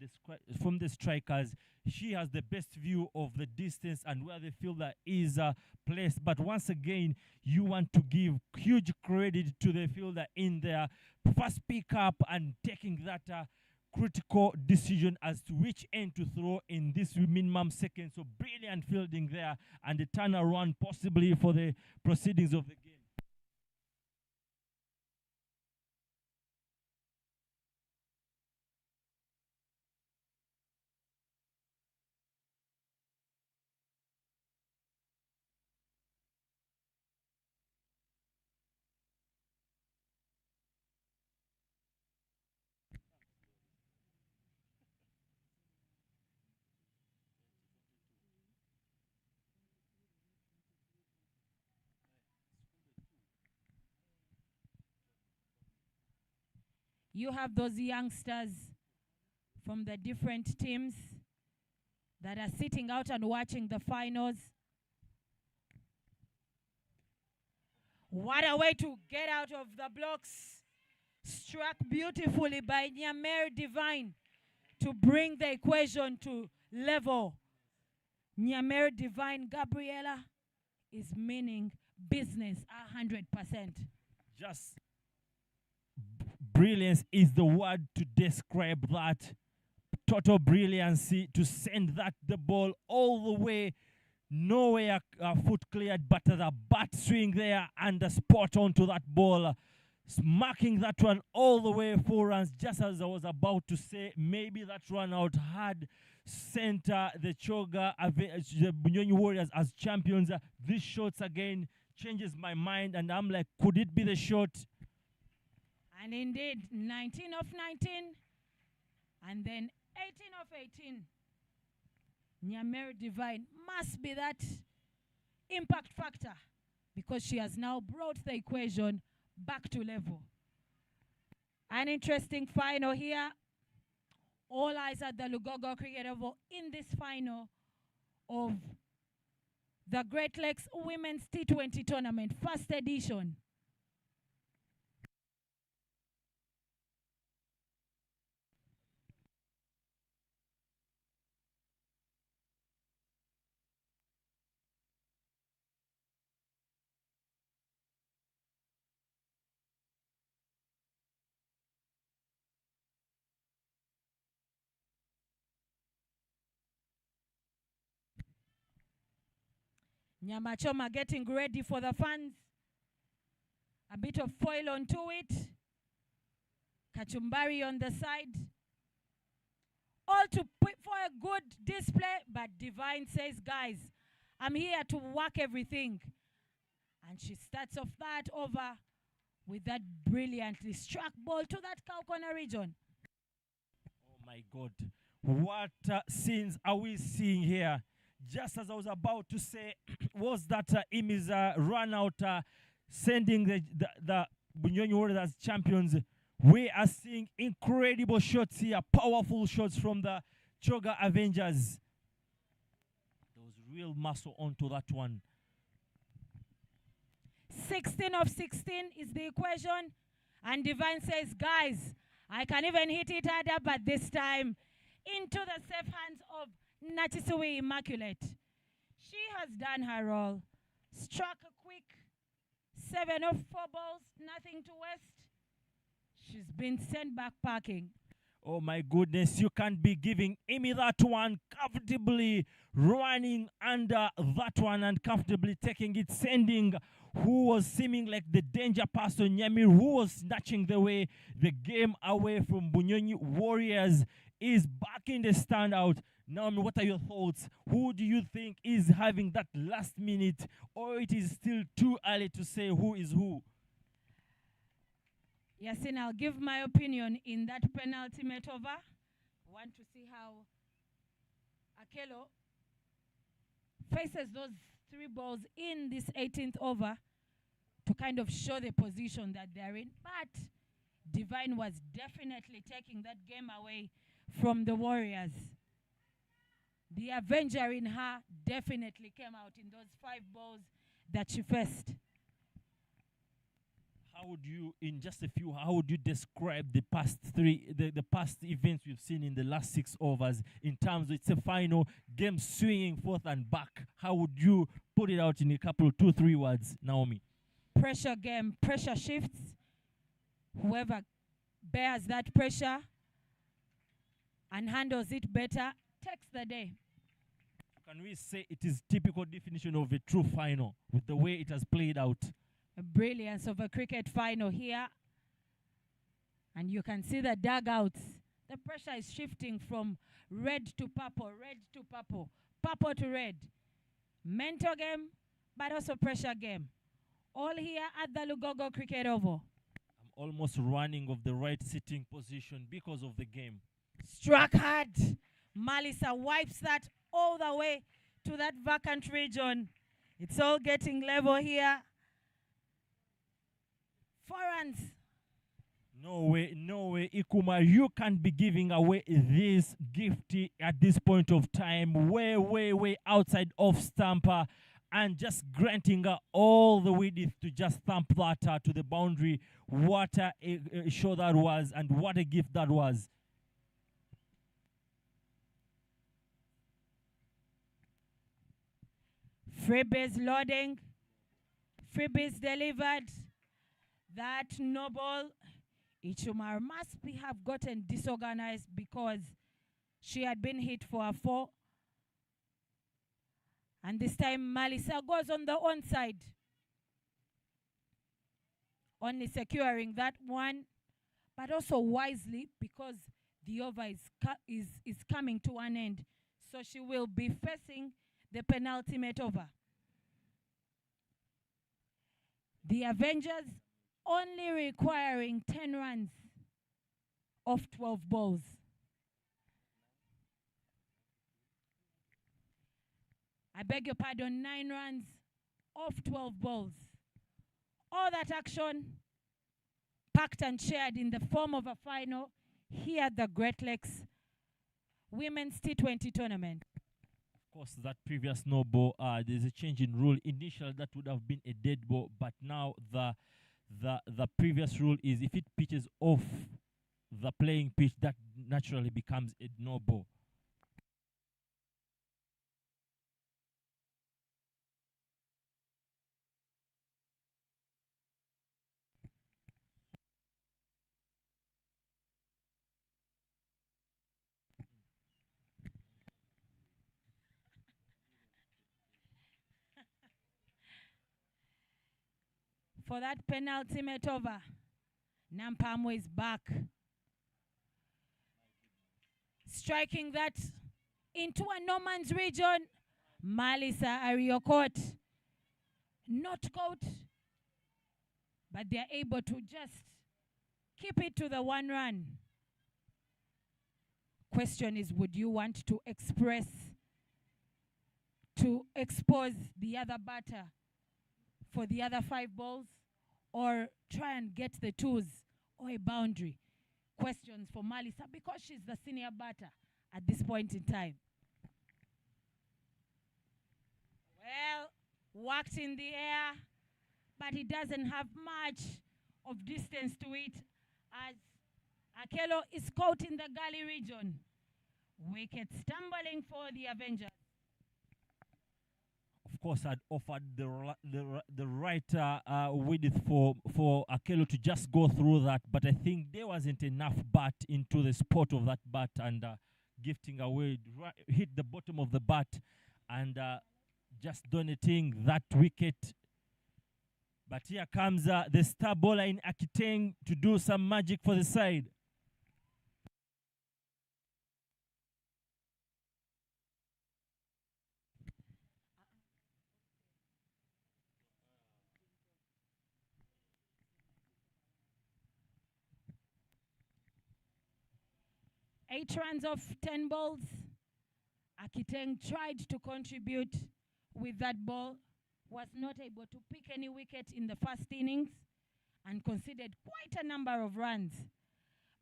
the strikers. She has the best view of the distance and where the fielder is placed. But once again, you want to give huge credit to the fielder in their first pickup and taking that critical decision as to which end to throw in this minimum seconds. So brilliant fielding there, and the turnaround possibly for the proceedings of the game. You have those youngsters from the different teams that are sitting out and watching the finals. What a way to get out of the blocks. Struck beautifully by Nyamer Divine to bring the equation to level. Nyamer Divine, Gabriela, is meaning business 100%. Just brilliance is the word to describe that. Total brilliancy to send the ball all the way, nowhere foot cleared, but the bat swing there and the spot onto that ball, smacking that one all the way 4 runs. Just as I was about to say, maybe that run out had sent the Choga, the Bunyonyi Warriors as champions. These shots again changes my mind, and I'm like, could it be the shot? And indeed, 19 of 19, and then 18 of 18. Nyamer Divine must be that impact factor, because she has now brought the equation back to level. An interesting final here. All eyes at the Lugogo Cricket Oval in this final of the Great Lakes Women's T20 Tournament, first edition. Nyamachoma getting ready for the fans. A bit of foil onto it. Kachumbari on the side. All to put for a good display, but Divine says, guys, I'm here to work everything. And she starts off that over with that brilliantly struck ball to that cow corner region. Oh my God. What scenes are we seeing here? just as I was about to say, was that Imi's run out, sending the Bunyonyi Warriors as champions. We are seeing incredible shots here, powerful shots from the Choga Avengers. There was real muscle onto that one. 16 of 16 is the equation. And Divine says, guys, I can even hit it harder, but this time into the safe hands of Natisui Immaculate. She has done her role. Struck a quick 7 of 4 balls, nothing to waste. She's been sent back packing. Oh my goodness, you can't be giving Amy that one, comfortably running under that one and comfortably taking it, sending who was seeming like the danger person, Nyami, who was snatching the game away from Bunyonyi Warriors, is back in the standout. Naomi, what are your thoughts? Who do you think is having that last minute, or it is still too early to say who is who? Yasin, I'll give my opinion in that penalty met over. I want to see how Akelo faces those 3 balls in this 18th over to kind of show the position that they're in. But Divine was definitely taking that game away from the Warriors. The Avenger in her definitely came out in those 5 balls that she faced. How would you, in just a few, how would you describe the past past events we've seen in the last 6 overs in terms of it's a final game swinging forth and back? How would you put it out in a couple, 2-3 words, Naomi? Pressure game, pressure shifts. Whoever bears that pressure and handles it better takes the day. Can we say it is typical definition of a true final with the way it has played out? A brilliance of a cricket final here. And you can see the dugouts. The pressure is shifting from red to purple, red to purple, purple to red. Mental game, but also pressure game. All here at the Lugogo Cricket Oval. I'm almost running of the right sitting position because of the game. Struck hard. Malisa wipes that all the way to that vacant region. It's all getting level here. 4 runs. No way, Ikuma. You can't be giving away this gift at this point of time. Way outside off stamper and just granting her all the width to just thump that to the boundary. What a show that was, and what a gift that was. Freebies loading. Freebies delivered. That no ball, Ichumar must have gotten disorganized because she had been hit for a 4. And this time Malisa goes on the onside. Only securing that one, but also wisely because the over is coming to an end. So she will be facing the penultimate over. The Avengers only requiring 10 runs off 12 balls. I beg your pardon, 9 runs off 12 balls. All that action packed and shared in the form of a final here at the Great Lakes Women's T20 tournament. Of course, that previous no ball, there's a change in rule. Initially, that would have been a dead ball, but now the previous rule is if it pitches off the playing pitch, that naturally becomes a no ball. For that penultimate over, Nampamo is back. Striking that into a no man's region. Malisa Ariokot not caught, but they're able to just keep it to the 1 run. Question is, would you want to express to expose the other batter for the other 5 balls, or try and get the 2s or a boundary. Questions for Malisa because she's the senior batter at this point in time. Well, worked in the air, but it doesn't have much of distance to it as Akelo is caught in the gully region. Wicket stumbling for the Avengers. Of course, I'd offered the right width for Akelo to just go through that, but I think there wasn't enough bat into the spot of that bat, and gifting away, hit the bottom of the bat, and just donating that wicket. But here comes the star bowler in Akiteng to do some magic for the side. Eight runs off 10 balls. Akiteng tried to contribute with that ball, was not able to pick any wicket in the first innings and conceded quite a number of runs.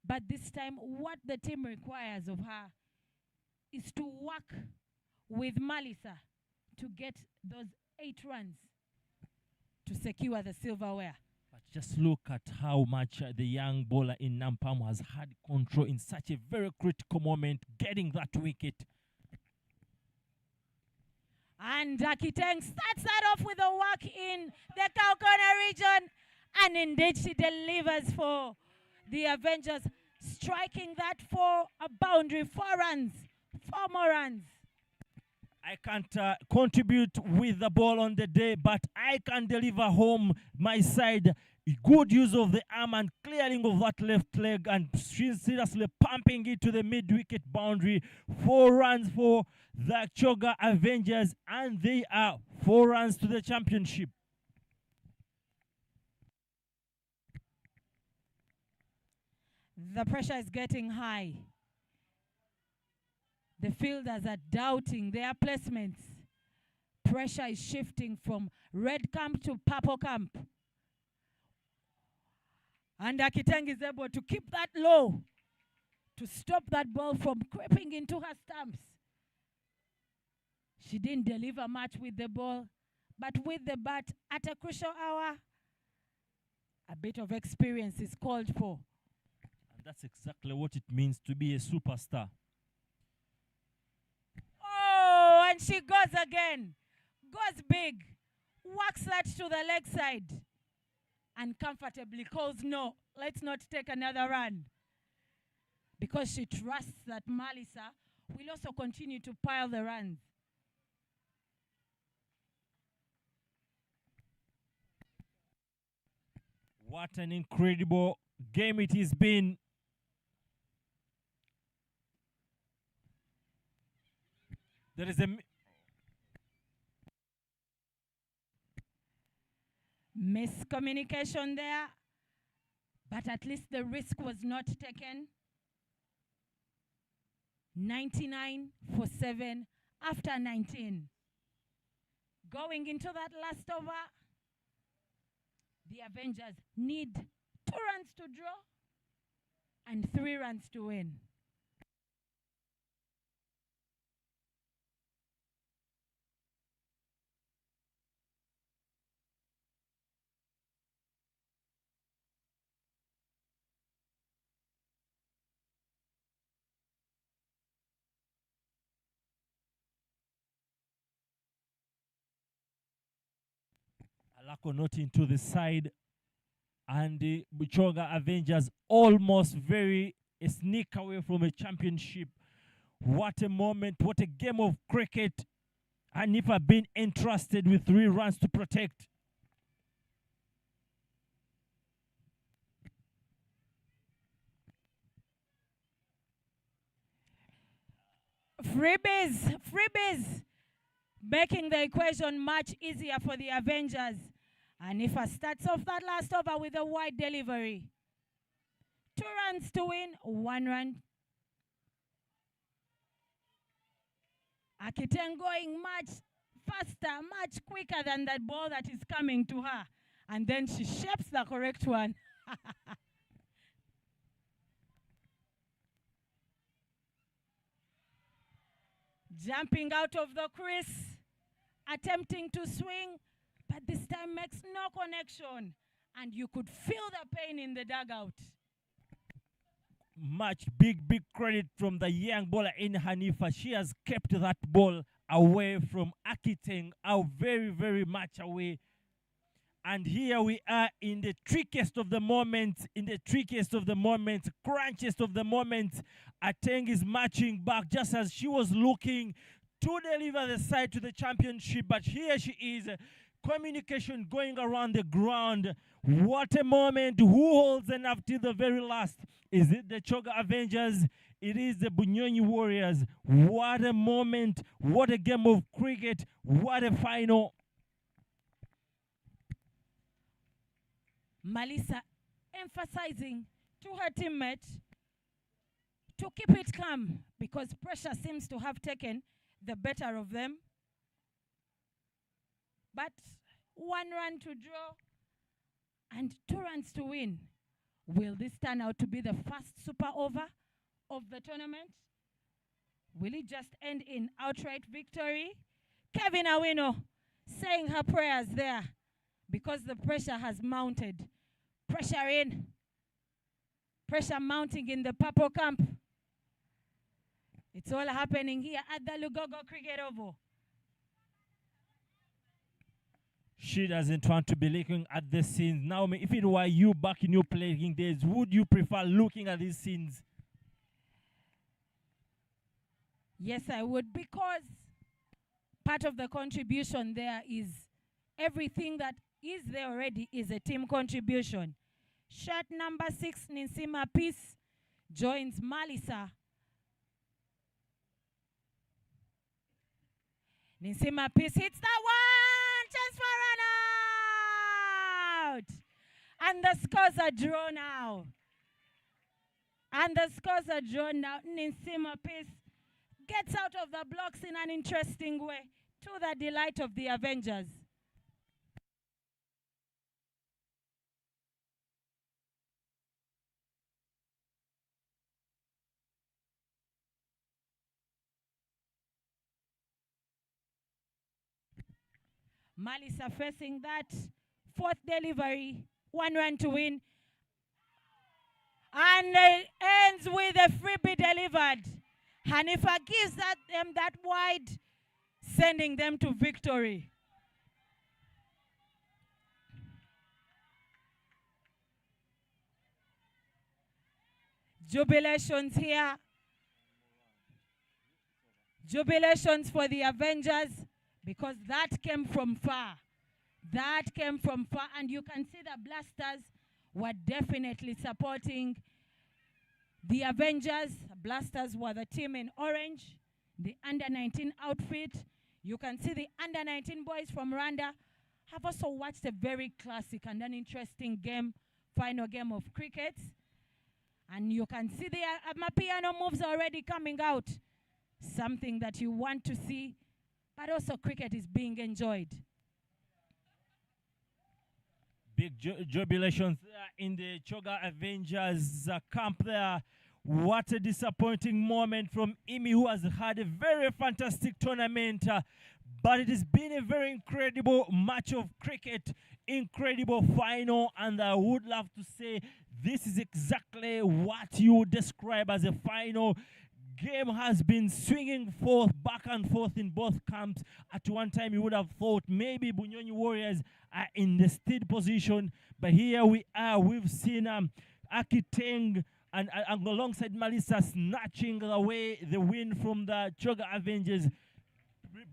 But this time, what the team requires of her is to work with Malisa to get those 8 runs to secure the silverware. But just look at how much the young bowler in Nampam has had control in such a very critical moment, getting that wicket. And Akiteng starts that off with a work in the Kaukona region. And indeed, she delivers for the Avengers, striking that for a boundary. 4 runs, 4 more runs. I can't contribute with the ball on the day, but I can deliver home my side. Good use of the arm and clearing of that left leg and seriously pumping it to the mid-wicket boundary. 4 runs for the Choga Avengers, and they are 4 runs to the championship. The pressure is getting high. The fielders are doubting their placements. Pressure is shifting from red camp to purple camp. And Akiteng is able to keep that low to stop that ball from creeping into her stumps. She didn't deliver much with the ball, but with the bat at a crucial hour, a bit of experience is called for. And that's exactly what it means to be a superstar. Oh, and she goes again. Goes big. Works that to the leg side. And comfortably calls no. Let's not take another run. Because she trusts that Malisa will also continue to pile the runs. What an incredible game it has been. There is a miscommunication there, but at least the risk was not taken. 99 for 7 after 19. Going into that last over, the Avengers need 2 runs to draw and 3 runs to win. Alako not into the side, and the Buchoga Avengers almost very a sneak away from a championship. What a moment, what a game of cricket. And if I've been entrusted with 3 runs to protect. Freebies, making the equation much easier for the Avengers. And if I starts off that last over with a wide delivery. 2 runs to win, 1 run. Akiteng going much faster, much quicker than that ball that is coming to her. And then she shapes the correct one. Jumping out of the crease, attempting to swing, but this time makes no connection. And you could feel the pain in the dugout. Much big credit from the young bowler in Hanifa. She has kept that ball away from Akiteng, out very much away. And here we are in the trickiest of the moments, crunchiest of the moments. Ateng is marching back just as she was looking to deliver the side to the championship. But here she is, communication going around the ground. What a moment. Who holds enough till the very last? Is it the Choga Avengers? It is the Bunyonyi Warriors. What a moment. What a game of cricket. What a final. Malisa emphasizing to her teammate to keep it calm because pressure seems to have taken the better of them. But 1 run to draw and 2 runs to win. Will this turn out to be the first super over of the tournament? Will it just end in outright victory? Kevin Awino saying her prayers there because the pressure has mounted. Pressure in. Pressure mounting in the purple camp. It's all happening here at the Lugogo Cricket Oval. She doesn't want to be looking at the scenes. Now, if it were you back in your playing days, would you prefer looking at these scenes? Yes, I would, because part of the contribution there is everything that is there already is a team contribution. Shot number 6, Ninsima Peace, joins Malisa. Ninsima Peace hits that one! Chance for run out! And the scores are drawn now. Ninsima Peace gets out of the blocks in an interesting way, to the delight of the Avengers. Malisa facing that 4th delivery, 1 run to win. And it ends with a freebie delivered. Hanifa gives them that wide, sending them to victory. Jubilations here. Jubilations for the Avengers, because that came from far. And you can see the Blasters were definitely supporting the Avengers. Blasters were the team in orange, the under-19 outfit. You can see the under-19 boys from Rwanda have also watched a very classic and an interesting game, final game of cricket. And you can see the Mapiano moves already coming out. Something that you want to see, but also cricket is being enjoyed. Big jubilations in the Choga Avengers camp there. What a disappointing moment from Imi, who has had a very fantastic tournament. But it has been a very incredible match of cricket, incredible final, and I would love to say this is exactly what you would describe as a final. Game has been swinging back and forth in both camps. At one time, you would have thought maybe Bunyonyi Warriors are in the stead position, but here we are. We've seen Akiteng and alongside Malisa snatching away the win from the Choga Avengers.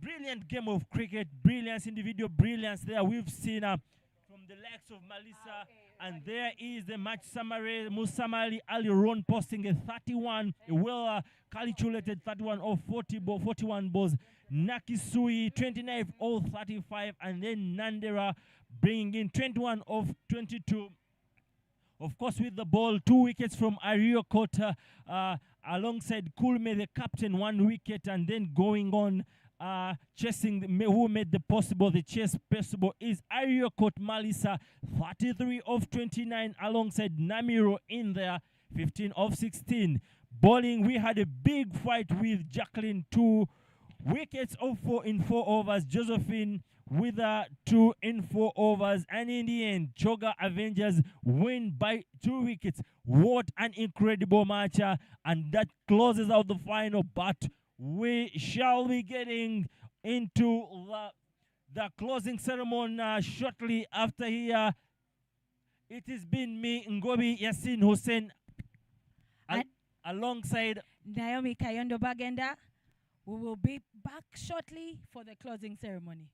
Brilliant game of cricket, brilliance, individual brilliance there. We've seen from the likes of Malisa. And there is the match summary. Musamali Ali Ron posting a 31, a well calculated 31 of 41 balls. Nakisui 29 of all 35, and then Nandera bringing in 21 of 22. Of course, with the ball, 2 wickets from Ario Kota alongside Kulme, the captain, 1 wicket, and then going on chasing who made the possible. The chase possible is Ariokot Malisa, 33 of 29, alongside Namiro in there, 15 of 16. Bowling, we had a big fight with Jacqueline, 2 wickets of 4 in 4 overs. Josephine with 2 in 4 overs. And in the end, Choga Avengers win by 2 wickets. What an incredible match. And that closes out the final. But we shall be getting into the closing ceremony shortly after here. It has been me, Ngobi Yasin Hussein, alongside Naomi Kayondo Bagenda. We will be back shortly for the closing ceremony.